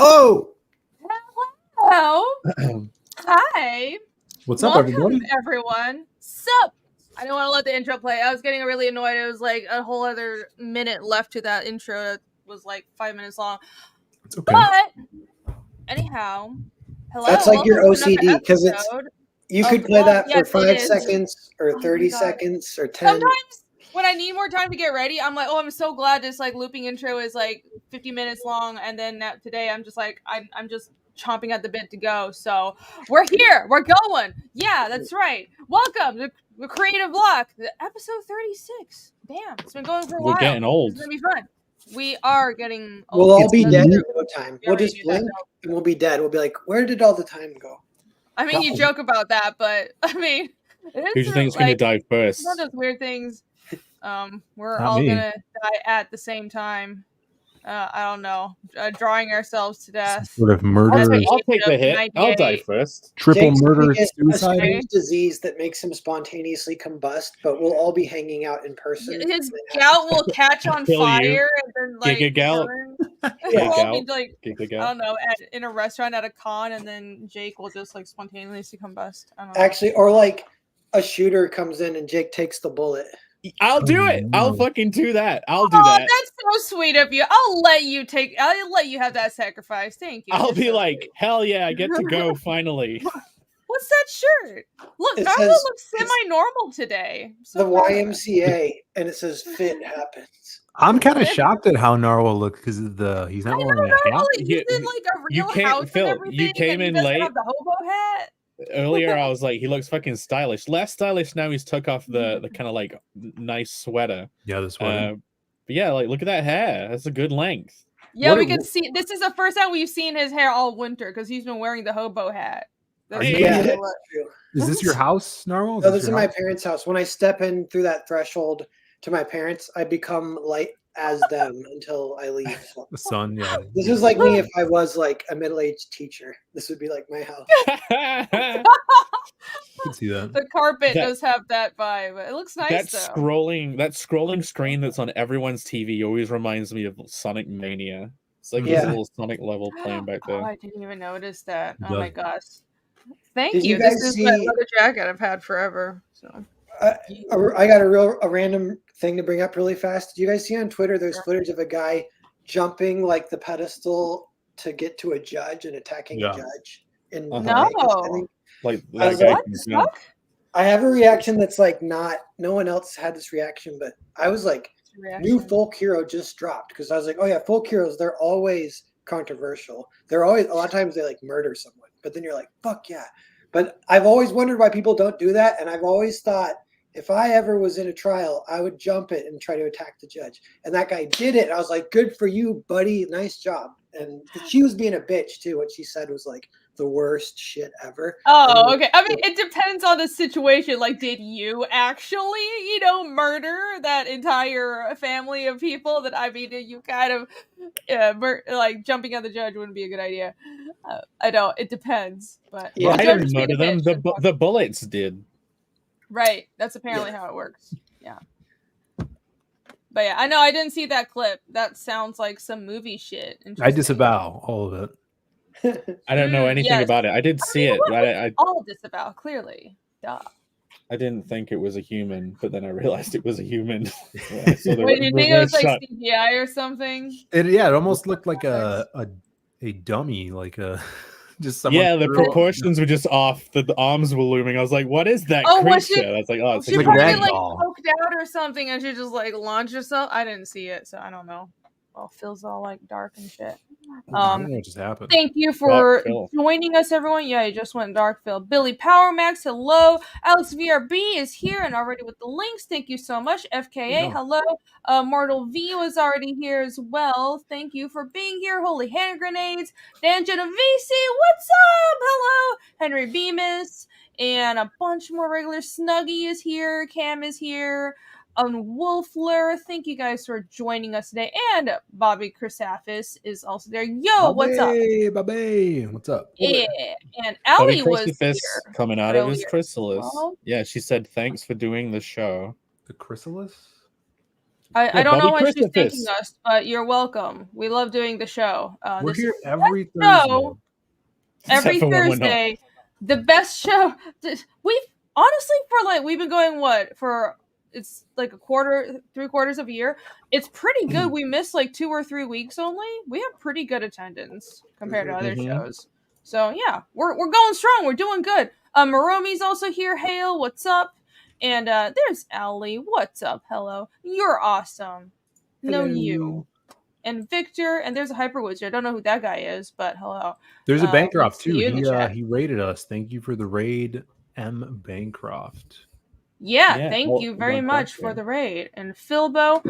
Hello. Hello. Hi. What's up, Welcome, everybody? everyone. Sup? I don't want to let the intro play. I was getting really annoyed. It was like a whole other minute left to that intro. It was like 5 minutes long. It's okay. But anyhow, hello. That's like your OCD because it's you could play that for 5 seconds or 30 seconds or 10. Sometimes when I need more time to get ready, I'm like, oh, I'm so glad this like looping intro is like 50 minutes long, and then today I'm just like I'm just chomping at the bit to go. So we're here, we're going. Yeah, that's right. Welcome to the Creative Block, episode 36. Damn, it's been going for a while. We're getting old. It's gonna be fun. We are getting old. We'll all be dead in no time. We'll just blink and we'll be dead. We'll be like, where did all the time go? I mean, you joke about that, but I mean, who do you think is going to die first? One of those weird things. We're all gonna die at the same time. I don't know, drawing ourselves to death. Sort of murder. I'll take the hit. I'll die first. Triple Jake's murder suicide. suicide. A disease that makes him spontaneously combust, but we'll all be hanging out in person. His gout will catch on fire and then like Giga gout. We'll all be like, Giga I don't know, in a restaurant at a con, and then Jake will just like spontaneously combust. I don't know. Actually, or like a shooter comes in and Jake takes the bullet. I'll do it. I'll fucking do that. I'll do Oh, that. that's so sweet of you. I'll let you have that sacrifice. Thank you. I'll be like, hell yeah, I get to go finally. What's that shirt? Look, Narwhal looks semi-normal today. So the YMCA, and it says "Fit happens." I'm kind of shocked at how Narwhal looks because he's not wearing a hat. He's in like a real house and everything. You came in late. Have the hobo hat. Earlier, I was like, he looks fucking stylish. Less stylish now. He's took off the kind of like nice sweater. Yeah, the sweater. But yeah, like look at that hair. That's a good length. Yeah, we can see. This is the first time we've seen his hair all winter because he's been wearing the hobo hat. Yeah. Is this your house, Narwhal? No, this is my parents' house. When I step in through that threshold to my parents, I become light as them until I leave. The sun, yeah. This is like me if I was like a middle-aged teacher. This would be like my house. I can see that. The carpet does have that vibe. It looks nice though. That scrolling screen that's on everyone's TV always reminds me of Sonic Mania. It's like this little Sonic level playing back there. Oh, I didn't even notice that. Oh my gosh. Thank Did you. you guys This is see... my leather jacket I've had forever. So I got a random thing to bring up really fast. Did you guys see on Twitter there's footage of a guy jumping like the pedestal to get to a judge and attacking a judge? No. Like that guy. What? I have a reaction that's like no one else had this reaction, but I was like, new folk hero just dropped because I was like, oh yeah, folk heroes, they're always controversial. They're always, a lot of times they like murder someone, but then you're like, fuck yeah. But I've always wondered why people don't do that, and I've always thought if I ever was in a trial, I would jump it and try to attack the judge. And that guy did it. I was like, good for you, buddy. Nice job. And she was being a bitch too. What she said was like the worst shit ever. Oh, okay. I mean, it depends on the situation. Like, did you actually, murder that entire family of people? That I mean, you kind of like jumping at the judge wouldn't be a good idea. I don't. It depends. But yeah, I didn't murder them. The bullets did. Right. That's apparently how it works. Yeah. But yeah, I know I didn't see that clip. That sounds like some movie shit. I disavow all of it. I don't know anything about it. I did see it. I all disavow, clearly. Duh. I didn't think it was a human, but then I realized it was a human. Wait, do you think it was like CGI or something? It almost looked like a dummy, like a... Just the proportions were just off. The arms were looming. I was like, "What is that creature?" I was like, "Oh, it's she probably like poked out or something, and she just like launched herself." I didn't see it, so I don't know. Well, Phil's all like dark and shit. I don't know what just happened. Thank you for joining us, everyone. Yeah, you just went dark, Phil. Billy Power Max, hello. Alex VRB is here and already with the links. Thank you so much. FKA, hello. Mortal V was already here as well. Thank you for being here. Holy Hand Grenades. Dan Genovese, what's up? Hello. Henry Bemis. And a bunch more regular. Snuggie is here. Cam is here. Wolfler, thank you guys for joining us today. And Bobby Chrysafis is also there. Yo, what's up? Hey, Bobby. What's up? Yeah. And Allie was here coming out of his chrysalis. Yeah, she said, thanks for doing the show. The chrysalis? I don't know Bobby why she's thanking Christopher's. us, but you're welcome. We love doing the show. We're This here is every the best Thursday. show every Except for when we're not. Thursday. The best show. We've honestly we've been going for it's like a quarter, 3/4 of a year. It's pretty good. We missed like 2 or 3 weeks only. We have pretty good attendance compared to other shows. So yeah, we're going strong. We're doing good. Maromi's also here. Hail, what's up? And there's Allie. What's up? Hello. You're awesome. No, you. And Victor, and there's a Hyper Wizard. I don't know who that guy is, but hello. There's a Bancroft too. He rated us. Thank you for the raid, M. Bancroft. Yeah, thank you very much for the raid. And Philbo,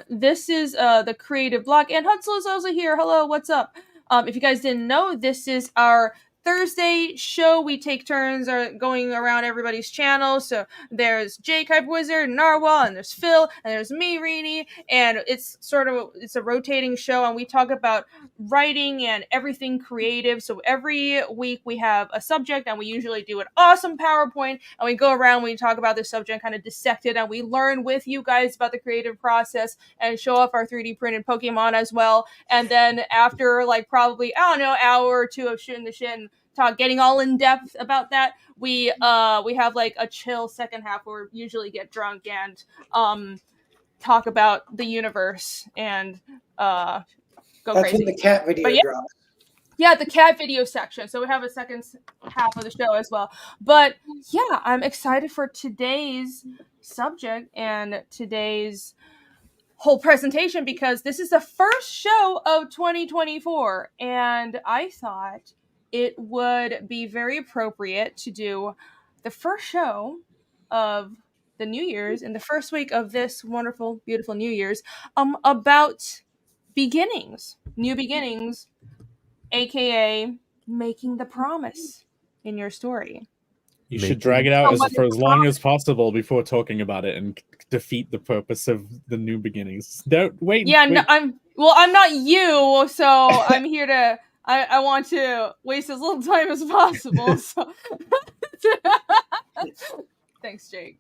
this is the creative block, and Hutzel is also here. Hello, what's up? If you guys didn't know, this is our Thursday show. We take turns going around everybody's channel. So there's Jake, Hyper Wizard, Narwhal, and there's Phil, and there's me, Reedy, and it's a rotating show, and we talk about writing and everything creative. So every week we have a subject, and we usually do an awesome PowerPoint, and we go around, we talk about the subject, kind of dissect it, and we learn with you guys about the creative process and show off our 3D printed Pokemon as well. And then after like probably, I don't know, hour or two of shooting the shit and getting all in depth about that, we have like a chill second half where we usually get drunk and talk about the universe and go That's crazy. when the cat video drops. Yeah, the cat video section. So we have a second half of the show as well. But yeah, I'm excited for today's subject and today's whole presentation because this is the first show of 2024, and I thought it would be very appropriate to do the first show of the New Year's in the first week of this wonderful, beautiful New Year's about beginnings, new beginnings, aka making the promise in your story. You should drag it out for as long as possible before talking about it and defeat the purpose of the new beginnings. Don't wait. Yeah, wait. no, I'm not you, so I'm here to. I want to waste as little time as possible. So, thanks, Jake.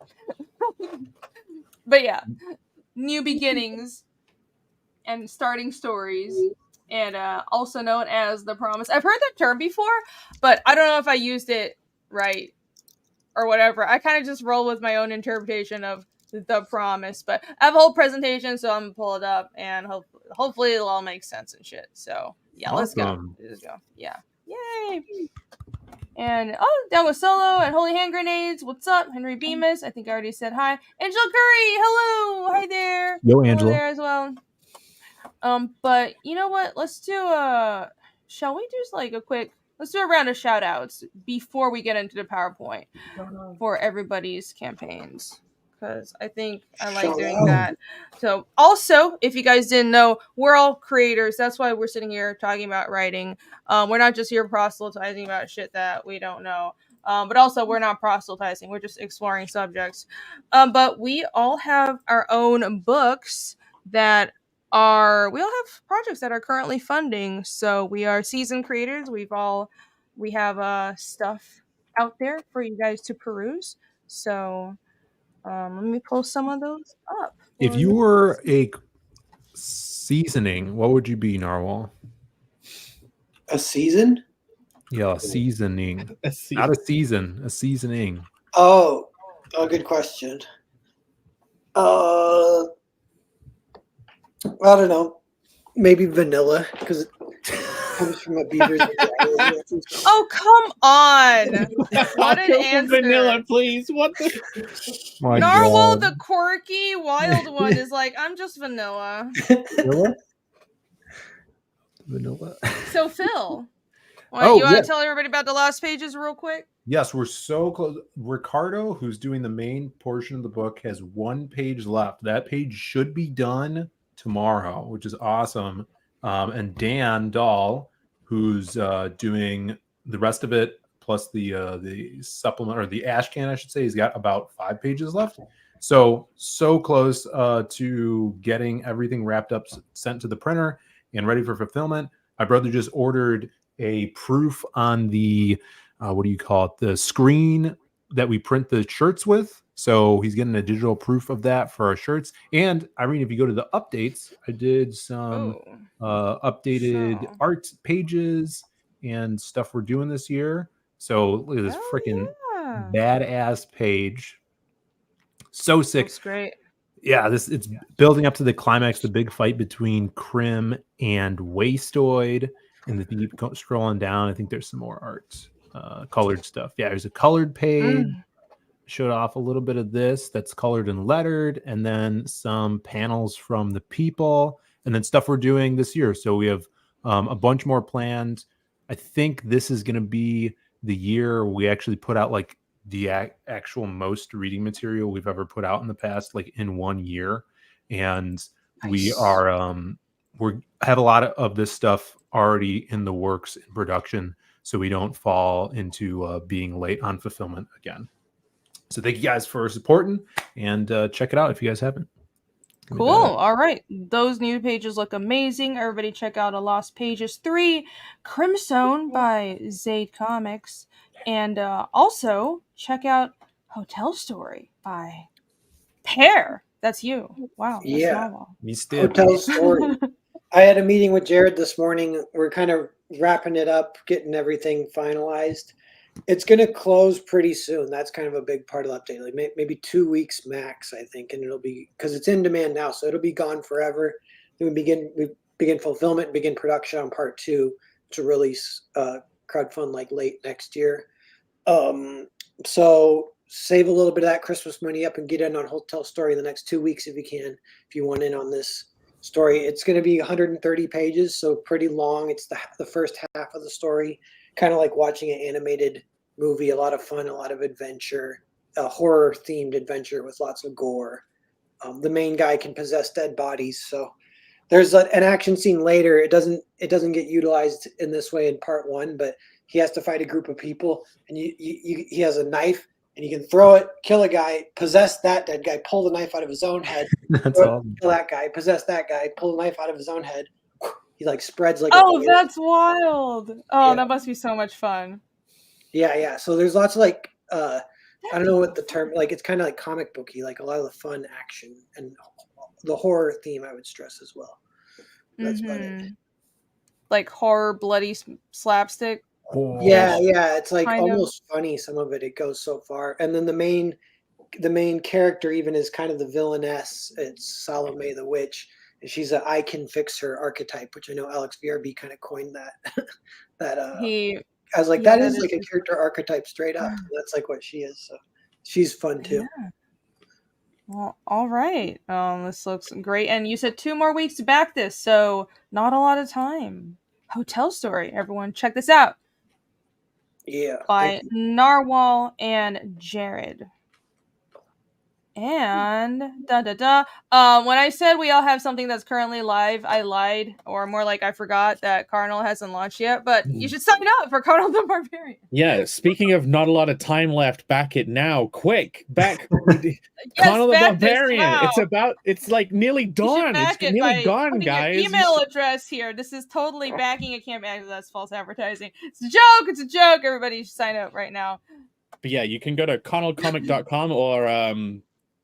But yeah, new beginnings and starting stories, and also known as the promise. I've heard that term before, but I don't know if I used it right or whatever. I kind of just roll with my own interpretation of the promise, but I have a whole presentation, so I'm gonna pull it up and hopefully it'll all make sense and shit. So yeah, awesome. Let's go. Yeah, yay! And down with Solo and Holy Hand Grenades. What's up, Henry Bemis? I think I already said hi. Angela Curry, hello, hi there. Yo, Angela. Hello there as well. But you know what? Let's do shall we do like a quick? Let's do a round of shout outs before we get into the PowerPoint for everybody's campaigns. Because I think I like doing that. So also, if you guys didn't know, we're all creators. That's why we're sitting here talking about writing. We're not just here proselytizing about shit that we don't know. But also, we're not proselytizing. We're just exploring subjects. But we all have our own books that we all have projects that are currently funding. So we are seasoned creators. We have stuff out there for you guys to peruse. So let me pull some of those up. If you were a seasoning, what would you be, Narwhal? A season? Yeah, a seasoning. Not a season, a seasoning. Oh, good question. I don't know. Maybe vanilla, because it comes from a beaver's. Oh, come on! What an answer. Vanilla, please. What the? My Narwhal, God. the quirky wild one, is like, I'm just vanilla. Vanilla? Vanilla. So Phil, you want to tell everybody about the last pages real quick? Yes, we're so close. Ricardo, who's doing the main portion of the book, has 1 page left. That page should be done tomorrow, which is awesome. And Dan Dahl, who's doing the rest of it, plus the supplement, or the ash can, I should say, he's got about 5 pages left. So close to getting everything wrapped up, sent to the printer, and ready for fulfillment. My brother just ordered a proof on the what do you call it? The screen that we print the shirts with. So he's getting a digital proof of that for our shirts. And Irene, if you go to the updates, I did some updated art pages and stuff we're doing this year. So look at this freaking badass page. So sick. That's great. Yeah, it's building up to the climax, the big fight between Krim and Wastoid. And if you keep scrolling down, I think there's some more art, colored stuff. Yeah, there's a colored page. Showed off a little bit of this that's colored and lettered, and then some panels from the people, and then stuff we're doing this year. So we have a bunch more planned. I think this is going to be the year we actually put out like the actual most reading material we've ever put out in the past, like in 1 year. And we are we have a lot of this stuff already in the works in production, so we don't fall into being late on fulfillment again. So thank you guys for supporting, and check it out if you guys haven't. Cool. All right. Those new pages look amazing. Everybody check out A Lost Pages 3, Crimson by Zaid Comics. And also check out Hotel Story by Pear. That's you. Wow. That's Yeah. Hotel Story. I had a meeting with Jared this morning. We're kind of wrapping it up, getting everything finalized. It's going to close pretty soon. That's kind of a big part of the update, like maybe 2 weeks max, I think. And it'll be, because it's in demand now, so it'll be gone forever. Then we begin fulfillment, begin production on part 2 to release crowdfund like late next year. So save a little bit of that Christmas money up and get in on Hotel Story in the next 2 weeks if you can, if you want in on this story. It's going to be 130 pages, so pretty long. It's the first half of the story, kind of like watching an animated movie. A lot of fun, a lot of adventure, a horror themed adventure with lots of gore. The main guy can possess dead bodies, so there's an action scene later. It doesn't get utilized in this way in part 1, but he has to fight a group of people, and he has a knife, and he can throw it, kill a guy, possess that dead guy, pull the knife out of his own head, That's awesome. Kill that guy, possess that guy, pull the knife out of his own head. He like spreads like that's wild. Oh, yeah. That must be so much fun. Yeah. So there's lots of like I don't know what the term, like it's kind of like comic booky, like a lot of the fun action and the horror theme I would stress as well. That's about it. Like horror, bloody slapstick. Yeah. It's like almost funny. Some of it goes so far, and then the main character even is kind of the villainess. It's Salome the Witch. And she's a I can fix her archetype, which I know Alex VRB kind of coined that. I was like, that is like a character archetype straight up. That's like what she is. So she's fun too. Yeah. Well, all right. This looks great. And you said 2 more weeks to back this, so not a lot of time. Hotel Story, everyone, check this out. Yeah. By Narwhal and Jared. And when I said we all have something that's currently live, I lied, or more like I forgot that Cardinal hasn't launched yet. But you should sign up for Cardinal the Barbarian. Yeah, speaking of not a lot of time left, back it now, quick, back. Cardinal the Barbarian. It's like nearly done. It's nearly gone, guys. Your email address here. This is totally backing a campaign. That's false advertising. It's a joke. It's a joke. Everybody should sign up right now. But yeah, you can go to connellcomic.com or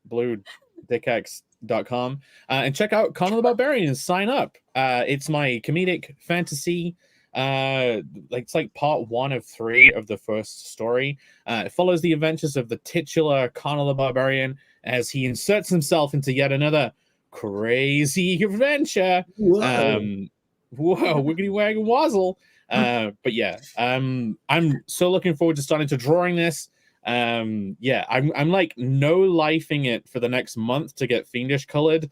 bluedickx.com and check out Connell the Barbarian and sign up. It's my comedic fantasy. It's like part 1 of 3 of the first story. It follows the adventures of the titular Connell the Barbarian as he inserts himself into yet another crazy adventure. Whoa, wiggity wag wazzle. But yeah, I'm so looking forward to starting to drawing this. I'm like no lifing it for the next month to get Fiendish colored.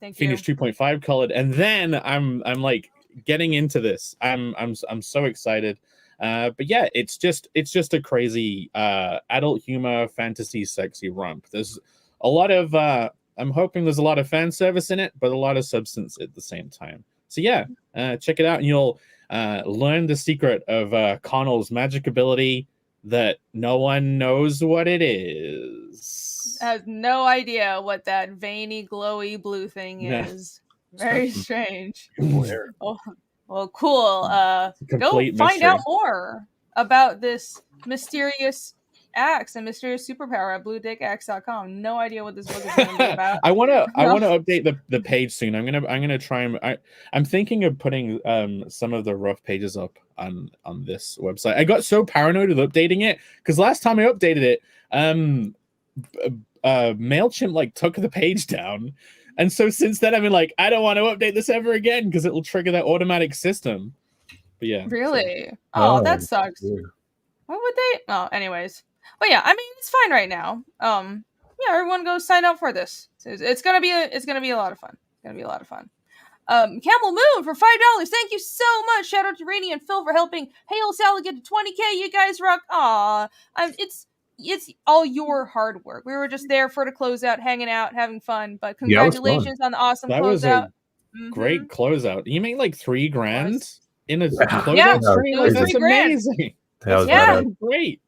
Fiendish 2.5 colored, and then I'm like getting into this. I'm so excited. But yeah, it's just a crazy adult humor fantasy sexy romp. There's a lot of I'm hoping there's a lot of fan service in it, but a lot of substance at the same time. So yeah, check it out and you'll learn the secret of Connell's magic ability that no one knows what it is. I have no idea what that veiny, glowy blue thing is. Very strange. Oh, well, cool. Go find out more about this mysterious Axe and Mysterious Superpower at bluedickaxe.com. No idea what this book is going to be about. I want to update the page soon. I'm gonna try and I'm thinking of putting some of the rough pages up on this website. I got so paranoid with updating it because last time I updated it, MailChimp like took the page down, and so since then I've been like, I don't want to update this ever again because it will trigger that automatic system. But yeah, really? So. Oh, that sucks. Weird. Why would they? Oh, anyways. But yeah, I mean, it's fine right now. Yeah, everyone go sign up for this. It's gonna be a lot of fun. It's gonna be a lot of fun. Camel Moon for $5. Thank you so much. Shout out to Rainy and Phil for helping Hail Salad get to 20K. You guys rock. Aw, it's all your hard work. We were just there for the closeout, hanging out, having fun. But congratulations on the awesome that closeout. Was a great closeout. You made like $3,000 in a closeout yeah, stream. it was That's amazing. That was great.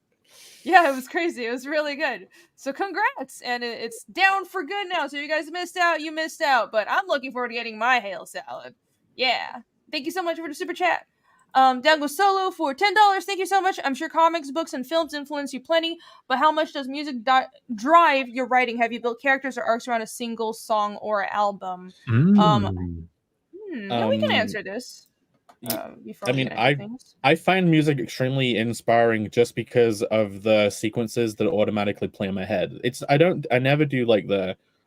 Yeah, it was crazy. It was really good. So congrats. And it's down for good now. So you guys missed out. You missed out. But I'm looking forward to getting my Hail Salad. Yeah. Thank you so much for the super chat. Dango Solo for $10. Thank you so much. I'm sure comics, books, and films influence you plenty. But how much does music drive your writing? Have you built characters or arcs around a single song or album? Yeah, we can answer this. I mean, I find music extremely inspiring just because of the sequences that automatically play in my head. I never do like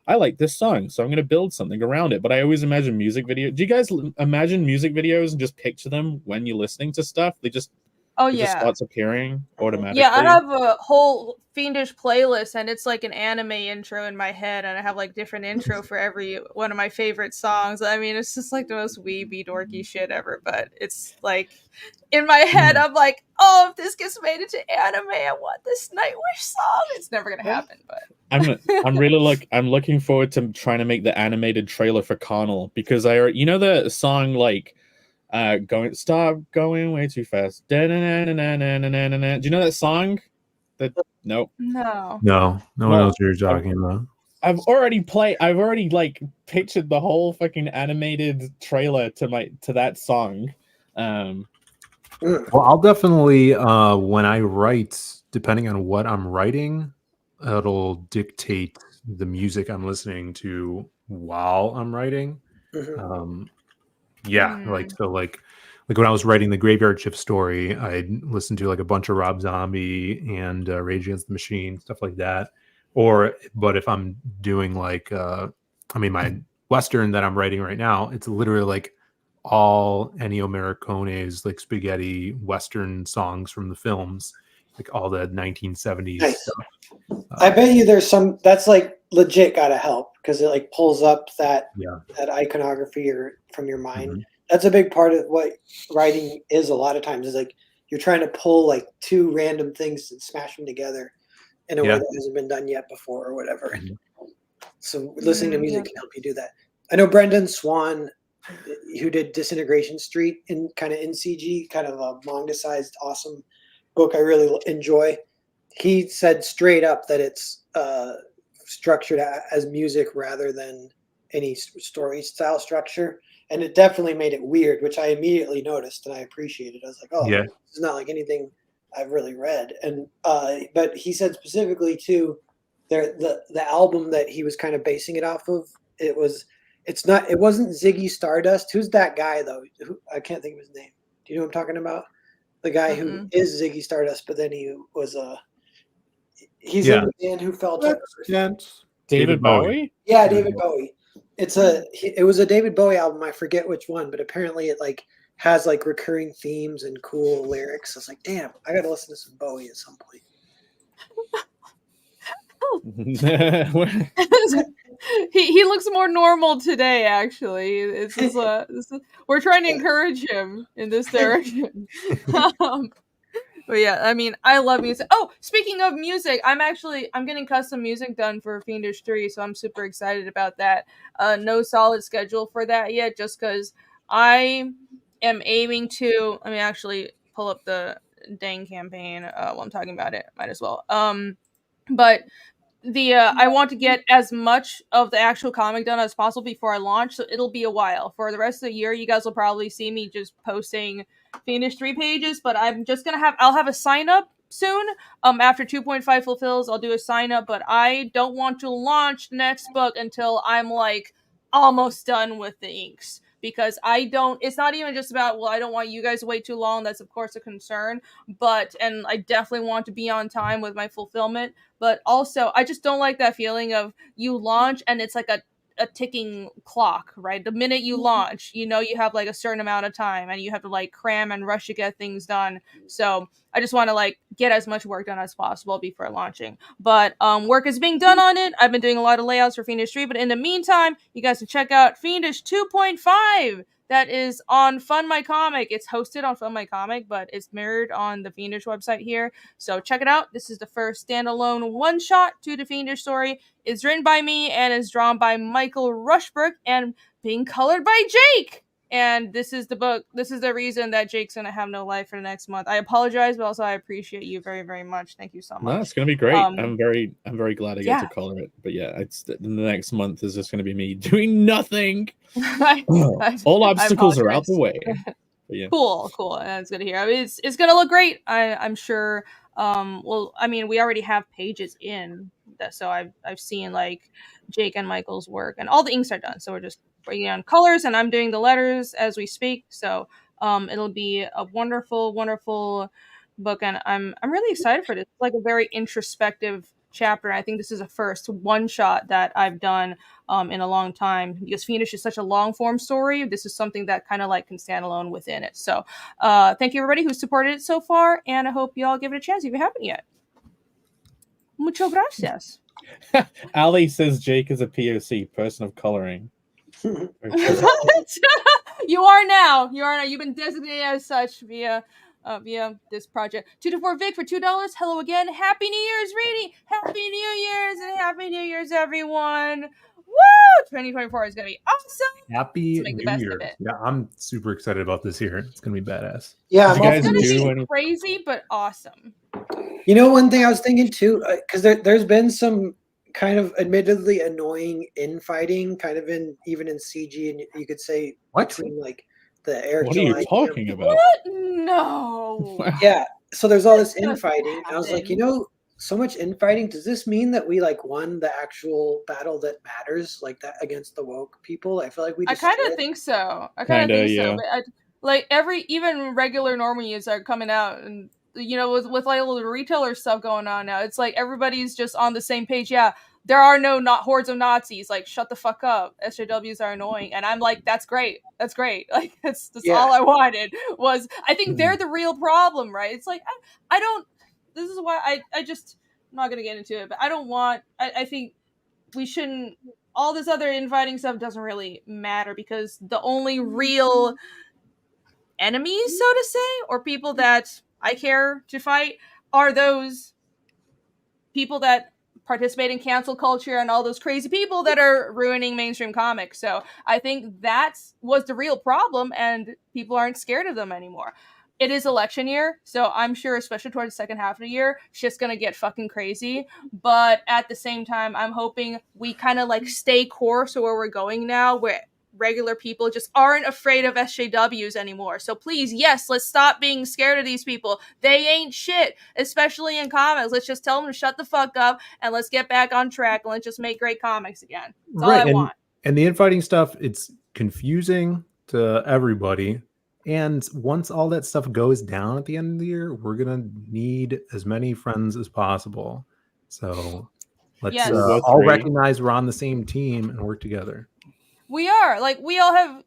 I like this song, so I'm going to build something around it. But I always imagine music video. Do you guys imagine music videos and just picture them when you're listening to stuff? It just starts appearing automatically. Yeah, I have a whole Fiendish playlist, and it's like an anime intro in my head, and I have like different intro for every one of my favorite songs. I mean, it's just like the most weeby, dorky shit ever, but it's like in my head, I'm like, oh, if this gets made into anime, I want this Nightwish song. It's never gonna happen, but I'm looking forward to trying to make the animated trailer for Connell because the song like stop going way too fast. Do you know that song? No one knows what you're talking about. I've already like pictured the whole fucking animated trailer to that song. Well, I'll definitely when I write, depending on what I'm writing, it'll dictate the music I'm listening to while I'm writing. Like when I was writing the Graveyard Shift story, I listened to like a bunch of Rob Zombie and Rage Against the Machine, stuff like that. But if I'm doing like, my Western that I'm writing right now, it's literally like all Ennio Morricone's like spaghetti Western songs from the films, like all the 1970s stuff. I bet you there's some that's like legit gotta help because it like pulls up that iconography from your mind. Mm-hmm. That's a big part of what writing is a lot of times is like you're trying to pull like two random things and smash them together in a way that hasn't been done yet before or whatever. Mm-hmm. So listening to music can help you do that. I know Brendan Swan, who did Disintegration Street in CG, kind of a manga-sized awesome book I really enjoy. He said straight up that it's structured as music rather than any story style structure. And it definitely made it weird, which I immediately noticed and I appreciated. I was like, it's not like anything I've really read. And but he said specifically too, the album that he was kind of basing it off of, it wasn't Ziggy Stardust. Who's that guy though? I can't think of his name. Do you know what I'm talking about? The guy who is Ziggy Stardust, but then he was he's in the band Who Fell to Earth. David Bowie? Yeah, David Bowie. It was a David Bowie album. I forget which one, but apparently it like has like recurring themes and cool lyrics. I was like, damn, I gotta listen to some Bowie at some point. He looks more normal today. Actually, we're trying to encourage him in this direction. But yeah, I mean, I love music. Oh, speaking of music, I'm getting custom music done for Fiendish 3, so I'm super excited about that. No solid schedule for that yet, just because I am aiming to. Let me actually pull up the dang campaign while I'm talking about it. Might as well. But I want to get as much of the actual comic done as possible before I launch, so it'll be a while. For the rest of the year, you guys will probably see me just posting Fiendish 3 pages, but I'm just I'll have a sign up soon. After 2.5 fulfills, I'll do a sign up, but I don't want to launch the next book until I'm like almost done with the inks. Because it's not even just about, well, I don't want you guys to wait too long. That's, of course, a concern. And I definitely want to be on time with my fulfillment. But also, I just don't like that feeling of you launch and it's like a ticking clock, right? The minute you launch, you have like a certain amount of time and you have to like cram and rush to get things done. So I just want to like get as much work done as possible before launching. But work is being done on it. I've been doing a lot of layouts for Fiendish 3, but in the meantime, you guys can check out Fiendish 2.5. That is on Fund My Comic. It's hosted on Fund My Comic, but it's mirrored on the Fiendish website here. So check it out. This is the first standalone one-shot to the Fiendish story. It's written by me and is drawn by Michael Rushbrook and being colored by Jake. And this is the book. This is the reason that Jake's going to have no life for the next month. I apologize, but also I appreciate you very, very much. Thank you so much. No, it's going to be great. I'm very glad I get to color it. But yeah, the next month is just going to be me doing nothing. All obstacles are out the way. But yeah. Cool. That's good to hear. I mean, it's going to look great. I'm sure. Well, I mean, we already have pages in that, so I've seen like Jake and Michael's work, and all the inks are done. So we're just bringing on colors, and I'm doing the letters as we speak. So it'll be a wonderful, wonderful book, and I'm really excited for this. It's like a very introspective chapter. I think this is the first one shot that I've done in a long time, because Fiendish is such a long form story. This is something that kind of like can stand alone within it. So thank you everybody who's supported it so far, and I hope you all give it a chance if you haven't yet. Mucho gracias. Ali says Jake is a POC, person of coloring. You are now. You've been designated as such via this project. 224 Vic for $2. Hello again. Happy New Year's, Reedy. Happy New Year's and Happy New Year's, everyone. Woo! 2024 is gonna be awesome. Happy New Year. Yeah, I'm super excited about this year. It's gonna be badass. Yeah, it's gonna be crazy but awesome. You know, one thing I was thinking too, because there's been some kind of admittedly annoying infighting, kind of even in CG, and you could say between like the Eric. What are you talking about? What? No. Yeah. So there's all this infighting. I was like, so much infighting. Does this mean that we like won the actual battle that matters, like that against the woke people? I feel like I kind of think so. I kind of think so. But like even regular normies are coming out, and with like all the retailer stuff going on now, it's like everybody's just on the same page. Yeah, there are not hordes of Nazis. Like, shut the fuck up. SJWs are annoying, and I'm like, that's great. That's great. Like, that's all I wanted was. I think they're the real problem, right? It's like I don't. This is why I just. I'm not gonna get into it, but I don't want. I think we shouldn't. All this other infighting stuff doesn't really matter, because the only real enemies, so to say, or people that I care to fight, are those people that participate in cancel culture and all those crazy people that are ruining mainstream comics. So I think that was the real problem, and people aren't scared of them anymore. It is election year, so I'm sure, especially towards the second half of the year, shit's gonna get fucking crazy. But at the same time, I'm hoping we kind of like stay course to where we're going now, where regular people just aren't afraid of SJWs anymore. So please, yes, let's stop being scared of these people. They ain't shit, especially in comics. Let's just tell them to shut the fuck up, and let's get back on track, and let's just make great comics again. That's all I want. And the infighting stuff, it's confusing to everybody. And once all that stuff goes down at the end of the year, we're going to need as many friends as possible. So let's all recognize we're on the same team and work together. We are. Like, we can't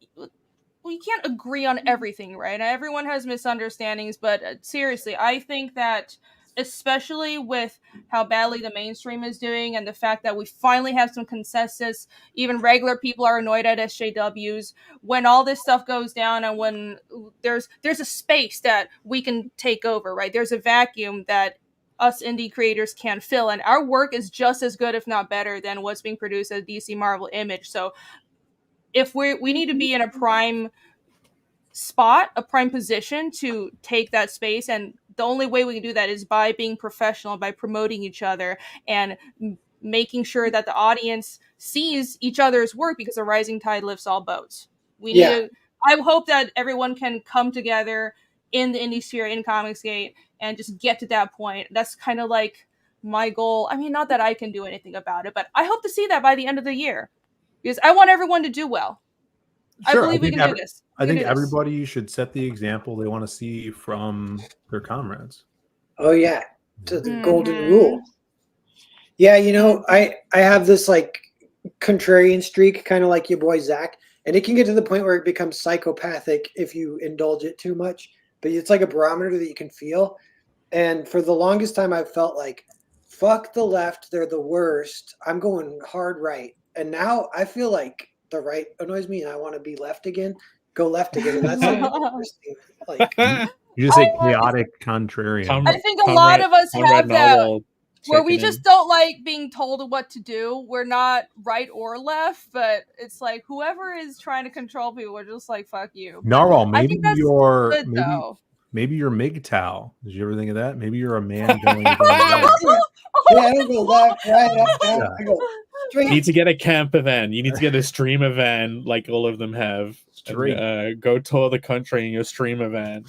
agree on everything, right? Everyone has misunderstandings, but seriously, I think that especially with how badly the mainstream is doing, and the fact that we finally have some consensus, even regular people are annoyed at SJWs. When all this stuff goes down, and when there's a space that we can take over, right? There's a vacuum that us indie creators can fill, and our work is just as good, if not better, than what's being produced at DC Marvel Image. So if we need to be in a prime spot, a prime position to take that space, and the only way we can do that is by being professional, by promoting each other, and making sure that the audience sees each other's work, because a rising tide lifts all boats. I hope that everyone can come together in the indie sphere in Comicsgate and just get to that point. That's kind of like my goal. I mean, not that I can do anything about it, but I hope to see that by the end of the year because I want everyone to do well. Sure, I believe we can do this. I think everybody should set the example they want to see from their comrades. Oh yeah, to the golden rule. Yeah, you know, I have this like contrarian streak, kind of like your boy Zach, and it can get to the point where it becomes psychopathic if you indulge it too much. But it's like a barometer that you can feel. And for the longest time, I've felt like, fuck the left, they're the worst. I'm going hard right. And now I feel like the right annoys me and I want to be left again, go left again. And that's like interesting. Like, you just say chaotic contrarian. I think a lot of us have that where we just don't like being told what to do. We're not right or left, but it's like whoever is trying to control people, we're just like, fuck you. Narwhal, maybe you're maybe you're MGTOW. Did you ever think of that? Maybe you're a man going left. Yeah, I don't go left, right, up, down. I go straight. You need to get a camper van. You need to get a streamer van like all of them have. Straight. And, go tour the country in your streamer van.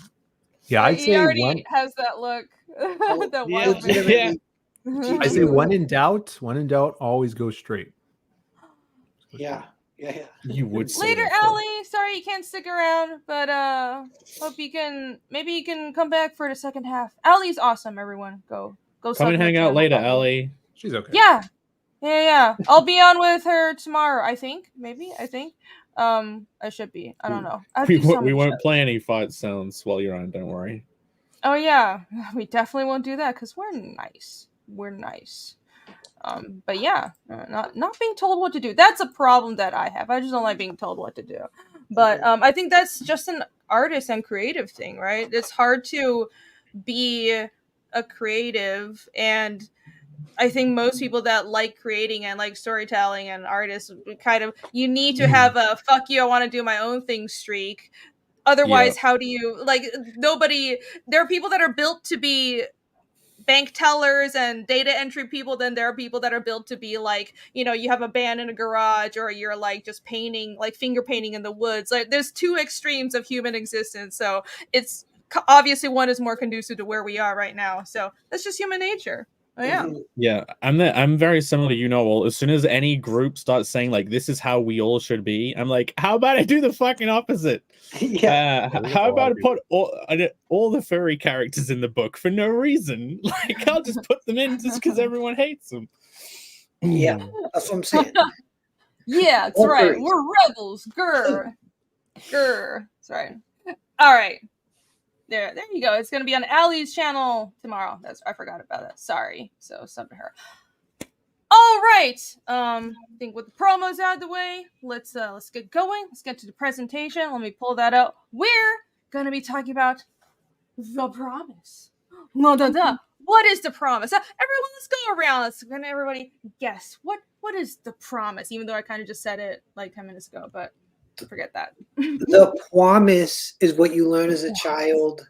Yeah, I'd say already has that look. That wild man. I say when in doubt, always go straight. Yeah. You would say later, Allie. Sorry you can't stick around, but hope you can. Maybe you can come back for the second half. Allie's awesome. Everyone, go. Come and hang out later, Allie. She's okay. Yeah. I'll be on with her tomorrow. I think. I should be. I don't know. We won't play any fight sounds while you're on. Don't worry. Oh yeah, we definitely won't do that because we're nice. But yeah, not being told what to do. That's a problem that I have. I just don't like being told what to do. But I think that's just an artist and creative thing, right? It's hard to be a creative, and I think most people that like creating and like storytelling and artists you need to have a fuck you, I want to do my own thing streak. Otherwise, how do you there are people that are built to be bank tellers and data entry people. Then there are people that are built to be like, you have a band in a garage, or you're like just painting, like finger painting in the woods. Like there's two extremes of human existence. So it's obviously one is more conducive to where we are right now. So that's just human nature. Oh, yeah. Yeah, I'm very similar to all. As soon as any group starts saying like this is how we all should be, I'm like, how about I do the fucking opposite? How about I put all the furry characters in the book for no reason? Like I'll just put them in just because everyone hates them. Yeah, that's what I'm saying. Yeah, that's right. We're rebels. Grr. That's right. All right. There you go. It's gonna be on Allie's channel tomorrow. I forgot about that. Sorry. So sub to her. All right. I think with the promos out of the way, let's get going. Let's get to the presentation. Let me pull that out. We're gonna be talking about the promise. What is the promise? Everyone, let's go around. Can everybody guess what is the promise? Even though I kind of just said it like 10 minutes ago, but forget that. The promise is what you learn as a child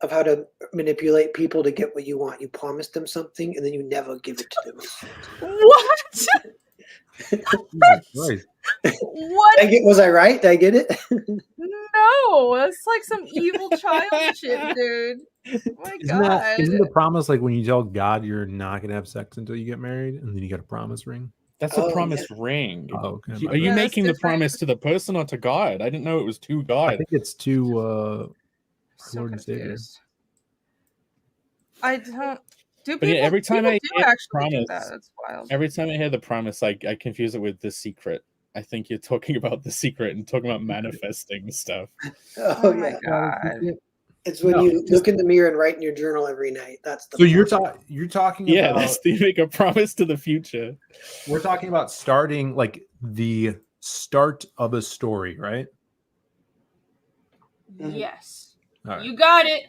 of how to manipulate people to get what you want. You promise them something and then you never give it to them. What? What? Was I right? Did I get it? No, that's like some evil child shit, dude. Oh my God. Isn't the promise like when you tell God you're not going to have sex until you get married and then you get a promise ring? That's a promise ring. Oh, okay. Are you making the promise to the person or to God? I didn't know it was to God. I think it's to Lord and Savior. I don't. Every time I hear the promise, that's wild. Every time I hear the promise, I confuse it with the secret. I think you're talking about the secret and talking about manifesting stuff. Oh my God. It's when you look in the mirror and write in your journal every night. That's the. So you're talking about. That's you make a promise to the future. We're talking about starting like the start of a story, right? Yes. Right. You got it.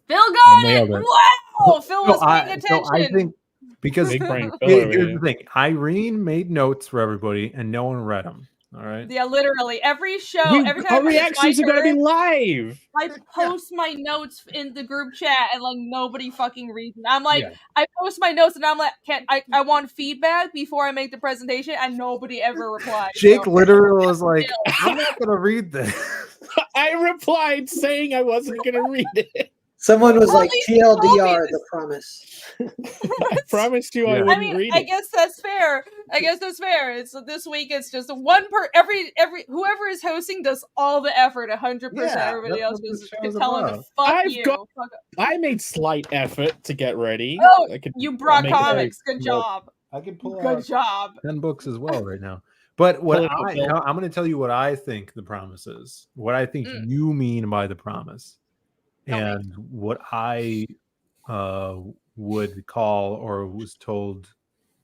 Phil got it. Wow. Phil was paying attention. So I think because Big brain here's the thing. Irene made notes for everybody and no one read them. All right. Yeah, literally every show, every time our reactions are gonna be live. I post my notes in the group chat and like nobody fucking reads them. I'm like, I post my notes and I'm like, I want feedback before I make the presentation, and nobody ever replies. Jake literally was like, I'm not gonna read this. I replied saying I wasn't going to read it. Someone was like, At least TLDR, the promise. I promised you I Yeah. wouldn't I mean, read I it. guess that's fair. It's this week. It's just one per every whoever is hosting does all the effort. 100%. Yeah, Everybody that's else what this was show is telling to about. fuck I've you. got- Fuck up. I made slight effort to get ready. Oh, I could you brought make it very comics. Good small. job. I could pull Good out job. 10 books as well right now. But what Pull it up, Bill. now I'm going to tell you what I think the promise is. What I think you mean by the promise, Tell me. and what I would call or was told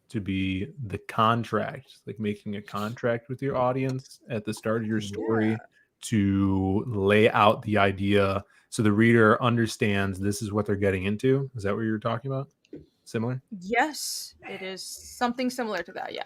to be the contract, like making a contract with your audience at the start of your story to lay out the idea so the reader understands this is what they're getting into. Is that what you're talking about? Similar? Yes, it is something similar to that. Yeah.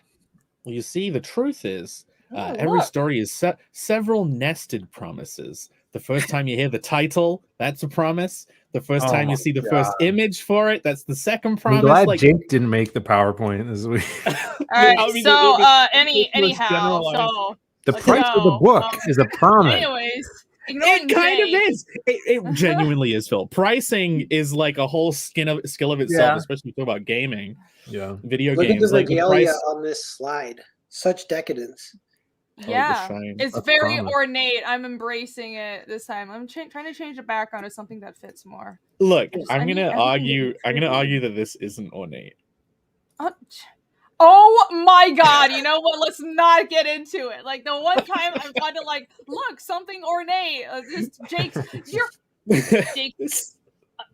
Well, you see, the truth is, Oh, every look. story is several nested promises. The first time you hear the title, that's a promise. The first Oh time my you see the first image for it, that's the second I'm promise. glad Like, Jake didn't make the PowerPoint this week. All right. I mean, So, it was anyhow, generalized. so The let's price of the go. book is a promise. Anyways, ignoring It kind Jake. of is. It genuinely is, Phil. Pricing is like a whole skill of itself, Yeah. especially if you talk about gaming, Yeah. video Look games. at the Like the regalia price. on this slide. Such decadence. Yeah, shine. it's That's very promise. ornate. I'm embracing it this time. I'm trying to change the background to something that fits more. Look, Just- I'm I need gonna everything to argue. be I'm gonna pretty. argue that this isn't ornate. Oh my god, you know what? Let's not get into it. Like the one time I wanted to like, look, something ornate. Just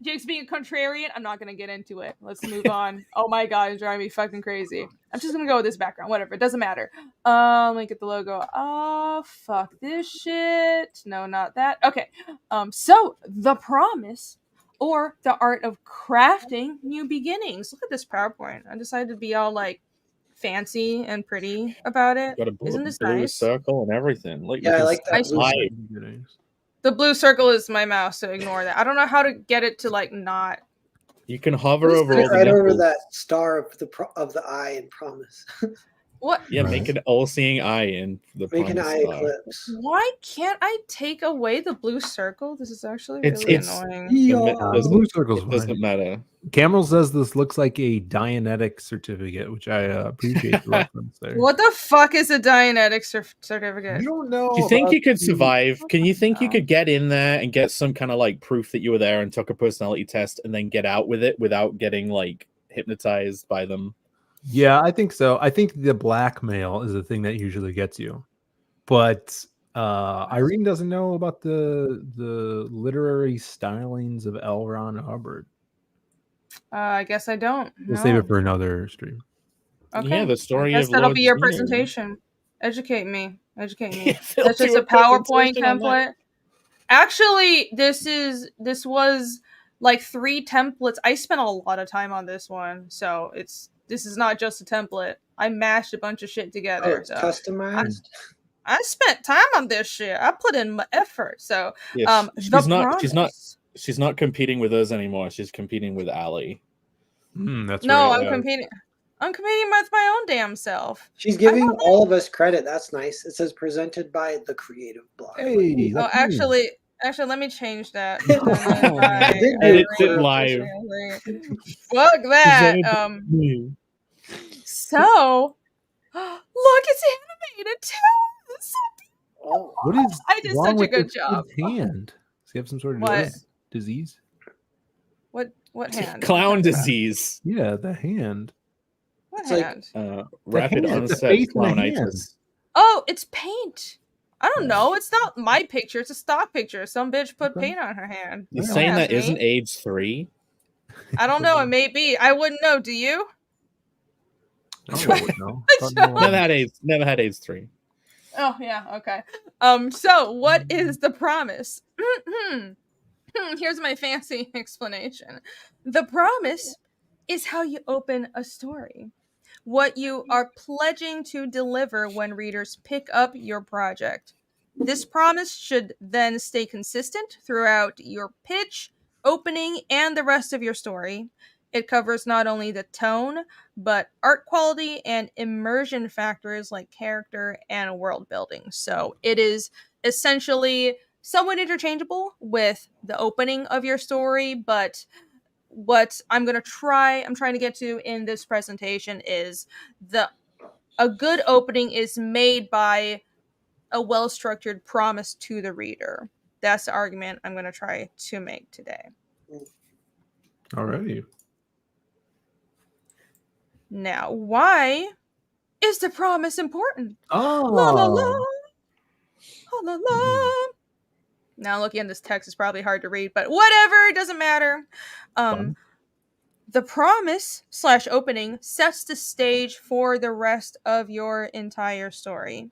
Jake's being a contrarian. I'm not gonna get into it. Let's move on. Oh my god, it's driving me fucking crazy. I'm just gonna go with this background. Whatever, it doesn't matter. Let me get the logo. Oh fuck this shit. No, not that. Okay. So the promise, or the art of crafting new beginnings. Look at this PowerPoint. I decided to be all like fancy and pretty about it. Got a Isn't this blue nice? circle and everything. Look, Yeah, I like that blue live. The blue circle is my mouse, so ignore that. I don't know how to get it to like not. You can hover over Click all the right over nipples. that star of the eye and promise. What? Yeah, Right. make an all-seeing eye in the Make an promise eye star. eclipse. Why can't I take away the blue circle? This is actually It's- really it's- annoying. The blue circle's It doesn't fine. matter. Camel says this looks like a Dianetic certificate, which I appreciate the reference there. What the fuck is a Dianetic certificate? You don't know. Do you think about you could the- survive? Can you think you No. could get in there and get some kind of like proof that you were there and took a personality test and then get out with it without getting like hypnotized by them? Yeah, I think so. I think the blackmail is the thing that usually gets you. But Irene doesn't know about the literary stylings of L. Ron Hubbard. I guess I don't. We'll No. save it for another stream. Okay. Yeah, the story I guess of that'll Lord be your Xenu. presentation. Educate me. Educate me. Phil, That's just do a PowerPoint presentation on that. template. Actually, this was like 3 templates. I spent a lot of time on this one, so this is not just a template. I mashed a bunch of shit Oh, together. it's So customized. I spent time on this shit. I put in my effort. So Yeah, the promise. she's not competing with us anymore. She's competing with Ali. That's No, right. I'm competing. I'm competing with my own damn self. She's giving all of us credit. That's nice. It says presented by the creative blog. Hey, Oh, that's me. actually, let me change that. Edit it live. Fuck that. Presented me. So, look, it's animated too. That's so Oh, What is I did wrong such a with good this job. kid's hand? Does he have some sort of What? disease? What hand? Clown disease. Yeah, the hand. What It's like- hand? Rapid hand, the onset face and the clownitis. Oh, it's paint. I don't know. It's not my picture. It's a stock picture. Some bitch put Okay. paint on her hand. You're Yeah. saying Don't that ask me. isn't age 3? I don't know. It may be. I wouldn't know. Do you? No, no. Never had age 3. Oh yeah. Okay. So what is the promise? Here's my fancy explanation. The promise is how you open a story. What you are pledging to deliver when readers pick up your project. This promise should then stay consistent throughout your pitch, opening, and the rest of your story. It covers not only the tone, but art quality and immersion factors like character and world building. So it is essentially somewhat interchangeable with the opening of your story, but what I'm trying to get to in this presentation is a good opening is made by a well-structured promise to the reader. That's the argument I'm going to try to make today. Alrighty. Now, why is the promise important? Oh. La la la. La la la. Now, looking at this text is probably hard to read, but whatever, it doesn't matter. The promise / opening sets the stage for the rest of your entire story.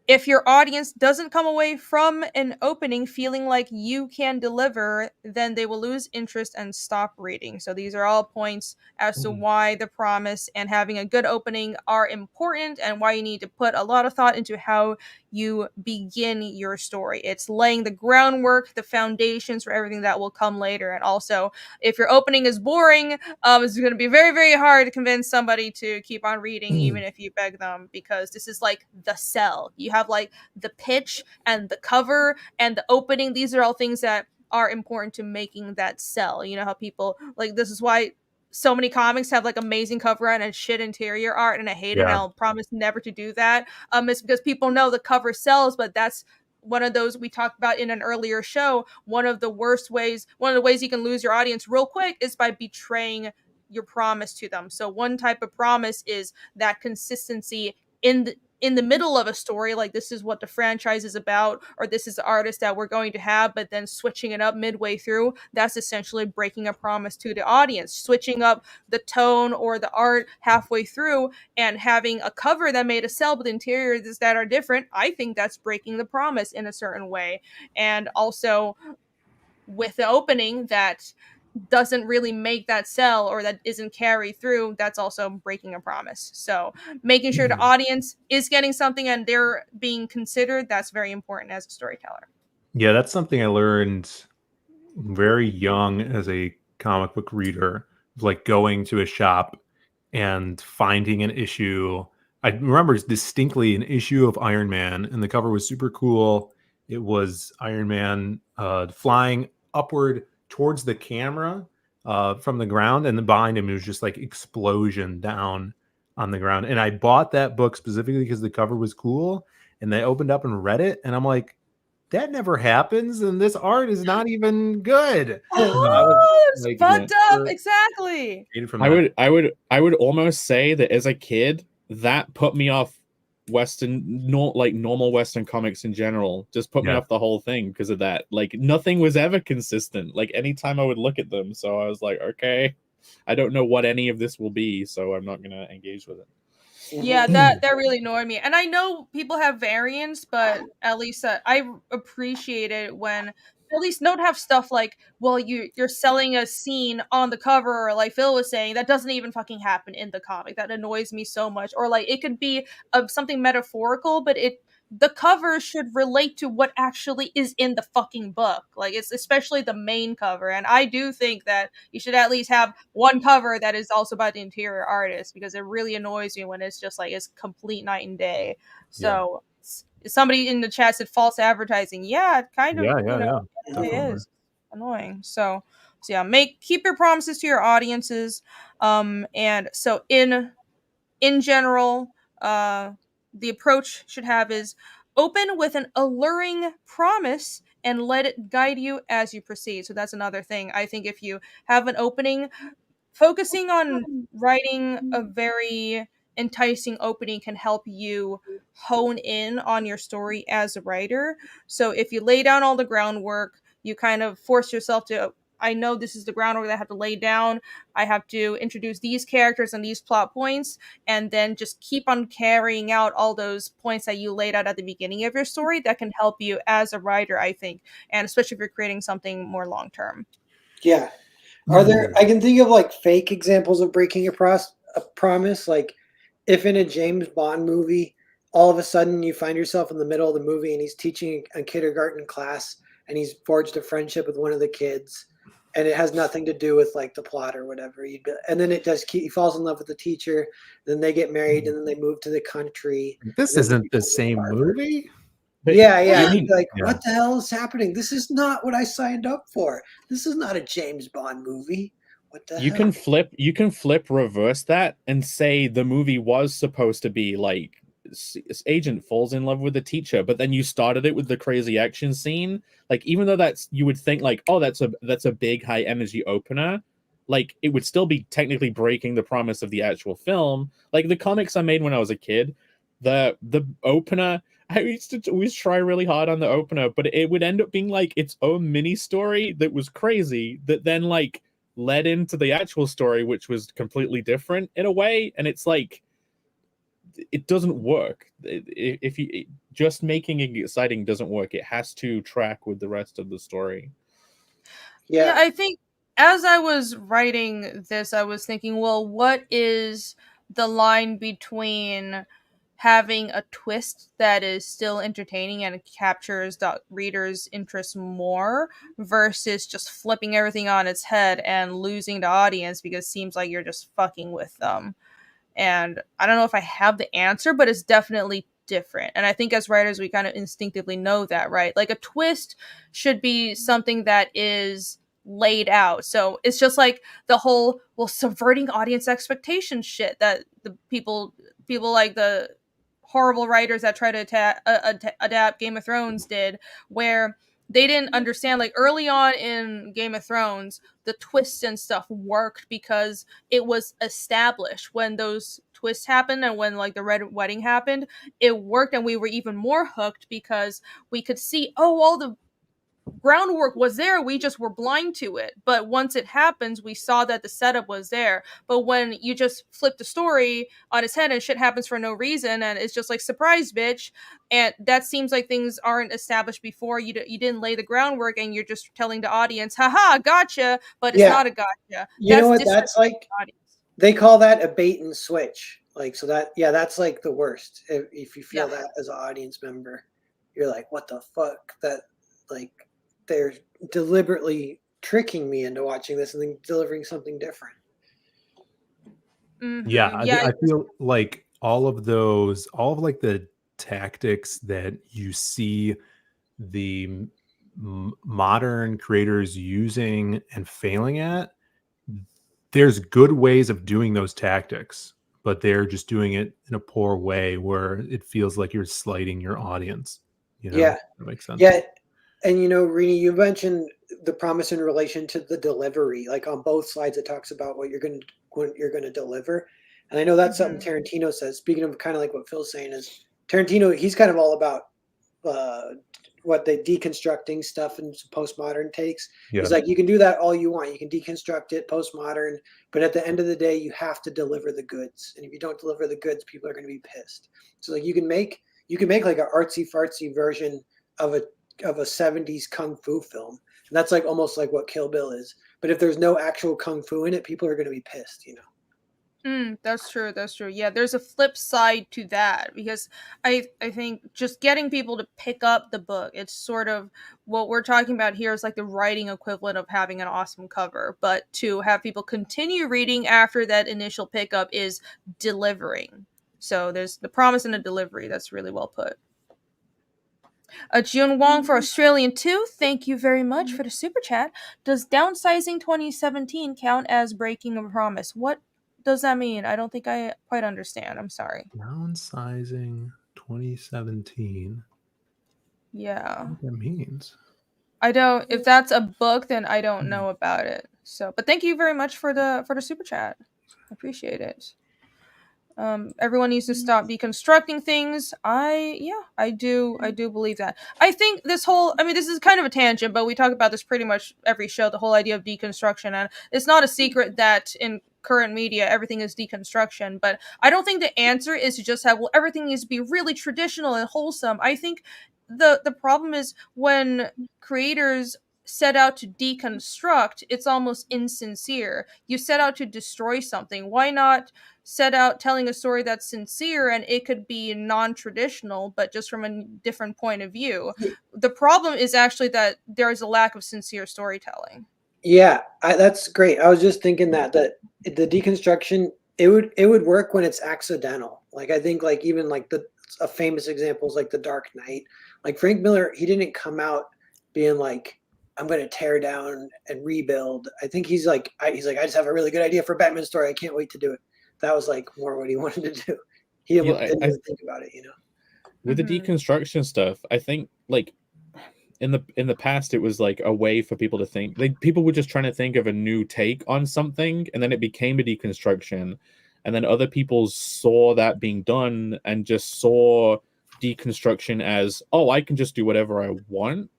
If your audience doesn't come away from an opening feeling like you can deliver, then they will lose interest and stop reading. So these are all points as to why the promise and having a good opening are important and why you need to put a lot of thought into how you begin your story. It's laying the groundwork, the foundations for everything that will come later. And also, if your opening is boring, it's going to be very, very hard to convince somebody to keep on reading, even if you beg them, because this is like the sell. You have like the pitch and the cover and the opening. These are all things that are important to making that sell. You know how people like, this is why so many comics have like amazing cover art and shit interior art, and I hate it, and I'll promise never to do that. It's because people know the cover sells, but that's one of those we talked about in an earlier show. One of the ways you can lose your audience real quick is by betraying your promise to them. So one type of promise is that consistency in the middle of a story, like this is what the franchise is about, or this is the artist that we're going to have, but then switching it up midway through, that's essentially breaking a promise to the audience. Switching up the tone or the art halfway through and having a cover that made a sell with interiors that are different, I think that's breaking the promise in a certain way. And also with the opening that doesn't really make that sell or that isn't carried through, that's also breaking a promise. So making sure the audience is getting something and they're being considered, that's very important as a storyteller. Yeah, that's something I learned very young as a comic book reader, like going to a shop and finding an issue. I remember distinctly an issue of Iron Man, and the cover was super cool. It was Iron Man flying upward towards the camera from the ground, and then behind him it was just like explosion down on the ground. And I bought that book specifically because the cover was cool, and I opened up and read it, and I'm like, that never happens, and this art is not even good. It's fucked up. Exactly. I would almost say that as a kid, that put me off normal Western comics in general. Just put me off the whole thing because of that. Like nothing was ever consistent. Like anytime I would look at them, so I was like, okay, I don't know what any of this will be, so I'm not gonna engage with it. Yeah, that really annoyed me. And I know people have variants, but at least I appreciate it when at least don't have stuff like, well, you're selling a scene on the cover, or like Phil was saying, that doesn't even fucking happen in the comic. That annoys me so much. Or like it could be something metaphorical, but the cover should relate to what actually is in the fucking book. Like it's especially the main cover. And I do think that you should at least have one cover that is also about the interior artist, because it really annoys me when it's just like it's complete night and day. So somebody in the chat said false advertising. Yeah, it kind of it is annoying. So yeah, keep your promises to your audiences. And so in general, the approach should have is open with an alluring promise and let it guide you as you proceed. So that's another thing. I think if you have an opening, focusing on writing a very enticing opening can help you hone in on your story as a writer. So if you lay down all the groundwork, you kind of force yourself to, I know this is the groundwork that I have to lay down. I have to introduce these characters and these plot points, and then just keep on carrying out all those points that you laid out at the beginning of your story. That can help you as a writer, I think, and especially if you're creating something more long term. Yeah. I can think of like fake examples of breaking a promise. Like if in a James Bond movie, all of a sudden you find yourself in the middle of the movie and he's teaching a kindergarten class and he's forged a friendship with one of the kids, and it has nothing to do with like the plot or whatever. And then he falls in love with the teacher, then they get married, and then they move to the country. This isn't the same movie. Yeah. need- Like, what the hell is happening? This is not what I signed up for. This is not a James Bond movie. What the you hell? can flip reverse that and say the movie was supposed to be like agent falls in love with the teacher, but then you started it with the crazy action scene. Like, even though that's, you would think like, oh, that's a big high energy opener, like it would still be technically breaking the promise of the actual film. Like the comics I made when I was a kid, the opener, I used to always try really hard on the opener, but it would end up being like its own mini story that was crazy, that then like led into the actual story, which was completely different in a way. And it's like, it doesn't work. If you just making it exciting doesn't work. It has to track with the rest of the story. Yeah, I think as I was writing this, I was thinking, well, what is the line between having a twist that is still entertaining and captures the reader's interest more versus just flipping everything on its head and losing the audience because it seems like you're just fucking with them. And I don't know if I have the answer, but it's definitely different. And I think as writers, we kind of instinctively know that, right? Like a twist should be something that is laid out. So it's just like the whole, well, subverting audience expectations shit that the people like the horrible writers that try to adapt Game of Thrones did, where they didn't understand, like early on in Game of Thrones, the twists and stuff worked because it was established. When those twists happened and when like the red wedding happened, it worked, and we were even more hooked because we could see, oh, all the groundwork was there, we just were blind to it. But once it happens, we saw that the setup was there. But when you just flip the story on its head and shit happens for no reason and it's just like, surprise bitch, and that seems like things aren't established before, you didn't lay the groundwork and you're just telling the audience, haha, gotcha, but it's not a gotcha. You know what that's like? They call that a bait and switch. Like, so that, that's like the worst. If you feel that as an audience member, you're like, what the fuck? That, like, they're deliberately tricking me into watching this and then delivering something different. Mm-hmm. Yeah, I feel like all of like the tactics that you see the modern creators using and failing at, there's good ways of doing those tactics, but they're just doing it in a poor way where it feels like you're slighting your audience. You know, that makes sense. Yeah. And, you know, Rini, you mentioned the promise in relation to the delivery. Like on both slides, it talks about what you're going to deliver. And I know that's something Tarantino says. Speaking of kind of like what Phil's saying, is Tarantino, he's kind of all about what the deconstructing stuff and postmodern takes. He's like, you can do that all you want. You can deconstruct it, postmodern, but at the end of the day, you have to deliver the goods. And if you don't deliver the goods, people are going to be pissed. So like you can make like an artsy fartsy version of a 70s kung fu film. And that's like almost like what Kill Bill is. But if there's no actual kung fu in it, people are going to be pissed, you know. That's true. Yeah, there's a flip side to that, because I think just getting people to pick up the book, it's sort of what we're talking about here is like the writing equivalent of having an awesome cover, but to have people continue reading after that initial pickup is delivering. So there's the promise and the delivery. That's really well put. June Wong for Australian 2, thank you very much for the super chat. Does downsizing 2017 count as breaking a promise? What does that mean? I don't think I quite understand. I'm sorry. Downsizing 2017. Yeah. What that means? I don't. If that's a book, then I don't know about it. So, but thank you very much for the super chat. I appreciate it. Everyone needs to stop deconstructing things. I do believe that. I think this is kind of a tangent, but we talk about this pretty much every show, the whole idea of deconstruction. And it's not a secret that in current media, everything is deconstruction. But I don't think the answer is to just have, well, everything needs to be really traditional and wholesome. I think the problem is when creators set out to deconstruct, it's almost insincere. You set out to destroy something. Why not set out telling a story that's sincere, and it could be non-traditional, but just from a different point of view? The problem is actually that there is a lack of sincere storytelling. Yeah, that's great. I was just thinking that the deconstruction, it would work when it's accidental. Like I think like even like a famous example is like The Dark Knight. Like Frank Miller, he didn't come out being like, I'm going to tear down and rebuild. I think he's like, I just have a really good idea for a Batman story. I can't wait to do it. That was like more what he wanted to do. He didn't really think about it, With the deconstruction stuff, I think like in the past it was like a way for people to think. Like people were just trying to think of a new take on something, and then it became a deconstruction, and then other people saw that being done and just saw deconstruction as, oh, I can just do whatever I want.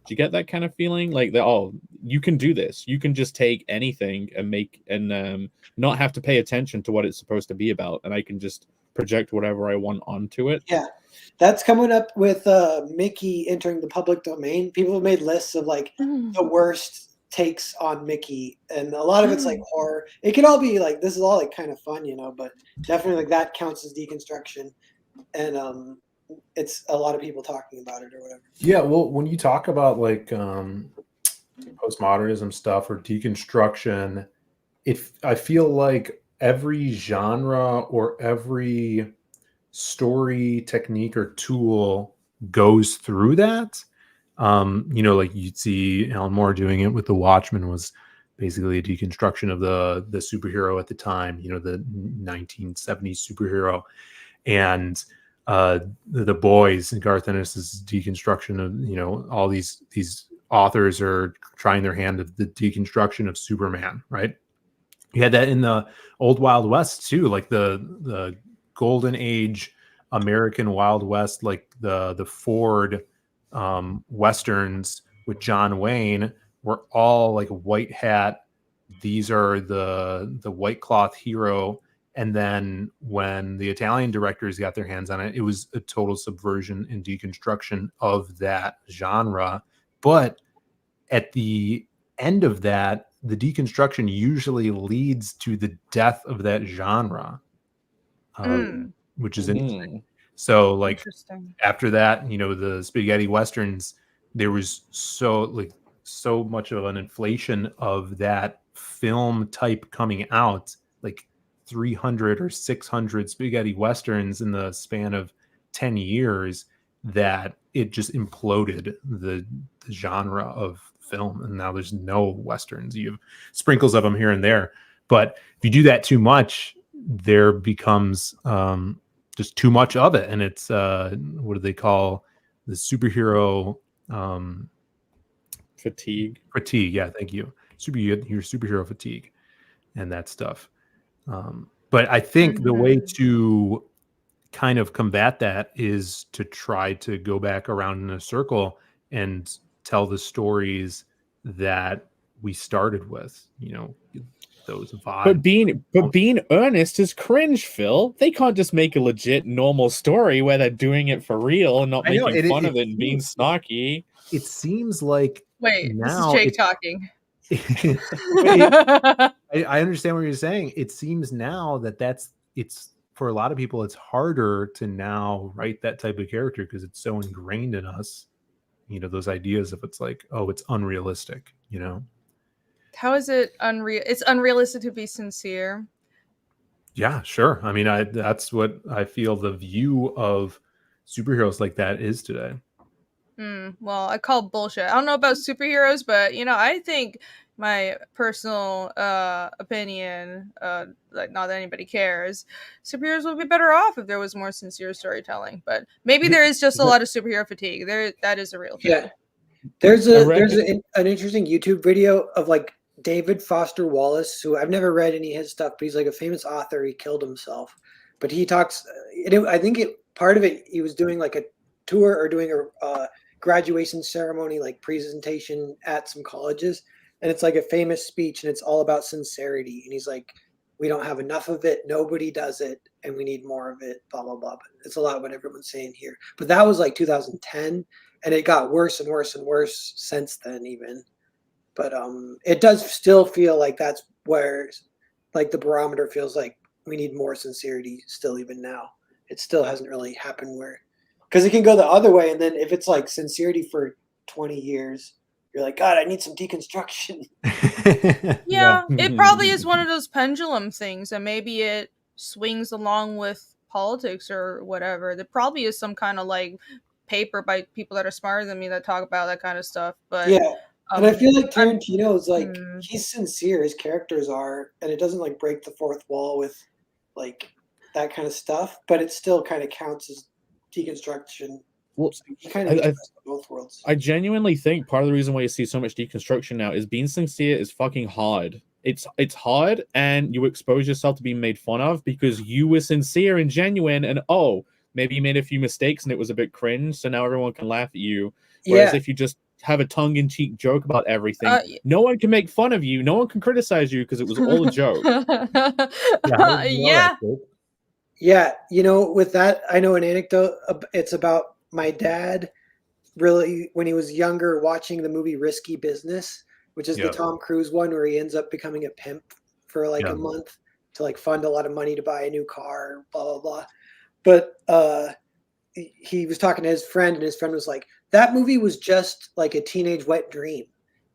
Do you get that kind of feeling? Like that, oh, you can do this. You can just take anything and make and not have to pay attention to what it's supposed to be about, and I can just project whatever I want onto it. Yeah, that's coming up with Mickey entering the public domain. People have made lists of like the worst takes on Mickey, and a lot of it's like horror. It can all be like, this is all like kind of fun, but definitely like that counts as deconstruction, and it's a lot of people talking about it or whatever. Yeah, well, when you talk about like postmodernism stuff or deconstruction, I feel like every genre or every story technique or tool goes through that. Like you'd see Alan Moore doing it with The Watchmen, was basically a deconstruction of the superhero at the time, the 1970s superhero. And the Boys and Garth Ennis's deconstruction of all these authors are trying their hand at the deconstruction of Superman, right? You had that in the old Wild West too, like the golden age American Wild West, like the Ford westerns with John Wayne were all like white hat. These are the white cloth hero. And then when the Italian directors got their hands on it, it was a total subversion and deconstruction of that genre. But at the end of that, the deconstruction usually leads to the death of that genre, which is interesting. So like after that, the spaghetti westerns, there was so much of an inflation of that film type coming out, like 300 or 600 spaghetti westerns in the span of 10 years, that it just imploded the genre of film. And now there's no westerns. You have sprinkles of them here and there, but if you do that too much, there becomes just too much of it. And it's what do they call the superhero fatigue? Yeah, thank you. Your superhero fatigue and that stuff. But I think the way to kind of combat that is to try to go back around in a circle and tell the stories that we started with, those vibes. But being earnest is cringe, Phil. They can't just make a legit normal story where they're doing it for real and not making fun of it and being snarky. It seems like this is Jake talking. I understand what you're saying. It seems now that it's for a lot of people, it's harder to now write that type of character because it's so ingrained in us. Those ideas of it's like, oh, it's unrealistic. How is it unreal? It's unrealistic to be sincere. Yeah, sure. I mean, that's what I feel the view of superheroes like that is today. Well, I call bullshit. I don't know about superheroes, but I think my personal opinion, like not that anybody cares, superheroes would be better off if there was more sincere storytelling. But maybe there is just a lot of superhero fatigue. That is a real thing. Yeah, there's an interesting YouTube video of like David Foster Wallace, who I've never read any of his stuff, but he's like a famous author. He killed himself, but he talks. I think part of it, he was doing like a tour or doing a graduation ceremony, like presentation at some colleges, and it's like a famous speech, and it's all about sincerity. And he's like, we don't have enough of it, nobody does it, and we need more of it, blah blah blah. But it's a lot of what everyone's saying here. But that was like 2010, and it got worse and worse and worse since then even. But it does still feel like that's where like the barometer feels like we need more sincerity still even now. It still hasn't really happened where, because it can go the other way, and then if it's like sincerity for 20 years, you're like, God, I need some deconstruction. Yeah, it probably is one of those pendulum things, and maybe it swings along with politics or whatever. There probably is some kind of like paper by people that are smarter than me that talk about that kind of stuff. But yeah, and I feel like Tarantino is like hmm. he's sincere. His characters are, and it doesn't like break the fourth wall with like that kind of stuff. But it still kind of counts as deconstruction. Well, so he kind of gets both worlds. I genuinely think part of the reason why you see so much deconstruction now is being sincere is fucking hard. It's hard, and you expose yourself to being made fun of because you were sincere and genuine, and maybe you made a few mistakes and it was a bit cringe, so now everyone can laugh at you. Whereas if you just have a tongue-in-cheek joke about everything, no one can make fun of you, no one can criticize you because it was all a joke. Yeah, you know, with that, I know an anecdote. It's about my dad. Really, when he was younger, watching the movie Risky Business, which is the Tom Cruise one where he ends up becoming a pimp for like a month to like fund a lot of money to buy a new car, blah blah blah. But he was talking to his friend, and his friend was like, "That movie was just like a teenage wet dream,"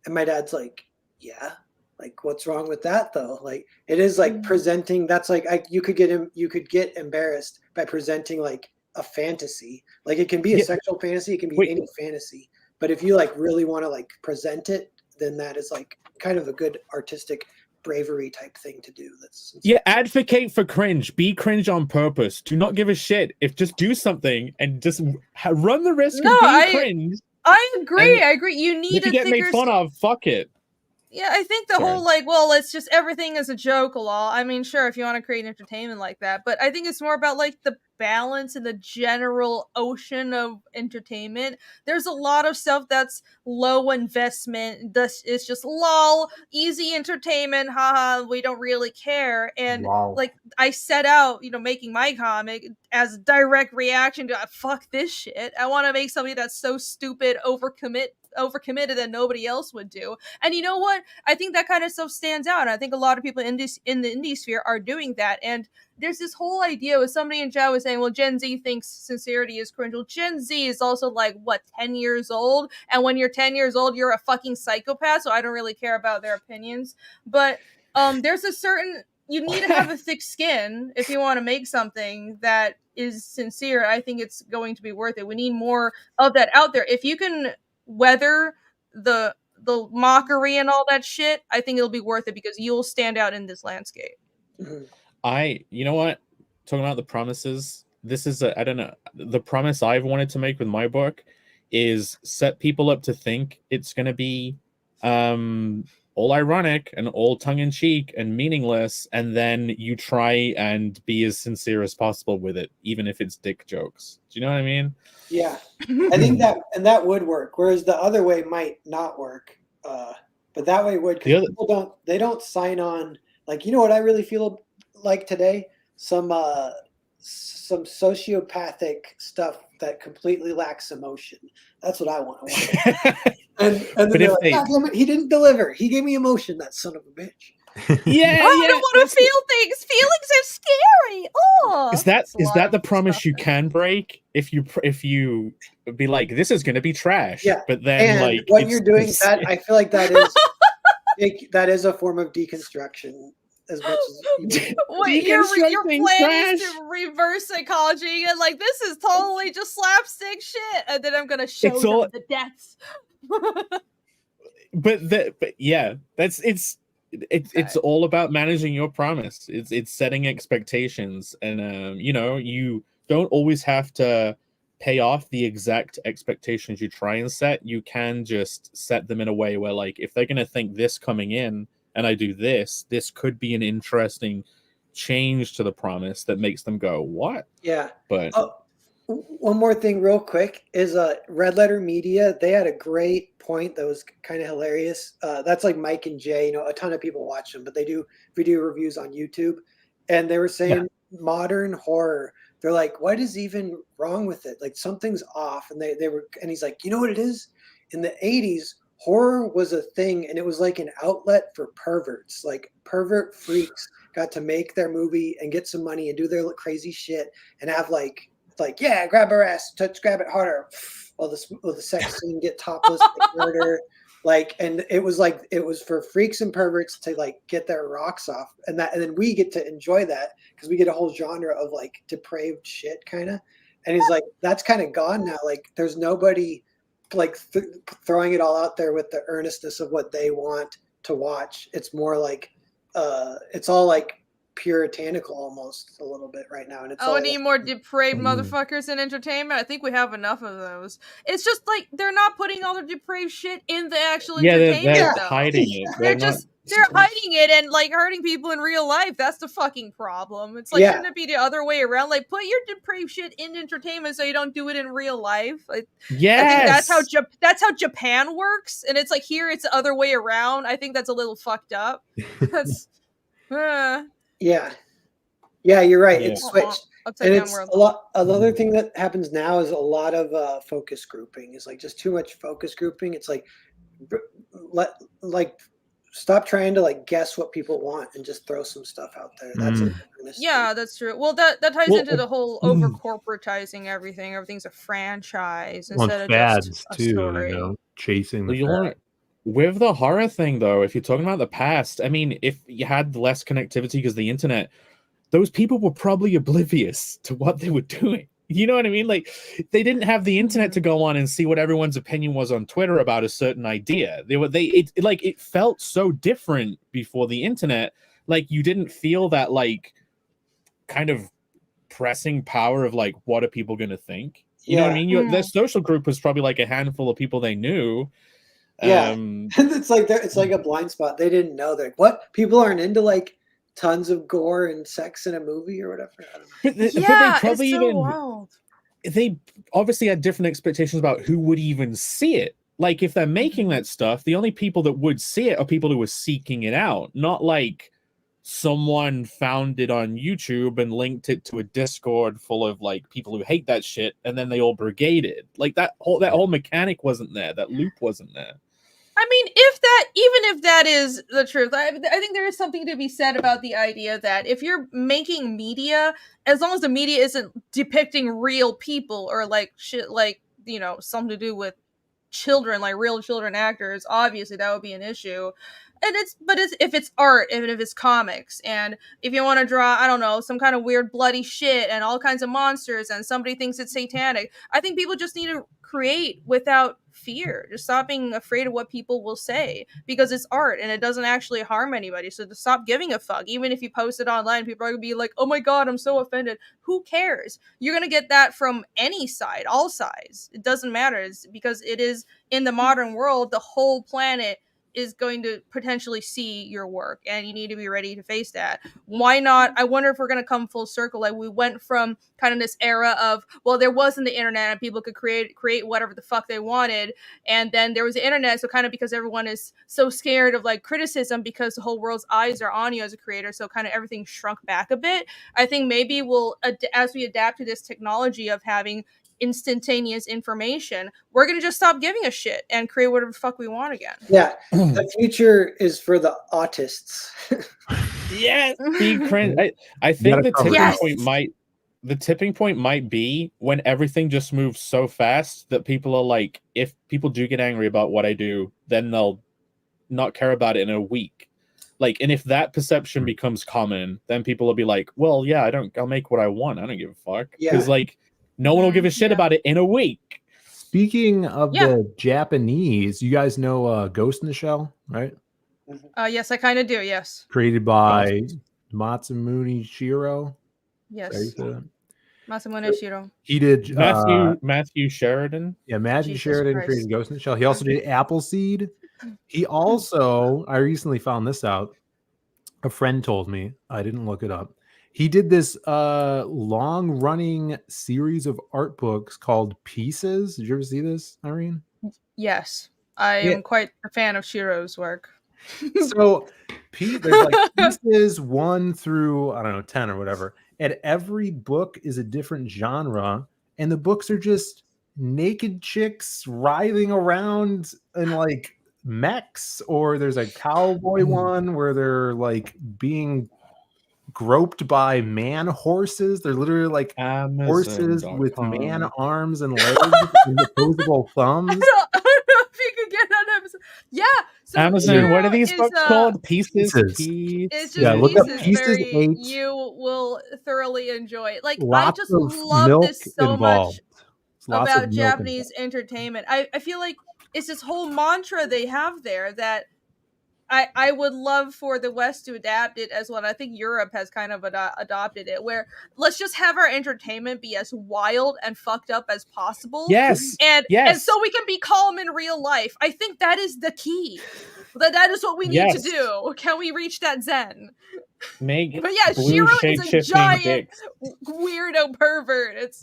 and my dad's like, "Yeah." Like, what's wrong with that though? Like, it is like presenting. That's like you could get embarrassed by presenting like a fantasy. Like, it can be a sexual fantasy, it can be any fantasy. But if you like really want to like present it, then that is like kind of a good artistic bravery type thing to do. Advocate for cringe. Be cringe on purpose. Do not give a shit. If just do something and just run the risk of being cringe. I agree. You need to get made fun of. Fuck it. Yeah, I think the whole like, well, it's just everything is a joke law. I mean, sure, if you want to create entertainment like that, but I think it's more about like the balance in the general ocean of entertainment. There's a lot of stuff that's low investment. This is just lol, easy entertainment. Haha, we don't really care. And like I set out, making my comic as a direct reaction to fuck this shit. I want to make something that's so stupid, overcommitted that nobody else would do. And you know what? I think that kind of stuff stands out. And I think a lot of people in the indie sphere are doing that. And there's this whole idea with somebody in chat was saying, well, Gen Z thinks sincerity is cringe. Well, Gen Z is also like, 10 years old? And when you're 10 years old, you're a fucking psychopath. So I don't really care about their opinions. But there's a certain, you need to have a thick skin if you want to make something that is sincere. I think it's going to be worth it. We need more of that out there. If you can weather the mockery and all that shit, I think it'll be worth it because you'll stand out in this landscape. You know what? Talking about the promises, this is I don't know. The promise I've wanted to make with my book is set people up to think it's going to be all ironic and all tongue-in-cheek and meaningless, and then you try and be as sincere as possible with it, even if it's dick jokes. Do you know what I mean? Yeah, I think that would work, whereas the other way might not work. But that way would, because people don't sign on. Like, you know what I really feel like today? Some sociopathic stuff that completely lacks emotion. That's what I want to watch. and then they're like, God damn it, he didn't deliver. He gave me emotion, that son of a bitch. I don't want to feel things. Feelings are scary. Oh, is that the promise you can break if you be like, this is going to be trash? Yeah, but then and like what you're doing, that I feel like that is a form of deconstruction. As much as your plan is to reverse psychology and like, this is totally just slapstick shit, and then I'm gonna show them the deaths. but yeah, it's all about managing your promise. It's setting expectations, and you don't always have to pay off the exact expectations you try and set. You can just set them in a way where, like, if they're gonna think this coming in and I do this could be an interesting change to the promise that makes them go, what? Yeah. But one more thing real quick is Red Letter Media. They had a great point that was kind of hilarious. That's like Mike and Jay, a ton of people watch them, but they do video reviews on YouTube. And they were saying modern horror, they're like, what is even wrong with it? Like, something's off. And and he's like, you know what it is? In the 80s, horror was a thing, and it was like an outlet for perverts. Like, pervert freaks got to make their movie and get some money and do their crazy shit and have like grab her ass, grab it harder, while the sex scene get topless, like murder. Like, and it was for freaks and perverts to like get their rocks off, and then we get to enjoy that because we get a whole genre of like depraved shit kind of. And he's like, that's kind of gone now. Like, there's nobody like throwing it all out there with the earnestness of what they want to watch. It's more like it's all like puritanical almost a little bit right now. And it's I need more depraved motherfuckers in entertainment. I think we have enough of those. It's just like they're not putting all the depraved shit in the actual entertainment. They're hiding it. They're hiding it and like hurting people in real life. That's the fucking problem. It's like, shouldn't it be the other way around? Like, put your depraved shit in entertainment so you don't do it in real life. Like, yes, I think that's how Japan works, and it's like here it's the other way around. I think that's a little fucked up. That's yeah, you're right. It's switched. And it's a lot. Another thing that happens now is a lot of focus grouping. It's like just too much focus grouping. It's like stop trying to like guess what people want and just throw some stuff out there. That's that's true. Well, that ties into the whole over corporatizing everything. Everything's a franchise instead of just a story. You know, chasing the with the horror thing, though, if you're talking about the past, I mean, if you had less connectivity because of the internet, those people were probably oblivious to what they were doing. You know what I mean? Like, they didn't have the internet to go on and see what everyone's opinion was on Twitter about a certain idea. It felt so different before the internet. Like, you didn't feel that like kind of pressing power of like, what are people going to think? You know what I mean? Their social group was probably like a handful of people they knew. Yeah, it's like a blind spot. They didn't know that what people aren't into like tons of gore and sex in a movie or whatever. I don't know. But it's so wild. They obviously had different expectations about who would even see it. Like, if they're making that stuff, the only people that would see it are people who were seeking it out, not like someone found it on YouTube and linked it to a Discord full of like people who hate that shit, and then they all brigaded. Like, that whole mechanic wasn't there. That loop wasn't there. I mean, even if that is the truth, I think there is something to be said about the idea that if you're making media, as long as the media isn't depicting real people or like shit, like, you know, something to do with children, like real children actors, obviously that would be an issue. And if it's art, even if it's comics, and if you want to draw, I don't know, some kind of weird bloody shit and all kinds of monsters and somebody thinks it's satanic, I think people just need to create without fear. Just stop being afraid of what people will say, because it's art and it doesn't actually harm anybody. So to stop giving a fuck. Even if you post it online, people are gonna be like, oh my god, I'm so offended. Who cares? You're gonna get that from any side, all sides. It doesn't matter. It's because it is in the modern world, the whole planet is going to potentially see your work, and you need to be ready to face that. Why not? I wonder if we're going to come full circle. Like, we went from kind of this era of, well, there wasn't the internet and people could create whatever the fuck they wanted, and then there was the internet. So kind of because everyone is so scared of like criticism because the whole world's eyes are on you as a creator, so kind of everything shrunk back a bit. I think maybe as we adapt to this technology of having instantaneous information, we're gonna just stop giving a shit and create whatever the fuck we want again. Yeah, the future is for the autists. Yes, I think the tipping point might be when everything just moves so fast that people are like, if people do get angry about what I do, then they'll not care about it in a week. Like, and if that perception becomes common, then people will be like, well, yeah, I'll make what I want. I don't give a fuck. Because like, no one will give a shit about it in a week. Speaking of the Japanese, you guys know Ghost in the Shell, right? Yes, I kind of do, yes. Created by Masamune Shiro. Yes. Masamune Shiro. He did... Matthew Sheridan. Yeah, Matthew Sheridan created Ghost in the Shell. He also did Appleseed. He also... I recently found this out. A friend told me. I didn't look it up. He did this long-running series of art books called Pieces. Did you ever see this, Irene? Yes. I am quite a fan of Shiro's work. So there's like Pieces 1 through, I don't know, 10 or whatever. And every book is a different genre. And the books are just naked chicks writhing around in like mechs. Or there's a cowboy one where they're like being groped by man horses. They're literally like horses with man arms and legs and opposable thumbs. I don't know if you could get that episode. Yeah, Amazon, what are these books called? Pieces. It's just Yeah, look up Pieces very, 8. you will thoroughly enjoy it. Like, I Lots just of love milk this so involved. much Lots of about milk Japanese involved. entertainment. I feel like it's this whole mantra they have there that I would love for the West to adapt it as well. I think Europe has kind of adopted it, where let's just have our entertainment be as wild and fucked up as possible. Yes. And so we can be calm in real life. I think that is the key. That is what we need to do. Can we reach that zen? But yeah, Shiro is a giant weirdo pervert.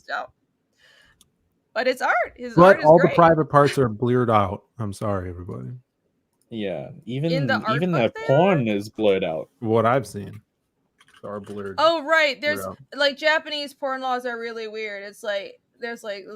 But it's art. His art is all great. the private parts are blurred out. I'm sorry, everybody. Yeah, even in the porn is blurred out. What I've seen are blurred. Oh right, there's like Japanese porn laws are really weird. It's like there's like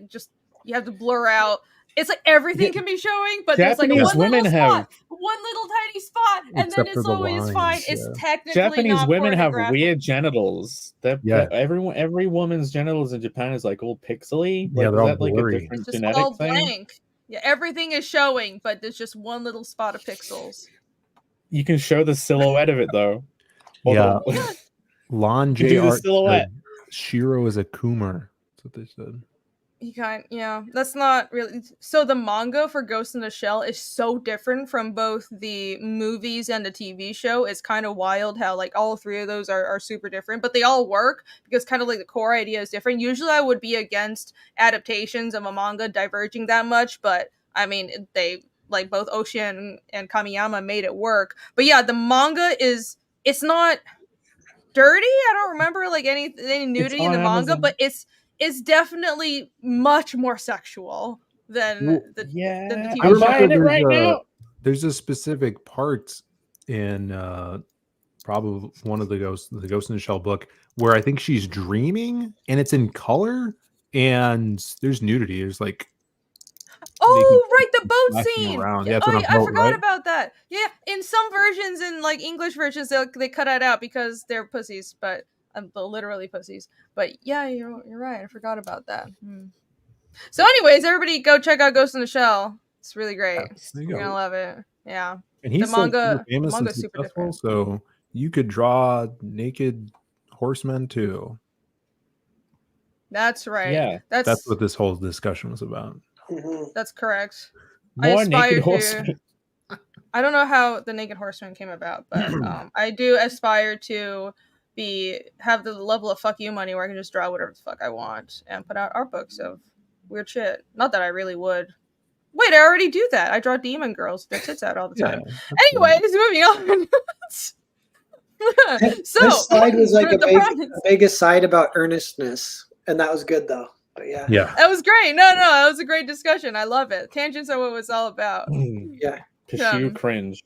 just you have to blur out. It's like everything can be showing, but Japanese there's like one little have tiny spot, and then it's always fine. It's technically Japanese not women have pornographic. weird genitals. Every woman's genitals in Japan is like all pixely. Like, they're all that like blurry. a different It's just genetic all thing? blank. Yeah, everything is showing, but there's just one little spot of pixels. You can show the silhouette of it though. Lon J. Art said Shiro is a Coomer. That's what they said. That's not really. So the manga for Ghost in the Shell is so different from both the movies and the TV show. It's kind of wild how like all three of those are super different, but they all work because kind of like the core idea is different. Usually I would be against adaptations of a manga diverging that much, but I mean they like both Ocean and Kamiyama made it work. But yeah, the manga it's not dirty. I don't remember like any nudity in the manga, but it's definitely much more sexual than the TV I'm show. buying it right now. There's a specific part in probably one of the Ghost in the Shell book where I think she's dreaming and it's in color and there's nudity. There's like the boat scene. Yeah, I forgot about that. Yeah, in some versions, in like English versions, they cut it out because they're pussies, but literally pussies. But yeah, you're right. I forgot about that. So, anyways, everybody go check out Ghost in the Shell. It's really great. You're gonna love it. Yeah, and he's the manga. Like famous and super different. So you could draw naked horsemen too. That's right. Yeah, that's what this whole discussion was about. That's correct. More naked horsemen. I don't know how the naked horseman came about, but I do aspire to have the level of fuck you money where I can just draw whatever the fuck I want and put out art books of weird shit. Not that I really would. Wait, I already do that. I draw demon girls with their tits out all the time. Anyways, moving on. So this slide was like a big aside about earnestness, and that was good though. But yeah, that was great. No, that was a great discussion. I love it. Tangents are what it's all about. Yeah, pursue cringe,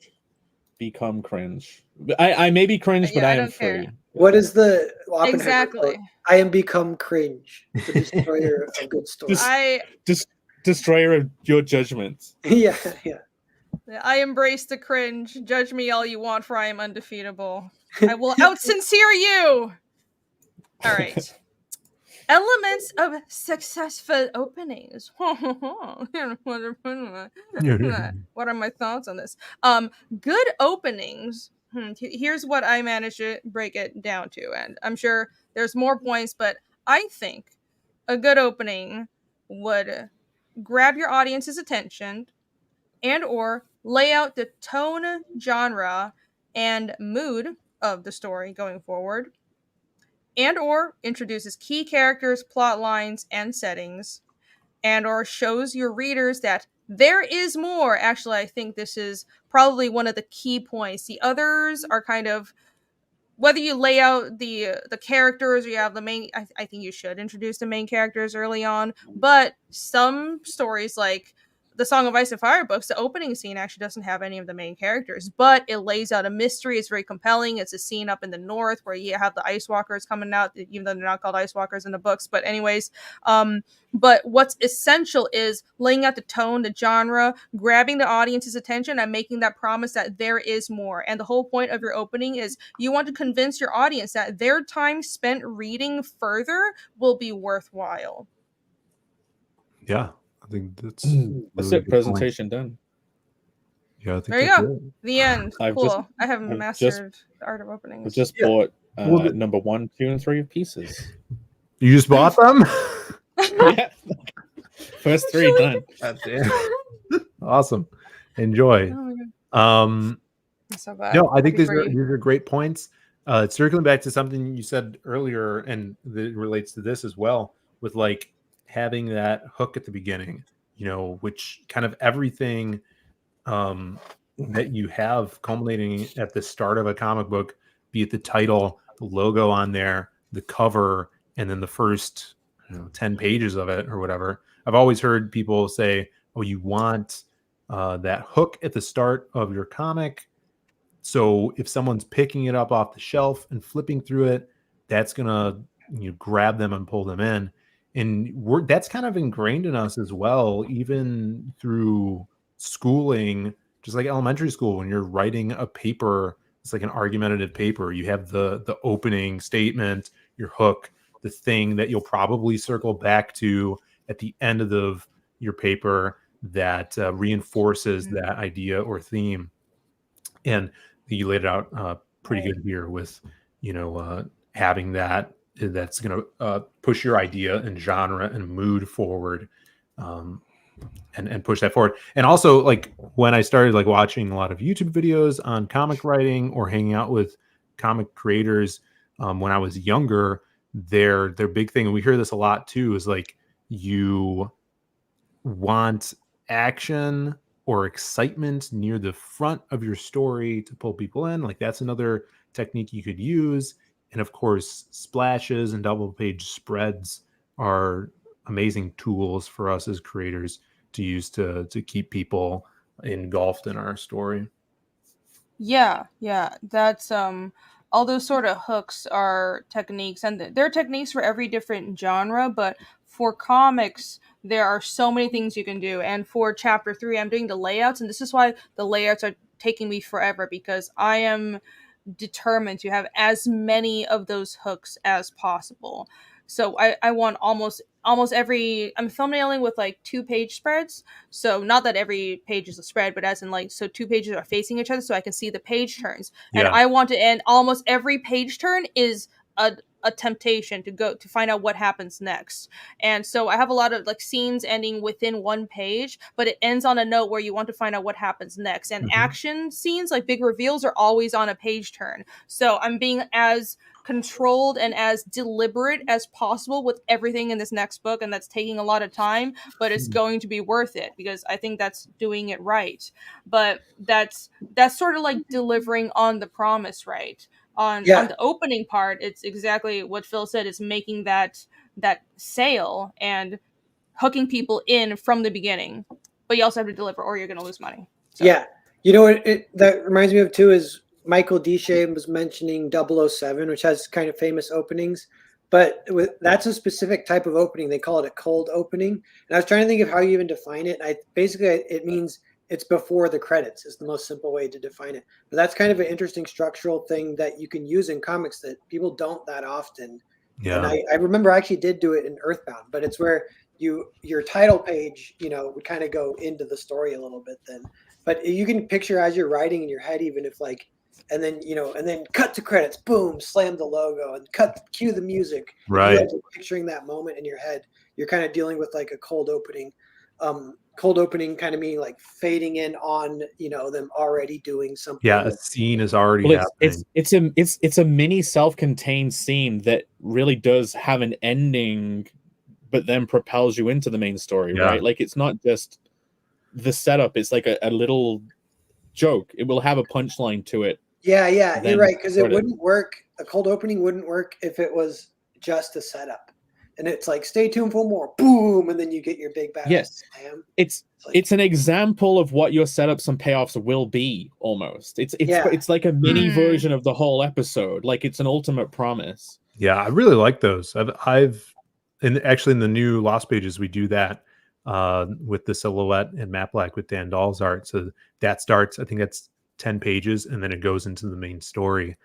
become cringe. I may be cringe, but I am free. What is the exactly? I am become cringe, the destroyer of good stories. Destroyer of your judgments. Yeah. I embrace the cringe. Judge me all you want, for I am undefeatable. I will out-sincere you. All right. Elements of successful openings. What are my thoughts on this? Good openings. Here's what I managed to break it down to, and I'm sure there's more points, but I think a good opening would grab your audience's attention and or lay out the tone, genre, and mood of the story going forward, and or introduces key characters, plot lines, and settings, and or shows your readers that there is more. Actually, I think this is probably one of the key points. The others are kind of, whether you lay out the characters or you have the main, I think you should introduce the main characters early on, but some stories like the Song of Ice and Fire books, the opening scene actually doesn't have any of the main characters, but it lays out a mystery. It's very compelling. It's a scene up in the north where you have the Ice Walkers coming out, even though they're not called Ice Walkers in the books. But anyways, but what's essential is laying out the tone, the genre, grabbing the audience's attention, and making that promise that there is more. And the whole point of your opening is you want to convince your audience that their time spent reading further will be worthwhile. Yeah. I think that's it. Presentation done. Yeah, I think There you that's go. it. The end. I've cool. I have I've mastered the art of openings. I've just Yeah. bought Well, number 1, 2, and 3 pieces. You just bought them? Yeah. First 3 done. God damn. Awesome. Enjoy. Oh my god. Um, I'm so glad. no, I think Happy these for are you. these are great points. Circling back to something you said earlier, and that relates to this as well, with like having that hook at the beginning, you know, which kind of everything that you have culminating at the start of a comic book, be it the title, the logo on there, the cover, and then the first 10 pages of it or whatever. I've always heard people say, oh, you want that hook at the start of your comic. So if someone's picking it up off the shelf and flipping through it, that's going to grab them and pull them in. And that's kind of ingrained in us as well, even through schooling, just like elementary school. When you're writing a paper, it's like an argumentative paper. You have the opening statement, your hook, the thing that you'll probably circle back to at the end of your paper that reinforces that idea or theme. And you laid it out pretty good here with having that's going to push your idea and genre and mood forward, and push that forward. And also, like, when I started like watching a lot of YouTube videos on comic writing or hanging out with comic creators when I was younger, their big thing, and we hear this a lot too, is like you want action or excitement near the front of your story to pull people in. Like, that's another technique you could use. And of course, splashes and double page spreads are amazing tools for us as creators to use to keep people engulfed in our story. Yeah, that's all those sort of hooks are techniques, and they're techniques for every different genre, but for comics there are so many things you can do. And for chapter 3 I'm doing the layouts, and this is why the layouts are taking me forever, because I am determined to have as many of those hooks as possible. So I want almost every, I'm thumbnailing with like 2-page spreads. So not that every page is a spread, but as in like, so 2 pages are facing each other so I can see the page turns. And I want to end almost every page turn is a temptation to go to find out what happens next. And so I have a lot of like scenes ending within 1 page, but it ends on a note where you want to find out what happens next. And action scenes, like big reveals, are always on a page turn. So I'm being as controlled and as deliberate as possible with everything in this next book, and that's taking a lot of time, but it's going to be worth it because I think that's doing it right. But that's sort of like delivering on the promise, right? On the opening part, it's exactly what Phil said. It's making that sale and hooking people in from the beginning, but you also have to deliver or you're going to lose money. So. Yeah, you know what that reminds me of too is Michael Deshay was mentioning 007, which has kind of famous openings, but that's a specific type of opening. They call it a cold opening. And I was trying to think of how you even define it. It means it's before the credits is the most simple way to define it. But that's kind of an interesting structural thing that you can use in comics that people don't that often. Yeah. And I remember I actually did do it in Earthbound, but it's where your title page, would kind of go into the story a little bit then. But you can picture as you're writing in your head, even if like, and then cut to credits, boom, slam the logo and cue the music. Right. If you're picturing that moment in your head, you're kind of dealing with like a cold opening. Cold opening kind of meaning like fading in on, them already doing something. Yeah, a scene is already happening. It's a mini self-contained scene that really does have an ending, but then propels you into the main story, right? Like, it's not just the setup, it's like a little joke. It will have a punchline to it. Yeah, you're right, because it wouldn't work. A cold opening wouldn't work if it was just a setup. And it's like, stay tuned for more, boom, and then you get your big badass. Yes, slam. It's an example of what your setups and payoffs will be. Almost, it's like a mini version of the whole episode. Like, it's an ultimate promise. Yeah, I really like those. And actually in the new Lost Pages we do that with the silhouette and matte black with Dan Dahl's art. So that starts, I think that's 10 pages, and then it goes into the main story.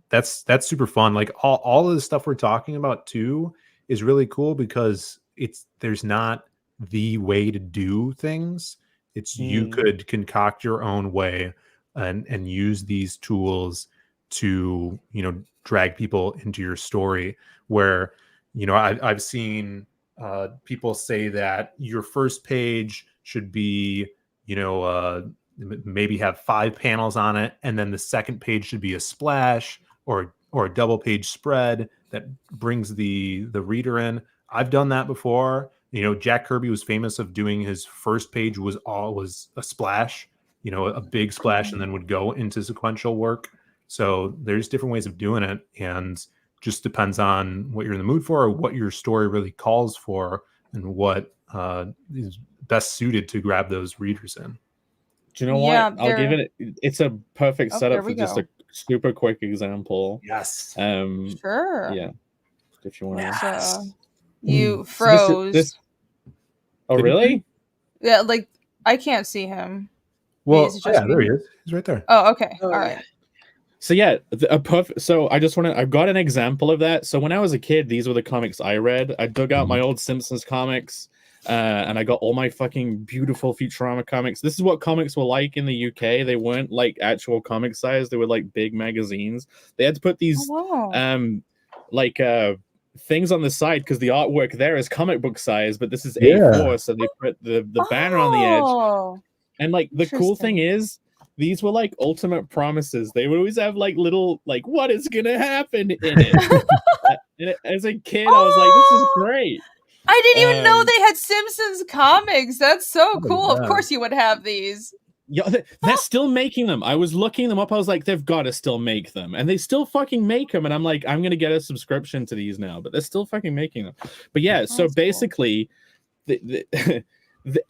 That's super fun. Like, all of the stuff we're talking about too is really cool because there's not the way to do things. It's you could concoct your own way and use these tools to, you know, drag people into your story. Where, you know, I've seen people say that your first page should be, you know, maybe have 5 panels on it, and then the second page should be a splash or a double page spread that brings the reader in. I've done that before. You know, Jack Kirby was famous of doing his first page was a splash, you know, a big splash, and then would go into sequential work. So there's different ways of doing it, and just depends on what you're in the mood for, or what your story really calls for, and what is best suited to grab those readers in. Do you know what? I'll give it. It's a perfect setup for just a super quick example. Yes. Sure. Yeah. If you want to. You froze. Oh, really? Yeah, like I can't see him. Well, there he is. He's right there. Oh, okay. All right. So yeah, so I've got an example of that. So when I was a kid, these were the comics I read. I dug out my old Simpsons comics, and I got all my fucking beautiful Futurama comics. This is what comics were like in the UK. They weren't like actual comic size. They were like big magazines. They had to put these things on the side because the artwork there is comic book size, but this is A4, so they put the banner on the edge. And like the cool thing is, these were like ultimate promises. They would always have like little like what is gonna happen in it. And as a kid, I was like, this is great. I didn't even know they had Simpsons comics. That's so cool. Of course you would have these. Yeah, they're still making them. I was looking them up. I was like, they've got to still make them. And they still fucking make them. And I'm like, I'm going to get a subscription to these now. But they're still fucking making them. But yeah, so basically,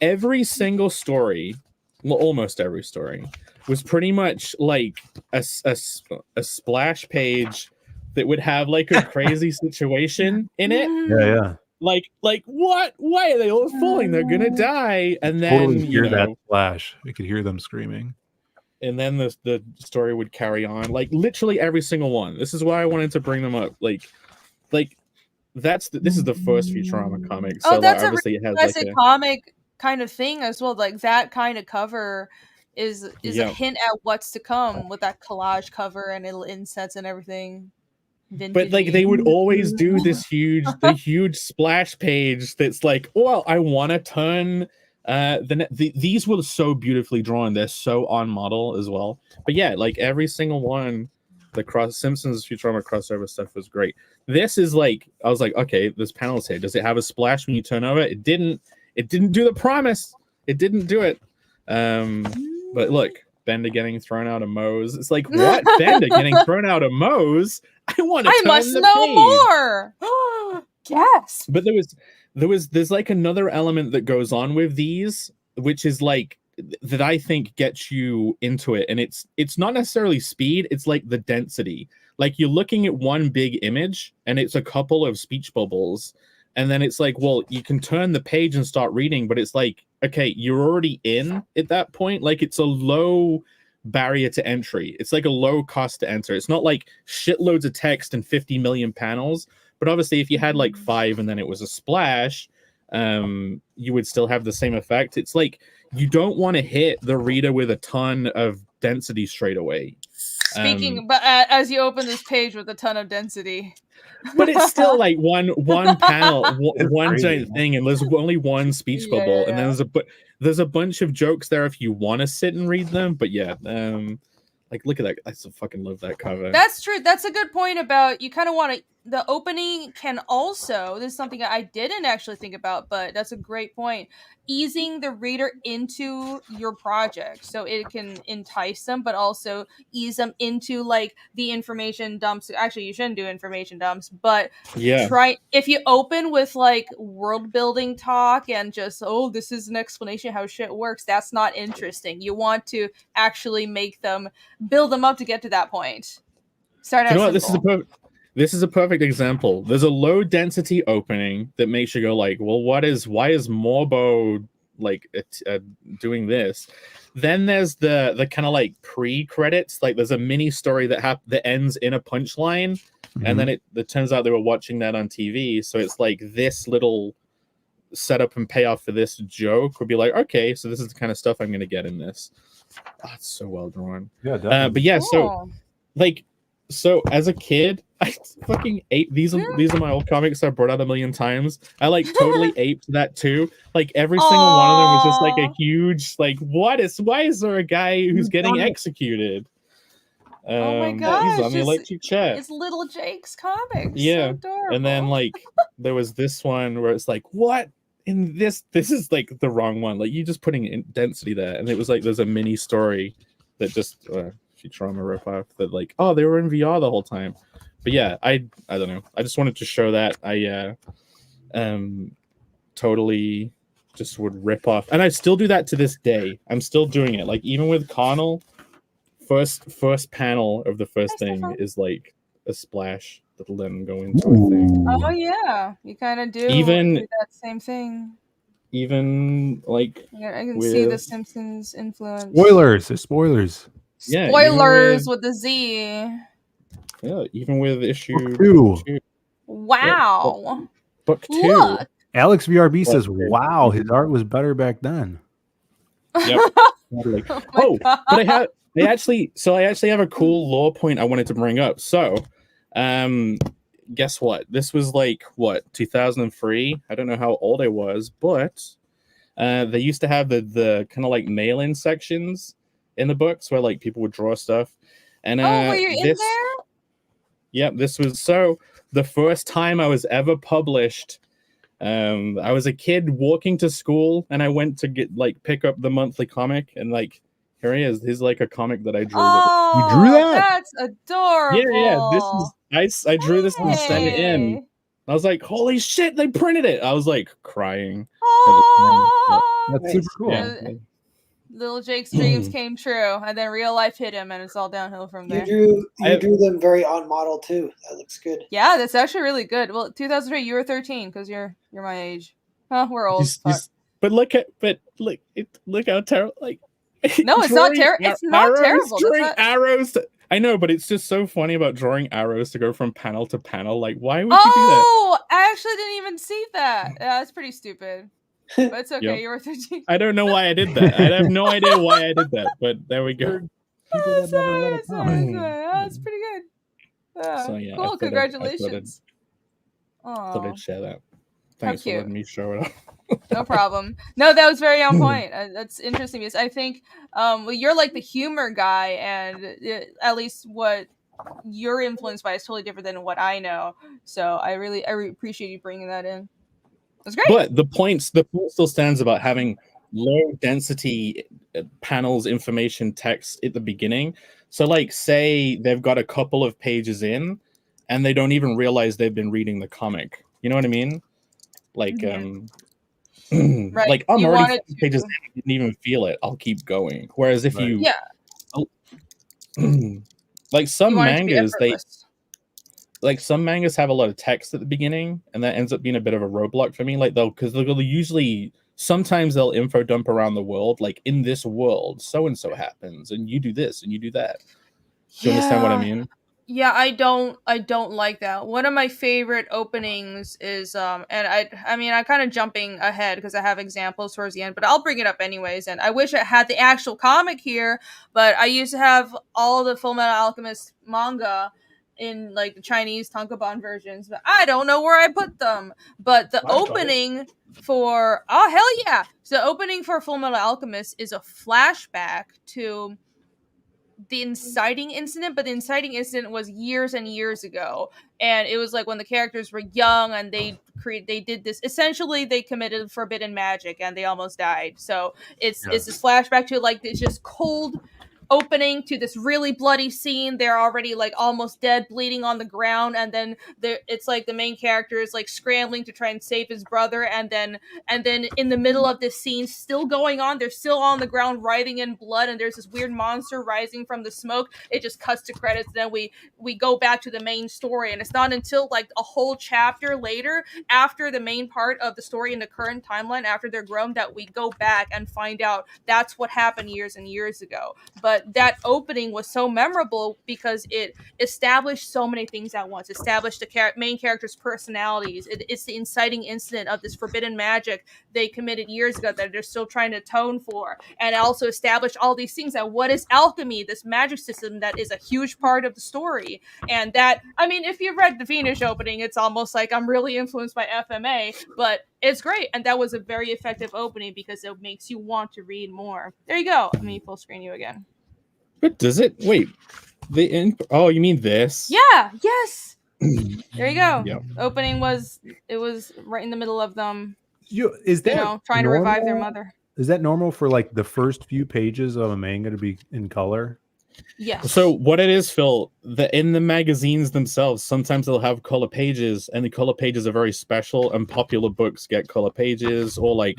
every single story, well, almost every story, was pretty much like a splash page that would have like a crazy situation in it. Yeah. Like what? Why are they all falling? They're gonna die. And then totally hear that splash. You could hear them screaming. And then the story would carry on. Like literally every single one. This is why I wanted to bring them up. Like this is the first Futurama comic. So that's obviously a it has classic like comic kind of thing as well. Like that kind of cover is a hint at what's to come with that collage cover and little insets and everything. But like they would always do this huge splash page that's like, well, I want to turn these were so beautifully drawn. They're so on model as well. But yeah, like every single one, the Simpsons Futurama crossover stuff was great. This is like, I was like, okay, this panel's here. Does it have a splash when you turn over? It didn't do the promise. It didn't do it. But look, Bender getting thrown out of Moe's. It's like, what? Bender getting thrown out of Moe's? I must know more. Yes. But there's like another element that goes on with these, which is like that I think gets you into it. And it's not necessarily speed, it's like the density. Like you're looking at one big image and it's a couple of speech bubbles. And then it's like, well, you can turn the page and start reading, but it's like, okay, you're already in at that point. Like it's a low barrier to entry. It's like a low cost to enter. It's not like shitloads of text and 50 million panels. But obviously, if you had like 5 and then it was a splash, you would still have the same effect. It's like you don't want to hit the reader with a ton of density straight away. But as you open this page with a ton of density. But it's still like one panel, one giant thing, and there's only one speech bubble, and then there's a bunch of jokes there if you want to sit and read them. But yeah, like look at that! I so fucking love that cover. That's true. That's a good point about you kind of want to. The opening can also. This is something I didn't actually think about, but that's a great point. Easing the reader into your project so it can entice them, but also ease them into like the information dumps. Actually, you shouldn't do information dumps, but try if you open with like world building talk and just this is an explanation how shit works. That's not interesting. You want to actually make them build them up to get to that point. Start out. You know what? This is a perfect example. There's a low density opening that makes you go like, well, why is Morbo like doing this? Then there's the kind of like pre-credits. Like there's a mini story that ends in a punchline, and then it turns out they were watching that on TV. So it's like this little setup and payoff for this joke would be like, okay, so this is the kind of stuff I'm going to get in this. Oh, it's so well drawn. Yeah, definitely. But yeah, Cool. so as a kid, I fucking ate these are my old comics I brought out a million times. I like totally aped that too. Like every single one of them was just like a huge like why is there a guy who's getting executed? Oh my gosh, he's on the electric chair. It's Little Jake's comics. Yeah. So adorable. And then like there was this one where it's like, what in this is like the wrong one. Like you just putting in density there. And it was like there's a mini story that just Futurama ripoff that like, oh, they were in VR the whole time. But yeah, I don't know. I just wanted to show that I totally just would rip off, and I still do that to this day. I'm still doing it. Like even with Connell, first panel of the first thing is like a splash that'll let him go into a thing. Oh yeah, you kind of do that same thing. Even like I can see the Simpsons influence. Spoilers. Yeah, spoilers with the Z. Yeah, even with issue 2. Wow. Book 2. Look. Alex VRB says, "Wow, his art was better back then." Yep. Like, but I actually have a cool lore point I wanted to bring up. So, guess what? This was like 2003. I don't know how old I was, but they used to have the kind of like mail-in sections in the books where like people would draw stuff. And were you in there? Yep, this was the first time I was ever published. I was a kid walking to school, and I went to pick up the monthly comic, and like here he is. He's like a comic that I drew. You drew that? That's adorable. Yeah. This is I drew this and sent it in. I was like, holy shit, they printed it. I was like crying. That's super cool. Yeah. Little Jake's dreams came true, and then real life hit him, and it's all downhill from there. You drew them very on model too. That looks good. Yeah, that's actually really good. Well, 2003, you were 13 because you're my age. Huh, we're old. But look how terrible. Like, no, it's not terrible. It's not terrible. Drawing arrows. I know, but it's just so funny about drawing arrows to go from panel to panel. Like, why would you do that? Oh, I actually didn't even see that. Yeah, that's pretty stupid. But it's okay. Yep. You were 13. I don't know why I did that. I have no idea why I did that, but there we go. That's pretty good. Yeah. So, yeah, cool. Congratulations. I thought I'd share that. Thanks for letting me show it up. No problem. No, that was very on point. That's interesting because I think you're like the humor guy, and at least what you're influenced by is totally different than what I know. So I really appreciate you bringing that in. That's great. But the point still stands about having low density panels, information, text at the beginning. So like say they've got a couple of pages in and they don't even realize they've been reading the comic. You know what I mean? Like right. like I'm already 5 pages in, I didn't even feel it. I'll keep going. Whereas if you like some mangas, some mangas have a lot of text at the beginning, and that ends up being a bit of a roadblock for me. Like they'll usually sometimes they'll info dump around the world, like in this world, so and so happens, and you do this and you do that. Do you understand what I mean? Yeah, I don't like that. One of my favorite openings is and I'm kind of jumping ahead because I have examples towards the end, but I'll bring it up anyways. And I wish I had the actual comic here, but I used to have all the Fullmetal Alchemist manga in like the Chinese tankobon versions, but I don't know where I put them. But the opening for the opening for Fullmetal Alchemist is a flashback to the inciting incident, but the inciting incident was years and years ago, and it was like when the characters were young and they did this. Essentially, they committed forbidden magic and they almost died. So it's this flashback to like this just cold opening to this really bloody scene. They're already like almost dead, bleeding on the ground, and then it's like the main character is like scrambling to try and save his brother, and then in the middle of this scene still going on, they're still on the ground writhing in blood, and there's this weird monster rising from the smoke. It just cuts to credits, and then we go back to the main story, and it's not until like a whole chapter later, after the main part of the story in the current timeline, after they're grown, that we go back and find out that's what happened years and years ago. But but that opening was so memorable because it established so many things at once. Established the main character's personalities. It's the inciting incident of this forbidden magic they committed years ago that they're still trying to atone for, and also established all these things. That what is alchemy, this magic system that is a huge part of the story. And that, I mean, if you've read the Venus opening, it's almost like I'm really influenced by FMA, but it's great. And that was a very effective opening because it makes you want to read more. There you go. Let me full screen you again. But does it? Wait. Oh, you mean this? Yeah. Yes. There you go. Yep. Opening was right in the middle of them. Is that trying to revive their mother? Is that normal for like the first few pages of a manga to be in color? Yes. So what it is, Phil, in the magazines themselves, sometimes they'll have color pages, and the color pages are very special, and popular books get color pages, or like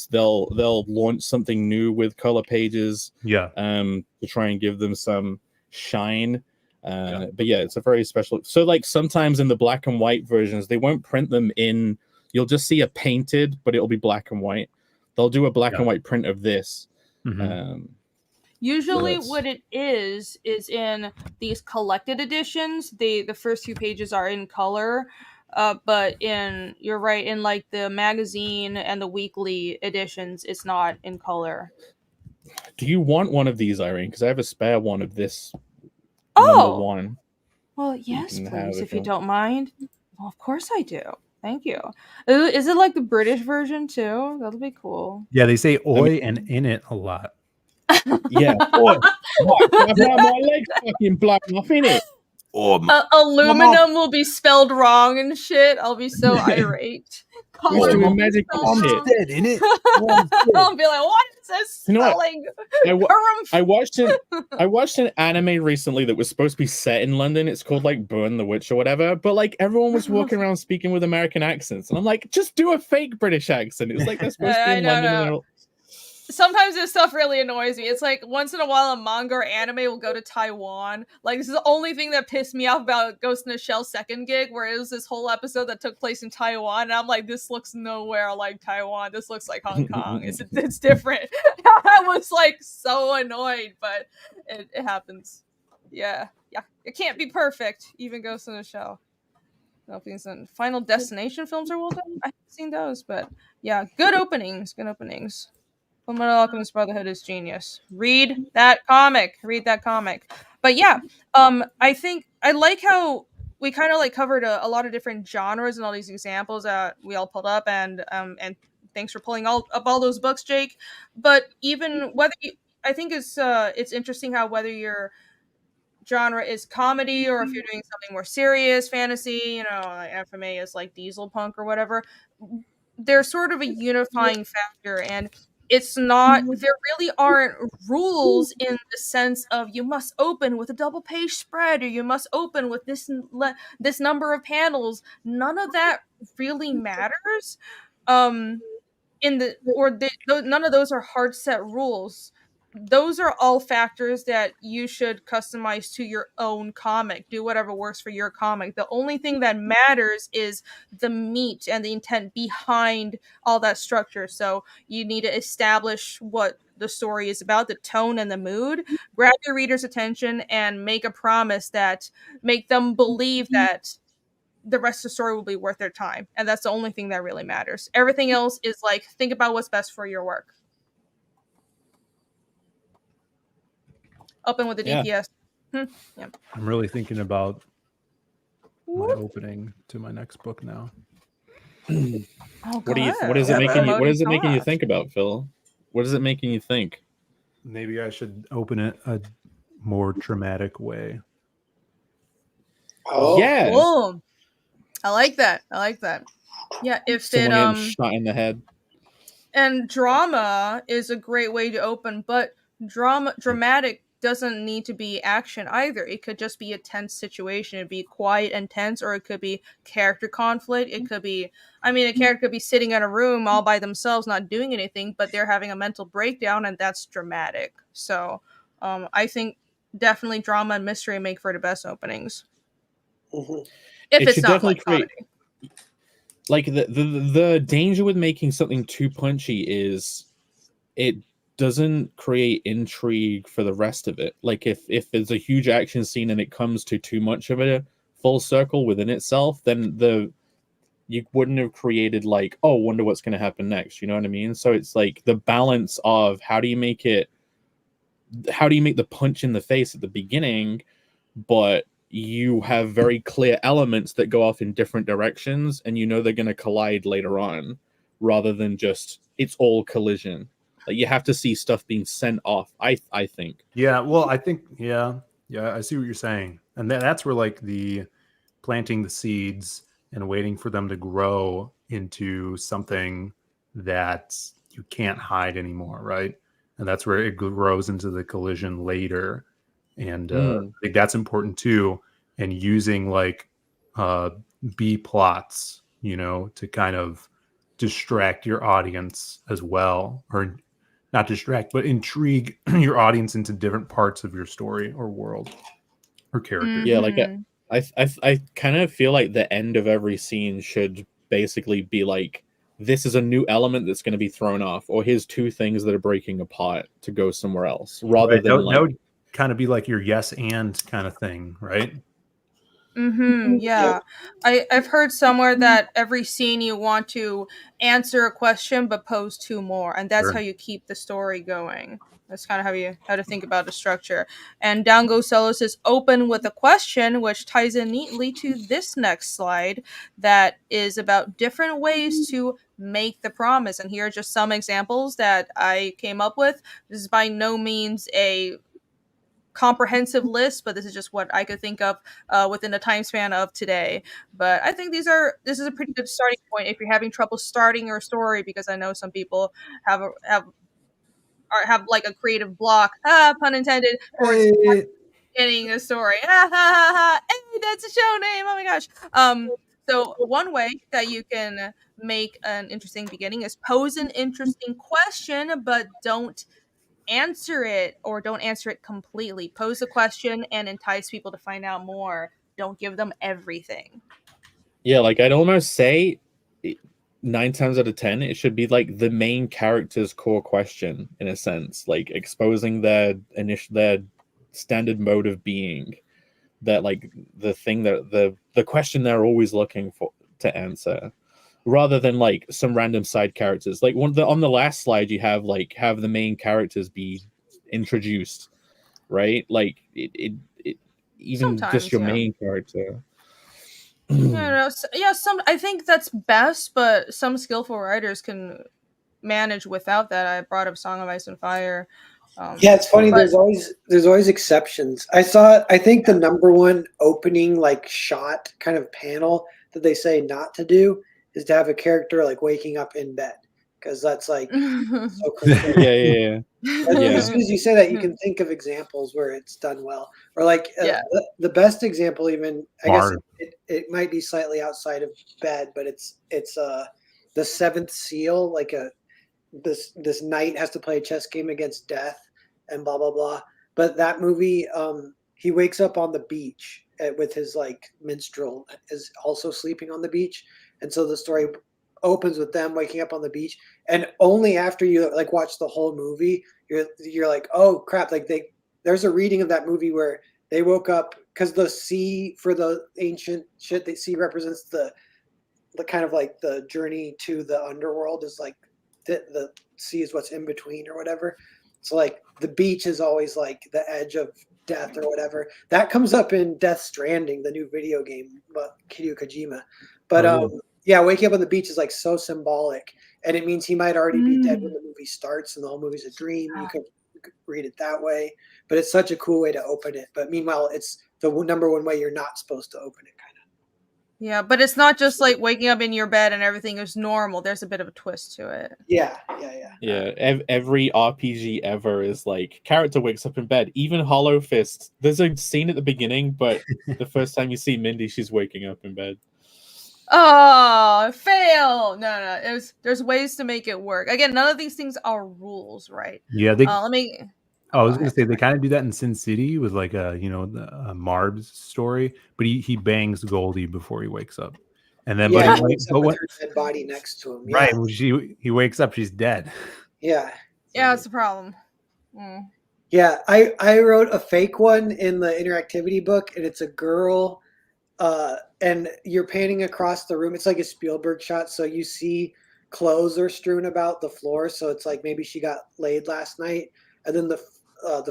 they'll launch something new with color pages. Yeah. To try and give them some shine. But yeah, it's a very special. So like sometimes in the black and white versions, they won't print them in. You'll just see a painted, but it'll be black and white. They'll do a black and white print of this. Usually what it is in these collected editions, the first few pages are in color, but you're right, in like the magazine and the weekly editions, it's not in color. Do you want one of these, Irene? Because I have a spare one of this number one. Well, yes, please, if you don't mind. Well, of course I do. Thank you. Is it like the British version too? That'll be cool. Yeah, they say "oi" and "in it" a lot. Yeah. What? My legs fucking blown off, innit? Aluminum will be spelled wrong and shit. I'll be so irate. Doing magical shit. Dead, innit? I'll be like, what is this spelling? You know what? I watched an anime recently that was supposed to be set in London. It's called like Burn the Witch or whatever. But like everyone was walking around speaking with American accents, and I'm like, just do a fake British accent. It was like they're supposed to be in London. Sometimes this stuff really annoys me. It's like once in a while a manga or anime will go to Taiwan. Like this is the only thing that pissed me off about Ghost in the Shell's second gig, where it was this whole episode that took place in Taiwan, and I'm like, this looks nowhere like Taiwan. This looks like Hong Kong. It's different. I was like so annoyed, but it happens. Yeah. It can't be perfect. Even Ghost in the Shell. Final Destination films are well done. I haven't seen those, but yeah, good openings. Fullmetal Alchemist Brotherhood is genius. Read that comic. But yeah, I think I like how we kind of like covered a lot of different genres and all these examples that we all pulled up, and thanks for pulling up all those books, Jake. But even I think it's interesting how whether your genre is comedy or if you're doing something more serious, fantasy, like FMA is like diesel punk or whatever, there's sort of a unifying factor, and it's not, there really aren't rules in the sense of you must open with a double page spread or you must open with this number of panels. None of that really matters. None of those are hard set rules. Those are all factors that you should customize to your own comic. Do whatever works for your comic. The only thing that matters is the meat and the intent behind all that structure. So you need to establish what the story is about, the tone and the mood, grab your reader's attention, and make a promise that make them believe that the rest of the story will be worth their time. And that's the only thing that really matters. Everything else is like, think about what's best for your work. Open with the DPS. Yeah. I'm really thinking about my opening to my next book now. What is it making you think about, Phil? What is it making you think? Maybe I should open it a more dramatic way. Oh yeah. Cool. I like that. Yeah, if someone getting shot in the head. And drama is a great way to open, but dramatic doesn't need to be action either. It could just be a tense situation. It'd be quiet and tense, or it could be character conflict. It could be, a character could be sitting in a room all by themselves, not doing anything, but they're having a mental breakdown, and that's dramatic. So, I think definitely drama and mystery make for the best openings. Mm-hmm. If it's not like comedy. Like the danger with making something too punchy is it doesn't create intrigue for the rest of it. Like if there's a huge action scene and it comes to too much of a full circle within itself, then you wouldn't have created like, oh, wonder what's going to happen next. You know what I mean? So it's like the balance of how do you make the punch in the face at the beginning, but you have very clear elements that go off in different directions, and you know they're going to collide later on, rather than just it's all collision. Like you have to see stuff being sent off. I think. Yeah. Well, I think yeah. I see what you're saying, and that's where like the planting the seeds and waiting for them to grow into something that you can't hide anymore, right? And that's where it grows into the collision later. And I think that's important too. And using like B plots, to kind of distract your audience as well, or not distract, but intrigue your audience into different parts of your story or world or character. Yeah, like I kind of feel like the end of every scene should basically be like, this is a new element that's going to be thrown off, or here's two things that are breaking apart to go somewhere else, rather than that would kind of be like your yes and kind of thing, right? Yeah. I've heard somewhere that every scene you want to answer a question but pose two more, and that's how you keep the story going. That's kind of how to think about the structure. And Down Goes Solo says open with a question, which ties in neatly to this next slide that is about different ways to make the promise. And here are just some examples that I came up with. This is by no means a comprehensive list, but this is just what I could think of within the time span of today. But I think this is a pretty good starting point if you're having trouble starting your story, because I know some people have like a creative block, pun intended, towards getting a story. Hey, that's a show name. Oh my gosh. So one way that you can make an interesting beginning is pose an interesting question, but don't answer it, or don't answer it completely. Pose a question and entice people to find out more. Don't give them everything. Yeah, like I'd almost say 9 times out of 10 it should be like the main character's core question, in a sense, like exposing their standard mode of being, that like the thing that the question they're always looking for to answer, rather than like some random side characters. Like on the last slide you have the main characters be introduced, right? Like it even sometimes, just your main character. I think that's best, but some skillful writers can manage without that. I brought up Song of Ice and Fire. It's funny. There's always exceptions. I think the number one opening like shot kind of panel that they say not to do is to have a character like waking up in bed, because that's like so yeah. As soon as you say that, you can think of examples where it's done well, or like the best example. Even I guess it might be slightly outside of bed, but it's the Seventh Seal. Like this knight has to play a chess game against death and blah blah blah. But that movie, he wakes up on the beach with his like minstrel is also sleeping on the beach, and so the story opens with them waking up on the beach, and only after you like watch the whole movie you're like, oh crap, like there's a reading of that movie where they woke up because the sea, for the ancient shit, the sea represents the kind of like the journey to the underworld, is like the sea is what's in between or whatever. So like the beach is always like the edge of death or whatever. That comes up in Death Stranding, the new video game about Hideo Kojima. But waking up on the beach is like so symbolic, and it means he might already be dead when the movie starts and the whole movie's a dream. You could read it that way, but it's such a cool way to open it. But meanwhile, it's the number one way you're not supposed to open it, kind of. Yeah, but it's not just like waking up in your bed and everything is normal. There's a bit of a twist to it. Yeah. Every RPG ever is like character wakes up in bed. Even Hollow Fist, there's a scene at the beginning, but the first time you see Mindy, she's waking up in bed. Oh, fail! No. There's ways to make it work. Again, none of these things are rules, right? Yeah, I was going to say they kind of do that in Sin City with like a Marb's story, but he bangs Goldie before he wakes up, and then her dead body next to him. Right, when he wakes up, she's dead. Yeah, Yeah, it's a problem. Mm. Yeah, I wrote a fake one in the interactivity book, and it's a girl, and you're panning across the room. It's like a Spielberg shot, so you see clothes are strewn about the floor. So it's like maybe she got laid last night, and then the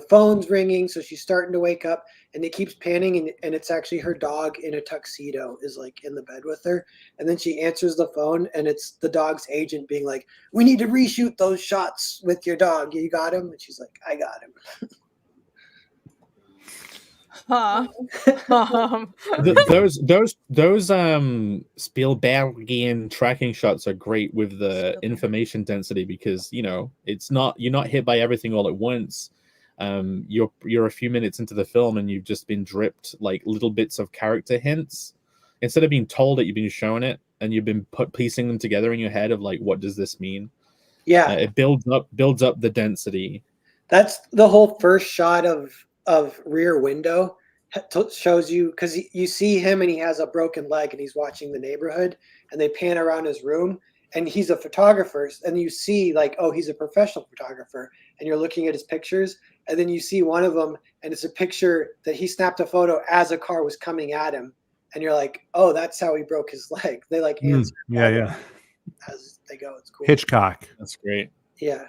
phone's ringing, so she's starting to wake up, and it keeps panning, and it's actually her dog in a tuxedo is like in the bed with her, and then she answers the phone, and it's the dog's agent being like, "We need to reshoot those shots with your dog. You got him?" And she's like, "I got him." Huh. Those Spielbergian tracking shots are great with the information density, because it's not, you're not hit by everything all at once. You're a few minutes into the film and you've just been dripped like little bits of character hints instead of being told it. You've been shown it, and you've been piecing them together in your head of like, what does this mean? Yeah, it builds up the density. That's the whole first shot of Rear Window. Shows you, because you see him and he has a broken leg and he's watching the neighborhood, and they pan around his room and he's a photographer, and you see like, oh, he's a professional photographer, and you're looking at his pictures, and then you see one of them and it's a picture that he snapped a photo as a car was coming at him, and you're like, oh, that's how he broke his leg. They like answer as they go. It's cool. Hitchcock. That's great. Yeah.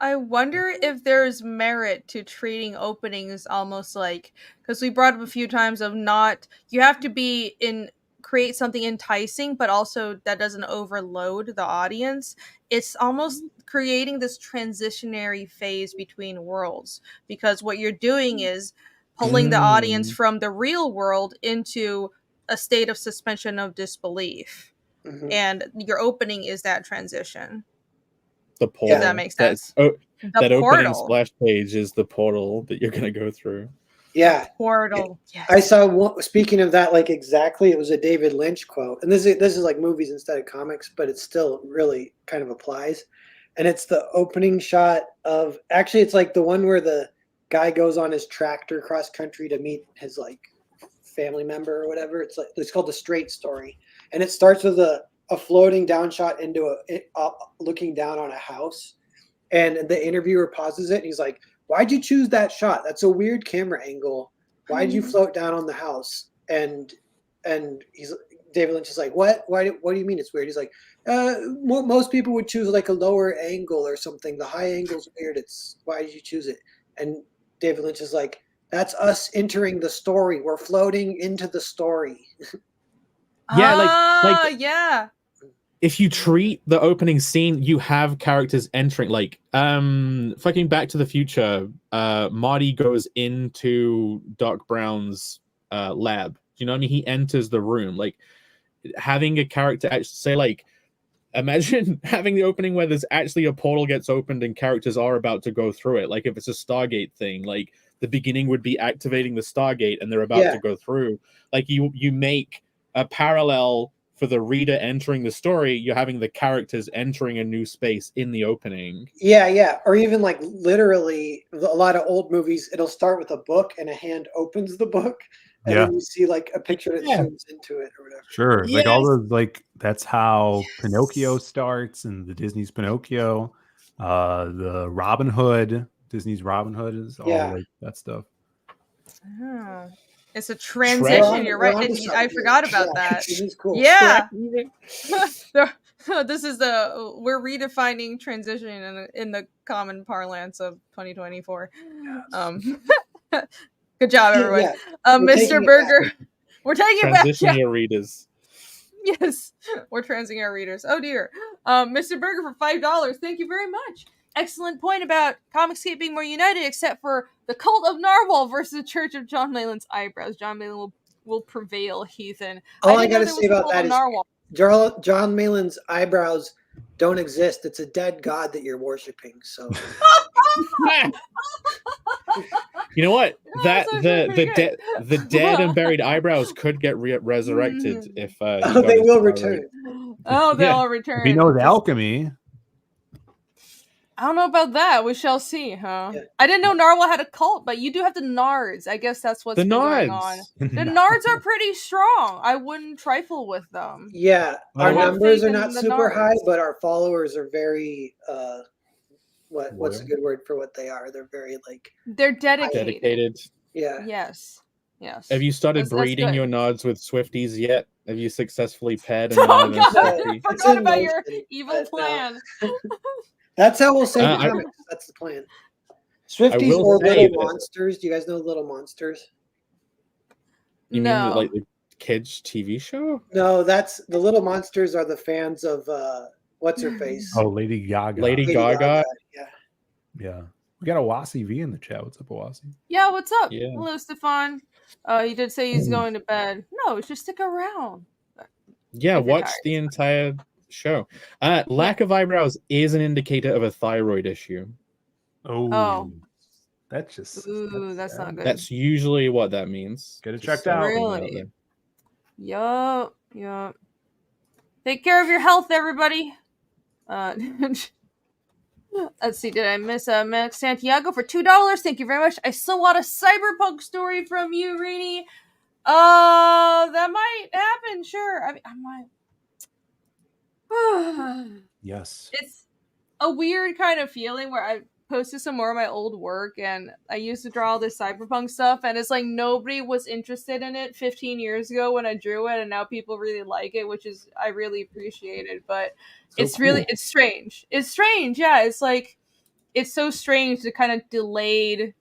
I wonder if there's merit to treating openings almost like, because we brought up a few times of not, you have to create something enticing, but also that doesn't overload the audience. It's almost creating this transitionary phase between worlds, because what you're doing is pulling the audience from the real world into a state of suspension of disbelief. Mm-hmm. And your opening is that transition. The portal. If that makes sense. That opening splash page is the portal that you're going to go through. Yeah. Portal. Yes. I saw one, speaking of that, like exactly, it was a David Lynch quote. And this is like movies instead of comics, but it still really kind of applies. And it's the opening shot of, actually it's like the one where the guy goes on his tractor cross country to meet his like family member or whatever. It's called The Straight Story. And it starts with a floating down shot into looking down on a house, and the interviewer pauses it and he's like, "Why'd you choose that shot? That's a weird camera angle. Why'd you float down on the house?" And David Lynch is like, "What? What do you mean it's weird?" He's like, most people would choose like a lower angle or something. The high angle's weird. Why did you choose it?" And David Lynch is like, "That's us entering the story. We're floating into the story." Yeah, yeah. If you treat the opening scene, you have characters entering, like fucking Back to the Future. Marty goes into Doc Brown's lab. You know what I mean? He enters the room. Like having a character actually say, like, imagine having the opening where there's actually a portal gets opened and characters are about to go through it. Like if it's a Stargate thing, like the beginning would be activating the Stargate and they're about to go through. Like you make a parallel for the reader entering the story. You're having the characters entering a new space in the opening. Yeah. Or even like literally a lot of old movies, it'll start with a book and a hand opens the book. And then you see like a picture that zooms into it or whatever. Sure. Yes. Like all those, like that's how Pinocchio starts, and the Disney's Pinocchio, the Robin Hood, Disney's Robin Hood is all like that stuff. Oh. It's a transition. You're right. I forgot about that. This is cool. Yeah. This is we're redefining transition in the common parlance of 2024. Yes. Good job, everyone. Yeah. Mr. Berger. We're taking it back. Transition your readers. Yes. We're transiting our readers. Oh dear. Mr. Berger for $5. Thank you very much. Excellent point about Comicscape being more united, except for the cult of Narwhal versus the Church of John Mayland's eyebrows. John Mayland will prevail, heathen. All I gotta say about that is John Mayland's eyebrows don't exist. It's a dead god that you're worshiping. So you know what? The dead and buried eyebrows could get resurrected if they will return. They'll return. If you know the alchemy. I don't know about that. We shall see, huh? Yeah. I didn't know Narwhal had a cult, but you do have the Nards. I guess that's what's going on. The Nards are pretty strong. I wouldn't trifle with them. Yeah, our numbers are not super high, but our followers are very what's a good word for what they are? They're very like they're dedicated. Yeah. Yes. Have you started That's breeding good. your nods with Swifties yet? Have you successfully paired a Oh nod and a god, Swiftie? I forgot about your evil plan. That's how we'll save the comics. That's the plan. Swifties or Little Monsters. Do you guys know Little Monsters? You mean like the kids TV show? No, that's the Little Monsters are the fans of what's her face? Oh, Lady Gaga. Lady Gaga. Yeah. We got a Wasi V in the chat. What's up, Wasi? Yeah, what's up? Yeah. Hello, Stefan. He did say he's going to bed. No, just stick around. Yeah, watch the entire show. Lack of eyebrows is an indicator of a thyroid issue. Oh. That's just that's not good. That's usually what that means. Get it checked out. Really? Yup. Take care of your health, everybody. Let's see. Did I miss Max Santiago for $2? Thank you very much. I still want a cyberpunk story from you, Rini. That might happen. Sure. I mean, I might. Yes. It's a weird kind of feeling where I posted some more of my old work and I used to draw all this cyberpunk stuff and it's like nobody was interested in it 15 years ago when I drew it and now people really like it, which is I really appreciate it, but it's cool. It's strange. It's strange, yeah. It's like it's so strange the kind of delayed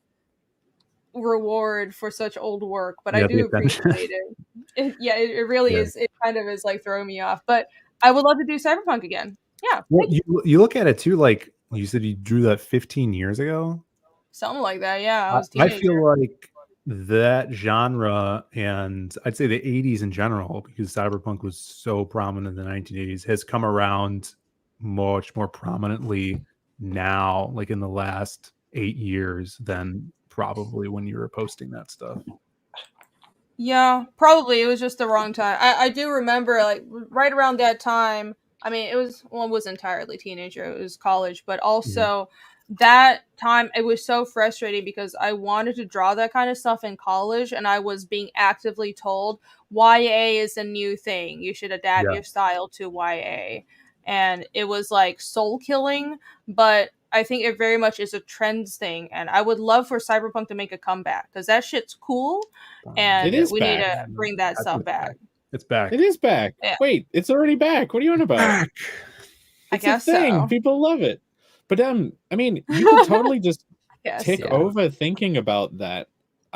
reward for such old work, but I do appreciate it. It really is. It kind of is like throwing me off, but I would love to do cyberpunk again. Yeah. Well, you look at it too, like you said you drew that 15 years ago. Something like that, yeah. I feel like that genre, and I'd say the 80s in general, because cyberpunk was so prominent in the 1980s, has come around much more prominently now, like in the last 8 years, than probably when you were posting that stuff. Yeah, probably. It was just the wrong time. I do remember, like, right around that time, I mean, it was entirely teenager. It was college, but also that time it was so frustrating because I wanted to draw that kind of stuff in college, and I was being actively told YA is a new thing. You should adapt your style to YA, and it was like soul killing. But I think it very much is a trends thing, and I would love for cyberpunk to make a comeback because that shit's cool, and we need to bring that stuff back. It's back. It is back. Yeah. Wait, it's already back. What are you on about? I guess a thing. so. People love it. But I mean, you could totally just over thinking about that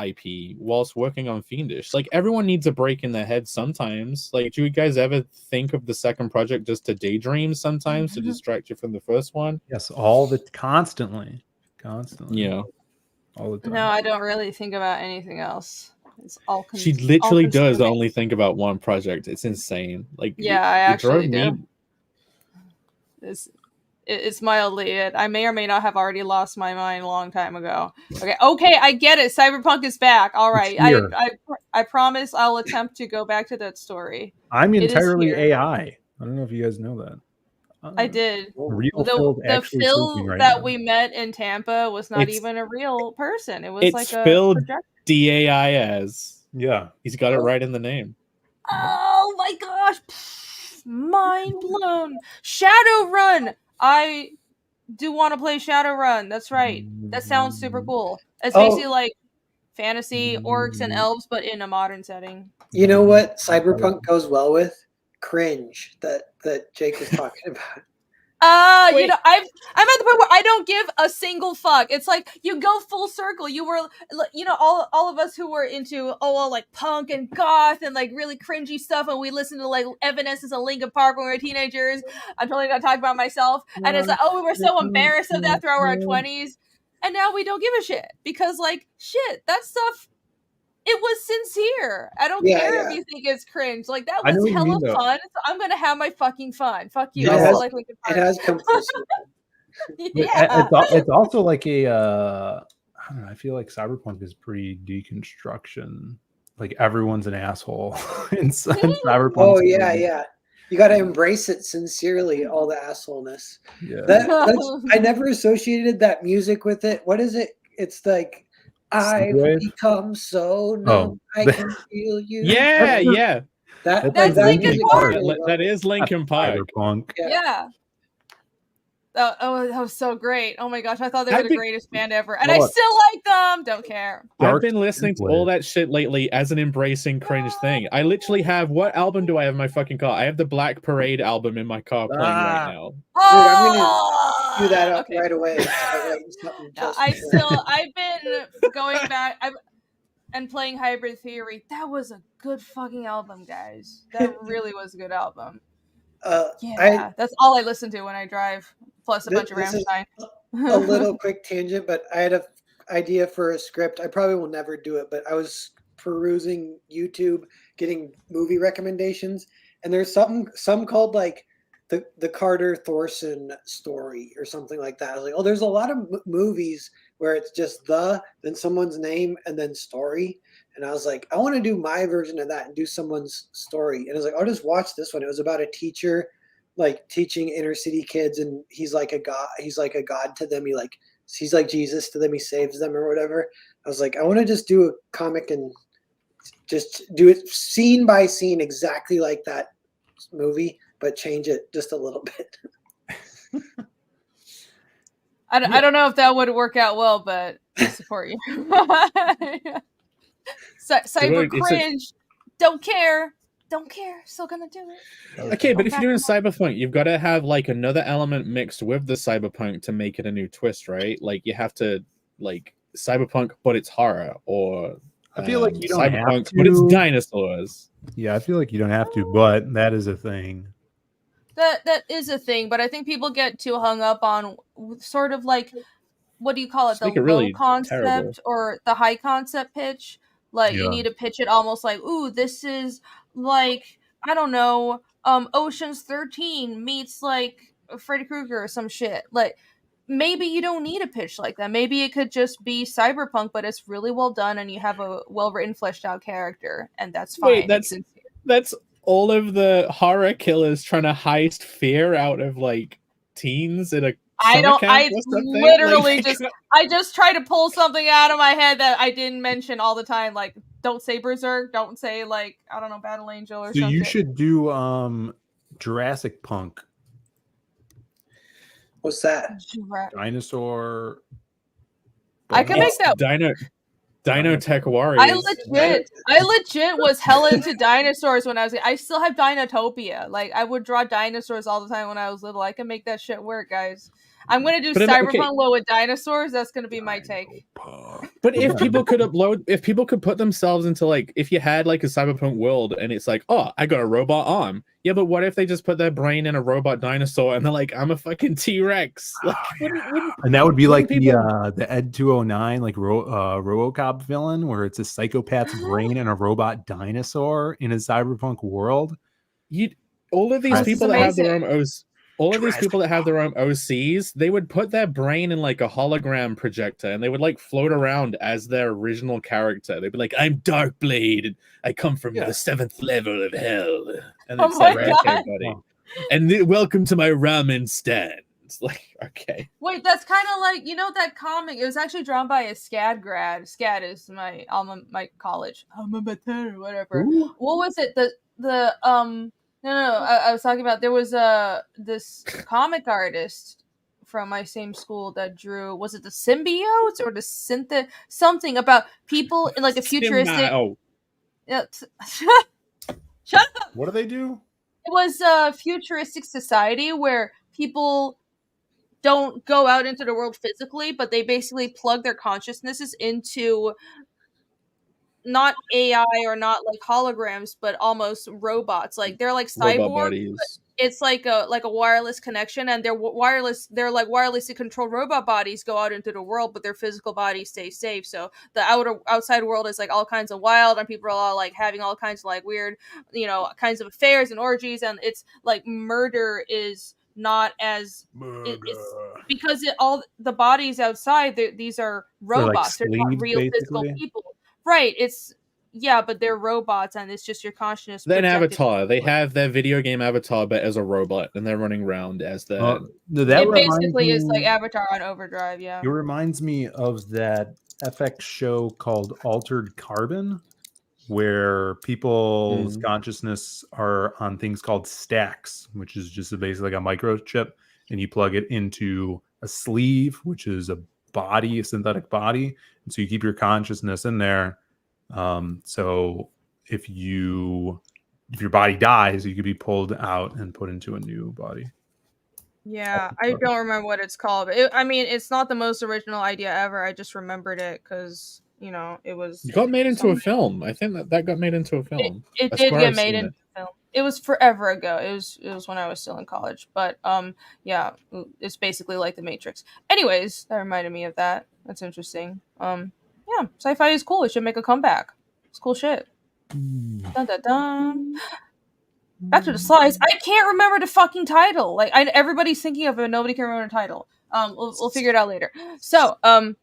IP whilst working on Fiendish. Like everyone needs a break in their head sometimes. Like, do you guys ever think of the second project just to daydream sometimes to distract you from the first one? Yes, constantly. Yeah, all the time. No, I don't really think about anything else. It's all she literally does only think about one project. It's insane. Like, yeah, I actually do. It's mildly it. I may or may not have already lost my mind a long time ago. Okay, I get it. Cyberpunk is back. All right, I promise I'll attempt to go back to that story. I'm entirely AI. I don't know if you guys know that. I did. The Phil that we met in Tampa was not even a real person. It was like a project. DAIS. Yeah, he's got it right in the name. Oh my gosh, mind blown. Shadowrun. I do want to play Shadowrun. That's right. That sounds super cool. It's basically like fantasy orcs and elves, but in a modern setting. You know what cyberpunk goes well with? Cringe that Jake was talking about. You know, I'm at the point where I don't give a single fuck. It's like you go full circle. You were, you know, all of us who were into like punk and goth and like really cringy stuff, and we listened to like Evanescence and Linkin Park when we were teenagers. I'm totally not talking about myself. And it's like, we were so embarrassed of that throughout our 20s, and now we don't give a shit because like shit, that stuff. It was sincere. I don't care if you think it's cringe. Like that was hella fun. So I'm gonna have my fucking fun. Fuck you. It has come full circle. It's also like a. I don't know. I feel like cyberpunk is pretty deconstruction. Like everyone's an asshole in cyberpunk. Oh yeah. You got to embrace it sincerely. All the assholeness. Yeah. I never associated that music with it. What is it? It's like. I've become so numb, I can feel you. Yeah. That's Linkin Park. That is Linkin Park. Yeah. That was so great. Oh my gosh, I thought they were the greatest band ever. And I Look. still like them. Don't care. I've been listening to all that shit lately as an embracing cringe thing. I literally have, what album do I have in my fucking car? I have the Black Parade album in my car playing right now. Dude, I'm gonna do that up right away. I've been going back and playing Hybrid Theory. That was a good fucking album, guys. That really was a good album. That's all I listen to when I drive, plus a bunch of Rammstein. A little quick tangent, but I had an idea for a script. I probably will never do it, but I was perusing YouTube, getting movie recommendations, and there's some called like the Carter Thorson story or something like that. I was like, oh, there's a lot of movies where it's just then someone's name and then story. And I was like, I want to do my version of that and do someone's story. And I was like, I'll just watch this one. It was about a teacher, like teaching inner city kids, and he's like a god. He's like a god to them. He's like Jesus to them. He saves them or whatever. I was like, I want to just do a comic and just do it scene by scene, exactly like that movie, but change it just a little bit. I don't know if that would work out well, but I support you. Cyber cringe. Don't care. Still gonna do it. Okay, but if you're doing cyberpunk, you've got to have like another element mixed with the cyberpunk to make it a new twist, right? Like you have to like cyberpunk, but it's horror, or I feel like you don't cyberpunk, have to, but it's dinosaurs. Yeah, I feel like you don't have to, but that is a thing. That is a thing, but I think people get too hung up on sort of like, what do you call it? The low really concept terrible. or the high concept pitch. Like you need to pitch it almost like, ooh, this is like, I don't know, Ocean's 13 meets like Freddy Krueger or some shit. Like maybe you don't need a pitch like that. Maybe it could just be cyberpunk, but it's really well done and you have a well written, fleshed out character, and that's fine. Wait, that's all of the horror killers trying to heist fear out of like teens in a I literally I just try to pull something out of my head that I didn't mention all the time. Like, don't say Berserk, don't say like, I don't know, Battle Angel or something. So you should do Jurassic Punk. What's that? Dinosaur. I can make that. Dino Tech Warriors. I legit was hella into dinosaurs when I was. I still have Dinotopia. Like I would draw dinosaurs all the time when I was little. I can make that shit work, guys. I'm gonna do cyberpunk with dinosaurs. That's gonna be my take. But if people could put themselves into like, if you had like a cyberpunk world and it's like, oh, I got a robot arm. Yeah, but what if they just put their brain in a robot dinosaur and they're like, I'm a fucking T-Rex? Like, and that would be like the Ed 209 like RoboCop villain, where it's a psychopath's brain and a robot dinosaur in a cyberpunk world. All of these people that have their own OCs, they would put their brain in like a hologram projector and they would like float around as their original character. They'd be like, I'm Darkblade and I come from the 7th level of hell. And it's okay, buddy. And welcome to my ramen stand. It's like, okay. Wait, that's kind of like, you know, that comic. It was actually drawn by a SCAD grad. SCAD is my college alma mater or whatever. Ooh. What was it? No, I was talking about, there was this comic artist from my same school that drew, was it the symbiotes or the something about people in like a futuristic. Shut up. What do they do? It was a futuristic society where people don't go out into the world physically, but they basically plug their consciousnesses into not AI or not like holograms, but almost robots. Like they're like cyborgs. It's like a wireless connection, and they're like wirelessly controlled robot bodies go out into the world, but their physical bodies stay safe. So the outside world is like all kinds of wild, and people are all like having all kinds of like weird, you know, kinds of affairs and orgies, and it's like murder is not as it's because all the bodies outside, these are robots. They're not real basically physical people. Right, but they're robots, and it's just your consciousness. Then Avatar, they have their video game Avatar, but as a robot, and they're running around as the. It basically is like Avatar on overdrive. Yeah, it reminds me of that FX show called Altered Carbon, where people's consciousness are on things called stacks, which is just basically like a microchip, and you plug it into a sleeve, which is a body, a synthetic body, and so you keep your consciousness in there. So if your body dies, you could be pulled out and put into a new body. Yeah, I don't remember what it's called. I mean, it's not the most original idea ever. I just remembered it because, you know, it was... It got made into a film. I think that got made into a film. It did get made into a film. It was forever ago. It was when I was still in college. But, yeah, it's basically like The Matrix. Anyways, that reminded me of that. That's interesting. Yeah, sci-fi is cool. It should make a comeback. It's cool shit. Dun, dun, dun. Back to the slides. I can't remember the fucking title. Like, everybody's thinking of it, but nobody can remember the title. We'll figure it out later. So,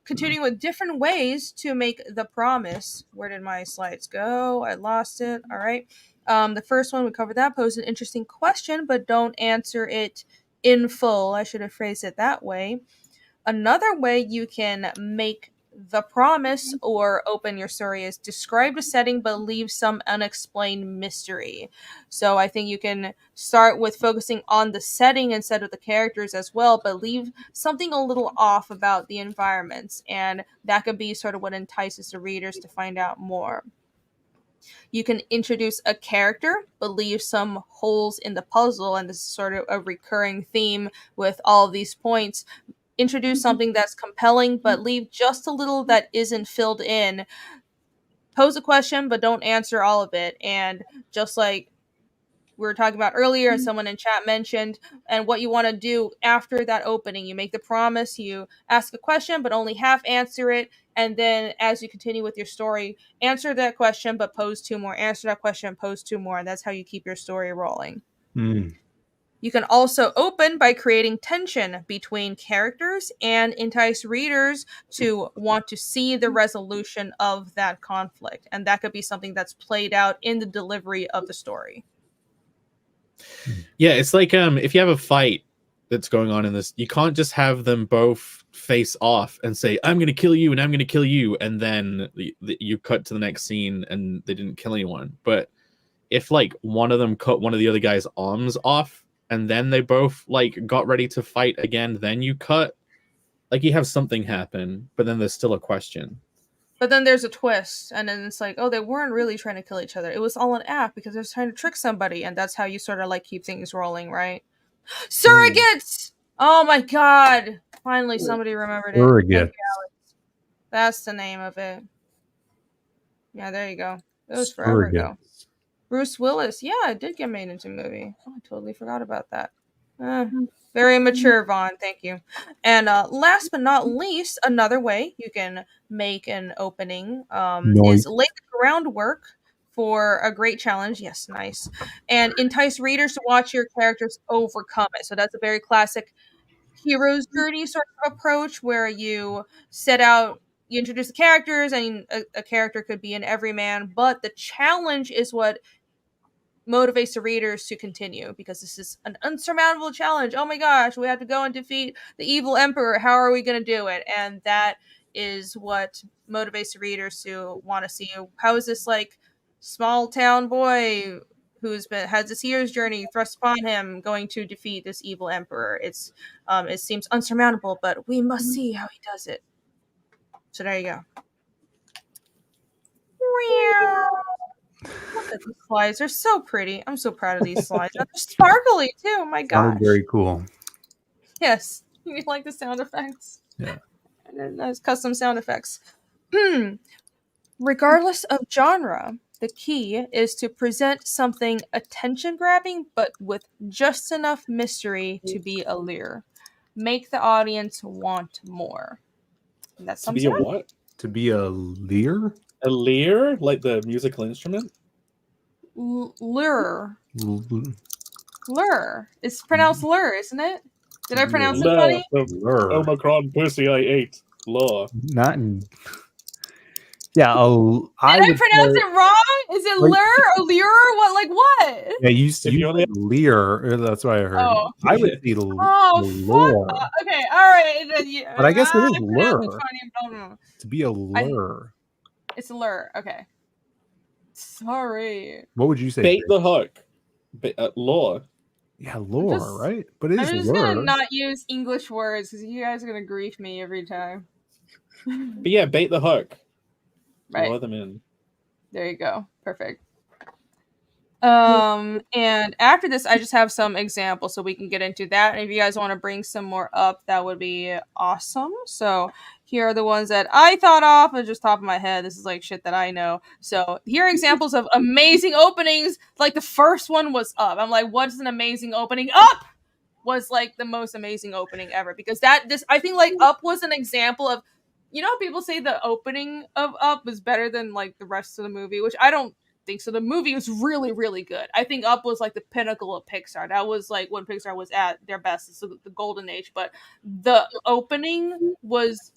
continuing with different ways to make the promise. Where did my slides go? I lost it. All right. The first one, we covered that. Pose an interesting question, but don't answer it in full. I should have phrased it that way. Another way you can make the promise or open your story is describe the setting but leave some unexplained mystery. So I think you can start with focusing on the setting instead of the characters as well, but leave something a little off about the environments, and that could be sort of what entices the readers to find out more. You can introduce a character but leave some holes in the puzzle, and this is sort of a recurring theme with all of these points. Introduce something that's compelling, but leave just a little that isn't filled in. Pose a question, but don't answer all of it. And just like we were talking about earlier, and someone in chat mentioned, and what you want to do after that opening, you make the promise, you ask a question, but only half answer it. And then as you continue with your story, answer that question, but pose 2 more. Answer that question, pose 2 more. And that's how you keep your story rolling. You can also open by creating tension between characters and entice readers to want to see the resolution of that conflict. And that could be something that's played out in the delivery of the story. Yeah, it's like if you have a fight that's going on in this, you can't just have them both face off and say, I'm going to kill you and I'm going to kill you. And then you cut to the next scene and they didn't kill anyone. But if like one of them cut one of the other guy's arms off, and then they both like got ready to fight again, then you cut, like you have something happen, but then there's still a question. But then there's a twist, and then it's like, oh, they weren't really trying to kill each other. It was all an act because they're trying to trick somebody, and that's how you sort of like keep things rolling, right? Surrogates! Oh my god! Finally, somebody remembered it. Surrogates. That's the name of it. Yeah, there you go. It was forever ago. Bruce Willis. Yeah, it did get made into a movie. Oh, I totally forgot about that. Very mature, Vaughn. Thank you. And last but not least, another way you can make an opening is lay the groundwork for a great challenge. Yes, nice. And entice readers to watch your characters overcome it. So that's a very classic hero's journey sort of approach where you set out, you introduce the characters, and a character could be an everyman, but the challenge is what motivates the readers to continue, because this is an unsurmountable challenge. Oh my gosh, we have to go and defeat the evil emperor. How are we going to do it? And that is what motivates the readers to want to see, how is this like small town boy who's has this hero's journey thrust upon him going to defeat this evil emperor. It seems unsurmountable, but we must see how he does it. So there you go. Look at these slides. They're so pretty. I'm so proud of these slides. They're sparkly too. My gosh. Very cool. Yes. You like the sound effects? Yeah. And then those custom sound effects. Regardless of genre, the key is to present something attention-grabbing, but with just enough mystery to be a lure. Make the audience want more. And that sums it up. To be a what? To be a lyre? A lyre? Like the musical instrument? Lure. Lure. It's pronounced lure, isn't it? Did I pronounce it funny? Lure. Omicron pussy I ate. Lure. Not in... Yeah, Did I pronounce it wrong? Is it like, lure or lure? What? Like what? Yeah, you said leer. That's what I heard. Oh. I would see lure. Okay, all right. But I guess it is lure. To be a lure. It's a lure. Okay. Sorry. What would you say? Bait the hook. Lure. Yeah, lore, right? But it is I'm just gonna lore. not use English words because you guys are gonna grief me every time. But yeah, bait the hook. Right. Lure them in. There you go. Perfect. And after this, I just have some examples so we can get into that. And if you guys want to bring some more up, that would be awesome. So here are the ones that I thought of just top of my head. This is like shit that I know. So here are examples of amazing openings. Like the first one was Up. I'm like, what's an amazing opening? Up was like the most amazing opening ever because I think like Up was an example of, you know, people say the opening of Up was better than like the rest of the movie, which I don't think so. The movie was really, really good. I think Up was like the pinnacle of Pixar. That was like when Pixar was at their best. It's the golden age. But the opening was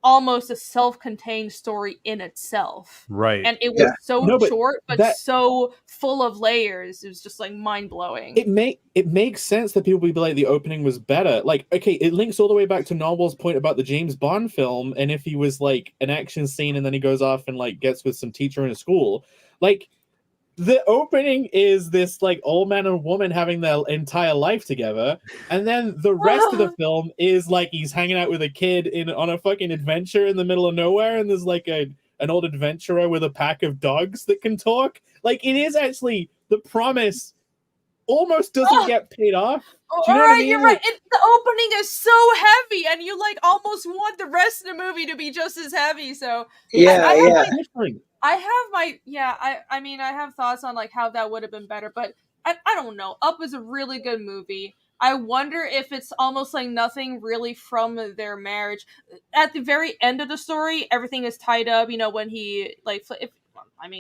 almost a self-contained story in itself. Right. And it was so No, but short, but so full of layers. It was just like mind-blowing. It makes sense that people would be like the opening was better. Like, okay, it links all the way back to Narwhal's point about the James Bond film, and if he was like an action scene and then he goes off and like gets with some teacher in a school. Like, the opening is this like old man and woman having their entire life together, and then the rest of the film is like he's hanging out with a kid on a fucking adventure in the middle of nowhere, and there's like an old adventurer with a pack of dogs that can talk. Like, it is actually the promise almost doesn't get paid off. Do you know what I mean? You're right. The opening is so heavy, and you like almost want the rest of the movie to be just as heavy. So I have thoughts on like how that would have been better, but I don't know. Up is a really good movie. I wonder if it's almost like nothing really from their marriage. At the very end of the story, everything is tied up. You know, when he like,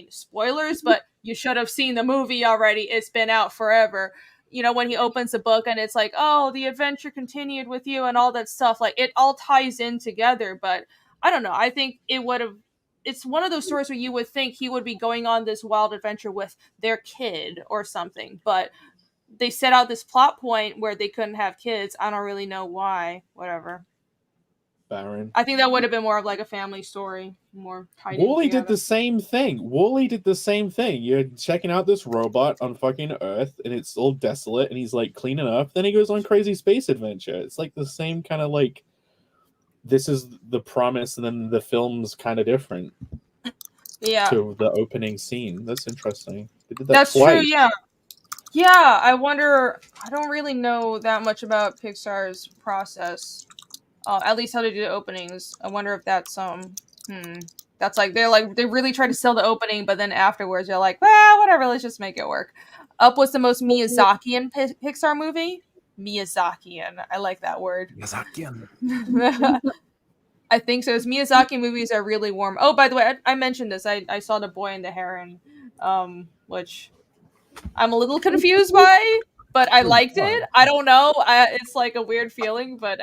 spoilers, but you should have seen the movie already. It's been out forever. You know, when he opens the book and it's like, oh, the adventure continued with you and all that stuff. Like, it all ties in together, but I don't know. I think it would have. It's one of those stories where you would think he would be going on this wild adventure with their kid or something, but they set out this plot point where they couldn't have kids. I don't really know why. Whatever. Baron. I think that would have been more of like a family story, more tied in Wall-E together. did the same thing. Wall-E did the same thing. You're checking out this robot on fucking Earth, and it's all desolate, and he's like cleaning up. Then he goes on crazy space adventure. It's like the same kind of like, this is the promise, and then the film's kind of different. Yeah. To the opening scene. That's interesting. They did that That's twice. true. Yeah. Yeah. I wonder. I don't really know that much about Pixar's process. At least how to do the openings. I wonder if that's that's like they really try to sell the opening, but then afterwards they're like, well, whatever, let's just make it work. Up was the most Miyazakian Pixar movie. Miyazakian, I like that word. Miyazakian. I think so. His Miyazaki movies are really warm. Oh, by the way, I mentioned this. I saw The Boy and the Heron, which I'm a little confused by, but I liked it. I don't know. It's like a weird feeling, but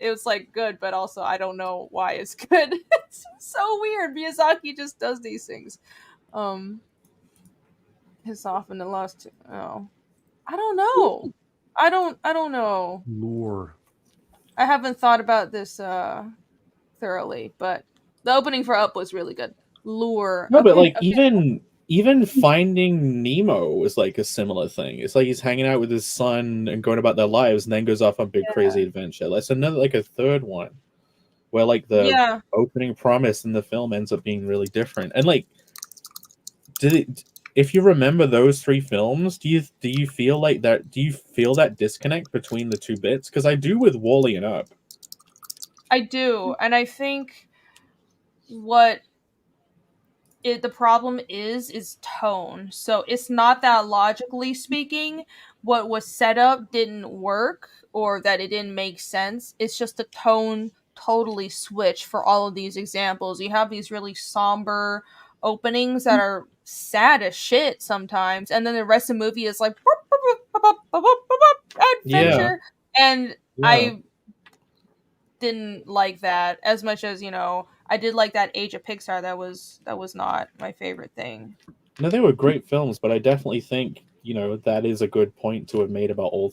it was like good, but also I don't know why it's good. It's so weird. Miyazaki just does these things. His off in the last two. Oh, I don't know. I don't know. Lore. I haven't thought about this thoroughly, but the opening for Up was really good. Lure. No, but like even Finding Nemo was like a similar thing. It's like he's hanging out with his son and going about their lives, and then goes off on big crazy adventure. That's another like a third one where like the opening promise in the film ends up being really different. And like, if you remember those three films, do you feel like that? Do you feel that disconnect between the two bits? Because I do with Wall-E and Up. I do, and I think what the problem is tone. So it's not that logically speaking, what was set up didn't work or that it didn't make sense. It's just the tone totally switched for all of these examples. You have these really somber openings that are sad as shit sometimes, and then the rest of the movie is like adventure. And I didn't like that as much as, you know, I did like that Age of Pixar. That was not my favorite thing. No, they were great films, but I definitely think, you know, that is a good point to have made about all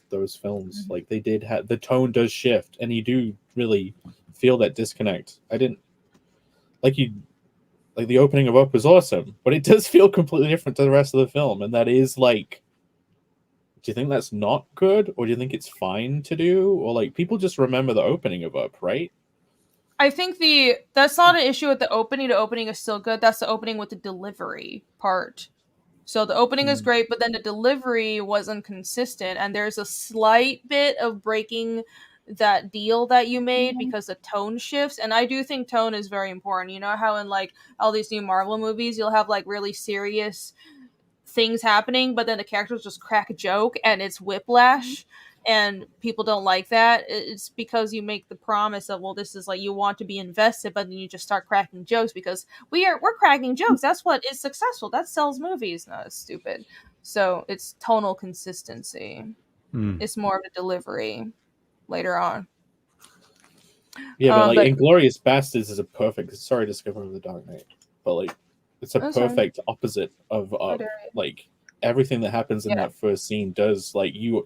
those films. Mm-hmm. Like, they did have, the tone does shift, and you do really feel that disconnect. I didn't like the opening of Up was awesome, but it does feel completely different to the rest of the film, and that is like Do you think that's not good, or do you think it's fine to do, or like people just remember the opening of Up, right? I think that's not an issue with the opening. The opening is still good. That's the opening with the delivery part. So the opening is great, but then the delivery wasn't consistent, and there's a slight bit of breaking that deal that you made because the tone shifts. And I do think tone is very important. You know how in like all these new Marvel movies, you'll have like really serious things happening, but then the characters just crack a joke and it's whiplash. And people don't like that. It's because you make the promise of, well, this is like you want to be invested, but then you just start cracking jokes because we're cracking jokes. That's what is successful. That sells movies. No, it's stupid. So it's tonal consistency. It's more of a delivery later on. Yeah, but like Inglorious Bastards is a perfect. Sorry to skip over the Dark Knight, but like it's a perfect opposite of like everything that happens in that first scene does like you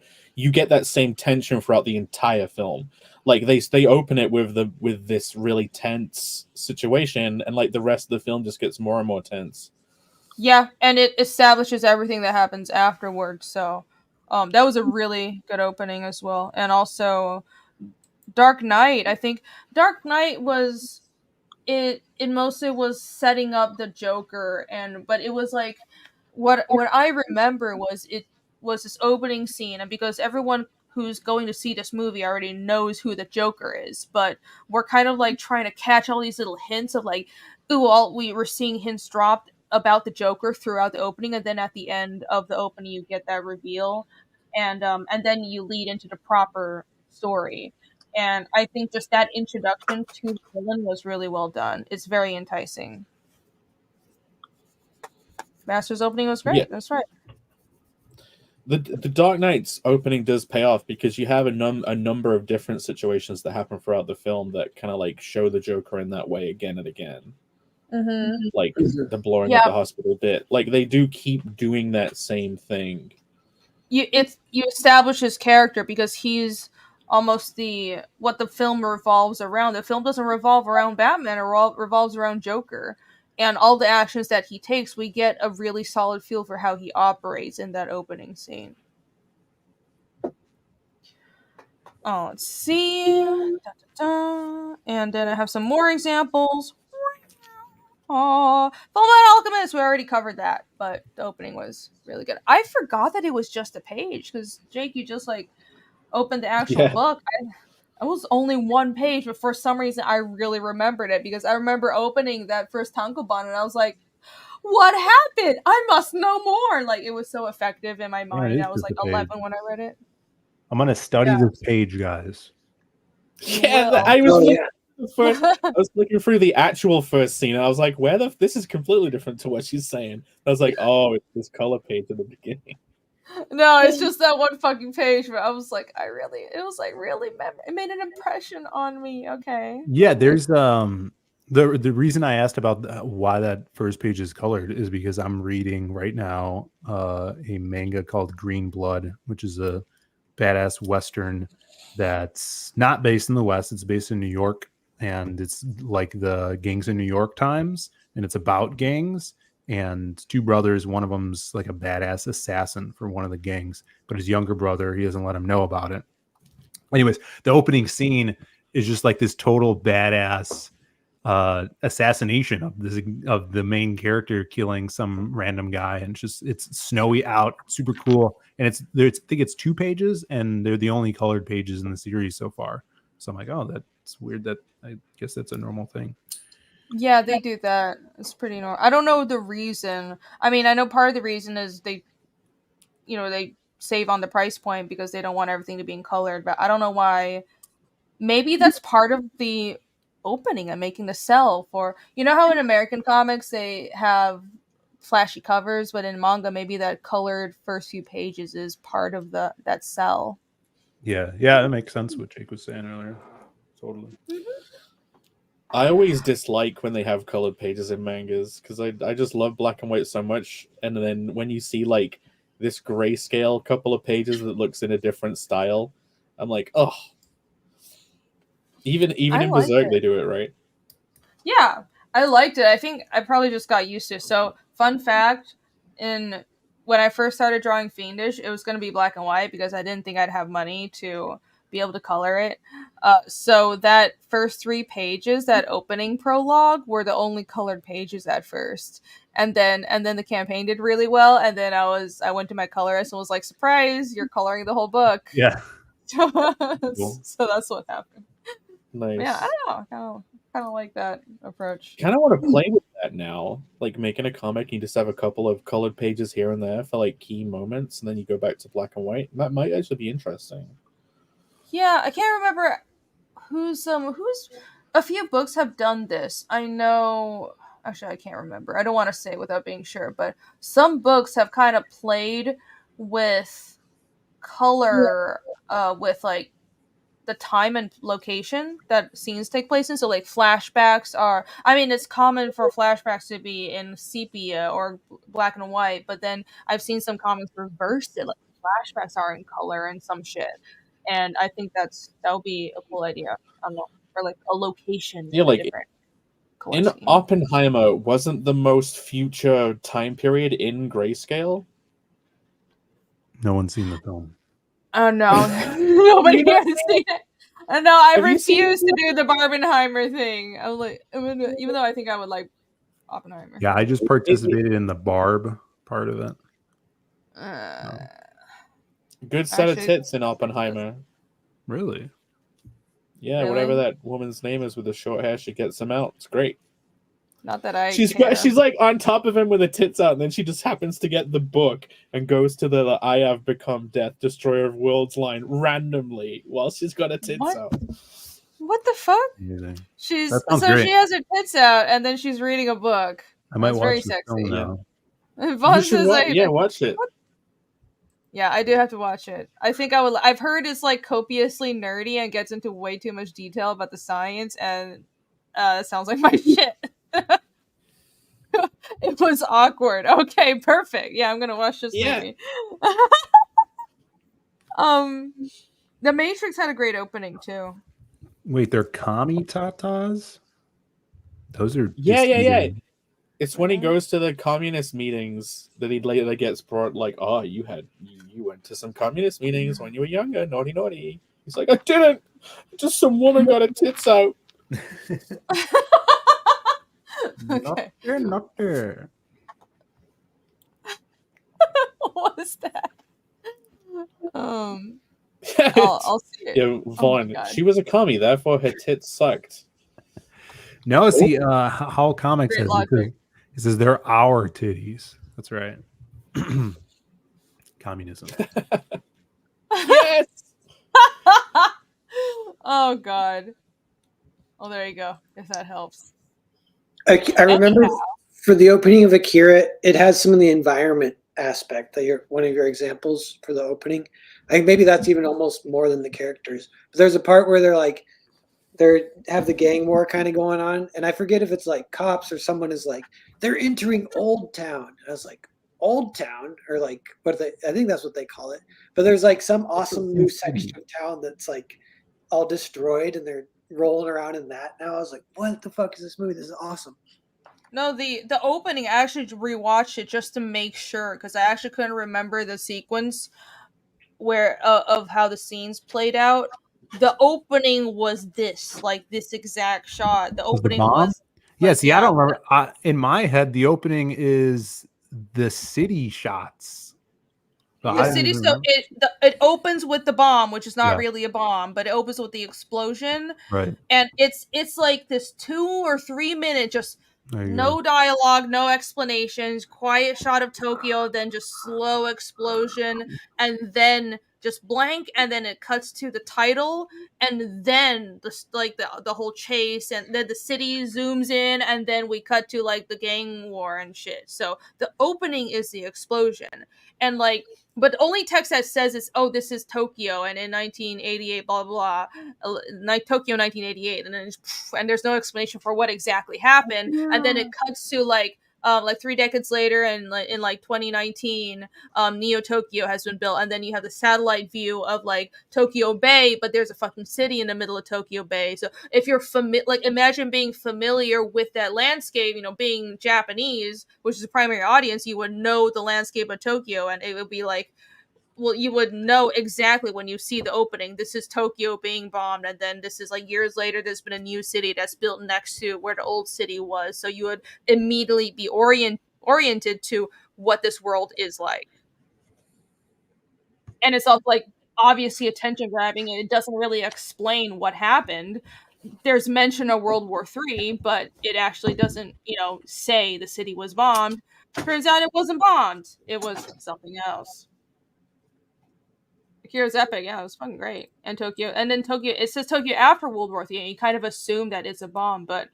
get that same tension throughout the entire film. Like they open it with this really tense situation, and like the rest of the film just gets more and more tense. Yeah, and it establishes everything that happens afterwards. So that was a really good opening as well. And also Dark Knight. I think Dark Knight was it mostly was setting up the Joker, but it was like what I remember was it was this opening scene, and because everyone who's going to see this movie already knows who the Joker is, but we're kind of like trying to catch all these little hints of like, we were seeing hints dropped about the Joker throughout the opening, and then at the end of the opening you get that reveal, and then you lead into the proper story. And I think just that introduction to the villain was really well done. It's very enticing. Master's opening was great. Yeah. That's right. The Dark Knight's opening does pay off because you have a number of different situations that happen throughout the film that kind of like show the Joker in that way again and again. Mm-hmm. Like the blowing up the hospital bit. Like they do keep doing that same thing. You establish his character because he's almost what the film revolves around. The film doesn't revolve around Batman, it revolves around Joker. And all the actions that he takes, we get a really solid feel for how he operates in that opening scene. Oh, let's see. And then I have some more examples. Oh, Fullmetal Alchemist, we already covered that, but the opening was really good. I forgot that it was just a page, because Jake, you just like opened the actual book. It was only one page, but for some reason I really remembered it because I remember opening that first tankobon and I was like, what happened? I must know more. Like, it was so effective in my mind. I was like 11 when I read it. I'm gonna study this page, guys. Yeah, I was looking through the actual first scene. And I was like, this is completely different to what she's saying. I was like, oh, it's this color page at the beginning. No, it's just that one fucking page where I was like, it made an impression on me. Okay. Yeah, there's the reason I asked about why that first page is colored is because I'm reading right now a manga called Green Blood, which is a badass Western that's not based in the West. It's based in New York, and it's like the Gangs in New York times, and it's about gangs. And two brothers, one of them's like a badass assassin for one of the gangs, but his younger brother, he doesn't let him know about it. Anyways, the opening scene is just like this total badass assassination of the main character killing some random guy, and it's snowy out, super cool. And I think it's 2 pages, and they're the only colored pages in the series so far. So I'm like, oh, that's weird. That I guess that's a normal thing. Yeah, they do that. It's pretty normal. I don't know the reason. I mean, I know part of the reason is they save on the price point because they don't want everything to be in colored, but I don't know why. Maybe that's part of the opening and making the sell for, you know how in American comics they have flashy covers, but in manga maybe that colored first few pages is part of that sell. Yeah, that makes sense what Jake was saying earlier. Totally. I always dislike when they have colored pages in mangas because I just love black and white so much, and then when you see like this grayscale couple of pages that looks in a different style, I'm like, oh. Even in Berserk, they do it right. Yeah, I liked it. I think I probably just got used to it. So, fun fact, in when I first started drawing Fiendish, it was going to be black and white because I didn't think I'd have money to be able to color it. So that first 3 pages, that opening prologue, were the only colored pages at first. And then the campaign did really well. And then I went to my colorist and was like, "Surprise! You're coloring the whole book." Yeah. Cool. So that's what happened. Nice. Yeah, I don't know. Kind of like that approach. Kind of want to play with that now. Like making a comic, you just have a couple of colored pages here and there for like key moments, and then you go back to black and white. That might actually be interesting. Yeah, I can't remember who's a few books have done this. I know, actually I can't remember. I don't want to say without being sure, but some books have kind of played with color with like the time and location that scenes take place in. So like flashbacks are, I mean, it's common for flashbacks to be in sepia or black and white, but then I've seen some comics reverse it, like flashbacks are in color and some shit. And I think that would be a cool idea. I don't know, for like a location. Yeah, like in scheme. Oppenheimer, wasn't the most future time period in grayscale? No one's seen the film. Oh no, nobody has seen it. No, I refuse to do the Barbenheimer thing. I was like, even though I think I would like Oppenheimer. Yeah, I just participated in the Barb part of it. Good set of tits in Oppenheimer. Really? Yeah, Really? whatever that woman's name is with the short hair, she gets them out. It's great. Not that I. She's like on top of him with her tits out, and then she just happens to get the book and goes to the "I have become death, destroyer of worlds" line randomly while she's got her tits out. What the fuck? Amazing. She great. has her tits out, and then she's reading a book. I might That's watch very this sexy. film now. Watch it. Yeah, I do have to watch it. I think I would. I've heard it's like copiously nerdy and gets into way too much detail about the science, and it sounds like my shit. It was awkward. Okay, perfect. Yeah, I'm gonna watch this movie. The Matrix had a great opening too. Wait, they're kami tatas? Those are yeah. It's when he goes to the communist meetings that he later gets brought. Like, oh, you went to some communist meetings when you were younger. Naughty. He's like, I didn't. Just some woman got her tits out. Okay. Not there. What was that? I'll see it. Yeah, Vaughn. She was a commie, therefore her tits sucked. No, see, how comics says it says they're our titties. That's right. Communism. Yes. Oh God. Oh, there you go. If that helps. I remember for the opening of Akira, it has some of the environment aspect that you're one of your examples for the opening. I think maybe that's even almost more than the characters. But there's a part where they have the gang war kind of going on, and I forget if it's like cops or someone is like they're entering Old Town. And I was like, Old Town, or like I think that's what they call it. But there's like some awesome new section of town that's like all destroyed, and they're rolling around in that. Now I was like, what the fuck is this movie? This is awesome. No, the opening, I actually rewatched it just to make sure, because I actually couldn't remember the sequence where of how the scenes played out. The opening was this exact shot. The opening was yeah. See, I don't remember. In my head, the opening is the city shots. The city. So it opens with the bomb, which is not really a bomb, but it opens with the explosion. Right. And it's like this 2 or 3 minute just no dialogue, no explanations, quiet shot of Tokyo, then just slow explosion, and then just blank, and then it cuts to the title, and then the whole chase, and then the city zooms in, and then we cut to like the gang war and shit. So the opening is the explosion, and like, but the only text that says is, oh, this is Tokyo, and in 1988, blah blah blah, Tokyo 1988, and then and there's no explanation for what exactly happened, and then it cuts to like like 3 decades later, and in like 2019, Neo Tokyo has been built, and then you have the satellite view of like Tokyo Bay, but there's a fucking city in the middle of Tokyo Bay. So if you're like, imagine being familiar with that landscape, being Japanese, which is the primary audience, you would know the landscape of Tokyo, and it would be like, well, you would know exactly when you see the opening, this is Tokyo being bombed, and then this is like years later, there's been a new city that's built next to where the old city was. So you would immediately be oriented to what this world is like. And it's also like obviously attention grabbing, and it doesn't really explain what happened. There's mention of World War III, but it actually doesn't, say the city was bombed. Turns out it wasn't bombed. It was something else. Akira's epic, yeah, it was fucking great. And Tokyo, it says Tokyo after World War III, and you kind of assume that it's a bomb, but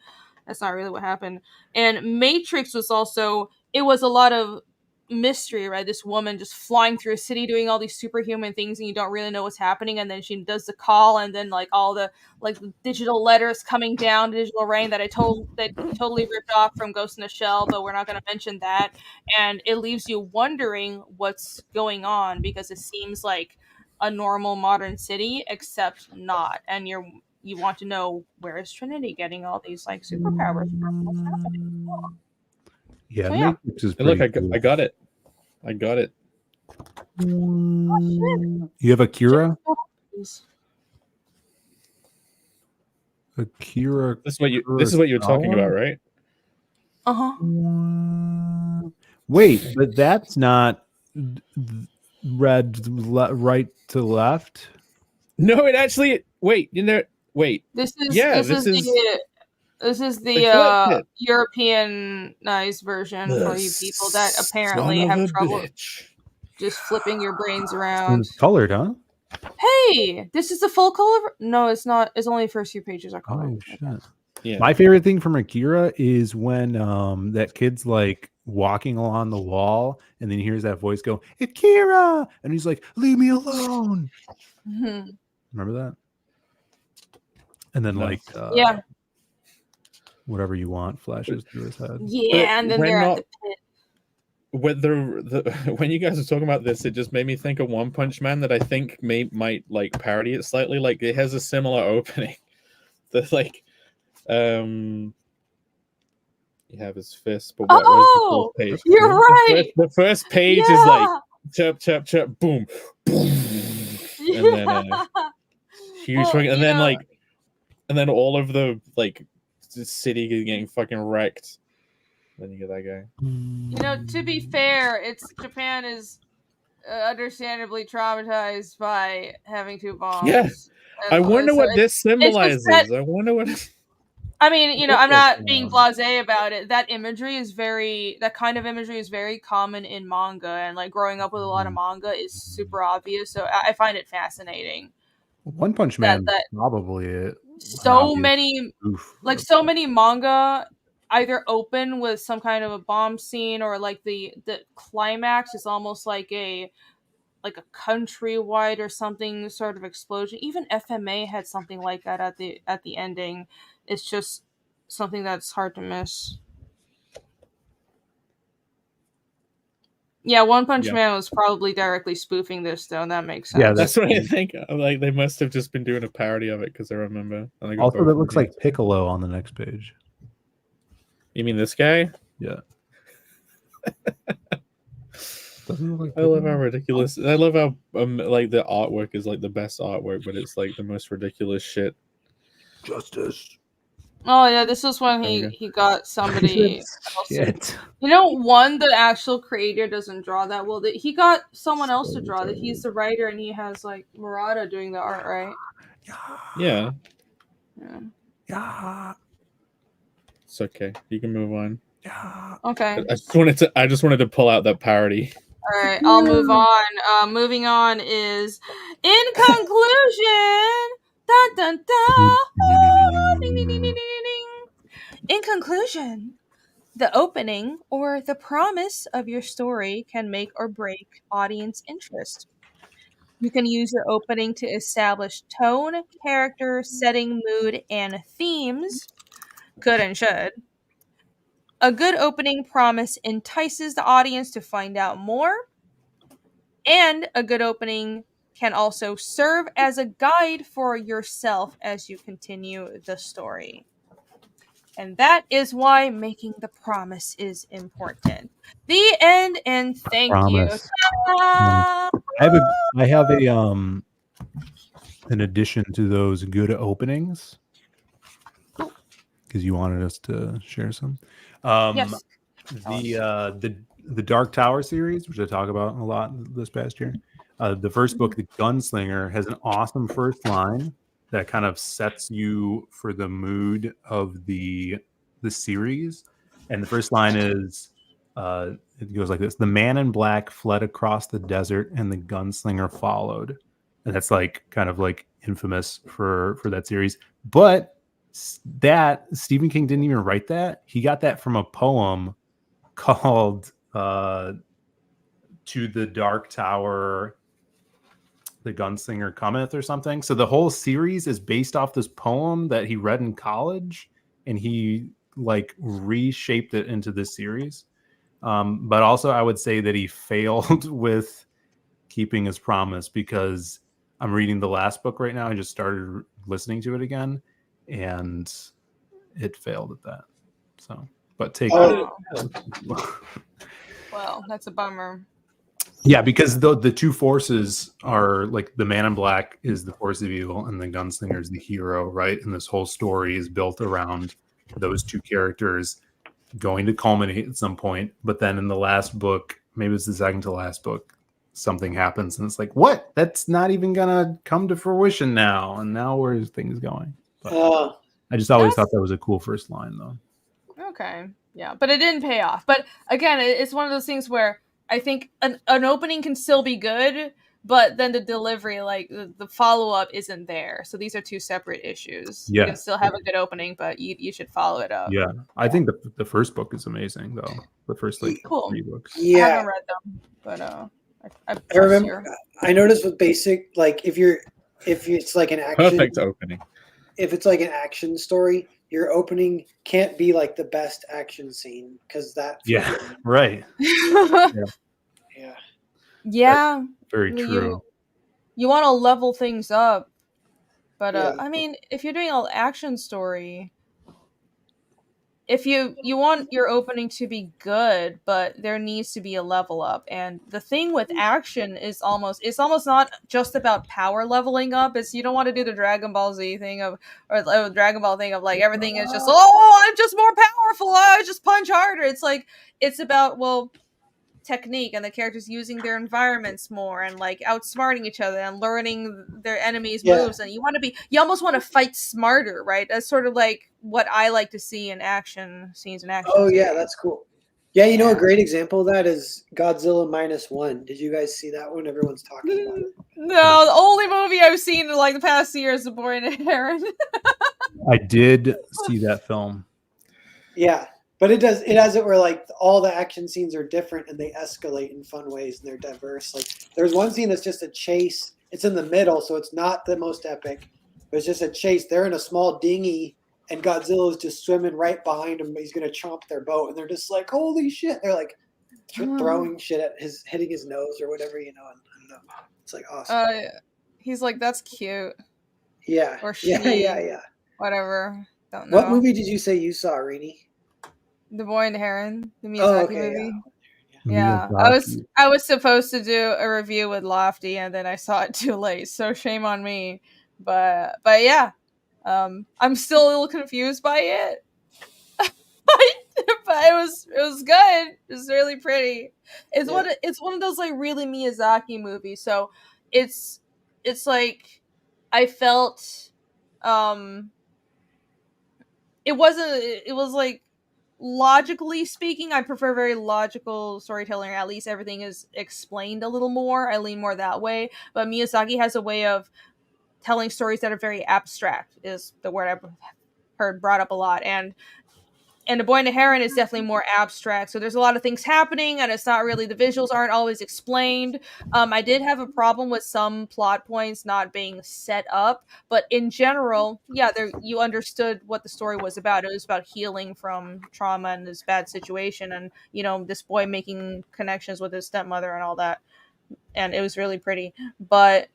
that's not really what happened. And Matrix was also, it was a lot of mystery, right? This woman just flying through a city doing all these superhuman things, and you don't really know what's happening, and then she does the call, and then like all the like digital letters coming down, digital rain that totally ripped off from Ghost in the Shell, but we're not going to mention that. And it leaves you wondering what's going on, because it seems like a normal modern city, except not. And you want to know, where is Trinity getting all these like superpowers from? What's happening? Yeah, So, yeah. Matrix is Look, pretty cool. I got it. I got it. You have Akira? Akira. This is what you're talking about, right? Wait, but that's not read right to left. No, it actually. Wait. This is the Europeanized version for you people that apparently have trouble just flipping your brains around. It's colored, huh? Hey, this is the full color. No, it's not. It's only the first few pages are colored. Oh shit! Okay. Yeah. My favorite thing from Akira is when that kid's like walking along the wall, and then he hears that voice go, "Akira," and he's like, "Leave me alone." Mm-hmm. Remember that? And then yeah, whatever you want flashes through his head. Yeah, and then they're at the pit. When you guys are talking about this, it just made me think of One Punch Man that I think might like parody it slightly. Like it has a similar opening. That's like, you have his fist, but what was the first page? You're right. The first page is like chirp, chirp, chirp, boom, boom, and then huge swing, and then and then all of the like city getting fucking wrecked. Then you get that guy. To be fair, Japan is understandably traumatized by having two bombs. Yeah, I wonder what this symbolizes. I wonder what. I mean, I'm not being blasé about it. That kind of imagery is very common in manga, and like growing up with a lot of manga is super obvious. So I find it fascinating. One Punch Man, probably it. So many manga either open with some kind of a bomb scene, or like the climax is almost like a countrywide or something sort of explosion. Even FMA had something like that at the ending. It's just something that's hard to miss. Yeah, One Punch Man was probably directly spoofing this, though, and that makes sense. Yeah, that's what I think. Like they must have just been doing a parody of it because I remember. Also, that looks like Piccolo on the next page. You mean this guy? Yeah. I love how ridiculous. I love how like the artwork is like the best artwork, but it's like the most ridiculous shit. Justice. Oh yeah, this is when he got somebody else. The actual creator doesn't draw that well. He got someone else to draw that. He's the writer, and he has like Murata doing the art, right? Yeah. Yeah. It's okay. You can move on. Yeah. Okay. I just wanted to pull out that parody. All right, I'll move on. Moving on is in conclusion. Dun, dun, dun. Ding, ding, ding, ding, ding, ding. In conclusion, the opening or the promise of your story can make or break audience interest. You can use your opening to establish tone, character, setting, mood, and themes. Could and should. A good opening promise entices the audience to find out more, and a good opening can also serve as a guide for yourself as you continue the story. And that is why making the promise is important. The end, and thank you. Promise. I have a an addition to those good openings, because you wanted us to share some. Yes. The Dark Tower series, which I talk about a lot this past year. The first book, The Gunslinger, has an awesome first line that kind of sets you for the mood of the series. And the first line is, it goes like this: "The man in black fled across the desert, and the gunslinger followed." And that's like kind of like infamous for that series. But that Stephen King didn't even write that. He got that from a poem called "To the Dark Tower, the Gunslinger Cometh" or something. So the whole series is based off this poem that he read in college, and he like reshaped it into this series. But also I would say that he failed with keeping his promise, because I'm reading the last book right now. I just started listening to it again, and it failed at that. So, but take Well, that's a bummer. Yeah, because the two forces are like, the man in black is the force of evil and the gunslinger is the hero, right? And this whole story is built around those two characters going to culminate at some point. But then in the last book, maybe it's the second to last book, something happens and it's like, what? That's not even gonna come to fruition now. And now where's things going? But I just always thought that was a cool first line, though. Okay, yeah, but it didn't pay off. But again, it's one of those things where I think an opening can still be good, but then the delivery, like the follow-up, isn't there. So these are two separate issues. Yeah. You can still have a good opening, but you should follow it up. Yeah, I think the first book is amazing, though. The first like cool 3 books. Yeah, I haven't read them, but I remember. I noticed with basic, like if it's like an action, Perfect opening. If it's like an action story, your opening can't be like the best action scene, because that. Yeah, right. Yeah. Very true. You want to level things up, but Yeah. I mean, if you're doing an action story, if you want your opening to be good, but there needs to be a level up. And the thing with action is it's almost not just about power leveling up. It's, you don't want to do the Dragon Ball Z thing or Dragon Ball thing of like everything is just, oh, I'm just more powerful, I just punch harder. It's like, it's about, well, technique and the characters using their environments more and like outsmarting each other and learning their enemies' moves. And you almost want to fight smarter, right? That's sort of like what I like to see in action scenes and action. Oh yeah, that's cool. Yeah, you know, a great example of that is Godzilla -1. Did you guys see that one? Everyone's talking about it. No, the only movie I've seen in like the past year is The Boy and the Heron. I did see that film. Yeah. But it has it where like all the action scenes are different and they escalate in fun ways and they're diverse. Like there's one scene that's just a chase. It's in the middle, so it's not the most epic. But it's just a chase. They're in a small dinghy and Godzilla's just swimming right behind them. He's gonna chomp their boat, and they're just like, "Holy shit!" They're like throwing shit at hitting his nose or whatever, you know. And I don't know. It's like awesome. He's like, "That's cute." Yeah. Or she. Yeah. Whatever. Don't know. What movie did you say you saw, Rini? The Boy and the Heron, the Miyazaki movie. Yeah. I was supposed to do a review with Lofty, and then I saw it too late, so shame on me. But yeah, I'm still a little confused by it. But it was good. It was really pretty. It's one of those like really Miyazaki movies. So it's like I felt it was like, logically speaking, I prefer very logical storytelling, or at least everything is explained a little more. I lean more that way. But Miyazaki has a way of telling stories that are very abstract, is the word I've heard brought up a lot. And And The Boy and the Heron is definitely more abstract. So there's a lot of things happening, and it's not really, the visuals aren't always explained. I did have a problem with some plot points not being set up, but in general, yeah, you understood what the story was about. It was about healing from trauma and this bad situation, and this boy making connections with his stepmother and all that. And it was really pretty. But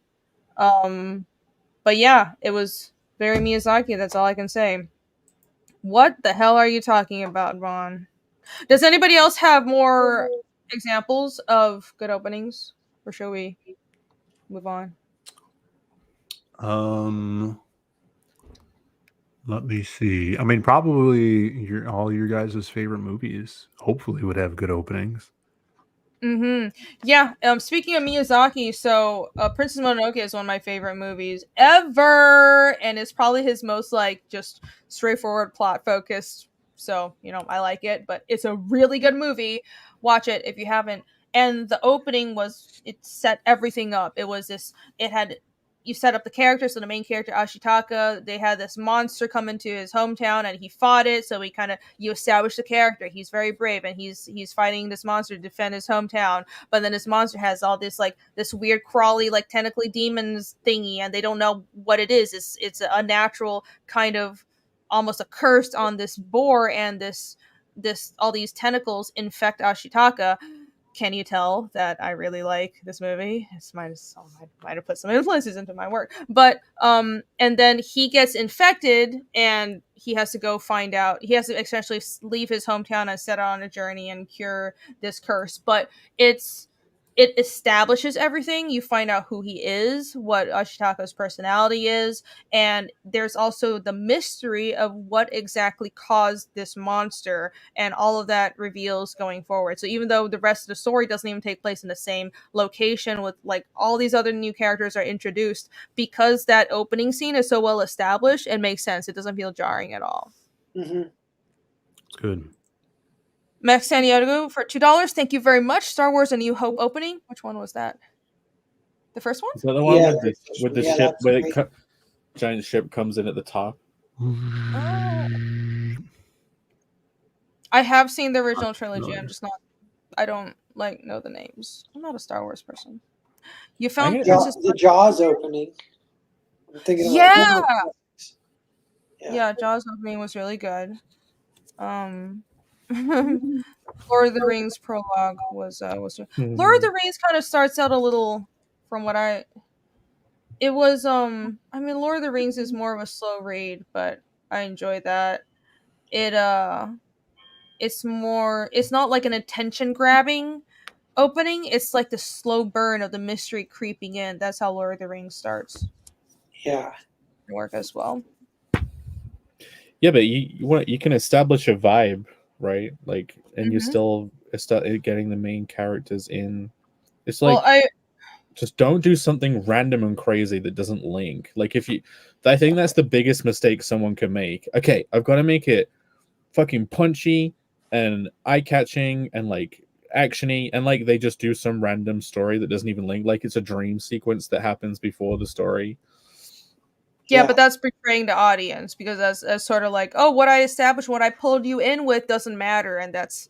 yeah, it was very Miyazaki. That's all I can say. What the hell are you talking about, Ron? Does anybody else have more examples of good openings? Or shall we move on? Let me see. I mean, probably all your guys' favorite movies hopefully would have good openings. Yeah. Speaking of Miyazaki, so Princess Mononoke is one of my favorite movies ever, and it's probably his most just straightforward plot focused. So I like it, but it's a really good movie. Watch it if you haven't. And the opening it set everything up. You set up the character. So the main character Ashitaka, they had this monster come into his hometown, and he fought it. So you establish the character. He's very brave, and he's fighting this monster to defend his hometown. But then this monster has all this this weird crawly tentacly demons thingy, and they don't know what it is. It's a natural kind of almost a curse on this boar, and this all these tentacles infect Ashitaka. Can you tell that I really like this movie? I might have put some influences into my work, but and then he gets infected, and he has to go find out. He has to essentially leave his hometown and set out on a journey and cure this curse. But it establishes everything. You find out who he is, what Ashitaka's personality is, and there's also the mystery of what exactly caused this monster, and all of that reveals going forward. So even though the rest of the story doesn't even take place in the same location with all these other new characters are introduced, because that opening scene is so well established, it makes sense. It doesn't feel jarring at all. Mm-hmm. It's good. Max Santiago for $2. Thank you very much. Star Wars: A New Hope opening. Which one was that? The first one? Is that the one with the yeah, ship where giant ship comes in at the top? Oh. I have seen the original trilogy. I'm just not. I don't know the names. I'm not a Star Wars person. You found the Jaws opening. I'm thinking yeah, Jaws opening was really good. Lord of the Rings prologue was Lord of the Rings kind of starts out a little from what it was I mean, Lord of the Rings is more of a slow read, but I enjoy that. It's not like an attention grabbing opening. It's like the slow burn of the mystery creeping in. That's how Lord of the Rings starts. Yeah. Work as well. Yeah, but you can establish a vibe, right? And you still start getting the main characters in. It's just don't do something random and crazy that doesn't link. I think that's the biggest mistake someone can make. Okay, I've got to make it fucking punchy and eye-catching and actiony, and they just do some random story that doesn't even link. It's a dream sequence that happens before the story. Yeah, but that's betraying the audience, because as sort of what I established, what I pulled you in with doesn't matter, and that's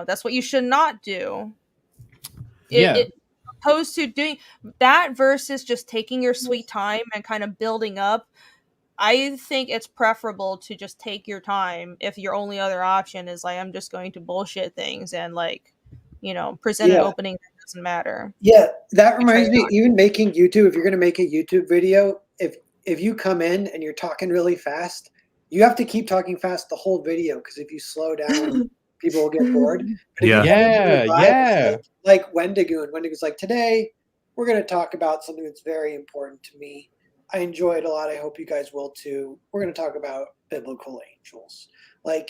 that's what you should not do. Opposed to doing that versus just taking your sweet time and kind of building up. I think it's preferable to just take your time if your only other option is I'm just going to bullshit things and present an opening that doesn't matter. Yeah, that reminds me, even making YouTube, if you're going to make a YouTube video, if you come in and you're talking really fast, you have to keep talking fast the whole video, because if you slow down, people will get bored. But like Wendigoon. Wendigoon's today we're going to talk about something that's very important to me. I enjoy it a lot. I hope you guys will too. We're going to talk about biblical angels. You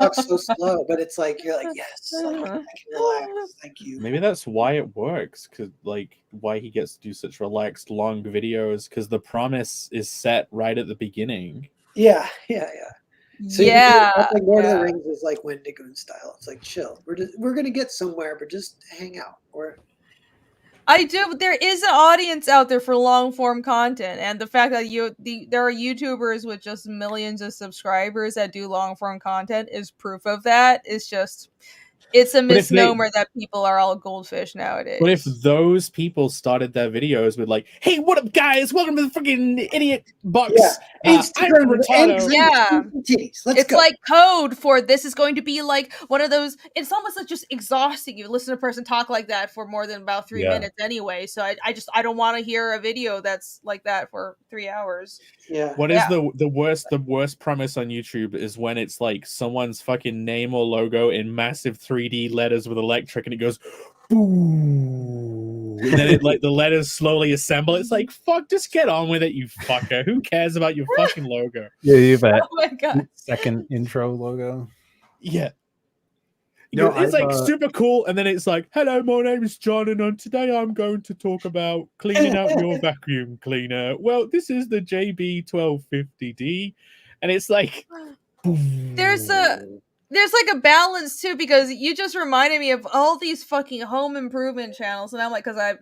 talk so slow, but it's you're yes, I can relax. Thank you. Maybe that's why it works, because why he gets to do such relaxed, long videos, because the promise is set right at the beginning. Yeah. So Lord of the Rings is Wendigoon style. It's chill. We're gonna get somewhere, but just hang out. I do, but there is an audience out there for long form content, and the fact that there are YouTubers with just millions of subscribers that do long form content is proof of that. It's a misnomer that people are all goldfish nowadays. But if those people started their videos with like, "Hey, what up, guys? Welcome to the freaking idiot box." Yeah. Yeah, Let's go. Like code for this is going to be like one of those. It's almost like just exhausting. You listen to a person talk like that for more than about 3 minutes anyway. So I don't want to hear a video that's like that for 3 hours. Yeah. What is the worst premise on YouTube is when it's like someone's fucking name or logo in massive 3D letters with electric, and it goes boo, and then the letters slowly assemble. It's like, fuck, just get on with it, you fucker. Who cares about your fucking logo? Yeah, you bet. Oh my god. Second intro logo. Yeah. No, it's like super cool, and then it's like, "Hello, my name is John, and today I'm going to talk about cleaning out your vacuum cleaner. Well, this is the JB1250D," and it's like, there's like a balance too, because you just reminded me of all these fucking home improvement channels, and I'm like, because I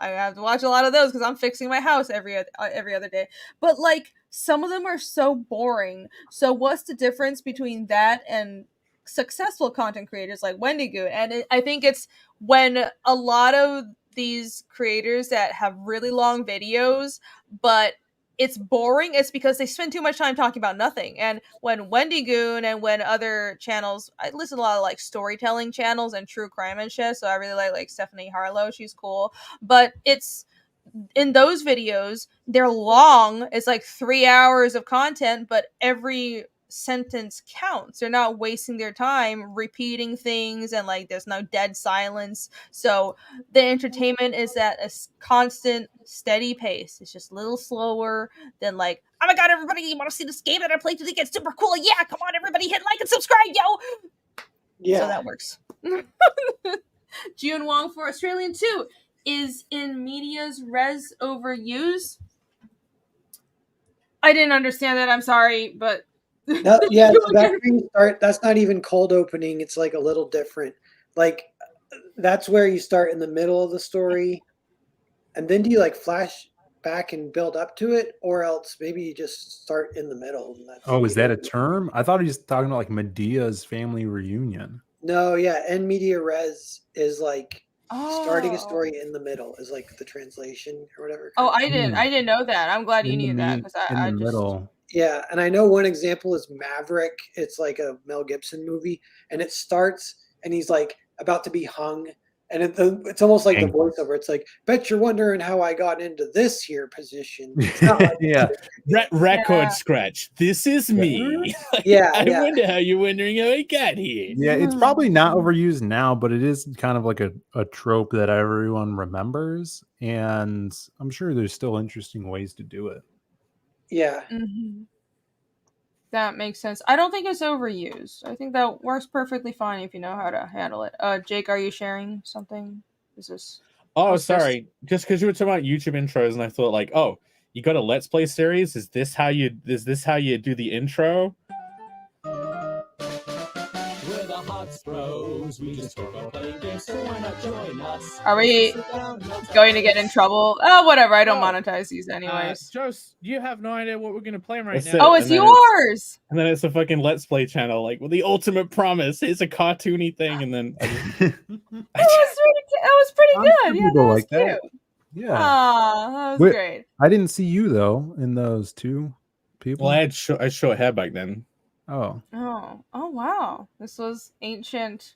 have to watch a lot of those because I'm fixing my house every other day. But like, some of them are so boring. So what's the difference between that and successful content creators like Wendigo? And I think it's when a lot of these creators that have really long videos, but it's boring, it's because they spend too much time talking about nothing. And when Wendigoon and when other channels, I listen to a lot of like storytelling channels and true crime and shit, so I really like Stephanie Harlow, she's cool. But it's in those videos, they're long, it's like 3 hours of content, but every sentence counts. They're not wasting their time repeating things, and like there's no dead silence. So the entertainment is at a constant steady pace. It's just a little slower than like, "Oh my god, everybody, you want to see this game that I played today? It's super cool. Yeah, come on everybody, hit like and subscribe, yo." Yeah, so that works. June Wong for Australian 2 is in medias res overused. I didn't understand that, I'm sorry, but yeah, that's not even cold opening. It's like a little different. Like, that's where you start in the middle of the story, and then do you like flash back and build up to it, or else maybe you just start in the middle. And is that a term? I thought he was talking about like Medea's family reunion. No, yeah, en media res is like starting a story in the middle is like the translation or whatever. Oh, I didn't know that. I'm glad you knew that, because I just middle. Yeah, and I know one example is Maverick. It's like a Mel Gibson movie, and it starts, and he's like about to be hung, and it's almost like the voiceover. It's like, "Bet you're wondering how I got into this here position." It's not like yeah, record scratch. This is me. I wonder how you're wondering how I got here. Yeah, it's probably not overused now, but it is kind of like a trope that everyone remembers, and I'm sure there's still interesting ways to do it. Yeah. Mm-hmm. That makes sense. I don't think it's overused. I think that works perfectly fine if you know how to handle it. Jake, are you sharing something? Is this? Oh, sorry. Just because you were talking about YouTube intros, and I thought like, oh, you got a Let's Play series? Is this how you do the intro? We just talk about playing games, so why not join us? Are we going to get in trouble? Oh, whatever. I don't monetize these anyways. Jost, you have no idea what we're going to play right now. Oh, it's yours! And then it's a fucking Let's Play channel, like, with the ultimate promise. It's a cartoony thing, and then... that was pretty good. Yeah, that was cute. Yeah. That was great. I didn't see you, though, in those two people. Well, I had short hair back then. Oh, wow. This was ancient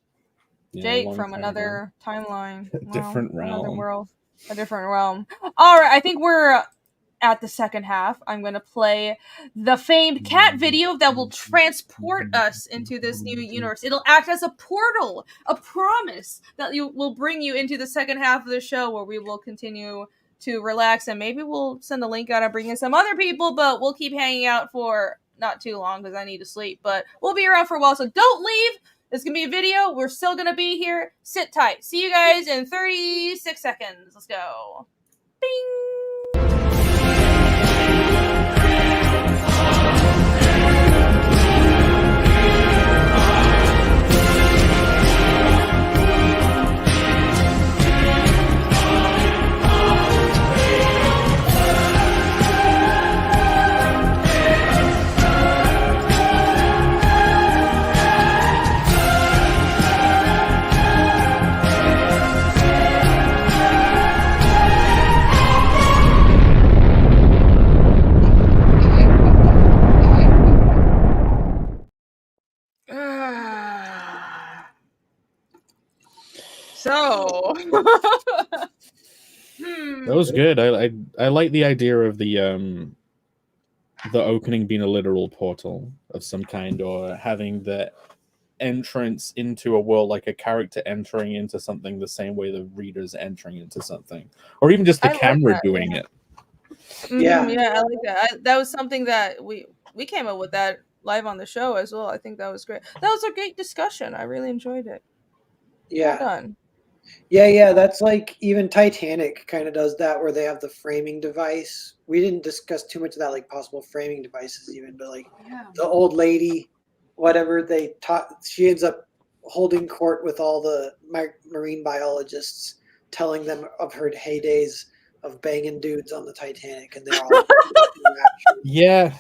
Jake from another timeline. Different realm. Another world. A different realm. All right, I think we're at the second half. I'm going to play the famed cat video that will transport us into this new universe. It'll act as a portal, a promise that will bring you into the second half of the show, where we will continue to relax, and maybe we'll send a link out and bring in some other people, but we'll keep hanging out for not too long because I need to sleep, but we'll be around for a while, so don't leave. It's gonna be a video. We're still gonna be here. Sit tight. See you guys in 36 seconds. Let's go. Bing. So That was good. I like the idea of the opening being a literal portal of some kind, or having the entrance into a world like a character entering into something the same way the reader's entering into something, or even just the camera doing it. Yeah, I like that. That was something that we came up with that live on the show as well. I think that was great. That was a great discussion. I really enjoyed it. Yeah. Well done. Yeah, that's like even Titanic kind of does that, where they have the framing device. We didn't discuss too much of that, like possible framing devices even, but like the old lady, whatever they taught, she ends up holding court with all the marine biologists, telling them of her heydays of banging dudes on the Titanic, and they're all Yeah.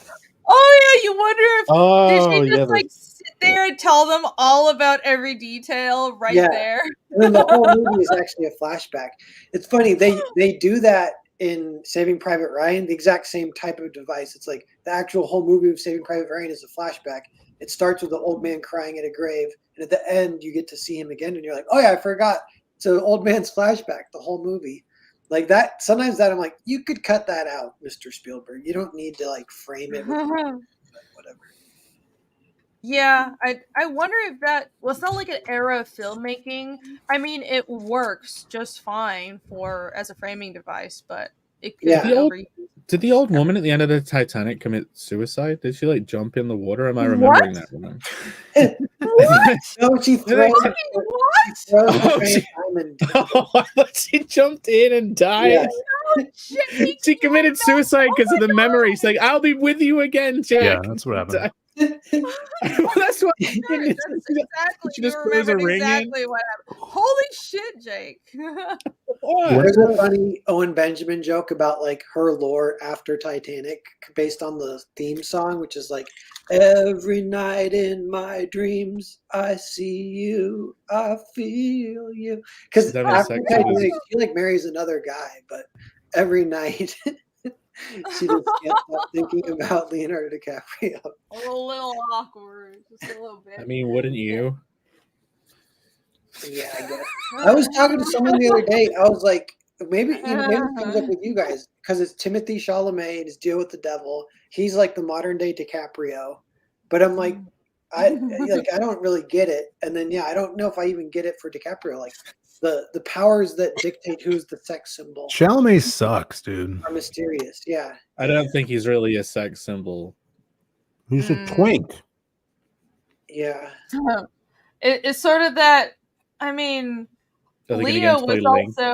Oh yeah, you wonder if did she just like sit there and tell them all about every detail there? And then the whole movie is actually a flashback. It's funny, they do that in Saving Private Ryan, the exact same type of device. It's like the actual whole movie of Saving Private Ryan is a flashback. It starts with the old man crying at a grave, and at the end you get to see him again, and you're like, oh yeah, I forgot. So old man's flashback, the whole movie. Like that, sometimes that I'm like, you could cut that out, Mr. Spielberg. You don't need to like frame it with whatever. Yeah, I wonder if that it's not like an era of filmmaking. I mean, it works just fine as a framing device, but it could be overused. Did the old woman at the end of the Titanic commit suicide? Did she like jump in the water? Am I remembering that wrong? What? No, she throws I thought she jumped in and died. Yeah. She committed suicide because of the memories. Like, I'll be with you again, Jack. Yeah, that's what happened. That's what exactly. She just You throws a ring exactly in. what happened. Holy shit, Jake. There's a funny Owen Benjamin joke about like her lore after Titanic based on the theme song, which is like, every night in my dreams I see you, I feel you. Because after Titanic, she like marries another guy, but every night she just can't stop thinking about Leonardo DiCaprio. A little awkward, just a little bit. I mean, wouldn't you? Yeah, I guess. I was talking to someone the other day. I was like, maybe it comes up with you guys because it's Timothée Chalamet and his Deal with the Devil. He's like the modern day DiCaprio, but I'm like, I don't really get it. And then I don't know if I even get it for DiCaprio. Like the powers that dictate who's the sex symbol. Chalamet sucks, dude. Are mysterious. Yeah. I don't think he's really a sex symbol. He's a twink. Yeah. It's sort of that. I mean, Leo was also.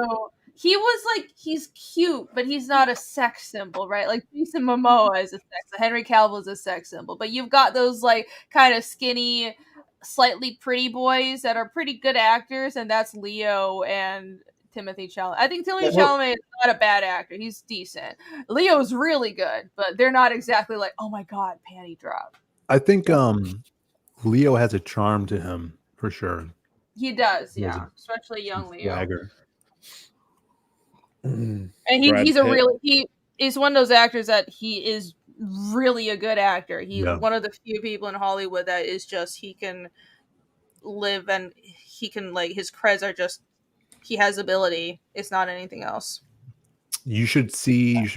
He was like, he's cute, but he's not a sex symbol, right? Like Jason Momoa is a sex. Henry Cavill is a sex symbol, but you've got those like kind of skinny, slightly pretty boys that are pretty good actors, and that's Leo and Timothée Chalamet. I think Timothée Chalamet is not a bad actor; he's decent. Leo's really good, but they're not exactly like, oh my god, panty drop. I think Leo has a charm to him for sure. He does, yeah, especially young Leo. Swagger. And he's one of those actors that he is really a good actor. He's one of the few people in Hollywood that is just, he can live and he can like, his creds are just, he has ability. It's not anything else. You should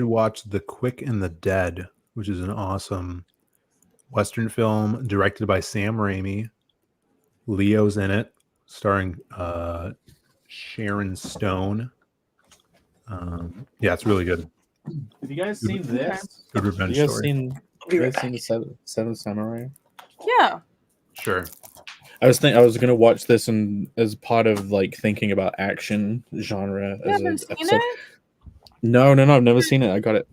watch The Quick and the Dead, which is an awesome Western film directed by Sam Raimi. Leo's in it, starring Sharon Stone. It's really good. Have you guys seen this? Good revenge story. You guys seen the Seven Samurai? Yeah. Sure. I was gonna watch this as part of like thinking about action genre. You haven't seen it? No, I've never seen it. I got it.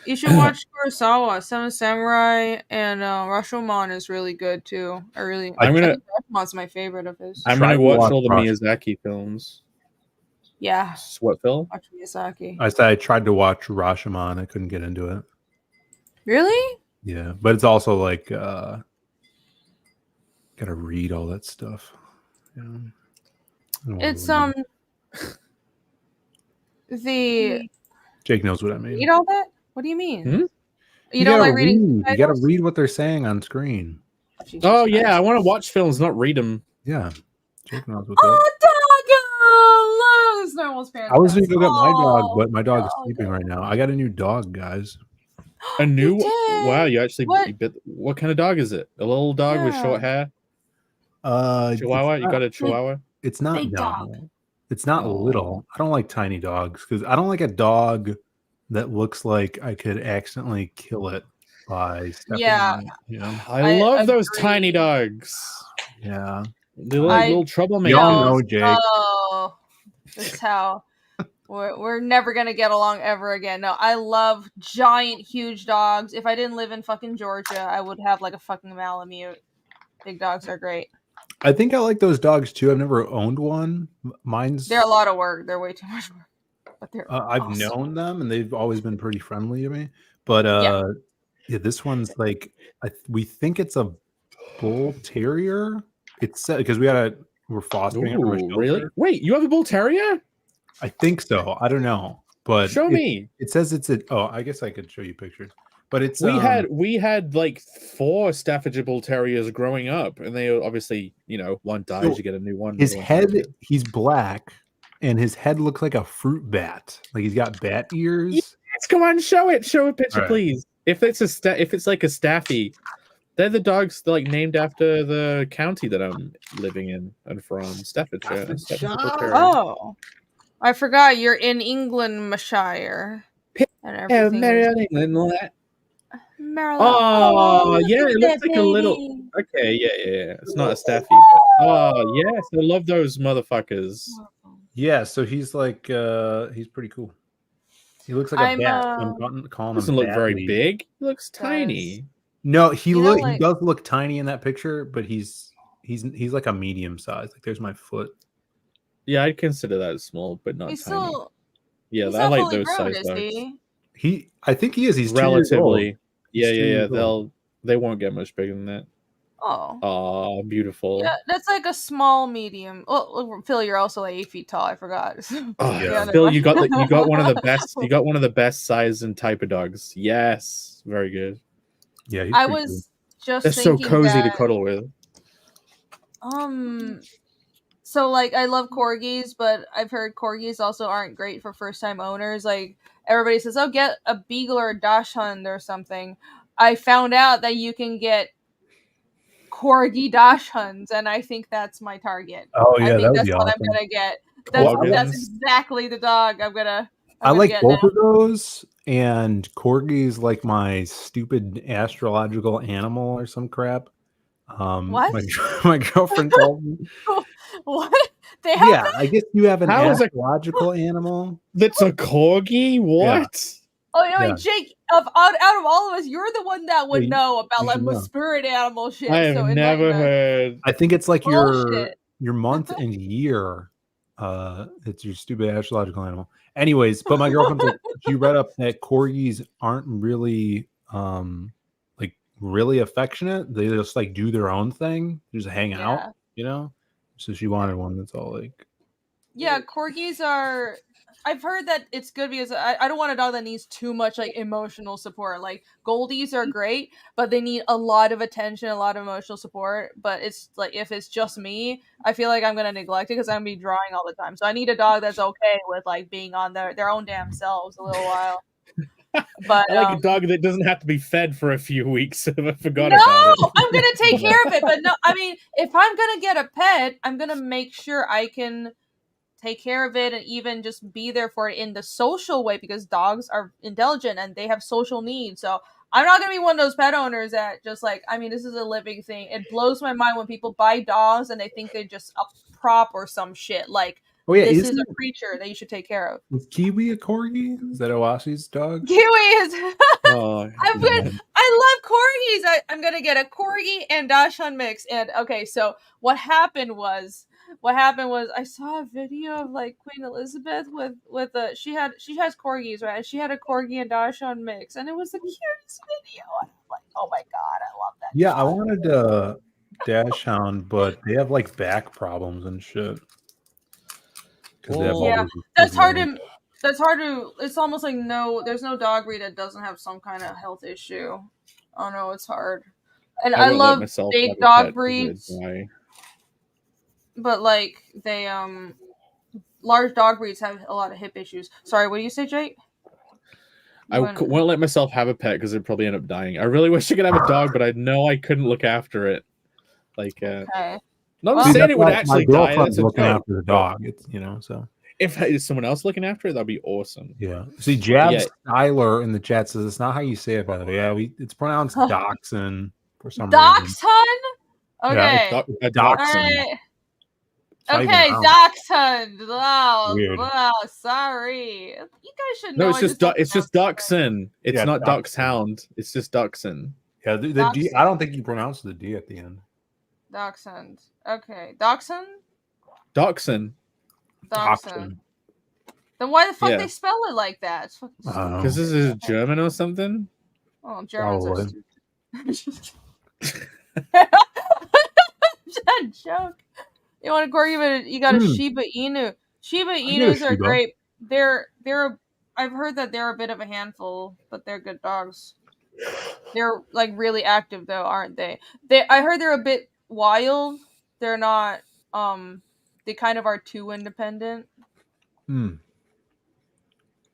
You should watch Kurosawa. Seven Samurai and Rashomon is really good too. Rashomon's my favorite of his. I'm gonna watch all the Miyazaki films. Yeah. What film? Watch Miyazaki. I said I tried to watch Rashomon. I couldn't get into it. Really? Yeah, but it's also like gotta read all that stuff. Yeah. It's Jake knows what I mean. Read all that? What do you mean? Hmm? You don't like reading? You gotta read what they're saying on screen. Oh yeah, I want to watch films, not read them. Yeah. Jake knows what Oh, look, this normal's fantastic. I was going to go get my dog, but my dog is no, sleeping no. right now. I got a new dog, guys. A new did? wow! You actually What? what kind of dog is it? A little dog with short hair? Chihuahua? You got a Chihuahua? It's not Big dog. no. It's not Oh. little. I don't like tiny dogs because I don't like a dog that looks like I could accidentally kill it by stepping Yeah. on it, you know? I love those agree. tiny dogs. Yeah. They're like little troublemakers. Y'all know, Jake. Oh, that's how we're never gonna get along ever again. No, I love giant, huge dogs. If I didn't live in fucking Georgia, I would have like a fucking Malamute. Big dogs are great. I think I like those dogs too. I've never owned one. Mine's They're a lot of work. They're way too much work. But they're I've awesome. known them and they've always been pretty friendly to me. But yeah, this one's like we think it's a bull terrier. It's because we're fostering it from a shelter. Really? Wait, you have a bull terrier? I think so. I don't know. But Show me. It says it's I guess I could show you pictures. But it's we had like 4 Staffordshire Bull Terriers growing up, and they obviously, one dies, So you get a new one. his head, he's black, and his head looks like a fruit bat. Like he's got bat ears. Yes, come on, show it. Show a picture, All right. please. If it's like a Staffy, they're the dogs like named after the county that I'm living in and from, Staffordshire. Staffordshire Bull Terrier. Oh, I forgot you're in Englandshire. And everything. Maryland. Maryland. Oh, yeah, it looks like a little. Okay, yeah. It's not a Staffy. But... yes, I love those motherfuckers. Yeah, so he's like he's pretty cool. He looks like a bat. I'm calling him. Doesn't look very big. He looks tiny. No, he does look tiny in that picture, but he's like a medium size. Like there's my foot. Yeah, I'd consider that small, but not he's tiny. He's I like fully those grown, size is dogs. I think he is. He's relatively. 2 years old. Yeah. They won't get much bigger than that. Oh, beautiful. Yeah, that's like a small medium. Well, Phil, you're also like 8 feet tall. I forgot. Phil, you got one of the best. You got one of the best size and type of dogs. Yes, very good. Yeah, I was just. They're so cozy to cuddle with. So like I love corgis, but I've heard corgis also aren't great for first-time owners. Like everybody says, "Oh, get a beagle or a dachshund or something." I found out that you can get corgi dachshunds, and I think that's my target. Oh yeah, I think that would that's be what awesome. I'm gonna get. That's exactly the dog I'm gonna. I like both of those, and corgi's like my stupid astrological animal or some crap. What? My girlfriend told me. What? They have that? I guess you have an astrological animal. That's a corgi? What? Yeah. Oh no, Jake! Out of all of us, you're the one that would know about like my spirit animal shit. I have never heard. I think it's like your month and year. It's your stupid astrological animal. Anyways, but my girlfriend like, she read up that corgis aren't really like really affectionate. They just like do their own thing, just hang out, So she wanted one that's all like. Yeah, corgis are. I've heard that it's good because I don't want a dog that needs too much like emotional support. Like Goldies are great, but they need a lot of attention, a lot of emotional support. But it's like if it's just me, I feel like I'm gonna neglect it because I'm gonna be drawing all the time. So I need a dog that's okay with like being on their own damn selves a little while. But I like a dog that doesn't have to be fed for a few weeks. I forgot about it. No, I'm gonna take care of it. But no, I mean, if I'm gonna get a pet, I'm gonna make sure I can take care of it and even just be there for it in the social way because dogs are intelligent and they have social needs. So I'm not going to be one of those pet owners that just like, I mean, this is a living thing. It blows my mind when people buy dogs and they think they're just a prop or some shit. Like, this is a creature that you should take care of. Is Kiwi a corgi? Is that Owashi's dog? Kiwi is. I love corgis. I'm going to get a corgi and dachshund mix. And okay, so what happened was I saw a video of like Queen Elizabeth with she has corgis, right? And she had a corgi and dachshund mix, and it was the cutest video. And I'm like, oh my god, I love that. Yeah, I wanted a dachshund, but they have like back problems and shit. That's hard to. It's almost like there's no dog breed that doesn't have some kind of health issue. Oh no, it's hard. And I love big dog breeds. But like they large dog breeds have a lot of hip issues. Sorry, what do you say, Jake? I won't let myself have a pet because it'd probably end up dying. I really wish I could have a dog, but I know I couldn't look after it. Like, okay. not Well, saying it would actually my die. girlfriend's That's a looking joke. after the dog. It's so. If someone else looking after it, that'd be awesome. Yeah. See, Jab Styler in the chat says it's not how you say it, by the way. Yeah, it's pronounced Dachshund for some reason. Dachshund? Okay. Yeah, Dachshund. Right. Okay, Dachshund. Wow. Weird. Wow. Sorry. You guys should know. No, it's just Dachshund. It's not Dachshund. It's just Dachshund. Yeah, the D. I don't think you pronounce the D at the end. Dachshund. Okay, Dachshund. Dachshund. Dachshund. Then why the fuck they spell it like that? Because this is German or something. Oh, Germans are stupid. That joke. You want to Corey? You got a Shiba Inu. Shiba Inus are great. I've heard that they're a bit of a handful, but they're good dogs. They're like really active though, aren't they? I heard they're a bit wild. They're not. They kind of are too independent.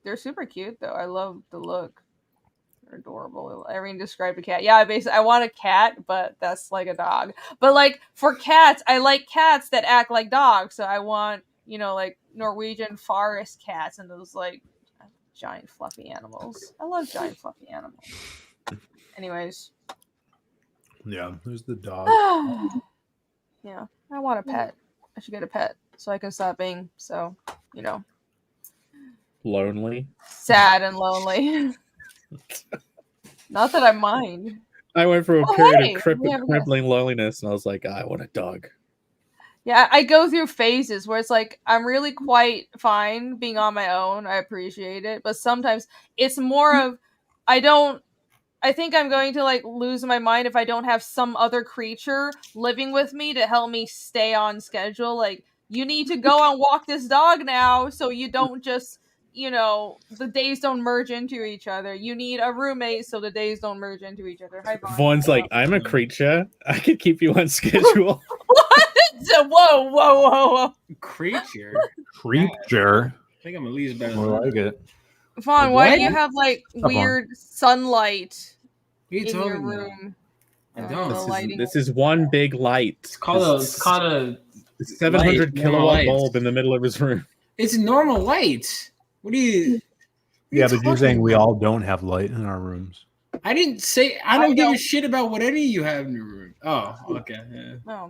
They're super cute though. I love the look. They're adorable. Irene described a cat. Yeah, I want a cat, but that's like a dog. But like for cats, I like cats that act like dogs. So I want, like Norwegian forest cats and those like giant fluffy animals. I love giant fluffy animals. Anyways. Yeah, who's the dog? Yeah, I want a pet. I should get a pet so I can stop being so, lonely. Sad and lonely. Not that I mind. I went through a period of crippling loneliness, and I was like, I want a dog. Yeah, I go through phases where it's like I'm really quite fine being on my own. I appreciate it, but sometimes it's more of I think I'm going to like lose my mind if I don't have some other creature living with me to help me stay on schedule. Like, you need to go and walk this dog now so you don't just, the days don't merge into each other. You need a roommate so the days don't merge into each other. Hi, Vaughn. Vaughn's like, I'm a creature. I could keep you on schedule. What? Whoa. Creature? Creature? I think I'm at least better More like it. Vaughn, why do you have like weird sunlight in your room? I don't. This is one big light. It's called a 700 kilowatt bulb in the middle of his room. It's normal light. What do you? Yeah, but you're saying we all don't have light in our rooms. I didn't say. I don't give a shit about what any of you have in your room. Oh, okay. Yeah.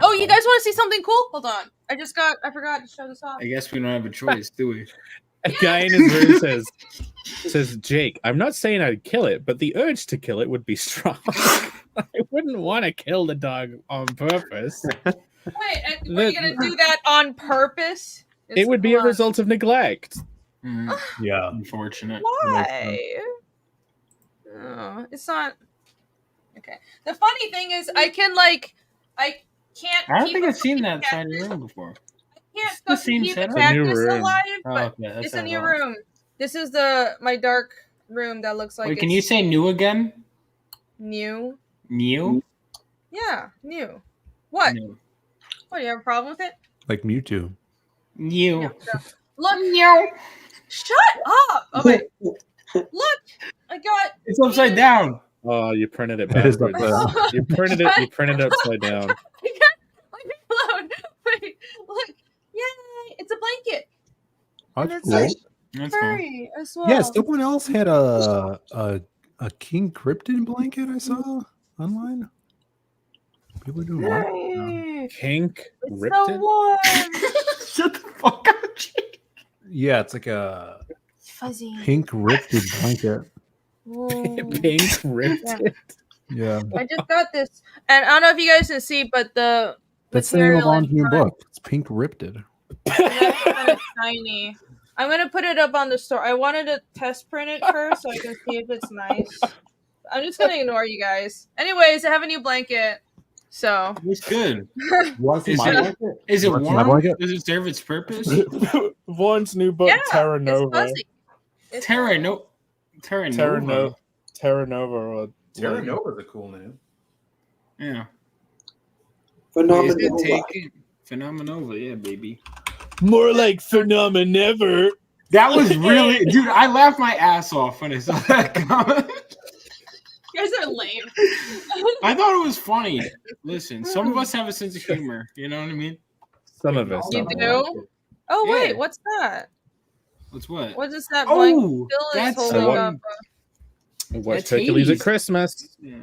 Oh, you guys want to see something cool? Hold on. I forgot to show this off. I guess we don't have a choice, do we? A guy in his room says, Jake, I'm not saying I'd kill it, but the urge to kill it would be strong. I wouldn't want to kill the dog on purpose. Wait, were you going to do that on purpose? It would be a result of neglect. Yeah. Unfortunate. Why? It's not... Okay. The funny thing is, I can't I don't think I've seen that side of the room before. I can't keep the cactus alive, but it's a new room. This is my dark room that looks like. Wait, can you say new again? New. New? Yeah, new. What? New. What, do you have a problem with it? Like Mewtwo. New. Yeah, look. New. Shut up. Okay. Look, I got. It's upside down. Oh, you printed it backwards. You printed it upside down. Leave me alone. Wait, look. Yay! It's a blanket. That's cool. That's furry as well. Yeah, someone else had a King Cryptid blanket I saw online. People doing what? King Cryptid? So warm. Shut the fuck up, Jake. Yeah, it's like a fuzzy pink Riptid blanket. Pink Riptid. Yeah. I just got this, and I don't know if you guys can see, but that's the name of Vaughn's new book. It's Pink Riptid. That's kind of tiny. I'm gonna put it up on the store. I wanted to test print it first so I can see if it's nice. I'm just gonna ignore you guys. Anyways, I have a new blanket. So it's good. Is it warm? Does it serve its purpose? Vaughn's new book, Terra Nova. Terra Nova. Terra Nova is a cool name. Yeah. Phenomenal. Phenomenal, yeah, baby. More like phenomenever. That was really, dude. I laughed my ass off when I saw that comment. You guys are lame. I thought it was funny. Listen, some of us have a sense of humor. You know what I mean? Some of us. You don't. do? Oh Yeah. wait, what's that? What's what? What is that blank Oh, Bill is that's holding up? Watch That's Hercules Hades. at Christmas. Yeah.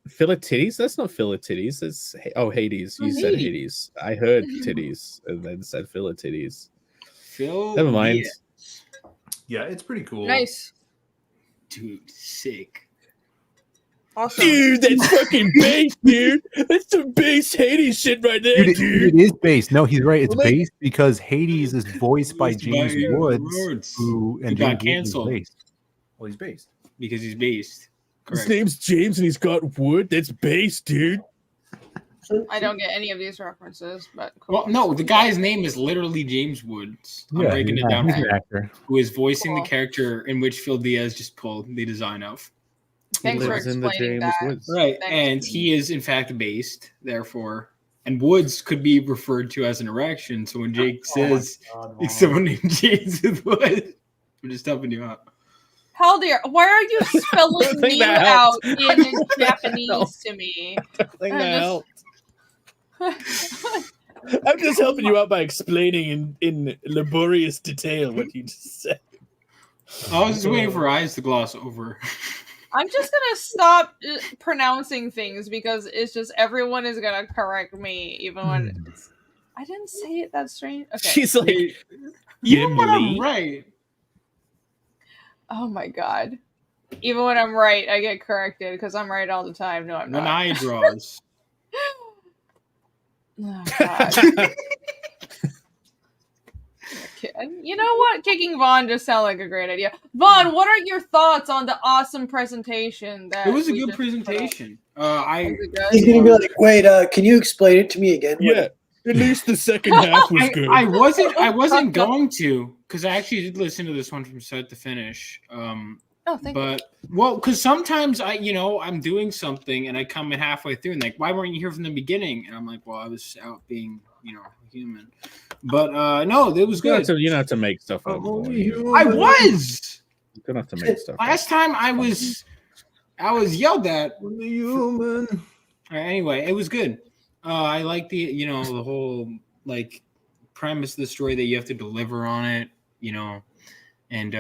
Fill it titties? That's not fill it titties. That's Hades. You said Hades. I heard titties and then said fill it titties. Never mind. Yeah, it's pretty cool. Nice. Dude, sick. Awesome. Dude, that's fucking base, dude. That's some base Hades shit right there, Dude, it is based. No, he's right. It's based because Hades is voiced by Voiced by James Woods, Woods. who He got James Woods is canceled. based. Well, he's based. Because he's based. His Correct. name's James and he's got wood. That's base, dude. I don't get any of these references, but cool. Well, no, the guy's name is literally James Woods. I'm breaking it down he's for an you. actor. Who is voicing Cool. the character in which Phil Diaz just pulled the design of. Thanks for lives in the explaining James that. Woods. Right, Thanks. and he is in fact based, therefore, and Woods could be referred to as an erection. So when Jake says someone named James Woods, I'm just helping you out. Hell dear, why are you spelling think me that out helped. in Japanese to me? I think I'm that just- helped. I'm just helping you out by explaining in laborious detail what you just said. I was just waiting for eyes to gloss over. I'm just gonna stop pronouncing things because it's just everyone is gonna correct me, even when it's, I didn't say it that strange. Okay. She's like, Even when I'm Gimli. right. Oh my god. Even when I'm right, I get corrected because I'm right all the time. No, I'm When not. eye draws. Oh, God. You know what? Kicking Vaughn just sounded like a great idea. Vaughn, what are your thoughts on the awesome presentation? That It was a we good just put up? presentation. Was it good? He's gonna be like, wait, can you explain it to me again? Yeah, at least the second half was good. I wasn't going to, because I actually did listen to this one from start to finish. Oh, thank you. Because sometimes I'm doing something and I come in halfway through and like, why weren't you here from the beginning? And I'm like, well, I was out being, human. But no, it was good. You don't have to make stuff up. I was. You don't have to make stuff up. Last time I was yelled at. Human. Anyway, it was good. I like the the whole like premise of the story that you have to deliver on it, and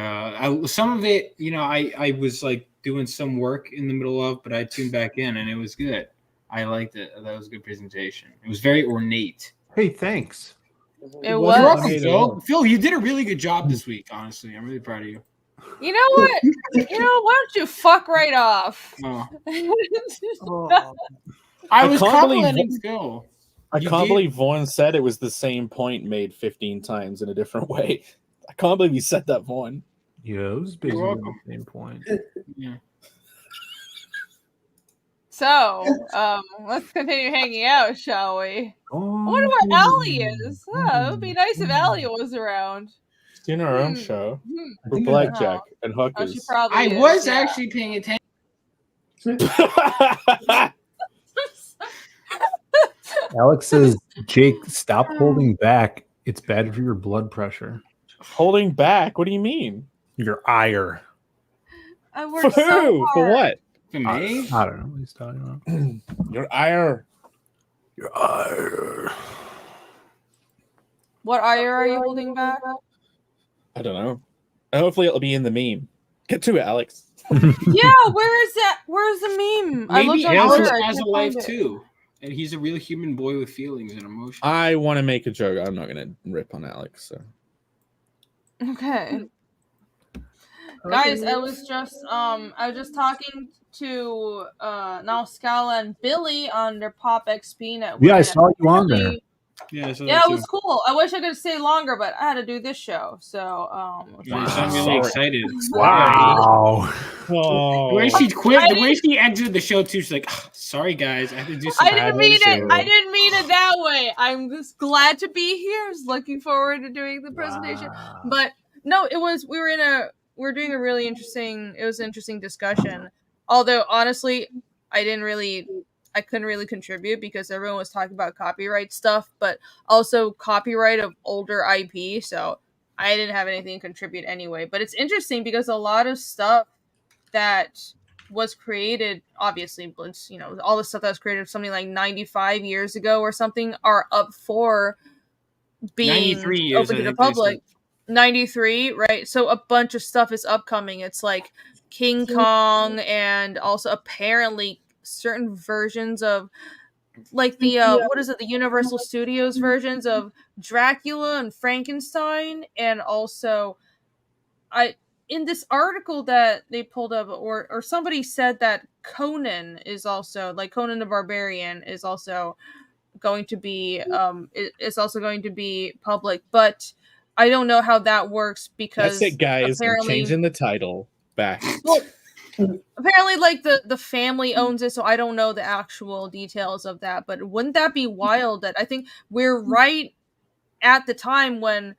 some of it, I was like doing some work in the middle of, but I tuned back in and it was good. I liked it. That was a good presentation. It was very ornate. Hey, thanks. It You're was. welcome, Phil. Phil, you did a really good job this week. Honestly, I'm really proud of you. You know what? Why don't you fuck right off? Oh. Oh. I was can't believe- complimenting Phil. I You can't did- believe Vaughn said it was the same point made 15 times in a different way. I can't believe you said that, Vaughn. Yeah, it was basically You're the welcome. same point. Yeah. So, let's continue hanging out, shall we? I Oh, wonder what Allie is. Oh, it would be nice if Allie was around. She's doing her own show Hmm. with blackjack and Oh, she hookers. probably I is, was yeah. actually paying attention. Alex says, Jake, stop holding back. It's bad for your blood pressure. Holding back? What do you mean? Your ire. I For worked so who? For hard. what? For me? I don't know what he's talking about. Your ire. Your ire. What ire are you holding back? I don't know. Hopefully it'll be in the meme. Get to it, Alex. Yeah, where is that? Where's the meme? I Maybe looked on Alex Twitter, I has a can't life find it. too. And he's a real human boy with feelings and emotions. I want to make a joke. I'm not going to rip on Alex. So. Okay. Guys, I was just talking to Nalscala and Billy on their Pop XP network. Yeah, I saw you on there. Yeah, so Yeah, it was cool. I wish I could stay longer, but I had to do this show. So, You sound really excited. Wow. Oh. The way she quit, the way she entered the show too, she's like, "Ah, sorry guys, I have to do some I didn't mean it. show. I didn't mean it that way. I'm just glad to be here. I was looking forward to doing the presentation. Wow. But no, it was we were doing a really interesting. It was an interesting discussion. Although honestly, I didn't really I couldn't really contribute because everyone was talking about copyright stuff, but also copyright of older IP, so I didn't have anything to contribute anyway. But it's interesting because a lot of stuff that was created, obviously, you know, all the stuff that was created something like 95 years ago or something are up for being 93 years, open to the public. 93, right? So a bunch of stuff is upcoming. It's like King Kong, and also apparently certain versions of like the what is it, the Universal Studios versions of Dracula and Frankenstein, and also in this article that they pulled up, or somebody said that Conan is also, like, Conan the Barbarian is also going to be it's also going to be public, but I don't know how that works because That's it, guys. I'm apparently changing the title back. well, apparently like the family owns it, so I don't know the actual details of that, but wouldn't that be wild that I think we're right at the time when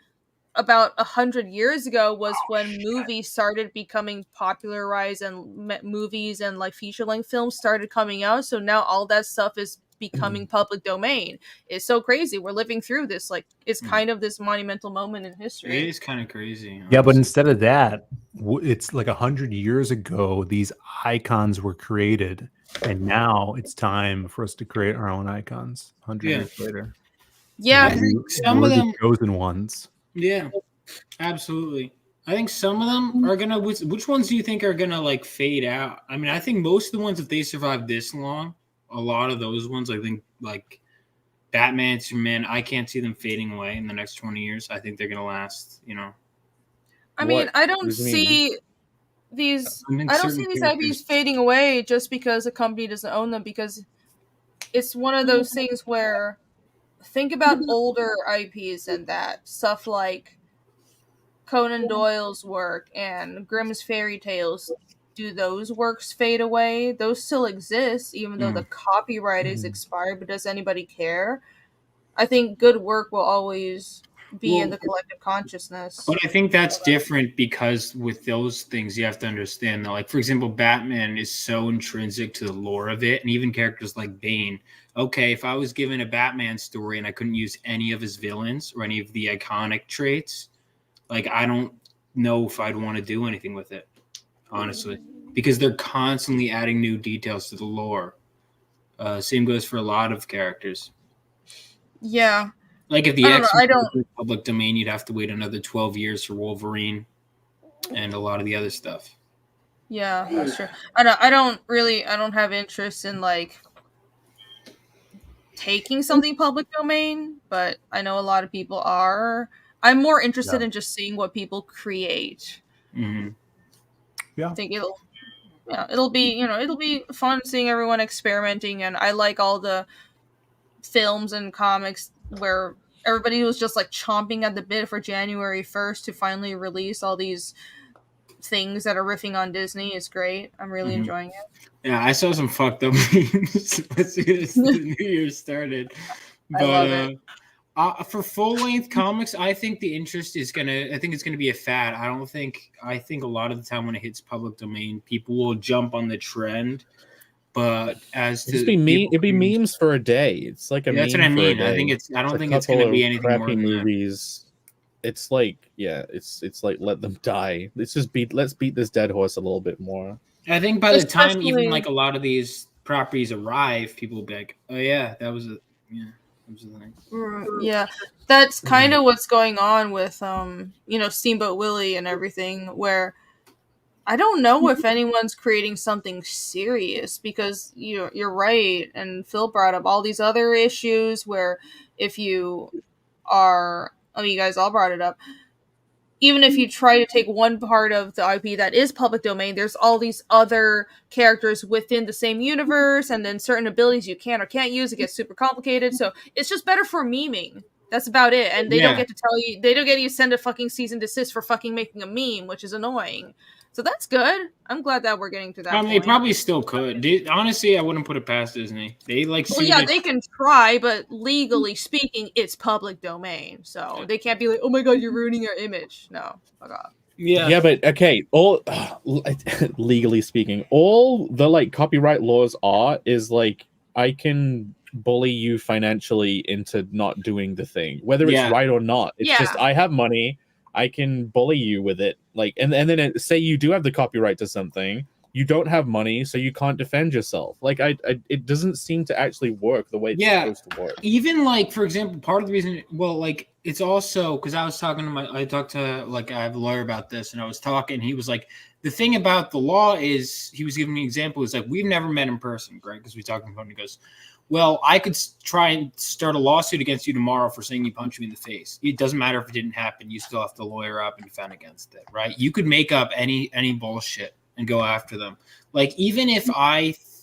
about 100 years ago was when movies started becoming popularized, and movies and like feature-length films started coming out, so now all that stuff is becoming public domain. It's so crazy. We're living through this, like, it's kind of this monumental moment in history. It is kind of crazy, honestly. Yeah, but instead of that, it's like 100 years ago these icons were created, and now it's time for us to create our own icons 100 years later. Yeah, I think some of them, the chosen ones. Yeah, absolutely. I think some of them are gonna. Which ones do you think are gonna like fade out? I mean, I think most of the ones, if they survive this long, a lot of those ones, I think, like Batman, Superman, I can't see them fading away in the next 20 years. I think they're gonna last. You know. I mean, I don't see these. I don't see these IPs fading away just because a company doesn't own them, because it's one of those things where, think about older IPs and that stuff like Conan Doyle's work and Grimm's fairy tales. Do those works fade away? Those still exist, even though the copyright is expired, but does anybody care? I think good work will always be in the collective consciousness. But I think that's different because with those things, you have to understand that, like, for example, Batman is so intrinsic to the lore of it, and even characters like Bane. Okay, if I was given a Batman story and I couldn't use any of his villains or any of the iconic traits, like, I don't know if I'd want to do anything with it, honestly, because they're constantly adding new details to the lore. Same goes for a lot of characters. Yeah. Like if the X-Men were public domain, you'd have to wait another 12 years for Wolverine and a lot of the other stuff. Yeah, that's true. I don't have interest in like taking something public domain, but I know a lot of people are. I'm more interested in just seeing what people create. Mm-hmm. Yeah, I think it'll be fun seeing everyone experimenting, and I like all the films and comics where everybody was just like chomping at the bit for January 1st to finally release all these things that are riffing on Disney. Is great. I'm really enjoying it. Yeah, I saw some fucked up memes as soon as the New Year started. But I love it. For full-length comics, I think the interest is I think it's gonna be a fad. I think a lot of the time when it hits public domain, people will jump on the trend. But as to it'd be memes for a day. It's like a meme. That's what I mean. I don't think it's gonna be anything more than movies. It's like, it's like let them die. Let's beat this dead horse a little bit more. I think by the time even like a lot of these properties arrive, people will be like, oh yeah, that was a thing. Yeah, that's kind of what's going on with Steamboat Willie and everything, where I don't know if anyone's creating something serious, because you're right, and Phil brought up all these other issues where if you guys all brought it up, even if you try to take one part of the IP that is public domain, there's all these other characters within the same universe, and then certain abilities you can or can't use. It gets super complicated, so it's just better for memeing. That's about it. And they don't get to tell you, they don't get you send a fucking cease and desist for fucking making a meme, which is annoying. So that's good. I'm glad that we're getting to that point. They probably still could. Honestly, I wouldn't put it past Disney. They they can try, but legally speaking, it's public domain. So they can't be like, oh my god, you're ruining our image. No, fuck off. Yeah, but okay, legally speaking, all the like copyright laws is like I can bully you financially into not doing the thing, whether it's right or not. It's just I have money, I can bully you with it. Like, and then say you do have the copyright to something, you don't have money, so you can't defend yourself. Like, it doesn't seem to actually work the way it's supposed to work. Even like, for example, part of the reason, well, like, it's also because I talked to like, I have a lawyer about this, and I was talking. He was like, the thing about the law is, he was giving me an example. Is like, we've never met in person, Greg, because we talked on the phone. He goes, well, I could try and start a lawsuit against you tomorrow for saying you punched me in the face. It doesn't matter if it didn't happen. You still have to lawyer up and defend against it, right? You could make up any bullshit and go after them. Like, even if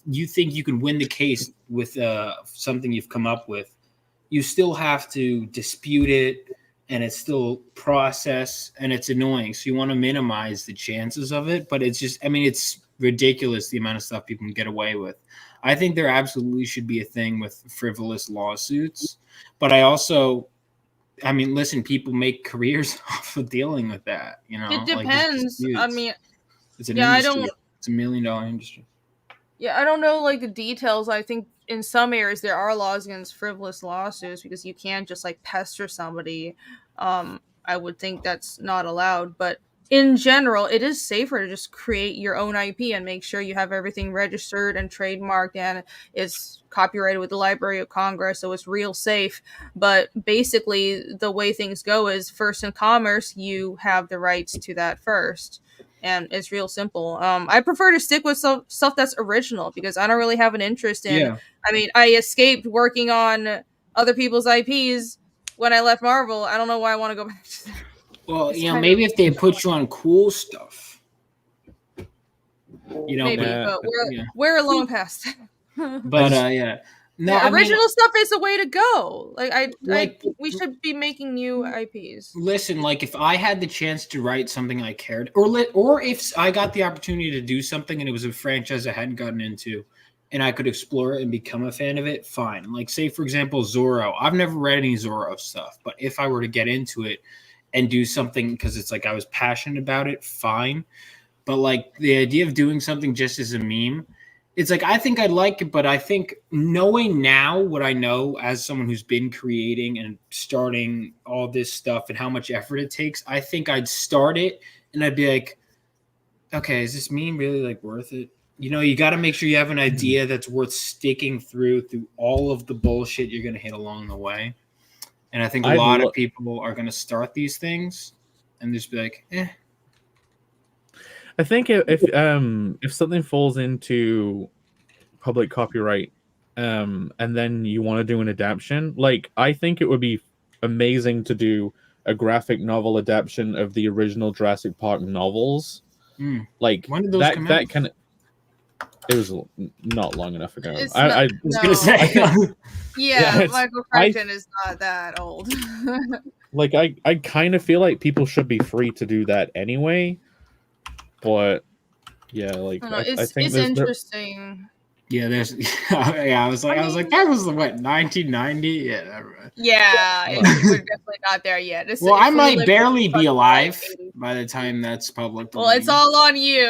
you think you can win the case with something you've come up with, you still have to dispute it, and it's still process, and it's annoying. So you want to minimize the chances of it, but it's just, I mean, it's ridiculous the amount of stuff people can get away with. I think there absolutely should be a thing with frivolous lawsuits, but I mean, listen, people make careers off of dealing with that. You know, it depends. Like, I mean, it's an industry. It's $1 million industry. Yeah, I don't know like the details. I think in some areas there are laws against frivolous lawsuits because you can't just like pester somebody. I would think that's not allowed, but in general, it is safer to just create your own IP and make sure you have everything registered and trademarked and it's copyrighted with the Library of Congress, so it's real safe. But basically, the way things go is first in commerce, you have the rights to that first. And it's real simple. I prefer to stick with stuff that's original because I don't really have an interest in. Yeah. I mean, I escaped working on other people's IPs when I left Marvel. I don't know why I want to go back to that. Well, you know, maybe if they put you on cool stuff, you know, maybe, but we're long past. But yeah, no, yeah, original stuff is the way to go. We should be making new IPs. Listen, like if I had the chance to write something I cared, or if I got the opportunity to do something and it was a franchise I hadn't gotten into, and I could explore it and become a fan of it, fine. Like, say for example, Zorro. I've never read any Zorro stuff, but if I were to get into it and do something because it's like I was passionate about it, fine. But like the idea of doing something just as a meme, it's like I think I'd like it, but I think knowing now what I know as someone who's been creating and starting all this stuff and how much effort it takes, I think I'd start it and I'd be like, okay, is this meme really like worth it? You know, you got to make sure you have an idea that's worth sticking through all of the bullshit you're going to hit along the way. And I think a lot of people are going to start these things and just be like, eh. I think if something falls into public copyright, and then you want to do an adaptation, like I think it would be amazing to do a graphic novel adaptation of the original Jurassic Park novels. Like when did those come out? Kind of. It was not long enough ago. I was going to say. Yeah, Michael Crichton is not that old. Like, I kind of feel like people should be free to do that anyway. But, yeah, like, I think it's interesting. Yeah, there's. Yeah, I was like, that was what 1990. Yeah, never mind. Yeah, we're definitely not there yet. Well, I might barely be alive by the time that's public. Well, it's all on you.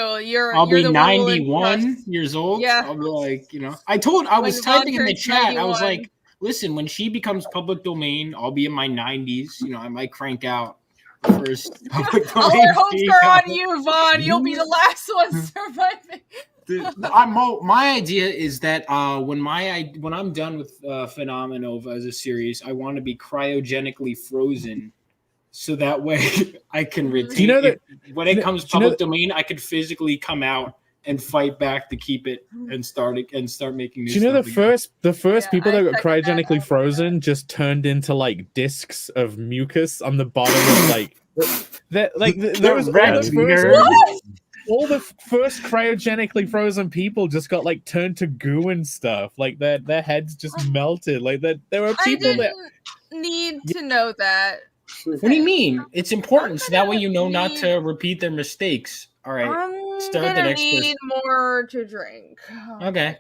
I'll be 91 years old. Yeah, I'll be like, you know, I was typing in the chat. 91. I was like, listen, when she becomes public domain, I'll be in my 90s. You know, I might crank out the first public domain. Our hopes are on you, Vaughn. You'll be the last one surviving. My idea is that when I'm done with Phenomenova as a series, I want to be cryogenically frozen, so that way I can retain. Do you know that when it comes public domain, I could physically come out and fight back to keep it and start making. New Do you know stuff the first people that got cryogenically frozen just turned into like discs of mucus on the bottom of like that there was all the first cryogenically frozen people just got like turned to goo and stuff. Like their heads just melted. Like that there were people that need to know that. What do you mean? It's important so that way you know not to repeat their mistakes. All right. Start the next need more to drink. Okay.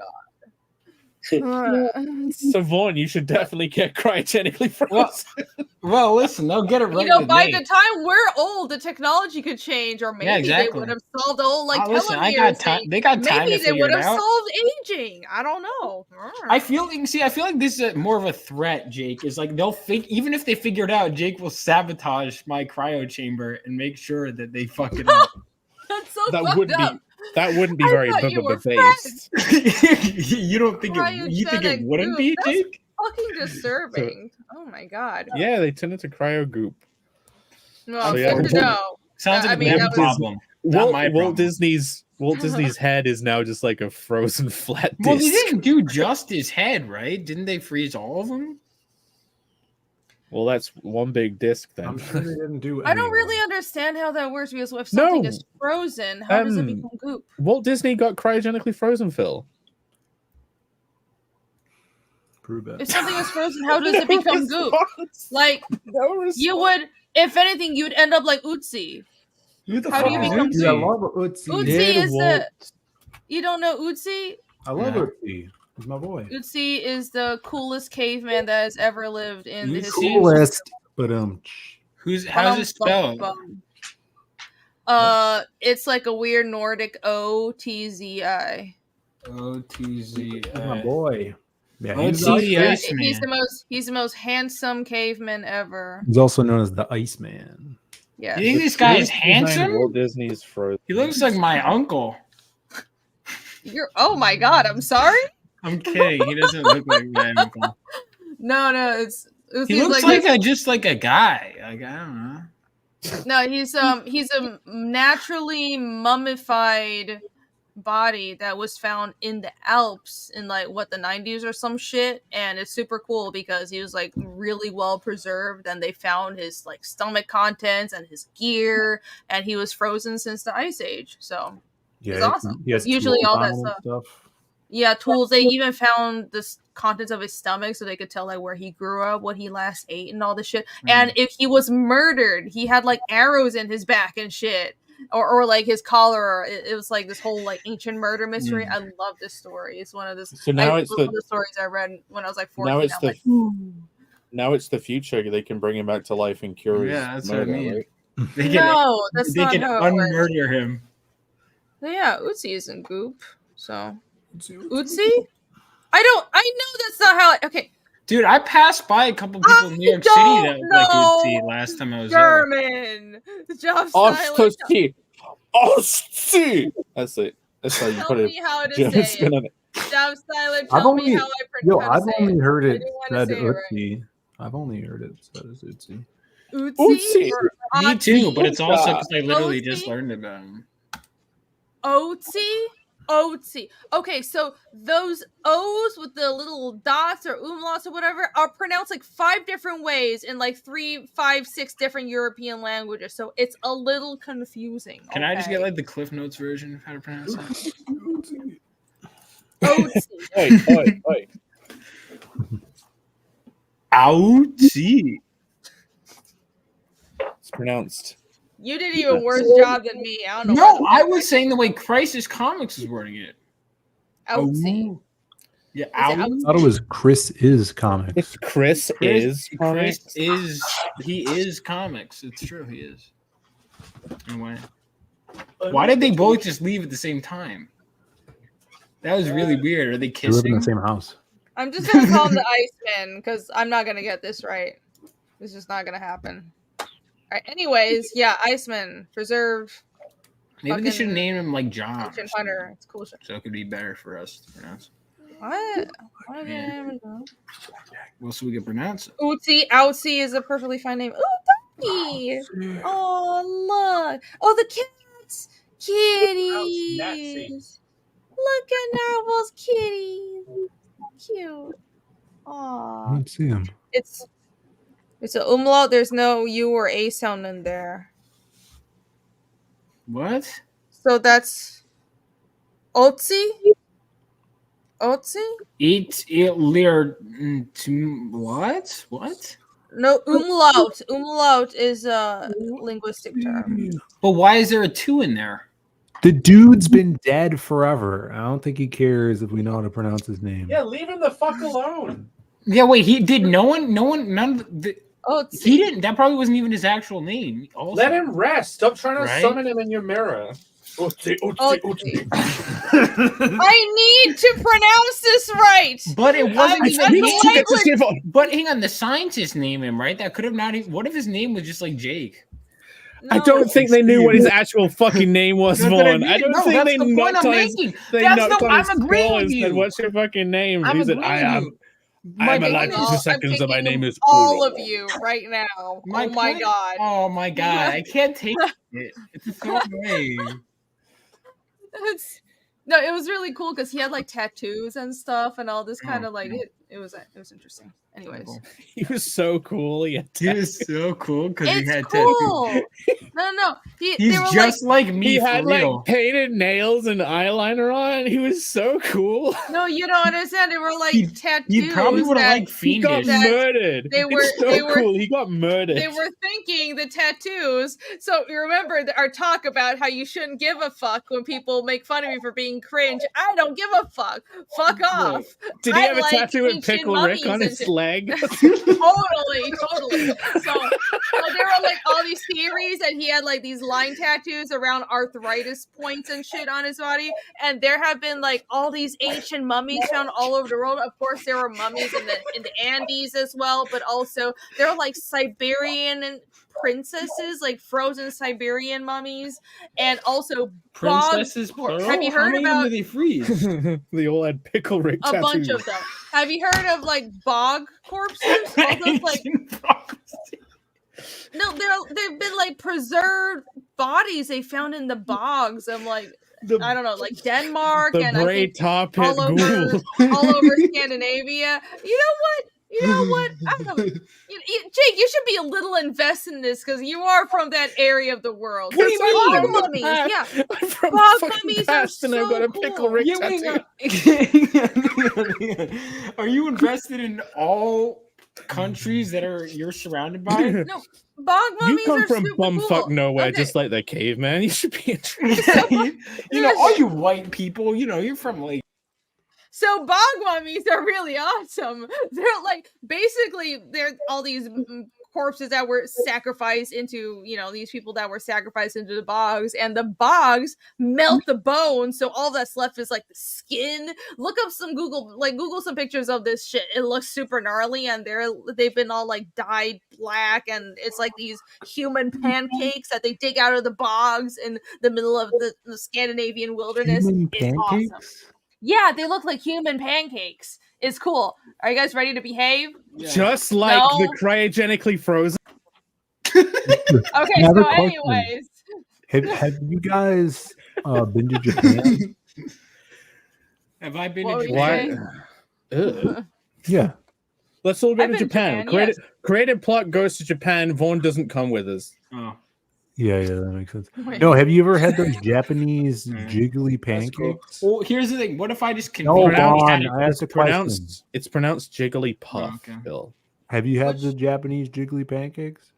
Savon, you should definitely get cryogenically frozen. Well, listen, they'll get it right. By the time we're old, the technology could change, or maybe they would have solved the whole listen, I got time. They got time maybe to they figure would it have out. solved aging. I don't know. I feel like this is more of a threat. Jake is like even if they figure it out, Jake will sabotage my cryo chamber and make sure that they fuck it up. That's so That fucked wouldn't up. That wouldn't be very Bubba based. You don't think you think it wouldn't be, Jake? Fucking disturbing. Oh my god. Yeah, they turn into cryo goop. Well, So, yeah. good to know. Sounds like mean, a that problem. Walt Disney's head is now just like a frozen flat disc. Well, they didn't do just his head, right? Didn't they freeze all of them? Well, that's one big disc then. I'm sure they didn't do. I don't any. really understand how that works because if something is frozen, how does it become goop? Walt Disney got cryogenically frozen, Phil. Prove it. If something is frozen, how does it become goop? Like you would, if anything, you'd end up like Utsi. How do you become Utsi? I goop? love Utsi. Utsi is the. You don't know Utsi? I love Utsi. He's my boy. Utsi is the coolest caveman that has ever lived in the history. Coolest, but how's it spelled? It's like a weird Nordic OTZI. OTZI. My boy. Yeah, he's the most handsome caveman ever. He's also known as the Iceman. Yeah. You think this guy is handsome? Walt Disney's frozen. He looks like my uncle. Oh my god! I'm sorry. I'm kidding. He doesn't look like my uncle. No, he looks like just like a guy. Like I don't know. No, he's a naturally mummified body that was found in the Alps in like the 90s or some shit, and it's super cool because he was like really well preserved, and they found his like stomach contents and his gear, and he was frozen since the Ice Age. So it's awesome. He has usually all that stuff. Yeah, tools. They cool. even found the contents of his stomach so they could tell like where he grew up, what he last ate, and all this shit. And if he was murdered, he had like arrows in his back and shit, or like his collar. It was like this whole like ancient murder mystery. I love this story. It's one of the stories I read when I was like 14. Now it's the future. They can bring him back to life and cure his that's murder. what I mean. Right? That's they not can how it works. unmurder him. Yeah, Utsi isn't goop. So Utsi? I know that's not how okay. Dude, I passed by a couple people in New York City that looked like Utsi last time I was German. Job Osti. That's it. That's how you put it. Tell me how to say it. Job Styler, tell me how I pronounce it. I've only heard it said Utsi. I've only heard it said as Utsi. Utsi? Me too, but it's also because I literally just learned about him. Otzi? Okay, so those O's with the little dots or umlauts or whatever are pronounced like 5 different ways in like 3, 5, 6 different European languages. So it's a little confusing. Can I just get like the Cliff Notes version of how to pronounce that? Otzi. Oi. Ouchie. It's pronounced. You did even worse job than me. I don't know. No, I was saying the way Crisis Comics is wording it. Outsy. Yeah, I thought it was Chris is comics. It's Chris is comics. He is comics. It's true, he is. Anyway. Why did they both just leave at the same time? That was really weird. Are they kissing? They live in the same house. I'm just gonna call him the Iceman because I'm not gonna get this right. It's just not gonna happen. All right. Anyways, yeah, Iceman preserved. Maybe they should name him like John. Ancient Hunter. It's cool shit. So it could be better for us to pronounce. What? Why name Well, so we can pronounce it. Utsi, Outsy is a perfectly fine name. Ooh, doggy. Oh, look. Oh, the cats. Kitties. Look at Narwhal's kitties. Cute. Aw. Let's see him. It's an umlaut. There's no U or A sound in there. What? So that's Otzi? Otzi? What? What? No, umlaut. Umlaut is a linguistic term. But why is there a 2 in there? The dude's been dead forever. I don't think he cares if we know how to pronounce his name. Yeah, leave him the fuck alone. Yeah, wait. He did. None of the. Oh, He didn't. That probably wasn't even his actual name. Also. Let him rest. Stop trying to Right? summon him in your mirror. I need to pronounce this right. But it wasn't even. But hang on, the scientists name him, right? That could have not even. What if his name was just like Jake? I don't think they knew what his actual fucking name was, That's what I Vaughn. mean. I don't No, think that's they the point knocked I'm on his. making. They That's knocked the- on his I'm agreeing skull with and said, you. "What's your fucking name?" I'm He said, agreeing "I with am. you. I'm My alive point for is, 2 I'm seconds, and my picking name is all Puro." of you right now. Oh my point- god. Oh my god! I can't take it. It's so annoying. No, it was really cool because he had like tattoos and stuff and all this kind of like it was interesting. Anyways, He was so cool. He was so cool because he it's had cool. tattoos. No. He's They were just like me. He for had real. like painted nails and eyeliner on. He was so cool. no, you don't understand. They were like He- tattoos. You probably would have that liked He got Fiendish. murdered. they were- It's so they were- cool. He got murdered. They were thinking the tattoos. So you remember our talk about how you shouldn't give a fuck when people make fun of you for being cringe. I don't give a fuck. Fuck off. Did he I have a like tattoo of ancient Pickle Rick mummies on and his shit. leg? Totally. So there were like all these theories that he had like these line tattoos around arthritis points and shit on his body. And there have been like all these ancient mummies found all over the world. Of course, there were mummies in the Andes as well, but also there are like Siberian and princesses, like frozen Siberian mummies, and also Princesses, bog. plural? Have you How heard many of them about did they freeze? They all had Pickle Rick a tattoos. bunch of them? Have you heard of like bog corpses? All those like no, they've been like preserved bodies they found in the bogs of like I don't know, like Denmark The and I Bray think Tar Pit all over Ghoul. all over Scandinavia. You know what? I don't know. Jake, you should be a little invested in this because you are from that area of the world. What do you mean? Bog I'm the mummies, past. yeah. I'm from Bog the fucking mummies are past, and I've got a so Pickle cool. Rick Yeah, tattoo. Are you invested in all countries that are you're surrounded by? No, bog You mummies come are from super bumfuck cool. nowhere, Okay. just like the caveman. You should be interested. You know, all you white people, you know, you're from like So bog mummies are really awesome. They're like basically they're all these corpses that were sacrificed into, you know, these people that were sacrificed into the bogs, and the bogs melt the bones, so all that's left is like the skin. Look up some Google some pictures of this shit. It looks super gnarly, and they've been all like dyed black, and it's like these human pancakes that they dig out of the bogs in the middle of the Scandinavian wilderness. Human It's pancakes? awesome. Yeah, they look like human pancakes. It's cool. Are you guys ready to behave? Just like No. the cryogenically frozen. Okay, I have a so question. anyways. Have you guys been to Japan? have I been What to were you Japan? saying? Ugh. Yeah. Let's all go I've to been to Japan. Japan, yes. Creative plot goes to Japan. Vaughn doesn't come with us. Oh, Yeah, that makes sense. Wait. No, have you ever had those Japanese Mm, jiggly that's cool. pancakes? Well, here's the thing. What if I just No, conveniently Vaughn, had it? I asked a question. It's pronounced jiggly puff, okay. Bill. Have you had Which- the Japanese jiggly pancakes?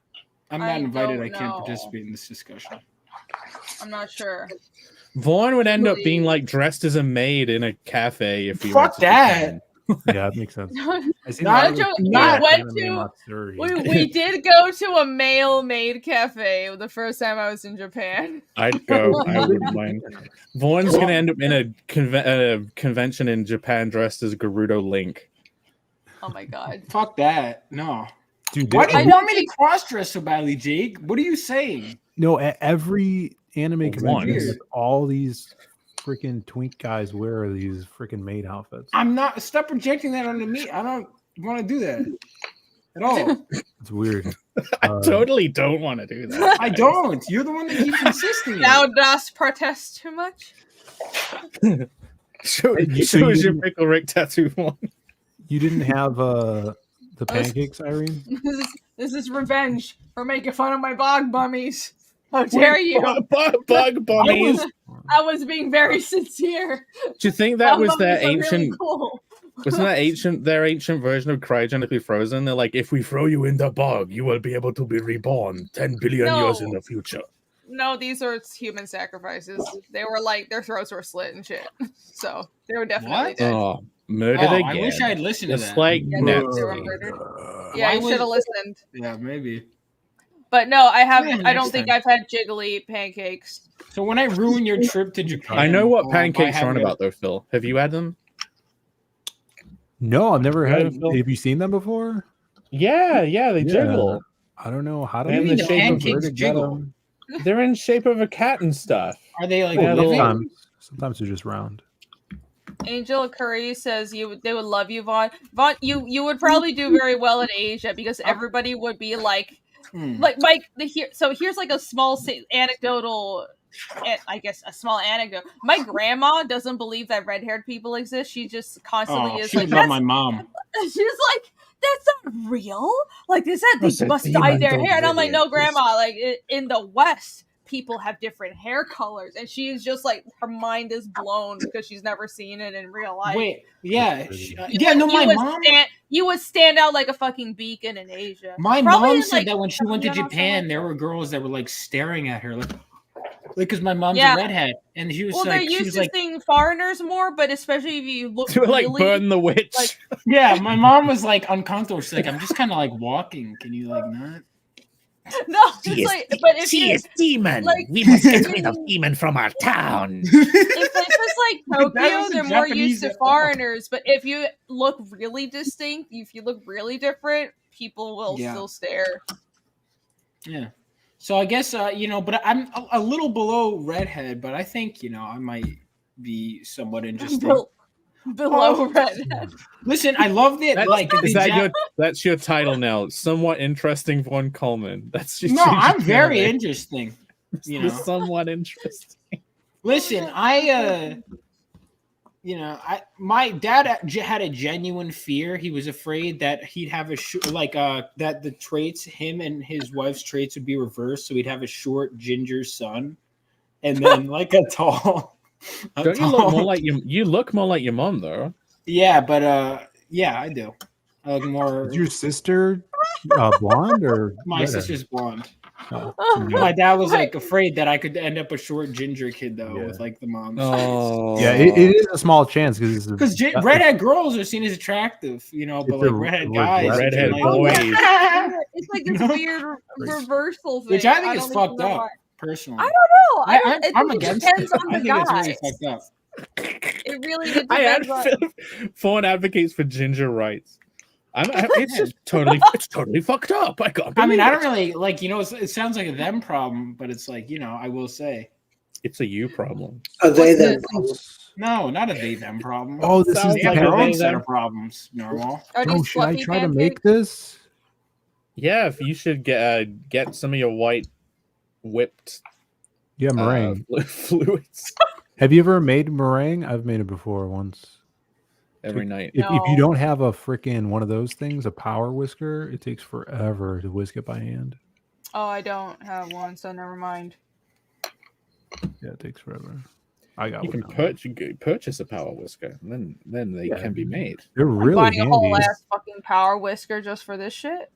I'm I not invited. don't I can't know. participate in this discussion. I'm not sure. Vaughn would end up being Really? like dressed as a maid in a cafe if we Fuck went to that. Japan. Yeah, that makes sense. I seen Not a lot of a those joke- people not- at went Anime to- Matsuri. We did go to a male-made cafe the first time I was in Japan. I'd go. I wouldn't mind. Vaughn's gonna end up in a convention in Japan dressed as Gerudo Link. Oh my god. Fuck that. No. Dude, Why do there- you want me to cross dress so badly, Jake? What are you saying? no, every anime convention Once. with all these freaking twink guys wear these freaking maid outfits. I'm not. Stop projecting that onto me. I don't want to do that at all. It's weird. I totally don't want to do that. I don't. You're the one that keeps insisting. Thou dost protest too much? Show, Hey, you- show so you us your didn't- Pickle Rick tattoo, Vaughn. You didn't have the pancakes, Irene? This is revenge for making fun of my bog mummies. How dare you? Bug bummies. I was being very sincere. Do you think that Bog was their mummies are really ancient? cool. Wasn't that their ancient version of cryogenically frozen? They're like, if we throw you in the bog, you will be able to be reborn 10 billion years in No. the future. No, these are human sacrifices. They were like their throats were slit and shit. So they were definitely What? dead. Oh, murdered Oh, again. I wish I had listened to Just that. like Yeah, Nancy. they were murdered. Yeah, Why you should have was- listened. Yeah, maybe. But no, I have. Yeah, I don't next think time. I've had jiggly pancakes. So when I ruin your trip to Japan, I know what I pancakes have are on it- about though, Phil. Have you had them? No, I've never You had. had it, Phil? Have you seen them before? Yeah, they Yeah. jiggle. I don't know how to And make the them, shape of where pancakes to get jiggle. them. They're in shape of a cat and stuff. Are they like Yeah, living? Sometimes they're just round. Angel Curry says they would love you, Vaughn. Vaughn, you would probably do very well in Asia because everybody would be like Mike. So here's like a small anecdotal. I guess a small anecdote. My grandma doesn't believe that red-haired people exist. She just constantly is She like, would love my mom. she's like, that's not real. Like they said, That's they a must dye their demon, hair, and I'm really like, no, exist. grandma. Like in the West, people have different hair colors, and she's just like her mind is blown because she's never seen it in real life. Wait, yeah, You would stand out like a fucking beacon in Asia. My Probably mom in, said like, that when she went to Japan or something Japan, like there that. were girls that were like staring at her, like because my mom's Yeah. a redhead, and she was Well, like, they're she used was to like, seeing foreigners more, but especially if you look To like really, burn the witch. like- yeah. My mom was like uncomfortable. She's like, I'm just kind of like walking. Can you like not? no, it's like, but if you demon. like- we must get rid of demon from our town. in places like That Tokyo, wasn't they're more used Japanese to at all. foreigners. But if you look really distinct, if you look really different, people will Yeah. still stare. Yeah. So I guess but I'm a little below redhead, but I think I might be somewhat interesting. Below red. Listen, I love that. That's your title now? Somewhat interesting, Von Coleman. That's just No, I'm very interesting. Somewhat interesting. Listen, my dad had a genuine fear. He was afraid that he'd have that the traits, him and his wife's traits would be reversed. So he'd have a short ginger son, and then like a tall. Don't you look more like you look more like your mom though? Yeah, but yeah, I do. I look more. Is your sister blonde or My redhead? sister's blonde. Oh, My dad was like afraid that I could end up a short ginger kid though, with like the mom's. Oh, yeah, it is a small chance because redhead girls are seen as attractive, but like redhead guys, redhead like, boys. It's like this weird reversal thing, which I think is don't fucked know up. why. Personally, I don't know. I I'm think it against depends it. on I the think it's guy. really fucked up. It really depends on. Fawn advocates for ginger rights. It's just totally fucked up. I don't really like. It sounds like a them problem, but it's like I will say it's a you problem. They them problem. No, not a they them problem. Oh, this is they have their they, own set them. of problems. Normal. Oh, should I try to make this? Yeah, if you should get some of your white whipped meringue fluids. Have you ever made meringue? I've made it before once. Every night. If you don't have a freaking one of those things, a power whisker, it takes forever to whisk it by hand. Oh, I don't have one, so never mind. Yeah, it takes forever. I got you one. can purchase a power whisker, and then they can be made. They're really buying handy. a whole ass fucking power whisker just for this shit.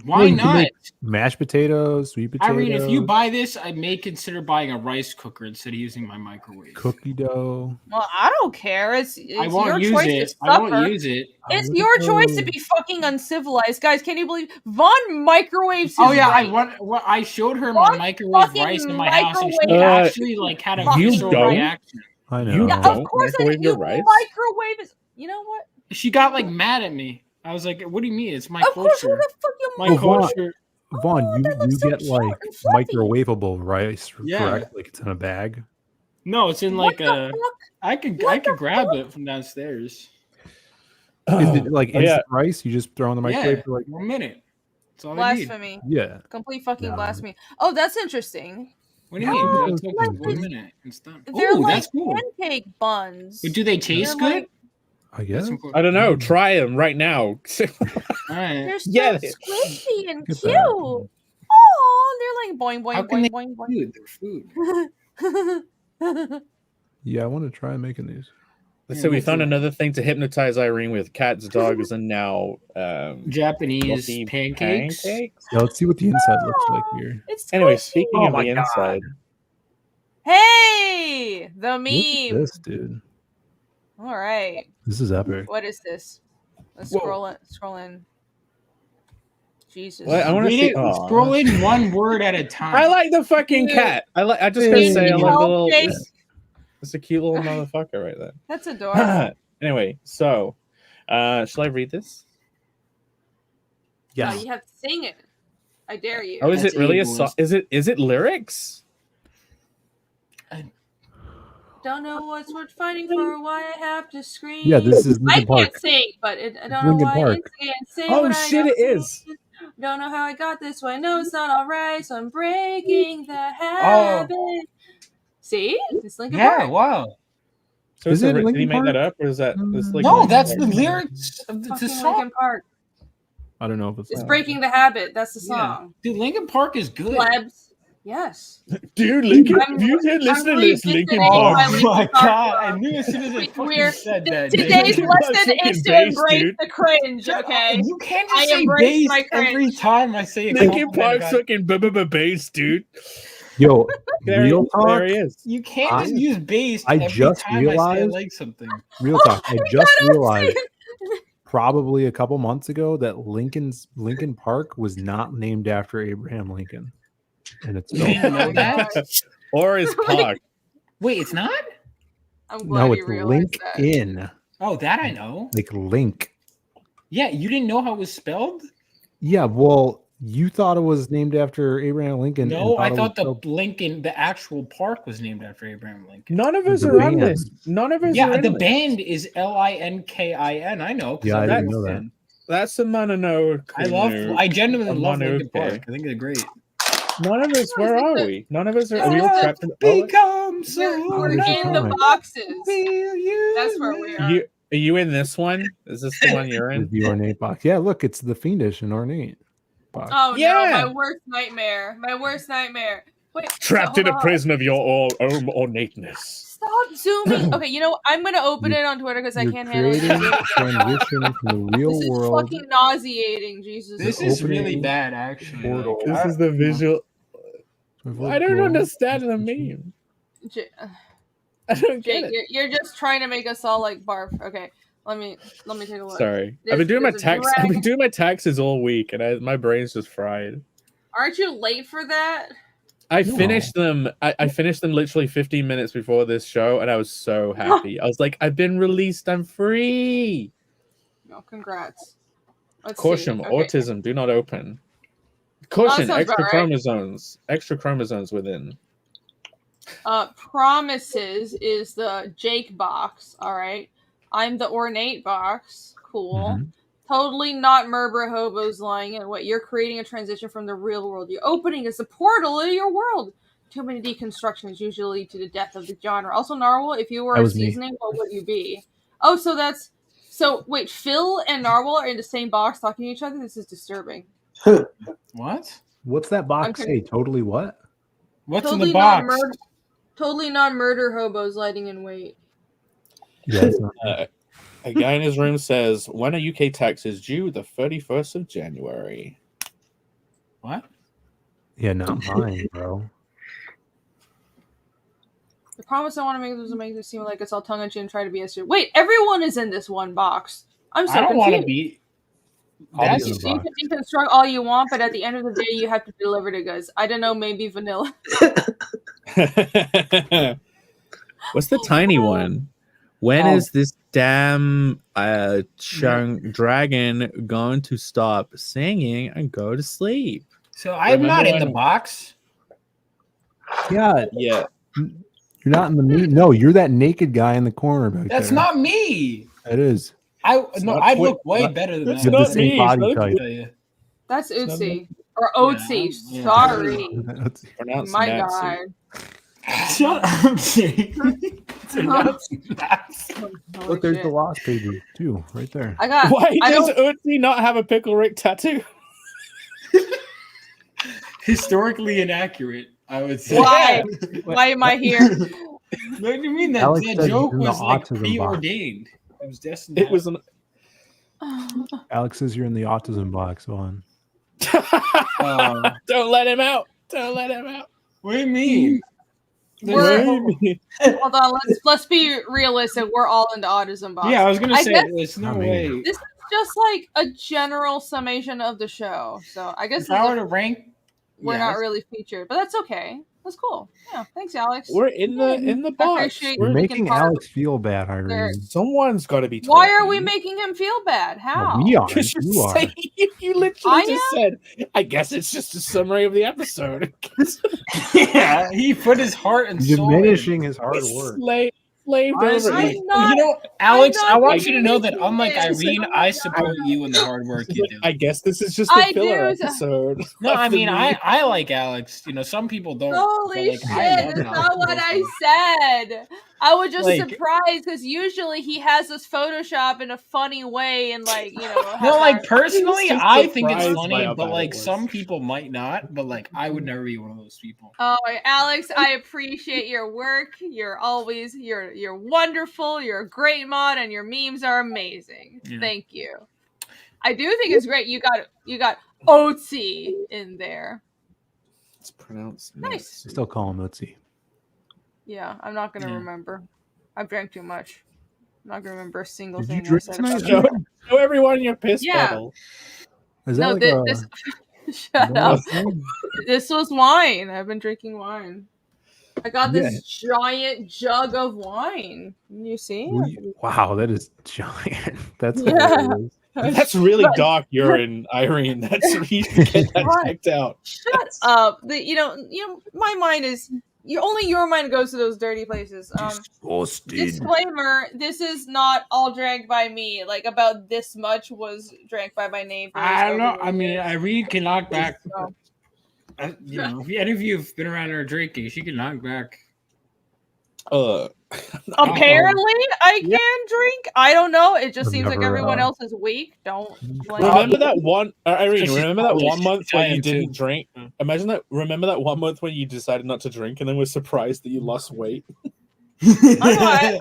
Why not? Mashed potatoes, sweet potatoes. Irene, if you buy this, I may consider buying a rice cooker instead of using my microwave. Cookie dough. Well, I don't care. It's I won't your use choice it. to suffer. I won't use it. It's your choice to be fucking uncivilized, guys. Can you believe Vaughn microwaves? Oh yeah, rice. I showed her my microwave rice in my house, and she actually had a visceral reaction. I know. You Yeah, don't of course, microwave your rice? microwave is. You know what? She got mad at me. I was like, "What do you mean? It's my Of course, who culture. the fuck you My culture." Vaughn, that looks you so get cute like and fluffy. microwavable rice, Yeah. correct? Like it's in a bag. No, it's in What like the a. fuck? I could grab it from downstairs. Is it like Oh, instant rice? You just throw in the microwave Yeah, for like 1 minute. That's all I need. Blasphemy. yeah. Complete fucking No. blasphemy. Oh, that's interesting. What do you Oh, mean? That's like like 1 minute. It's done. They're Oh, like that's cool. pancake buns. But do they taste They're good? like- I guess. That's important. I don't know. Try them right now. All right. They're so Yeah. squishy and Look cute. at Oh, they're like boing How boing can boing they boing food? They're food. boing. Yeah, I want to try making these. So we found another thing to hypnotize Irene with: cats, dogs, and now Japanese fluffy pancakes. Yeah, let's see what the inside looks like here. It's Anyway, squishy. speaking of the inside, Hey, the Look at meme. this, dude. All right. This is epic. What is this? Let's Whoa. scroll in. Jesus. What? I want to Read see. it. Aw. Scroll in one word at a time. I like the fucking Dude. cat. I just gotta Hey. say, I love the Help, little. Jake. It's a cute little motherfucker right there. That's adorable. Anyway, so shall I read this? No, Yes. you have to sing it. I dare you. Oh, is That's it really a ableist. song? Is it lyrics? Don't know what's worth fighting for, why I have to scream. Yeah, this is I Linkin Park. can't sing, but I don't know Linkin why Park. I can't sing. Oh what shit, I it is. don't know how I got this way. No, it's not alright, so I'm breaking the habit. See? It's Linkin Yeah, Park. wow. So Is it's it did he Linkin make that Park? up, or is that this like? No, Linkin that's Park? the lyrics of the Fucking song. Linkin Park. I don't know if it's. It's breaking the habit. That's the song. Dude, Linkin Park is good. Plebs. Yes. Dude, Linkin. I'm- You did listen to I'm this, revisiting Linkin my Park. Linkin Park I song. knew as soon as I fucking We're- said that. Today's Linkin Park's lesson fucking is to bass, embrace dude. the cringe, okay? You can't I just say embrace bass my cringe. every time I say a Linkin compliment Park's about- fucking bass, dude. Yo, There, real talk. there he is. You can't just use bass I every just time I say I realized- like something. Real talk. I just God, I'm realized saying- probably a couple months ago that Lincoln Park was not named after Abraham Lincoln, and it's You didn't know Oh my that? God. Or his park. Wait, it's not? I'm glad no, you it's realized that. LinkedIn, Oh, that I know. like link. Yeah, you didn't know how it was spelled? Yeah, well, you thought it was named after Abraham Lincoln. No, and I it thought was the spelled- Lincoln, the actual park was named after Abraham Lincoln. None of us The are on band. this. None of us are Yeah, in the this. band is Linkin. I know. 'cause Yeah, I I'm a didn't know that. fan. That's a mono. I genuinely love Mono, Linkin Park. okay. I think they're great. None of us. Where are we? None of us are. Are we all I trapped in? Become so We're there's in the the time. boxes. feel you. That's where we are. You are you in this one? Is this the one you're in? the ornate box. Yeah, look, it's the fiendish and ornate box. Oh Yeah. no, my worst nightmare. My worst nightmare. Wait, Trapped in hold a on. prison of your own ornateness. Stop zooming. Okay, you know what? I'm gonna open it on Twitter because I You're can't handle it. creating a transition from the real This is world. fucking nauseating, Jesus. This The is really opening bad, actually. portal. This is the visual. I don't understand the meme. meme. J- I don't Jake, get it. you're just trying to make us all like barf. Okay, let me take a look. Sorry, There's- I've been doing my there's a tax. I've been dragon. doing my taxes all week, and my brain's just fried. Aren't you late for that? I No. finished them. I finished them literally 15 minutes before this show, and I was so happy. I was like, "I've been released. I'm free." No, congrats. Let's Caution: see. Okay. autism. Do not open. Caution: sounds extra about right. chromosomes. Extra chromosomes within. Promises is the Jake box. All right. I'm the ornate box. Cool. Mhm. Totally not Murber hobos lying in what you're creating a transition from the real world. You're opening is a portal to your world. Too many deconstructions usually to the death of the genre. Also, Narwhal, if you were That a was me. seasoning, what would you be? Oh, so wait, Phil and Narwhal are in the same box talking to each other? This is disturbing. What? What's that box I'm say? Totally what? What's in Totally the not box? totally not murder hobos lighting in wait. Yeah, it's not. A guy in his room says, "When are UK taxes due? The 31st of January." What? Yeah, not mine, bro. The promise I want to make is to make it seem like it's all tongue in cheek and try to be as serious. Wait, everyone is in this one box. I'm so I don't want to confused. be. I'll be That's in the You box. can deconstruct all you want, but at the end of the day, you have to deliver to goods. I don't know, maybe vanilla. What's the tiny one? When Oh. is this damn dragon going to stop singing and go to sleep? so. I'm not Remember in the when- box. Yeah, Yeah. you're not in the meat. No, you're that naked guy in the corner back That's there. not me. It is. I not I Twi- look way not- better than that's that. You have not the same me, body it's not type. tell you. That's not Ootsie. Or Oatsie. Yeah. Sorry. That's- Pronounced My Nancy. God. Shut up, Jake. Holy Look, there's shit. the lost pages too, right there. I got. Why I does don't. Uzi not have a Pickle Rick tattoo? Historically inaccurate, I would say. Why? Why am I here? What do you mean? That Alex says joke you're in the was like autism box. preordained. It was destined. It was an. Alex says you're in the autism box, Vaughn. Don't let him out. Don't let him out. What do you mean? Hold on, let's be realistic. We're all into autism box. Yeah, I was gonna say guess there's no way. this is just like a general summation of the show. So I guess If I were to rank, we're not really featured, but that's okay. That's cool. Yeah, thanks, Alex. We're in the box. We're making Alex feel bad, Irene. Someone's got to be. Why are we making him feel bad? How? We are. You are. You literally just said. I guess it's just a summary of the episode. Yeah, he put his heart and soul. Diminishing his hard work. Honestly, you know, Alex, I want you to know that unlike Irene, I support you in the hard work you do. I guess this is just a filler episode. No, I mean, I like Alex. You know, some people don't. Holy like, shit, that's not what I said. I was just surprised because usually he has this Photoshop in a funny way and like, you know. No, like personally, I think it's surprised funny, by how but bad like it was. some people might not. But like, I would never be one of those people. Oh, Alex, I appreciate your work. You're wonderful. You're a great mod, and your memes are amazing. Yeah. Thank you. I do think it's great. You got Otzi in there. It's pronounced nice. I still call him Otzi. Yeah, I'm not gonna remember. I've drank too much. I'm not gonna remember a single Did thing. you drink I said tonight? Show everyone your piss bottle. Is that this shut up. This was wine. I've been drinking wine. I got this giant jug of wine. Can you see? Wow, that is giant. That's hilarious. That's really dark urine, Irene. That's you should get that checked out. Shut up. You know, my mind is only your mind goes to those dirty places. Disclaimer: this is not all drank by me. Like about this much was drank by my neighbors. I don't know. I mean, Irene can knock back. You know, if any of you have been around her drinking, she can knock back. Apparently, I can drink. I don't know. It just seems like everyone else is weak. Don't blame remember me. that one, Irene. Remember that one month when you Italian didn't drink. Imagine that. Remember that one month when you decided not to drink and then were surprised that you lost weight. I've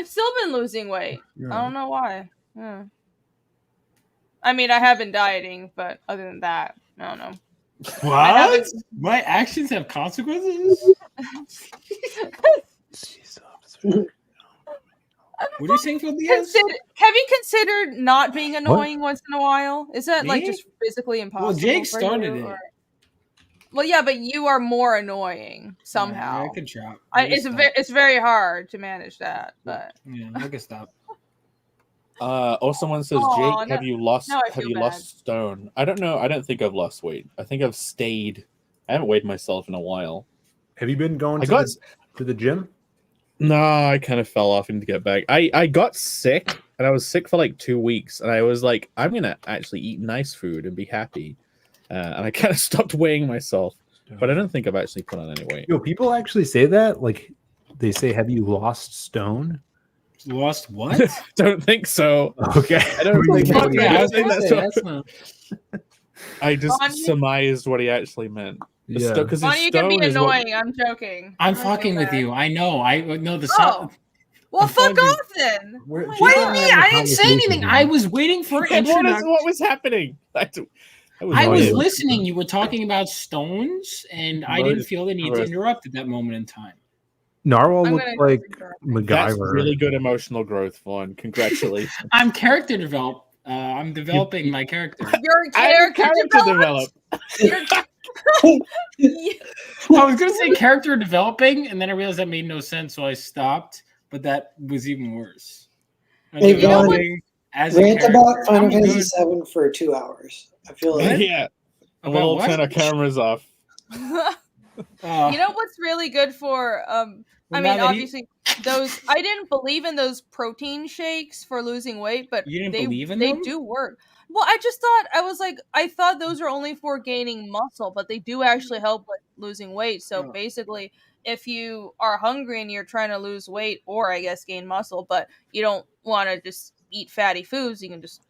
still been losing weight. I don't know why. Yeah. I mean, I have been dieting, but other than that, I don't know. What? My actions have consequences? What are you saying for the have you considered not being annoying once in a while? Is that like just physically impossible? Well, Jake started it. Well, yeah, but you are more annoying somehow. I could try. It's very hard to manage that, but yeah, I can stop. Or someone says, Jake, have you lost stone? I don't know. I don't think I've lost weight. I think I've stayed. I haven't weighed myself in a while. Have you been going to the gym? No, I kind of fell off and to get back. I got sick, and I was sick for like 2 weeks, and I was like, I'm gonna actually eat nice food and be happy. And I kind of stopped weighing myself, but I don't think I've actually put on any weight. Yo, people actually say that. Like, they say, "Have you lost stone?" Lost what? Don't think so. Okay, I don't think. I just Bonnie? surmised what he actually meant. Yeah. Bonnie, you can be annoying. I'm joking. I'm fucking with you. I know. I know the song. Well, fuck off then. What do you mean? I didn't say anything. I was waiting for introduction. What was happening? I was listening. You were talking about stones, and I didn't feel the need to interrupt at that moment in time. Narwhal looks like MacGyver. That's really good emotional growth, Vaughn. Congratulations. I'm character developed. I'm developing my character. Your character developed. I was gonna say character developing, and then I realized that made no sense, so I stopped. But that was even worse. Hey, Vaughn, rant about Final Fantasy VII for 2 hours. I feel like we'll turn our cameras off. You know what's really good for I mean, obviously those I didn't believe in those protein shakes for losing weight, but they do work. Well, I thought those are only for gaining muscle, but they do actually help with losing weight. So basically, if you are hungry and you're trying to lose weight or I guess gain muscle, but you don't want to just eat fatty foods, you can just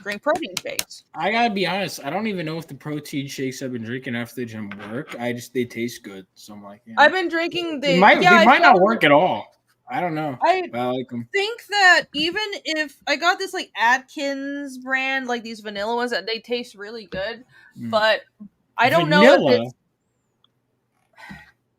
drink protein shakes. I gotta be honest. I don't even know if the protein shakes I've been drinking after the gym work. They taste good. So I'm like, I've been drinking the. They might not work at all. I don't know. I like them. think that even if I got this like Atkins brand, like these vanilla ones, that they taste really good, but I don't know if it's.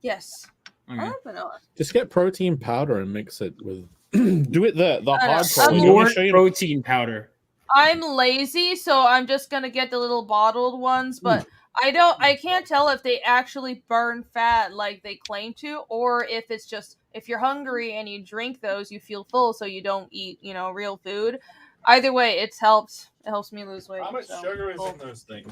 Yes. Okay. I like vanilla. Just get protein powder and mix it with. Do it the hardcore protein powder. I'm lazy, so I'm just gonna get the little bottled ones, but I can't tell if they actually burn fat like they claim to, or if it's just if you're hungry and you drink those, you feel full, so you don't eat, real food. Either way, it helps me lose weight. How much sugar is in those things?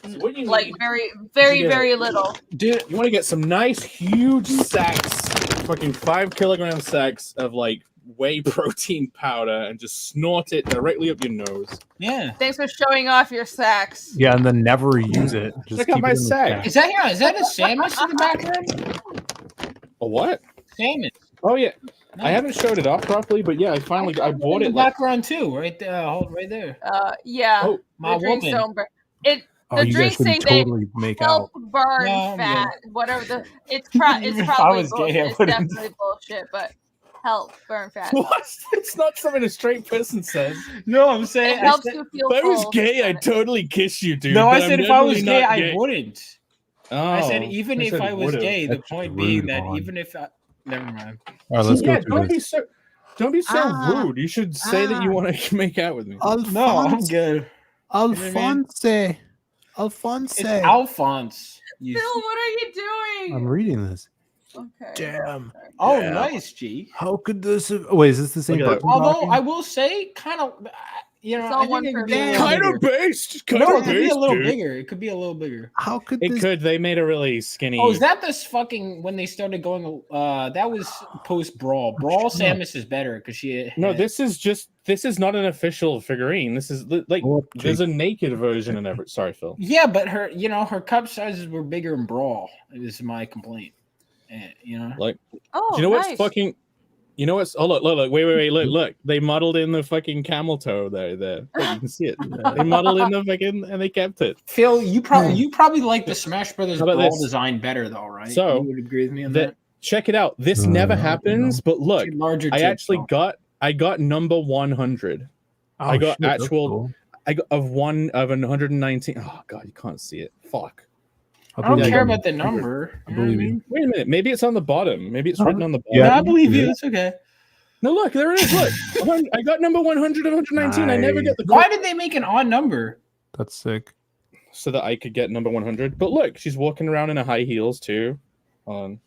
So what you like need, very, very, very little. Dude, you want to get some nice, huge sacks, fucking 5 kilogram sacks of like whey protein powder, and just snort it directly up your nose. Yeah. Thanks for showing off your sacks. Yeah, and then never use it. Just check out my sack. Is that a Samus in the background? A what? Samus. Oh yeah. Nice. I haven't showed it off properly, but yeah, I bought it. In the background too, right there. Hold right there. Yeah. Oh, my woman. The drinks say totally they help burn fat. Whatever it's probably bullshit. It's definitely bullshit, but help burn fat. What? It's not something a straight person says. No, I'm saying it helps you feel. If I was gay, I'd totally kiss you, dude. No, I said if I was gay, I wouldn't. Oh, I said even if I was gay. The point being that even if I, never mind. All right, let's go. Don't be so rude. You should say that you want to make out with me. No, I'm good. Alphonse. It's Alphonse. Phil, what are you doing? I'm reading this. Okay. Damn. Oh, yeah. Nice, G. How could this have... Wait, is this the same person? Although I will say, kind of, I think it could be kind of based. It could be a little bigger. It could be a little bigger. How could it could? They made a really skinny. Oh, is that this fucking when they started going? That was post Brawl. Brawl Samus is better because she. No, this is not an official figurine. This is like there's a naked version in every. Sorry, Phil. Yeah, but her cup sizes were bigger in Brawl. Is my complaint. Like, oh, do you know nice. what's fucking? You know what's? Oh look! Wait! Look! They modeled in the fucking camel toe there. Look, you can see it. They modeled in the fucking, and they kept it. Phil, you probably like the Smash Brothers Brawl design better, though, right? So you would agree with me on that. Check it out. This never happens, but look, I actually got number 100. Oh, I got shit, actual. cool. I got of 119. Oh god, you can't see it. Fuck. I don't care about the number. I believe you. Wait a minute. Maybe it's on the bottom. Maybe it's written on the bottom. Yeah, I believe you. It's okay. No, look, there it is. Look, I got number 100 of 119. Nice. I never get the. Why did they make an odd number? That's sick. So that I could get number 100. But look, she's walking around in a high heels too. That's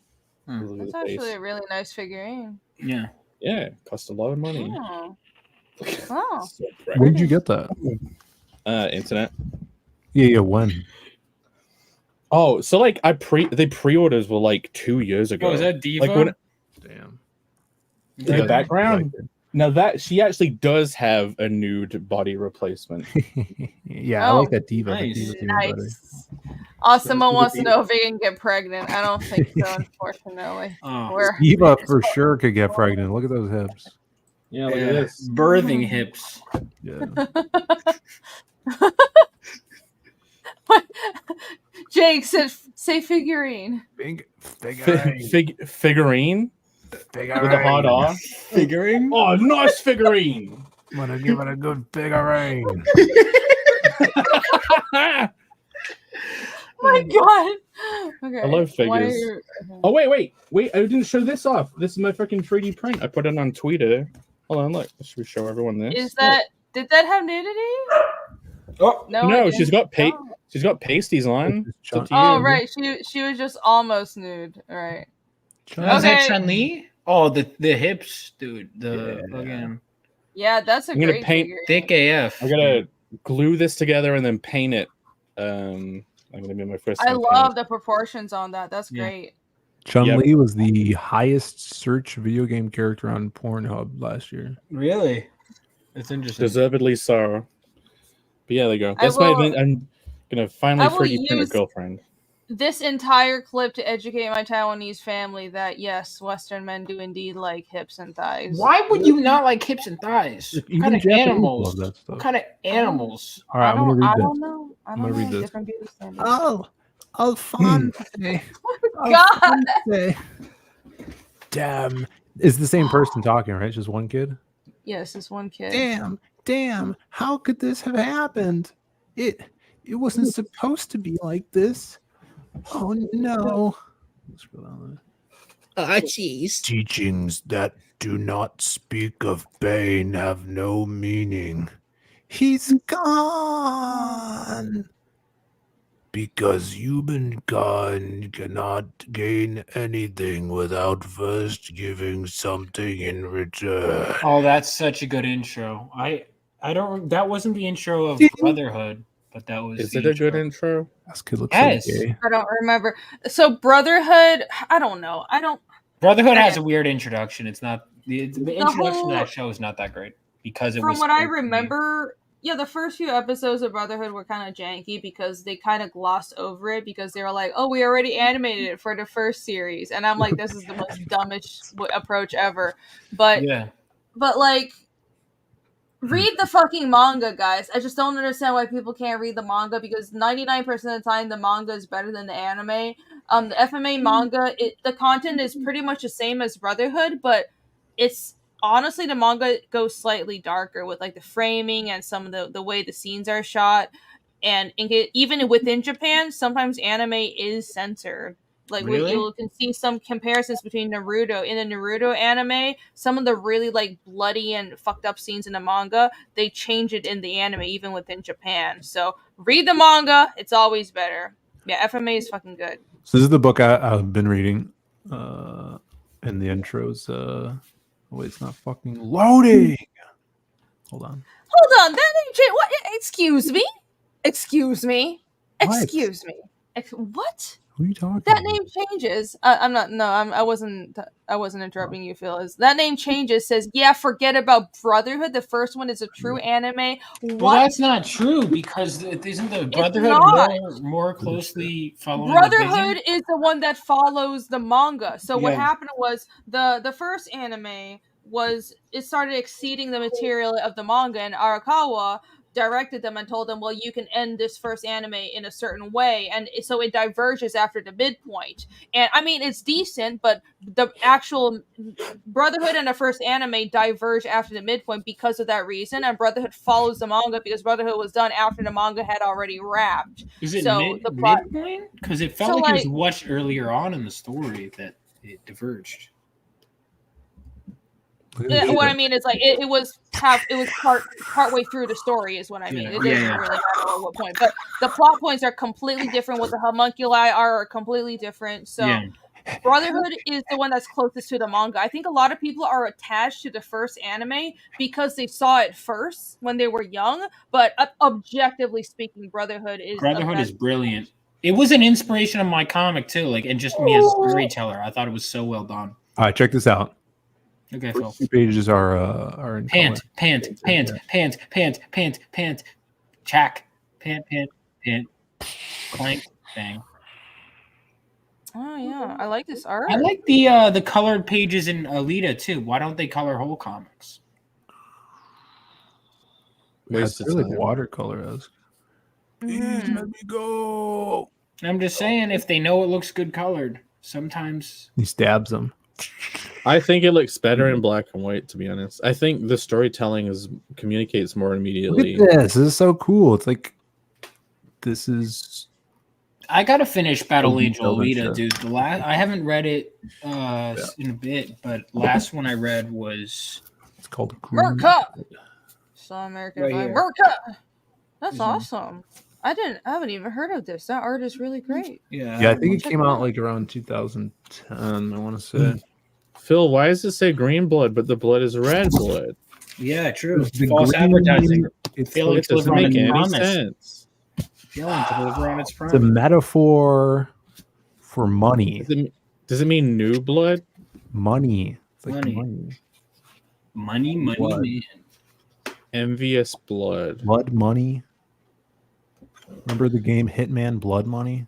actually a really nice figurine. Yeah. Yeah, cost a lot of money. Oh. Wow. So Where did you get that? Internet. Yeah. When? Oh, so like the pre-orders were like 2 years ago. Oh, is that Diva? Like Damn. The background. Now that she actually does have a nude body replacement. Yeah, I like that Diva. Nice. Nice. Someone wants to know if he can get pregnant. I don't think so, unfortunately. Diva for sure could get pregnant. Look at those hips. Yeah, look at this. Birthing hips. Yeah. Jake said, "Say figurine." Figurine. With a hard R. Figurine. Oh, nice figurine. Wanna give it a good figurine. Oh my god. Okay. I love figures. Oh wait! I didn't show this off. This is my freaking 3D print. I put it on Twitter. Hold on, look. Should we show everyone this? Did that have nudity? Oh no, she's got she's got pasties on. Oh right, she was just almost nude. All right. Is that Chun-Li? Oh, the hips, dude. Yeah, that's a I'm gonna great paint figure. Thick AF. I'm gonna glue this together and then paint it. I'm gonna be my first. I love the proportions on that. That's great. Chun-Li was the highest search video game character on Pornhub last year. Really? That's interesting. Deservedly so. But yeah, there you go. That's my event. I'm gonna finally 3D print a girlfriend. this entire clip to educate my Taiwanese family that yes, Western men do indeed like hips and thighs. Why would you not like hips and thighs? What Even kind of Japanese animals? love that stuff. What kind of animals? All right, I'm gonna read I this. don't know. I'm gonna read this. Different beauty standards. Oh, Alfonso. God. Alfonso. Damn, it's the same person talking, right? Just one kid. Yes, this one kid. Damn. How could this have happened? It wasn't supposed to be like this. Oh no. Jeez. Teachings that do not speak of pain have no meaning. He's gone. Because humankind cannot gain anything without first giving something in return. Oh, that's such a good intro. I don't. That wasn't the intro of Brotherhood, but that was. Is it a good intro? This kid looks Yes. so gay. I don't remember. So Brotherhood, I don't know. Brotherhood has a weird introduction. It's not the introduction whole- to that show is not that great because it From was. what I remember, yeah, the first few episodes of Brotherhood were kind of janky because they kind of glossed over it because they were like, "Oh, we already animated it for the first series," and I'm like, "This is the most dumbest approach ever." But Yeah. but like, read the fucking manga, guys. I just don't understand why people can't read the manga because 99% of the time the manga is better than the anime. The FMA manga, the content is pretty much the same as Brotherhood, but it's honestly the manga goes slightly darker with like the framing and some of the way the scenes are shot. And even within Japan, sometimes anime is censored. Like Really? you can see some comparisons between Naruto. In the Naruto anime, some of the really like bloody and fucked up scenes in the manga, they change it in the anime even within Japan. So read the manga; it's always better. Yeah, FMA is fucking good. So this is the book I've been reading, and the intro's. Wait, it's not fucking loading. Hold on. That name change. What? Excuse me. What? What? Who are you talking That about? name changes. I'm not. No, I wasn't interrupting you, Phil. That name changes. Says, yeah, forget about Brotherhood. The first one is a true anime. What? Well, that's not true because isn't the Brotherhood not. more closely following Brotherhood the is the one that follows the manga. So what Yeah. happened was the first anime it started exceeding the material of the manga, and Arakawa directed them and told them, well, you can end this first anime in a certain way, and so it diverges after the midpoint. And I mean, it's decent, but the actual Brotherhood and the first anime diverge after the midpoint because of that reason, and Brotherhood follows the manga because Brotherhood was done after the manga had already wrapped. Is it So the plot- midpoint? Because it felt So, like it was like- much earlier on in the story that it diverged. Look at this What shit. I mean is like it was partway through the story is what I mean. Yeah. It doesn't Yeah. really matter at what point, but the plot points are completely different. What the homunculi are completely different. So Yeah. Brotherhood is the one that's closest to the manga. I think a lot of people are attached to the first anime because they saw it first when they were young. But objectively speaking, Brotherhood is Brilliant. It was an inspiration of my comic too, like, and just me as a storyteller. I thought it was so well done. All right, check this out. Okay, Phil. First 2 pages are in Pant, color. pant, pant, pant, pant, pant, pant, chack, pant, clank, bang. Oh yeah, I like this art. I like the colored pages in Alita too. Why don't they color whole comics? It's really watercolor-esque. Mhm. Let me go. I'm just saying, if they know it looks good colored, sometimes. He stabs him. I think it looks better in black and white, to be honest. I think the storytelling communicates more immediately. Look at this. This is so cool. It's like this is. I gotta finish Battle Angel detailed and Alita, shit. dude. I haven't read it in a bit, but last one I read was It's called Merca. So American Right vibe. here. Merca. That's Mhm. awesome. I haven't even heard of this. That art is really great. Yeah, I think it came out like around 2010. I want to say. Phil, why does it say green blood, but the blood is red blood? Yeah, true. The False green- advertising. It's, Failing like, to Doesn't deliver on make its any promise. sense. Failing to deliver on its it's a promise. metaphor for money. Does it mean new blood? Money. It's like Money. money. Money, Blood. man. Envious blood. Blood money. Remember the game Hitman Blood Money?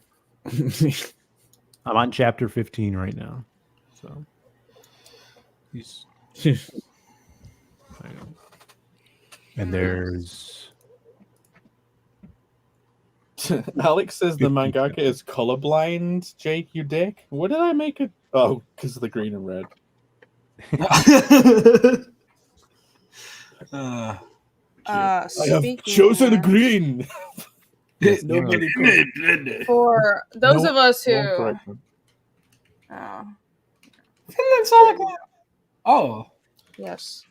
I'm on chapter 15 right now. So he's and there's Alex says the mangaka is colorblind. Jake, you dick. What did I make it? Oh, because of the green and red. I have chosen of, green. yes, Nobody for those No, of us who won't correct them. Finland Saga. Oh, yes.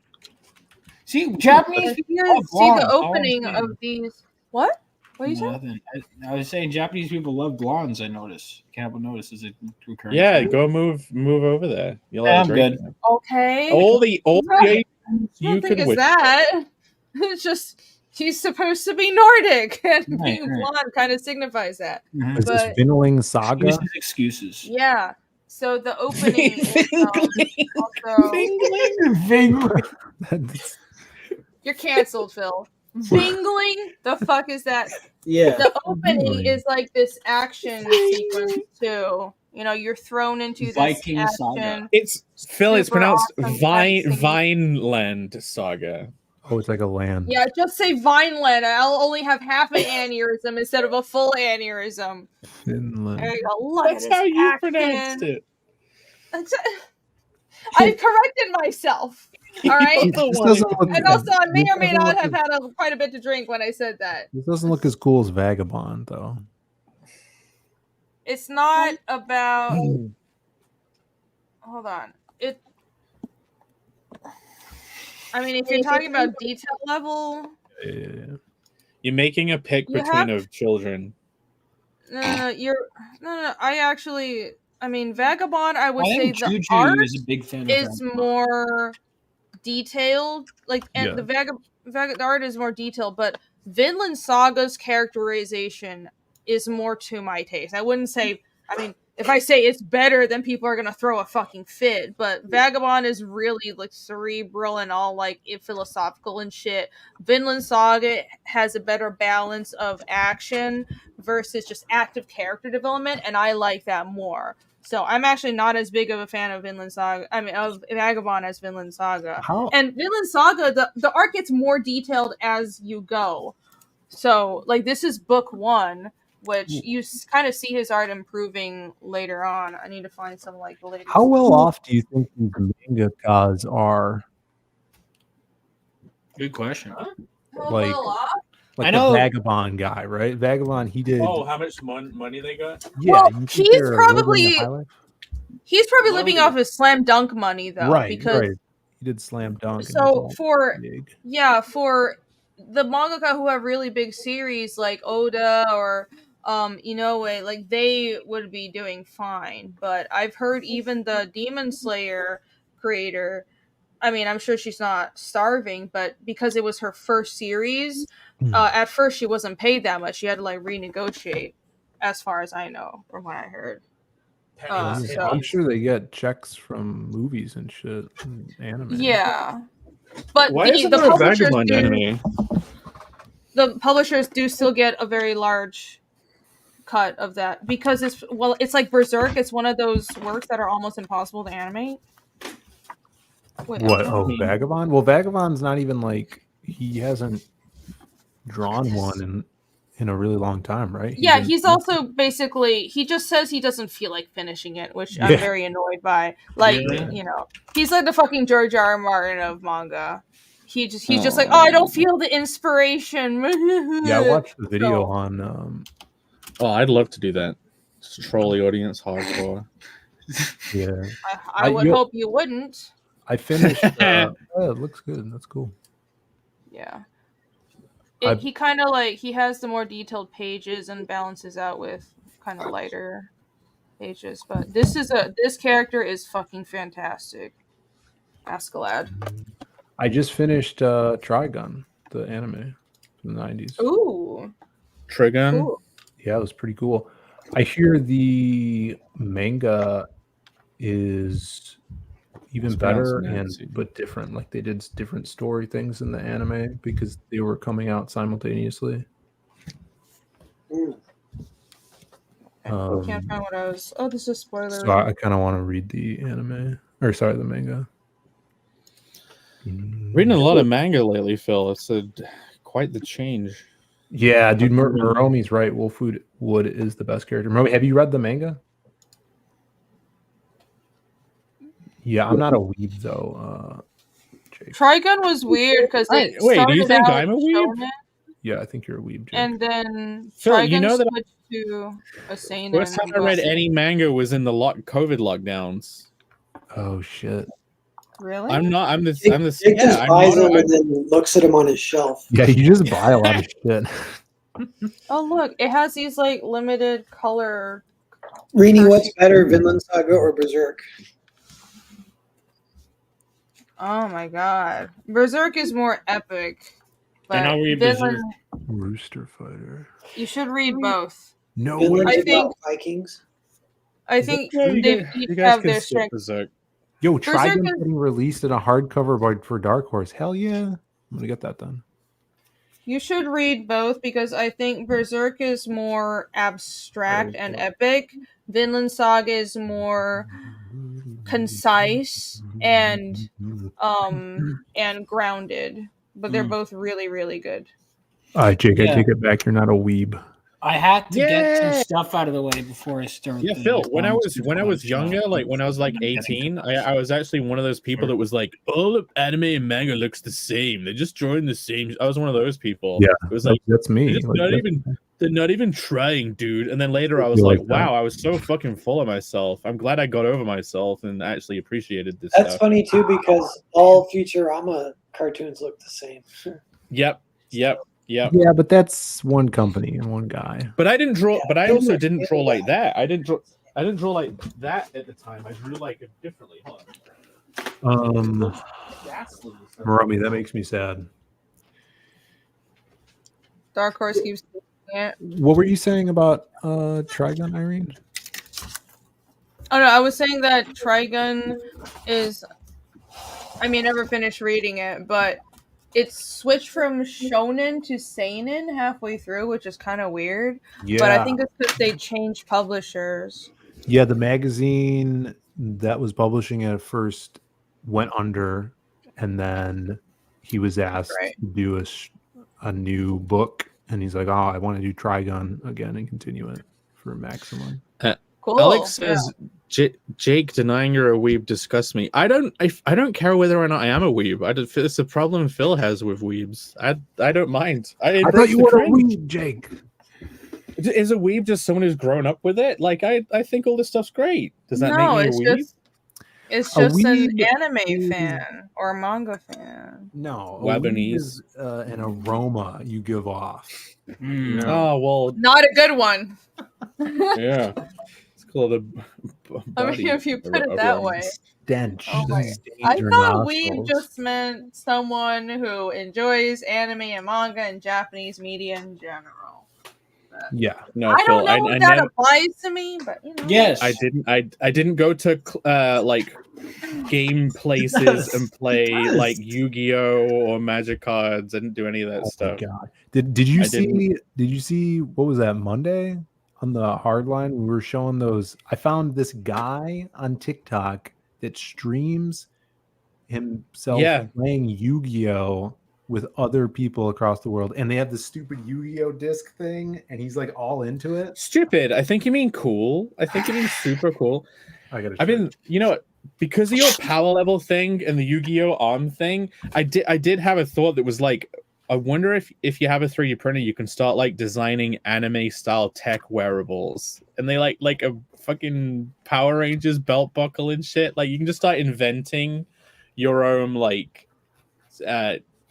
see, Japanese If people you love see the blondes. All I'm opening saying. of these, what do you say? Nothing. I was saying Japanese people love blondes. I notice. Can't help but notice. Is it recurring? Yeah, go move over there. You'll have Yeah, a I'm great good. time. Okay. All the I you don't think can it's wish. that. It's just he's supposed to be Nordic, and Right, being right. blonde kind of signifies that. Mhm. is this But Vinland Saga? Excuses. yeah, so the opening is Vaguely. That's- you're canceled, Phil. Vingling? The fuck is that? Yeah. The opening Vingling. is like this action sequence too. You know, you're thrown into this Viking action. Saga. It's Phil. It's Super pronounced awesome fight scene. Vineland Saga. oh, it's like a land. Yeah, just say Vineland. I'll only have half an aneurysm instead of a full aneurysm. Finland. There you go. Look That's at this how you action. pronounced it. I've corrected myself. All right. This doesn't look, And also, I may or may this doesn't not look have as- had quite a bit to drink when I said that. This doesn't look as cool as Vagabond, though. It's not about. Hold on. I mean, if you're talking about detail level, You're making a pick You between have- of children. no. I mean, Vagabond. I would I say think the Juju art is a big fan of is Vagabond. more detailed. Like, and Yeah. the art is more detailed, but Vinland Saga's characterization is more to my taste. I wouldn't say. I mean, if I say it's better, then people are gonna throw a fucking fit. But Vagabond is really like cerebral and all like philosophical and shit. Vinland Saga has a better balance of action versus just active character development, and I like that more. So I'm actually not as big of a fan of Vinland Saga. I mean, of Vagabond as Vinland Saga. How? And Vinland Saga, the art gets more detailed as you go. So, like, this is book 1, which you kind of see his art improving later on. I need to find some, like, the latest. How well off do you think these mangakas are? Good question. Like, like I the know- Vagabond guy, right? Vagabond, he did. Oh, how much money they got? Yeah, Well, you think he's they're living the probably- high life? He's probably living off his slam dunk money, though. right, because right. He did slam dunk. and he's So all for big. for the mangaka who have really big series like Oda or Inoue, like they would be doing fine. But I've heard even the Demon Slayer creator, I mean, I'm sure she's not starving, but because it was her first series, at first she wasn't paid that much. She had to like renegotiate, as far as I know, from what I heard. So- I'm sure they get checks from movies and shit, and anime. Yeah, but Why isn't the there a publishers Vagabond anime? the publishers do still get a very large cut of that because it's like Berserk. It's one of those works that are almost impossible to animate. Wait, What? Oh, Vagabond? Well, Vagabond's not even like he hasn't drawn one in a really long time, right? Yeah, he's also basically he just says he doesn't feel like finishing it, which I'm very annoyed by. Like, he's like the fucking George R. R. Martin of manga. He's just like, oh, I don't feel the inspiration. Yeah, I watched the video on. Oh, I'd love to do that. Just troll the audience hardcore. Yeah, I would hope you wouldn't. I finished. Oh, it looks good. That's cool. Yeah. He kind of like he has the more detailed pages and balances out with kind of lighter pages, but this character is fucking fantastic. Askeladd. I just finished Trigun, the anime from the 90s. Ooh. Trigun? Cool. Yeah, it was pretty cool. I hear the manga is even better but different. Like they did different story things in the anime because they were coming out simultaneously. I can't find what I was. Oh, this is spoiler. So I kind of want to read the anime, or sorry, the manga. Reading a lot of manga lately, Phil. It's quite the change. Yeah, dude, Muromi's right. Wolfwood is the best character. Muromi, have you read the manga? Yeah, I'm not a weeb though. Jake. Trigun was weird because Wait, do you think I'm a weeb? Yeah, I think you're a weeb, Jake. And then Phil, Trigun you know that switched to a seinen. First time I read any manga was in the COVID lockdowns. Oh shit! Really? I'm the Jake just buys them and then looks at them on his shelf. Yeah, you just buy a lot of shit. Oh look, it has these like limited color. Rini, what's better, Vinland Saga or Berserk? Oh my god, Berserk is more epic. But And I'll read Berserk. Rooster Fighter. You should read both. No Vinland's way. I think- about Vikings. I think You they guys each can have their skip strengths. Berserk. Yo, Berserk Trigun is- getting released in a hardcover for Dark Horse. Hell yeah! I'm gonna get that done. You should read both because I think Berserk is more abstract and epic. Vinland Saga is more concise and grounded. But they're both really, really good. All right, Jake, Yeah. I take it back. You're not a weeb. I had to get Yay! some stuff out of the way before I start. Yeah, the Phil. When I comments was younger, like when I was like 18, I was actually one of those people that was like, all of anime and manga looks the same. They're just drawing the same. I was one of those people. Yeah, it was like that's me. they're not even trying, dude. And then later I was feel like, like that. wow, I was so fucking full of myself. I'm glad I got over myself and actually appreciated this That's stuff. funny too because all Futurama cartoons look the same. Yep. Yeah, but that's one company and one guy. But I didn't draw. Yeah, But I those also are didn't really draw like bad. that. I didn't draw like that at the time. I drew like it differently. Hold on. Ghastly. Muromi, that makes me sad. Dark Horse keeps doing it. What were you saying about Trigun, Irene? Oh no, I was saying that Trigun is. I mean, I never finished reading it, but it's switched from shonen to seinen halfway through, which is kind of weird. Yeah, But I think it's because they changed publishers. yeah. The magazine that was publishing it at first went under, and then he was asked Right. to do a new book, and he's like, "Oh, I want to do Trigun again and continue it for maximum." Cool. Alex says, "Jake, denying you're a weeb disgusts me. I don't care whether or not I am a weeb. It's a problem Phil has with weebs. I don't mind. I thought you were a weeb, Jake. Is a weeb just someone who's grown up with it? Like I think all this stuff's great. Does that make me a weeb? It's A just an weeb anime is- fan or a manga fan. No, Lebanese. is an aroma you give off. Mm. Oh well, Not a good one. yeah. It's called a. I mean, if you put it that way. Stench. Oh my- Stains I your thought weeb nostrils. just meant someone who enjoys anime and manga and Japanese media in general. Yeah. No, I don't Phil, know if that applies to me, but you know. Yes, I didn't go to like game places and play does. like Yu-Gi-Oh or Magic cards. I didn't do any of that Oh my stuff. God. Did you I see? Did you see what was that Monday on the Hardline? We were showing those. I found this guy on TikTok that streams himself Yeah. playing Yu-Gi-Oh with other people across the world, and they have the stupid Yu-Gi-Oh disc thing, and he's like all into it. Stupid. I think you mean cool. I think you mean super cool. I gotta. I mean, you know, because of your power level thing and the Yu-Gi-Oh arm thing, I did have a thought that was like, I wonder if you have a 3D printer, you can start like designing anime style tech wearables, and they like a fucking Power Rangers belt buckle and shit. Like you can just start inventing your own like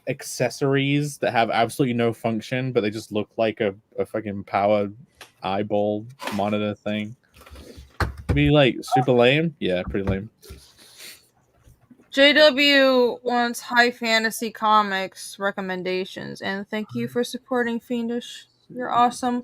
accessories that have absolutely no function, but they just look like a fucking power eyeball monitor thing. Be like super lame. Yeah, pretty lame. JW wants high fantasy comics recommendations, and thank you for supporting Fiendish. You're awesome.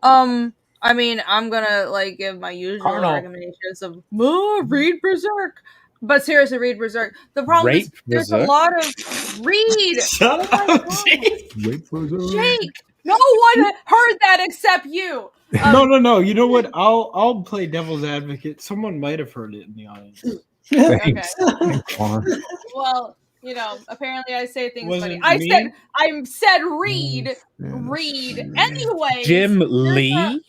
I mean, I'm gonna like give my usual Carnal. recommendations of read Berserk. But seriously, read Berserk. The problem is Rape there's a Berserk? lot of read. Shut Oh my up, God. Jake. Wait for the Jake, no one heard that except you. No. You know what? I'll play devil's advocate. Someone might have heard it in the audience. Thanks. Okay. Juan. Well, apparently I say things Was funny. it I me? said read. Anyway. Jim Lee.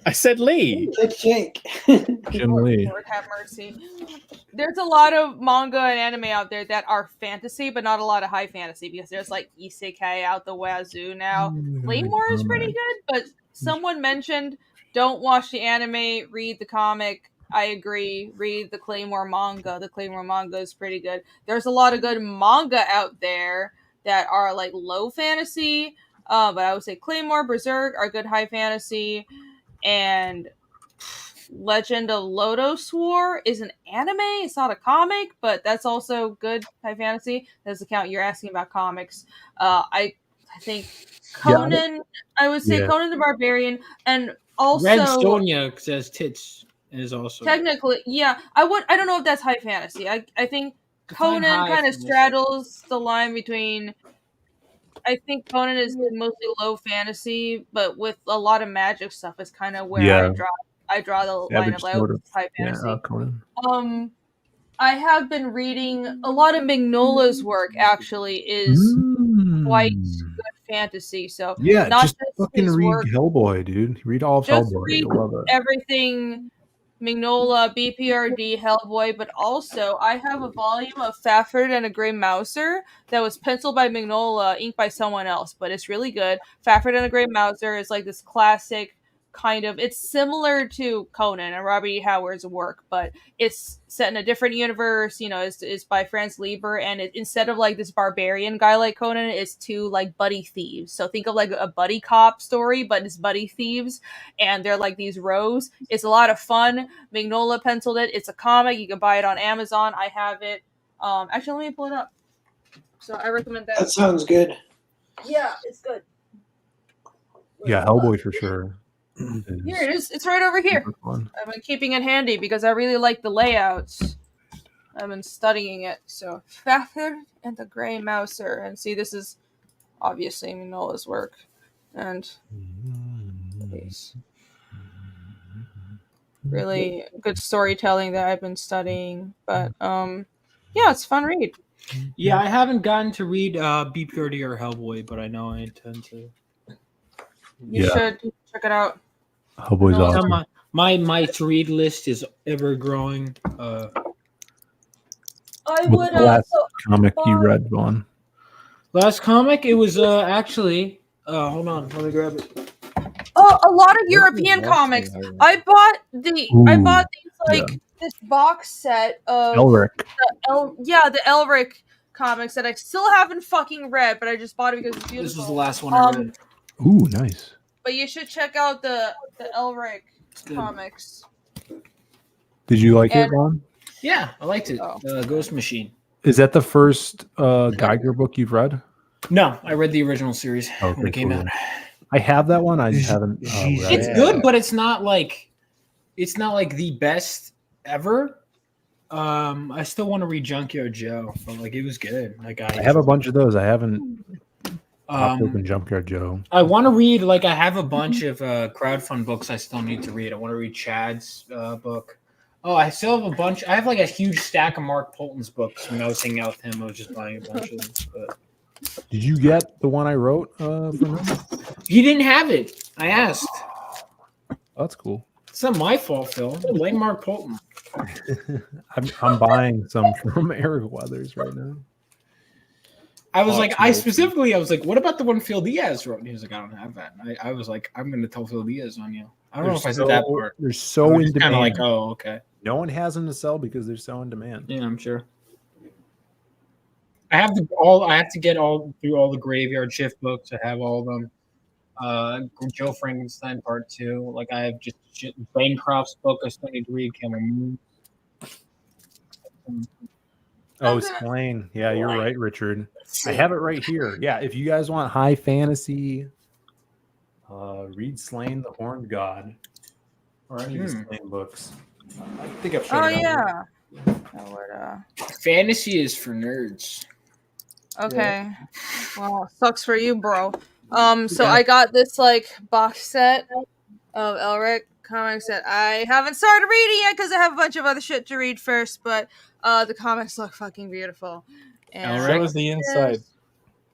I said Lee. It's Jake. Jim Lee. Lord have mercy. There's a lot of manga and anime out there that are fantasy, but not a lot of high fantasy because there's like isekai out the wazoo now. Claymore is pretty good, but someone mentioned don't watch the anime, read the comic. I agree. Read the Claymore manga. The Claymore manga is pretty good. There's a lot of good manga out there that are like low fantasy, but I would say Claymore, Berserk are good high fantasy, and Legend of Lodos War is an anime. It's not a comic, but that's also good high fantasy. That's the count you're asking about comics. I think Conan. I would say Conan the Barbarian, and also Red Sonja says tits is also technically, yeah. I don't know if that's high fantasy. I think Define Conan high kind of for me. straddles the line between. I think Conan is mostly low fantasy, but with a lot of magic stuff is kind of where I draw the line of like high fantasy. Conan. I have been reading a lot of Mignola's work. Actually, is quite good fantasy. So Yeah, not just fucking his read work, Hellboy, dude. Read all of just Hellboy. read You'll love it. everything. Mignola, BPRD, Hellboy, but also I have a volume of Fafhrd and a Grey Mouser that was penciled by Mignola, inked by someone else, but it's really good. Fafhrd and a Grey Mouser is like this classic kind of, it's similar to Conan and Robert E. Howard's work, but it's set in a different universe, it's by Franz Lieber, and instead of like this barbarian guy like Conan, it's two like buddy thieves. So think of like a buddy cop story, but it's buddy thieves, and they're like these rows. It's a lot of fun. Mignola penciled it. It's a comic. You can buy it on Amazon. I have it. Actually, let me pull it up. So I recommend that. That sounds good. Yeah, it's good. Yeah, Hellboy for sure. Here it is. It's right over here. I've been keeping it handy because I really like the layouts. I've been studying it. So Fafhrd and the Grey Mouser. And see, this is obviously Mignola's work. And these really good storytelling that I've been studying. But yeah, it's a fun read. Yeah, I haven't gotten to read BPRD or Hellboy, but I know I intend to. You should check it out. Hellboy's awesome. My to read list is ever growing. I What's would the last comic you read, Vaughn? Last comic, it was actually. Hold on, let me grab it. Oh, a lot of European comics. I bought these this box set of Elric. The Elric comics that I still haven't fucking read, but I just bought it because it's beautiful. This was the last one I read. Ooh, nice. But you should check out the Elric comics. Did you like it, Vaughn? Yeah, I liked it. Ghost Machine. Is that the first Geiger book you've read? No, I read the original series when it came out. I have that one. I just haven't. Read It's good, but it's not like the best ever. I still want to read Junkyard Joe, but like it was good. Like I have a bunch of those. I haven't opened Junkyard Joe. I want to read I have a bunch of crowdfund books I still need to read. I want to read Chad's book. Oh, I still have a bunch. I have like a huge stack of Mark Polton's books. When I was hanging out with him, I was just buying a bunch of them. But... Did you get the one I wrote from him? He didn't have it. I asked. Oh, that's cool. It's not my fault, Phil. Blame Mark Polton. I'm buying some from Eric Weathers right now. I was like, I was like, what about the one Phil Diaz wrote? And he was like, I don't have that. And I was like, I'm going to tell Phil Diaz on you. I don't know if I said that part. They're so in demand. Kind of like, oh, okay. No one has them to sell because they're so in demand. Yeah, I'm sure. I have to get through all the Graveyard Shift books. I have all of them. Joe Frankenstein Part 2. Like I have just Bancroft's book. I still need to read. Camel Moon. Oh, Slain. Yeah, you're right, Richard. I have it right here. Yeah, if you guys want high fantasy, read Slain the Horned God or any of the Slain books. I think I've shown it. Fantasy is for nerds. Okay. Well, sucks for you, bro. So I got this like box set of Elric comics that I haven't started reading yet because I have a bunch of other shit to read first. But the comics look fucking beautiful. And Show us the inside.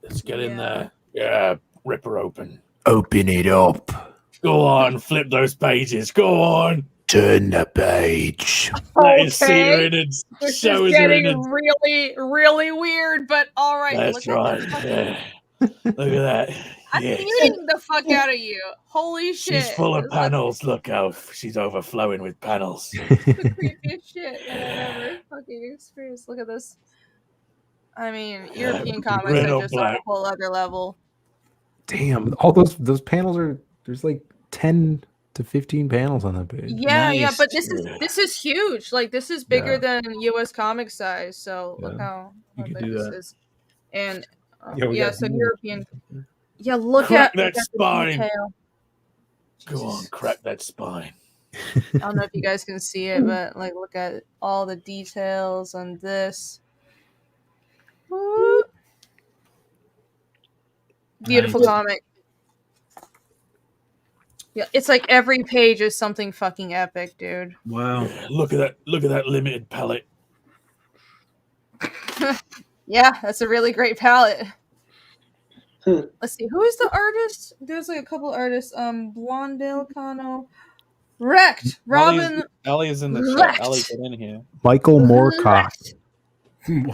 Let's get in there. Yeah, rip her open. Open it up. Go on, flip those pages. Go on. Turn the page. Let us see her in it. This Show is us her getting in it. really, really weird. But all right, That's look right. at Yeah. Look at that. I'm Yes. muting the fuck out of you. Holy shit. She's full of It's like panels. Look how she's overflowing with panels. the creepiest shit that I've ever fucking experienced. Look at this. I mean, European comics red are or just on a black? whole other level. Damn, all those panels are. There's like 10 to 15 panels on that page. Yeah, yeah, Nice. but this is huge. Like this is bigger Yeah. than US comic size. So look Yeah. how You could big do this that. is. And Yeah, we got so more. European. Yeah, look Crack at that look at the spine. detail. Go on, crack that spine. I don't know if you guys can see it, but like look at all the details on this. Woo. Beautiful Nice. comic. Yeah, it's like every page is something fucking epic, dude. Wow. Look at that. Look at that limited palette. Yeah, that's a really great palette. Let's see, who is the artist? There's like a couple artists. Blondale Cano, Wrecked, Robin. Ellie is in the Wrecked. chat. Ellie, get in here. Michael Moorcock.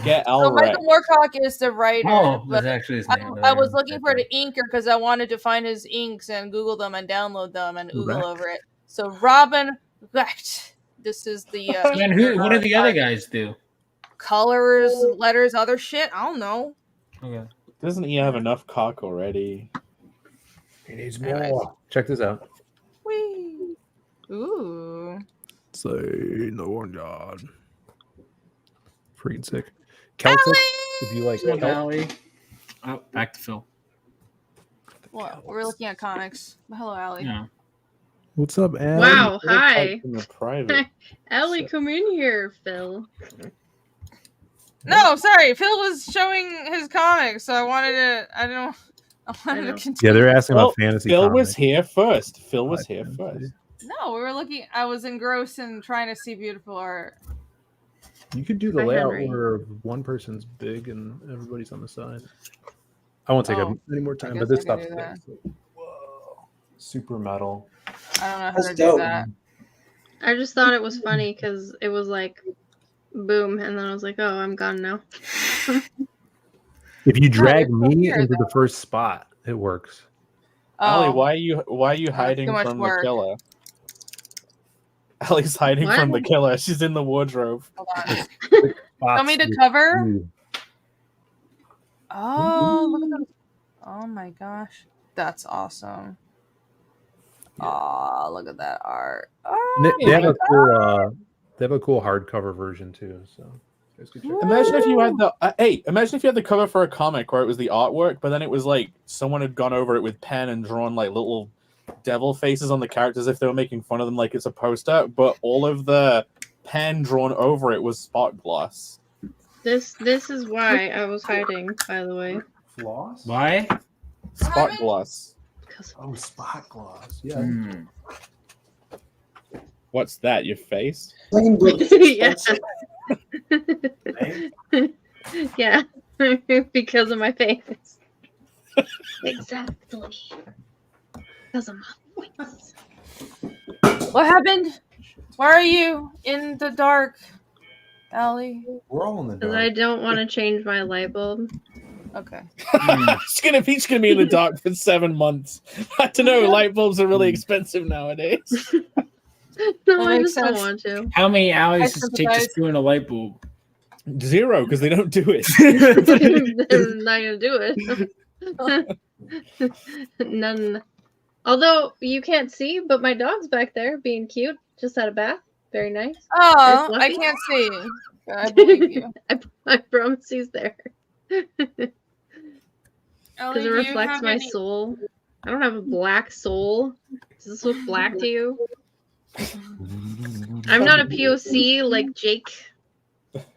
Get So Al Michael Moorcock is the writer. Oh, but that's actually his I, name. I was looking for the inker because I wanted to find his inks and Google them and download them and oogle Wrecked. over it. So Robin Wrecked. This is the. And what do the other guys do? Colors, letters, other shit. I don't know. Okay. Doesn't he have enough cock already? He needs Anyways. more. Check this out. Whee. Ooh. Say no one God. Freaking sick. Celtic. Ellie! If you like Come on, Celtic, Allie. Oh, back to Phil. Well, we're looking at comics. Hello, Allie. Yeah. What's up, Al? Wow, hi. In the private. Ellie, come in here, Phil. No, sorry. Phil was showing his comics, so I wanted to know. continue. yeah, they're asking Phil, about fantasy. Phil comics. was here first. Phil was here Fantasy. first. No, we were looking. I was engrossed in trying to see beautiful art. You could do the Hi, layout Henry. where one person's big and everybody's on the side. I won't take up Oh, any more I time, guess but this I can stuff's do sick. Whoa. Super metal. I don't know how That's to dope. do that. I just thought it was funny because it was like, boom, and then I was like, oh, I'm gone now. If you drag you're still me here, into the first spot, it works. Ellie, Oh, why are you hiding too much from work. the killer? Ellie's hiding from the What? killer. She's in the wardrobe. hold on. Spots Want me to with cover? you. Oh, look at that. Oh my gosh. That's awesome. Oh, look at that art. Oh, They have a cool. They have a cool hardcover version too. So you guys could check it out. Imagine if you had the imagine if you had the cover for a comic where it was the artwork, but then it was like someone had gone over it with pen and drawn like little devil faces on the characters if they were making fun of them like it's a poster, but all of the pen drawn over it was spot gloss. This is why I was hiding, by the way. Floss? Why? Spot gloss. Because Oh, spot gloss. Yeah. Hmm. What's that? Your face? Plain book is Yeah. expensive. Yeah, because of my face. Exactly. Because of my face. what happened? Why are you in the dark, Allie? We're all in the Because dark. I don't want to change my light bulb. Okay. She's gonna be in the dark for 7 months. I don't know. Light bulbs are really expensive nowadays. No, That I makes just don't sense. want to. How many hours I does it take to sympathize. screw in a light bulb? 0 because they don't do it. I'm not gonna do it. None. Although you can't see, but my dog's back there being cute, just had a bath. Very nice. Oh, There's I Lucky. can't see. But I believe you. I promise he's there. Because Ellie, it do you reflects have my any- soul. I don't have a black soul. Does this look black to you? I'm not a POC like Jake,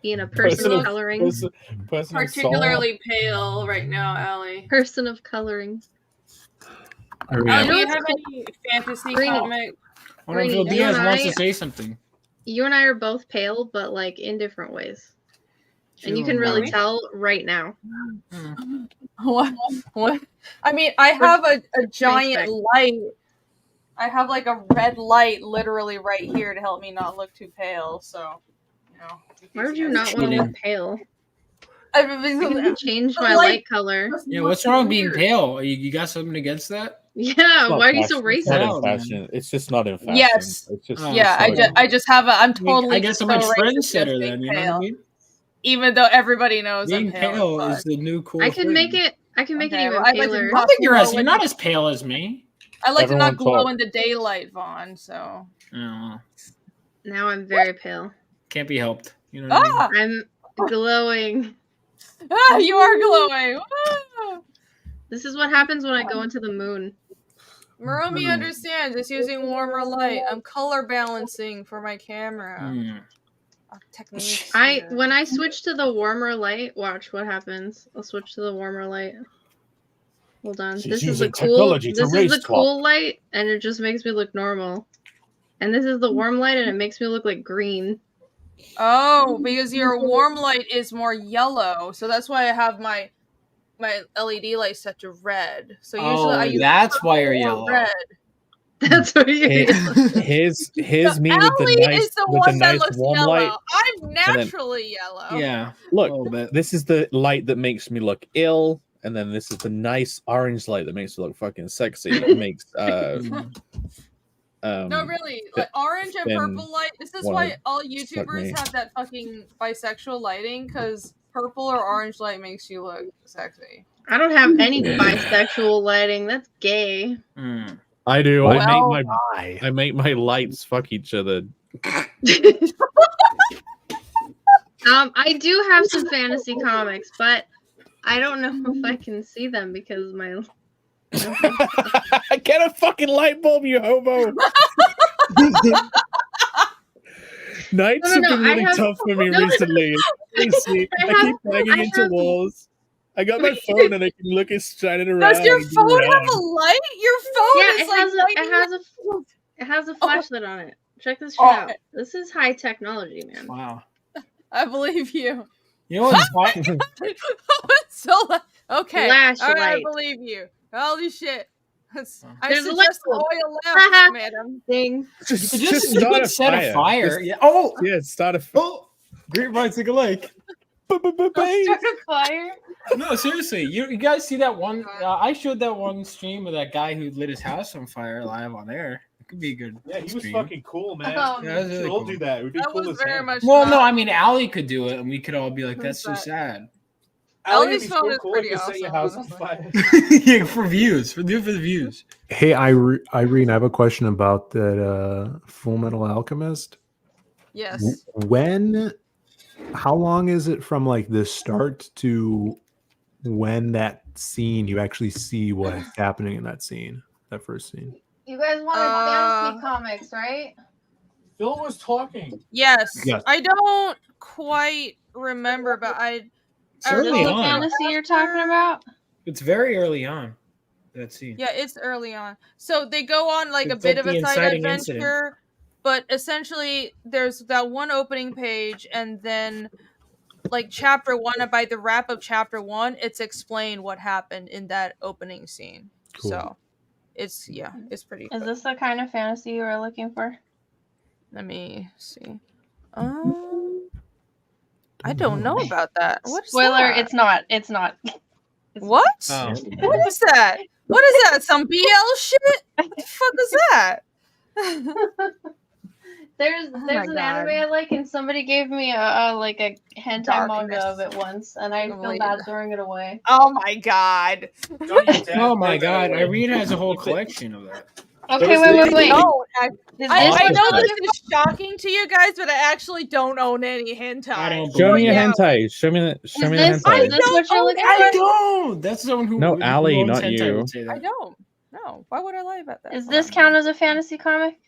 being a person Person of of- coloring. Person of soul. particularly pale right now, Allie. Person of coloring. I mean, Do you have any fantasy comic? Phil Diaz wants to say something. You and I are both pale, but like in different ways. And you can really tell right now. What? I mean, I have a giant light. I have like a red light literally right here to help me not look too pale. So, Why would you not want to look pale? I can change my light color. Yeah, what's wrong with being pale? You got something against that? Yeah, why are you so racist? It's not in fashion. It's just not in fashion. Yes. It's just I just have I'm totally. I guess I'm a trendsetter then. You know what I mean? Even though everybody knows being pale is the new cool. I can make it. I can make it even paler. I think you're not as pale as me. I like to not glow in the daylight, Vaughn. So. Now I'm very pale. Can't be helped. You know what I mean? I'm glowing. You are glowing. This is what happens when I go into the moon. Murumi understands. It's using warmer light. I'm color balancing for my camera. Techniques. When I switch to the warmer light, watch what happens. I'll switch to the warmer light. Hold on. This is the cool light, and it just makes me look normal. And this is the warm light, and it makes me look like green. Oh, because your warm light is more yellow, so that's why I have my LED light set to red. So usually I use that's why you're yellow. Red. That's what you. His me with the nice warm yellow. light. I'm naturally yellow. Yeah. Look, this is the light that makes me look ill, and then this is the nice orange light that makes me look fucking sexy. It makes no, really, like orange and purple light. This is why all YouTubers have that fucking bisexual lighting, because purple or orange light makes you look sexy. I don't have any bisexual lighting. That's gay. I do. I make my lights fuck each other. I do have some fantasy comics, but I don't know if I can see them because my. Get a fucking light bulb, you hobo! Nights have been really tough for me recently. I keep banging into walls. I got my phone and I can look at shining around. Does your phone have a light? Your phone it has a flashlight on it. Check this shit out. This is high technology, man. Wow. I believe you. You know what's okay. Flashlight. All right, I believe you. Holy shit. There's a oil lamp, madam. Thing. Just set a fire. Start a fire. Grapevine Single Lake. Start a fire. No, seriously, you guys see that one? I showed that one stream of that guy who lit his house on fire live on air. It could be a good. Yeah, he was stream. fucking cool, man. Yeah, really we'll cool. do that. It would be cool as very hell. much. Well, no, I mean, Allie could do it, and we could all be like, "That's so sad." Allie's phone is pretty awesome. Set your house on fire. Yeah, for views, for the views. Hey, Irene, I have a question about that Full Metal Alchemist. Yes. How long is it from like the start to when that scene you actually see what's happening in that scene, that first scene? You guys wanted fantasy comics, right? Phil was talking. Yes. I don't quite remember, but It's early on. Fantasy you're talking about? It's very early on. That scene. Yeah, it's early on. So they go on like a bit of a side adventure, but essentially there's that one opening page, and then like chapter 1, and by the wrap of chapter 1, it's explained what happened in that opening scene. Cool. So it's pretty cool. Is this the kind of fantasy you were looking for? Let me see. I don't know about that. What is Spoiler, that? it's not. It's not. What? Oh. What is that? What is that? Some BL shit? What the fuck is that? There's an anime I like, and somebody gave me a hentai manga of it once, and I feel bad throwing it away. Oh my god! Oh my god! Irene has a whole collection of that. Okay, wait. No, I know this is shocking to you guys, but I actually don't own any hentai. Show me a hentai. Show me the hentai. Is this what you're looking for? I don't. That's someone who. No, Allie, not you. I don't. No. Why would I lie about that? Does this count as a fantasy comic?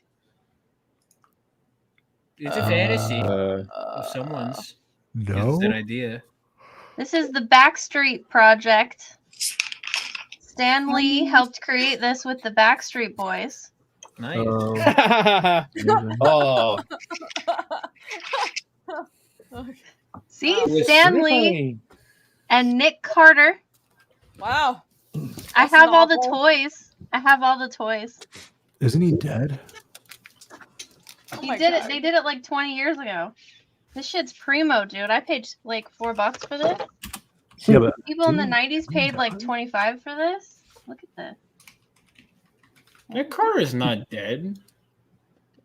It's a fantasy of someone's. No. It's an idea. This is the Backstreet Project. Stan Lee helped create this with the Backstreet Boys. Nice. Oh. See, Wow. Stan Lee and Nick Carter. Wow. I have all the toys. I have all the toys. Isn't he dead? He did it. They did it like 20 years ago. This shit's primo, dude. I paid like $4 for this. Yeah, but People in the 90s paid like 25 for this. Look at this. Nick Carter's not dead.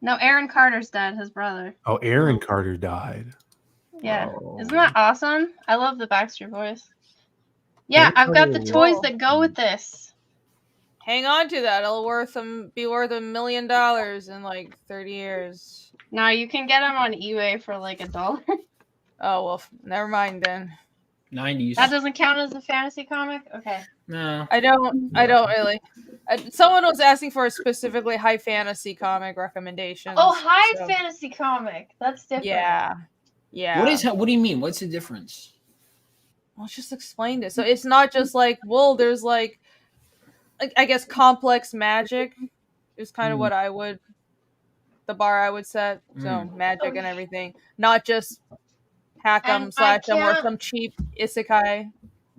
No, Aaron Carter's dead. His brother. oh, Aaron Carter died. Yeah. Oh. Isn't that awesome? I love the Backstreet Boys. Yeah, I've got the toys that go with this. Hang on to that. It'll be worth $1 million in like 30 years. No, you can get them on eBay for like $1. Oh well, never mind then. 90s. That doesn't count as a fantasy comic? Okay. No. I don't really. Someone was asking for a specifically high fantasy comic recommendation. Oh, high fantasy comic. That's different. Yeah. What do you mean? What's the difference? Well, just explained it. So it's not just like, well, there's like I guess complex magic is kind of what the bar I would set. So magic and everything, not just hack 'em, slash 'em, or some cheap isekai.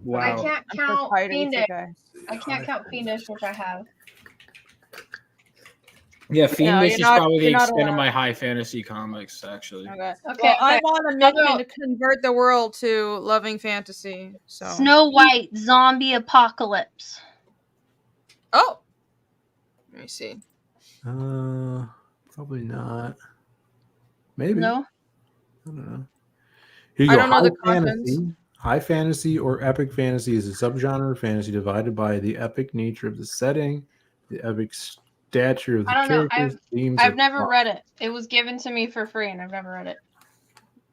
Wow. I can't I'm count so tired of Fiendish. isekai. I can't count Fiendish, which I have. Yeah, Fiendish is probably the you're not extent of allowed. my high fantasy comics, actually. Okay. Okay, Well, I'm okay. on a mission to convert the world to loving fantasy. So Snow White Zombie Apocalypse. Oh, let me see. Probably not. Maybe. No. I don't know. Here you I go. don't know the High contents. fantasy. High fantasy or epic fantasy is a subgenre of fantasy divided by the epic nature of the setting, the epic stature of the I don't know. characters, themes. I've or never plot. read it. It was given to me for free, and I've never read it.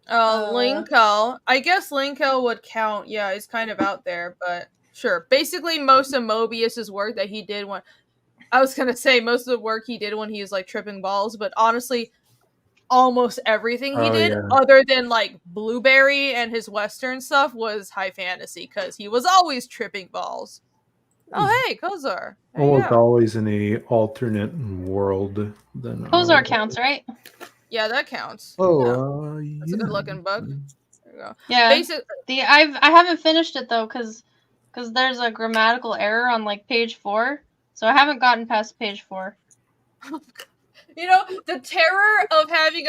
Linko. I guess Linko would count. Yeah, it's kind of out there, but sure. Basically, most of Mobius's work that he did when I was gonna say most of the work he did when he was like tripping balls, but honestly, almost everything he did, other than like Blueberry and his Western stuff, was high fantasy because he was always tripping balls. Oh, hey, Kozar. Almost always in a alternate world than Kozar counts, right? Yeah, that counts. Oh, That's a good looking book. There you go. Yeah. Basically, I haven't finished it though, because there's a grammatical error on like page 4, so I haven't gotten past page 4. you know, the terror of having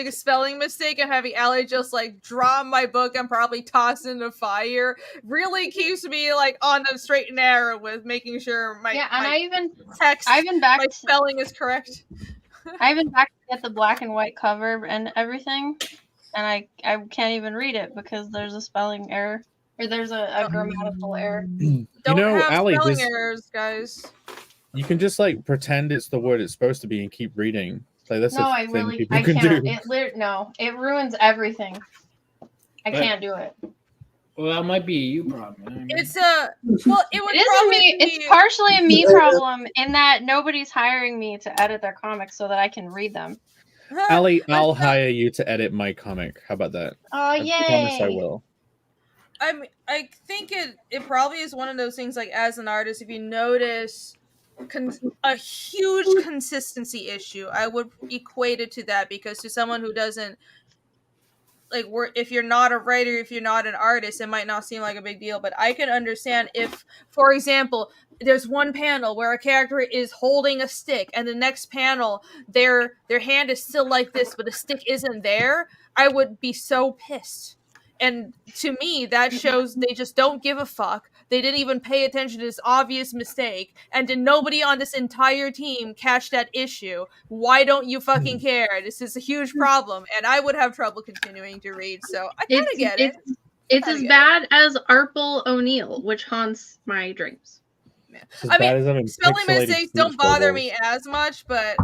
a spelling mistake and having Allie just like drop my book and probably toss it in the fire really keeps me like on the straight and narrow with making sure my my spelling is correct. I even back to get the black and white cover and everything, and I can't even read it because there's a spelling error or there's a grammatical error. Don't have Allie, spelling errors, guys. You can just like pretend it's the word it's supposed to be and keep reading. Like that's No, a I thing really people I can can't. do. It ruins everything. I can't do it. Well, that might be a you problem. I mean, It's it would it isn't me. It's partially a me problem in that nobody's hiring me to edit their comics so that I can read them. Allie, I'll hire you to edit my comic. How about that? Oh, yay! I promise I will. I think it probably is one of those things like as an artist, if you notice a huge consistency issue, I would equate it to that, because to someone who doesn't like if you're not a writer, if you're not an artist, it might not seem like a big deal, but I can understand if, for example, there's one panel where a character is holding a stick and the next panel their hand is still like this but the stick isn't there. I would be so pissed. And to me, that shows they just don't give a fuck. They didn't even pay attention to this obvious mistake. And did nobody on this entire team catch that issue? Why don't you fucking care? This is a huge problem. And I would have trouble continuing to read. So I kind of get it. It's as bad as Arple O'Neil, which haunts my dreams. I mean, spelling mistakes don't bother me as much, but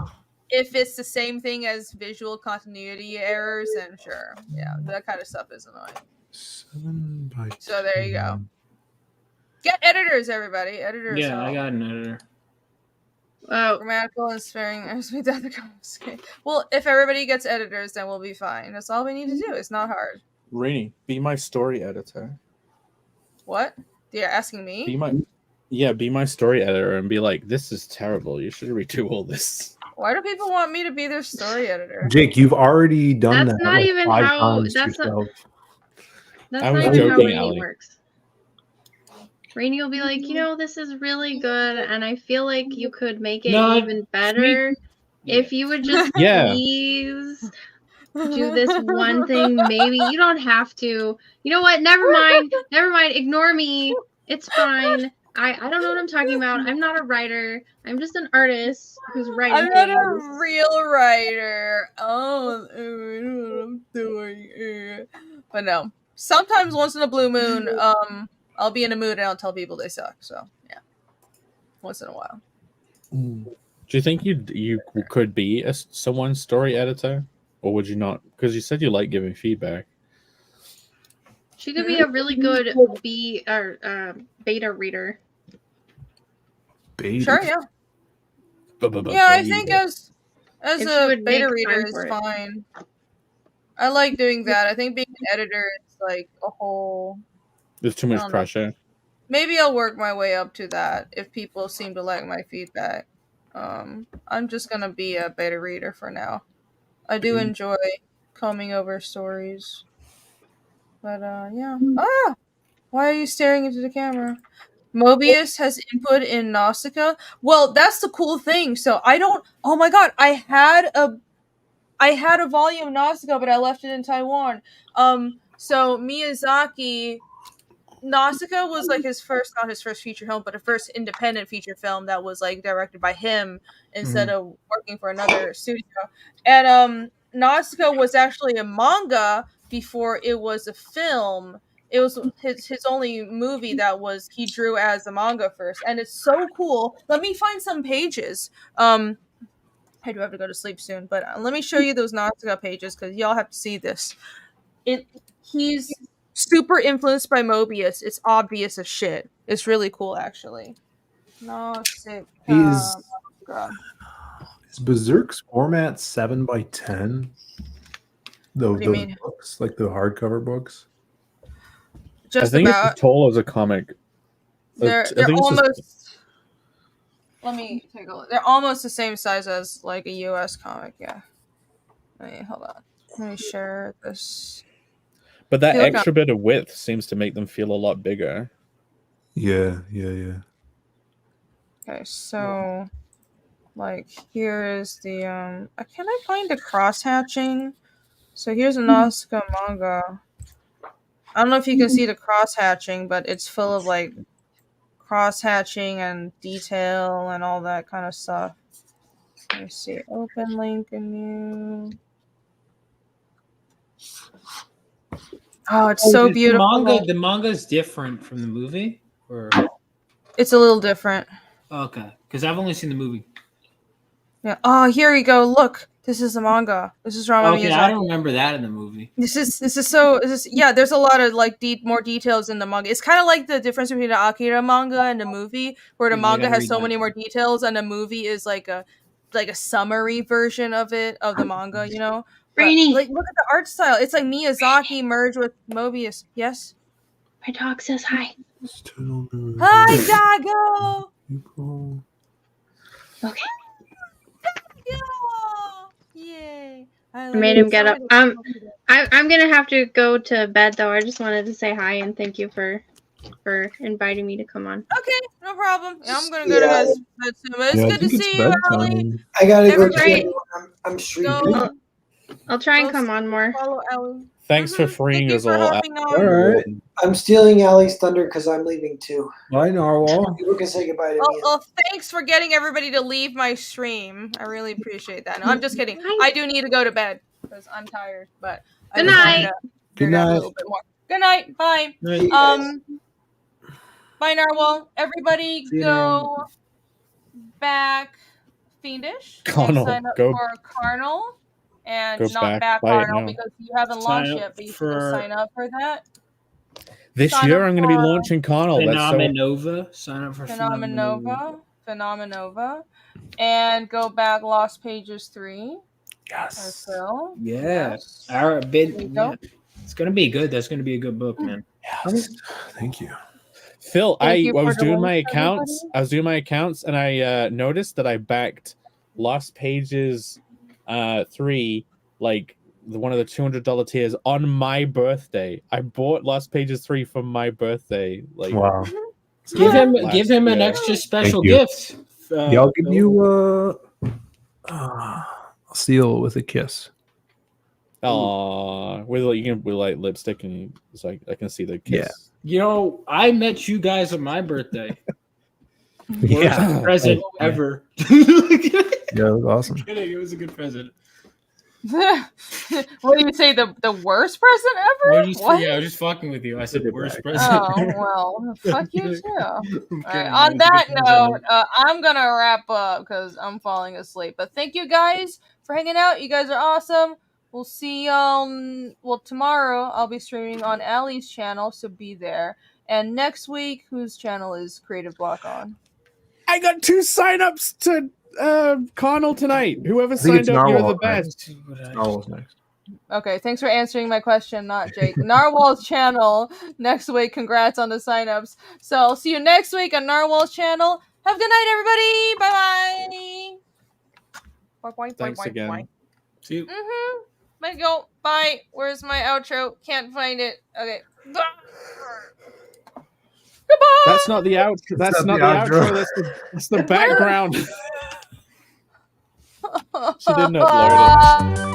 if it's the same thing as visual continuity errors, then sure. Yeah, that kind of stuff is annoying. 7 by So there you go. Get editors, everybody. Editors. yeah, I got an editor. Grammatical and sparing. Well, if everybody gets editors, then we'll be fine. That's all we need to do. It's not hard. Rainy, be my story editor. What? You're asking me? Be my Yeah, be my story editor and be like, this is terrible. You should redo all this. Why do people want me to be their story editor? Jake, you've already done That's that not like even 5 how. times That's not. yourself. That's I not was even how joking, Rainy Allie. works. Rainy will be like, this is really good, and I feel like you could make it even better if you would just please do this one thing. Maybe you don't have to. You know what? Never mind. Ignore me. It's fine. I don't know what I'm talking about. I'm not a writer. I'm just an artist who's writing I'm not things. a real writer. Oh, I don't know what I'm doing. But no. Sometimes once in a blue moon, I'll be in a mood and I'll tell people they suck. So yeah. Once in a while. Do you think you could be someone's story editor? Or would you not? Because you said you like giving feedback. She could be a really good beta reader. Beta. Sure, yeah. Yeah, I think as a beta reader is fine. I like doing that. I think being an editor is like a whole. There's too much pressure. Maybe I'll work my way up to that if people seem to like my feedback. I'm just gonna be a beta reader for now. I do enjoy combing over stories. But yeah. Why are you staring into the camera? Mobius has input in Nausicaa. Well, that's the cool thing. So I don't. Oh my god, I had a volume of Nausicaa, but I left it in Taiwan. So Miyazaki, Nausicaa was like not his first feature film, but a first independent feature film that was like directed by him instead of working for another studio. And Nausicaa was actually a manga before it was a film. It was his only movie that he drew as a manga first, and it's so cool. Let me find some pages. I do have to go to sleep soon, but let me show you those Nausicaa pages because y'all have to see this. He's super influenced by Mobius. It's obvious as shit. It's really cool, actually. Nausicaa. Is Berserk's format 7x10? Those books, like the hardcover books. I think it's as tall as a comic. They're almost. Let me take a look. They're almost the same size as like a US comic. Yeah. Hold on. Let me share this. But that extra bit of width seems to make them feel a lot bigger. Yeah. Okay, so like here is the can I find the cross hatching? So here's a Nausicaa manga. I don't know if you can see the cross hatching, but it's full of like cross hatching and detail and all that kind of stuff. Let me see. Open link and new. Oh, it's so beautiful. The manga is different from the movie, or it's a little different. Okay, because I've only seen the movie. Yeah. Oh, here we go. Look, this is the manga. This is Rama Miyazaki. I don't remember that in the movie. Yeah. There's a lot of like more details in the manga. It's kind of like the difference between the Akira manga and the movie, where the manga has so many more details, and the movie is like a summary version of the manga. You know. Rainy. Like, look at the art style. It's like Miyazaki merged with Mobius. Yes? My dog says hi. Hi, Doggo! Okay. Yay. I made him get up. I'm going to have to go to bed, though. I just wanted to say hi and thank you for inviting me to come on. Okay, no problem. I'm going to go to bed soon. But it's good to see you, Allie. I got to go to I'm streaming. I'll try and come on more. Follow Allie. Thanks for freeing us all. All right. I'm stealing Allie's thunder because I'm leaving too. Bye, Narwhal. People can say goodbye to me. Well, thanks for getting everybody to leave my stream. I really appreciate that. No, I'm just kidding. I do need to go to bed because I'm tired. But good night. Good night. A little bit more. Good night. Bye. Bye, Narwhal. Everybody go back Fiendish. Carnal. Sign up for Carnal. And go not back Carnal because you haven't launched yet, but you can sign up for that. This year I'm going to be launching Carnal. Phenomenova. Sign up for Phenomenova. And go back Lost Pages 3. Yes. Yes. Our bid. Yeah. It's going to be good. That's going to be a good book, man. Yes. Thank you. Phil, I you for was the doing my links, accounts. everybody. I was doing my accounts, and I noticed that I backed Lost Pages 3, like one of the $200 tiers, on my birthday. I bought Lost Pages 3 for my birthday. Like, Wow. Give him last an year. extra special you. gift. Yeah, I'll give you a seal with a kiss. With like with lipstick, and it's like I can see the kiss. Yeah. You know, I met you guys on my birthday. Yeah. Worst present Oh, ever. Yeah, it was awesome. Kidding, it was a good present. What do you say? The worst present ever? I was just fucking with you. I said worst present. Oh well, fuck you too. All right. kidding. On It was a that good present. note, I'm gonna wrap up because I'm falling asleep. But thank you guys for hanging out. You guys are awesome. We'll see y'all. Well, tomorrow I'll be streaming on Allie's channel, so be there. And next week, whose channel is Creative Block on? I got 2 signups to Connell tonight. Whoever think it's signed up, you're the Narwhal best. Narwhal's next. Okay, thanks for answering my question, not Jake. Narwhal's channel next week. Congrats on the signups. So I'll see you next week on Narwhal's channel. Have a good night, everybody. Bye bye. Thanks again. See you. Let me go. Bye. Where's my outro? Can't find it. Okay. Goodbye. That's not the outro. That's not the outro. That's the background. She didn't upload it.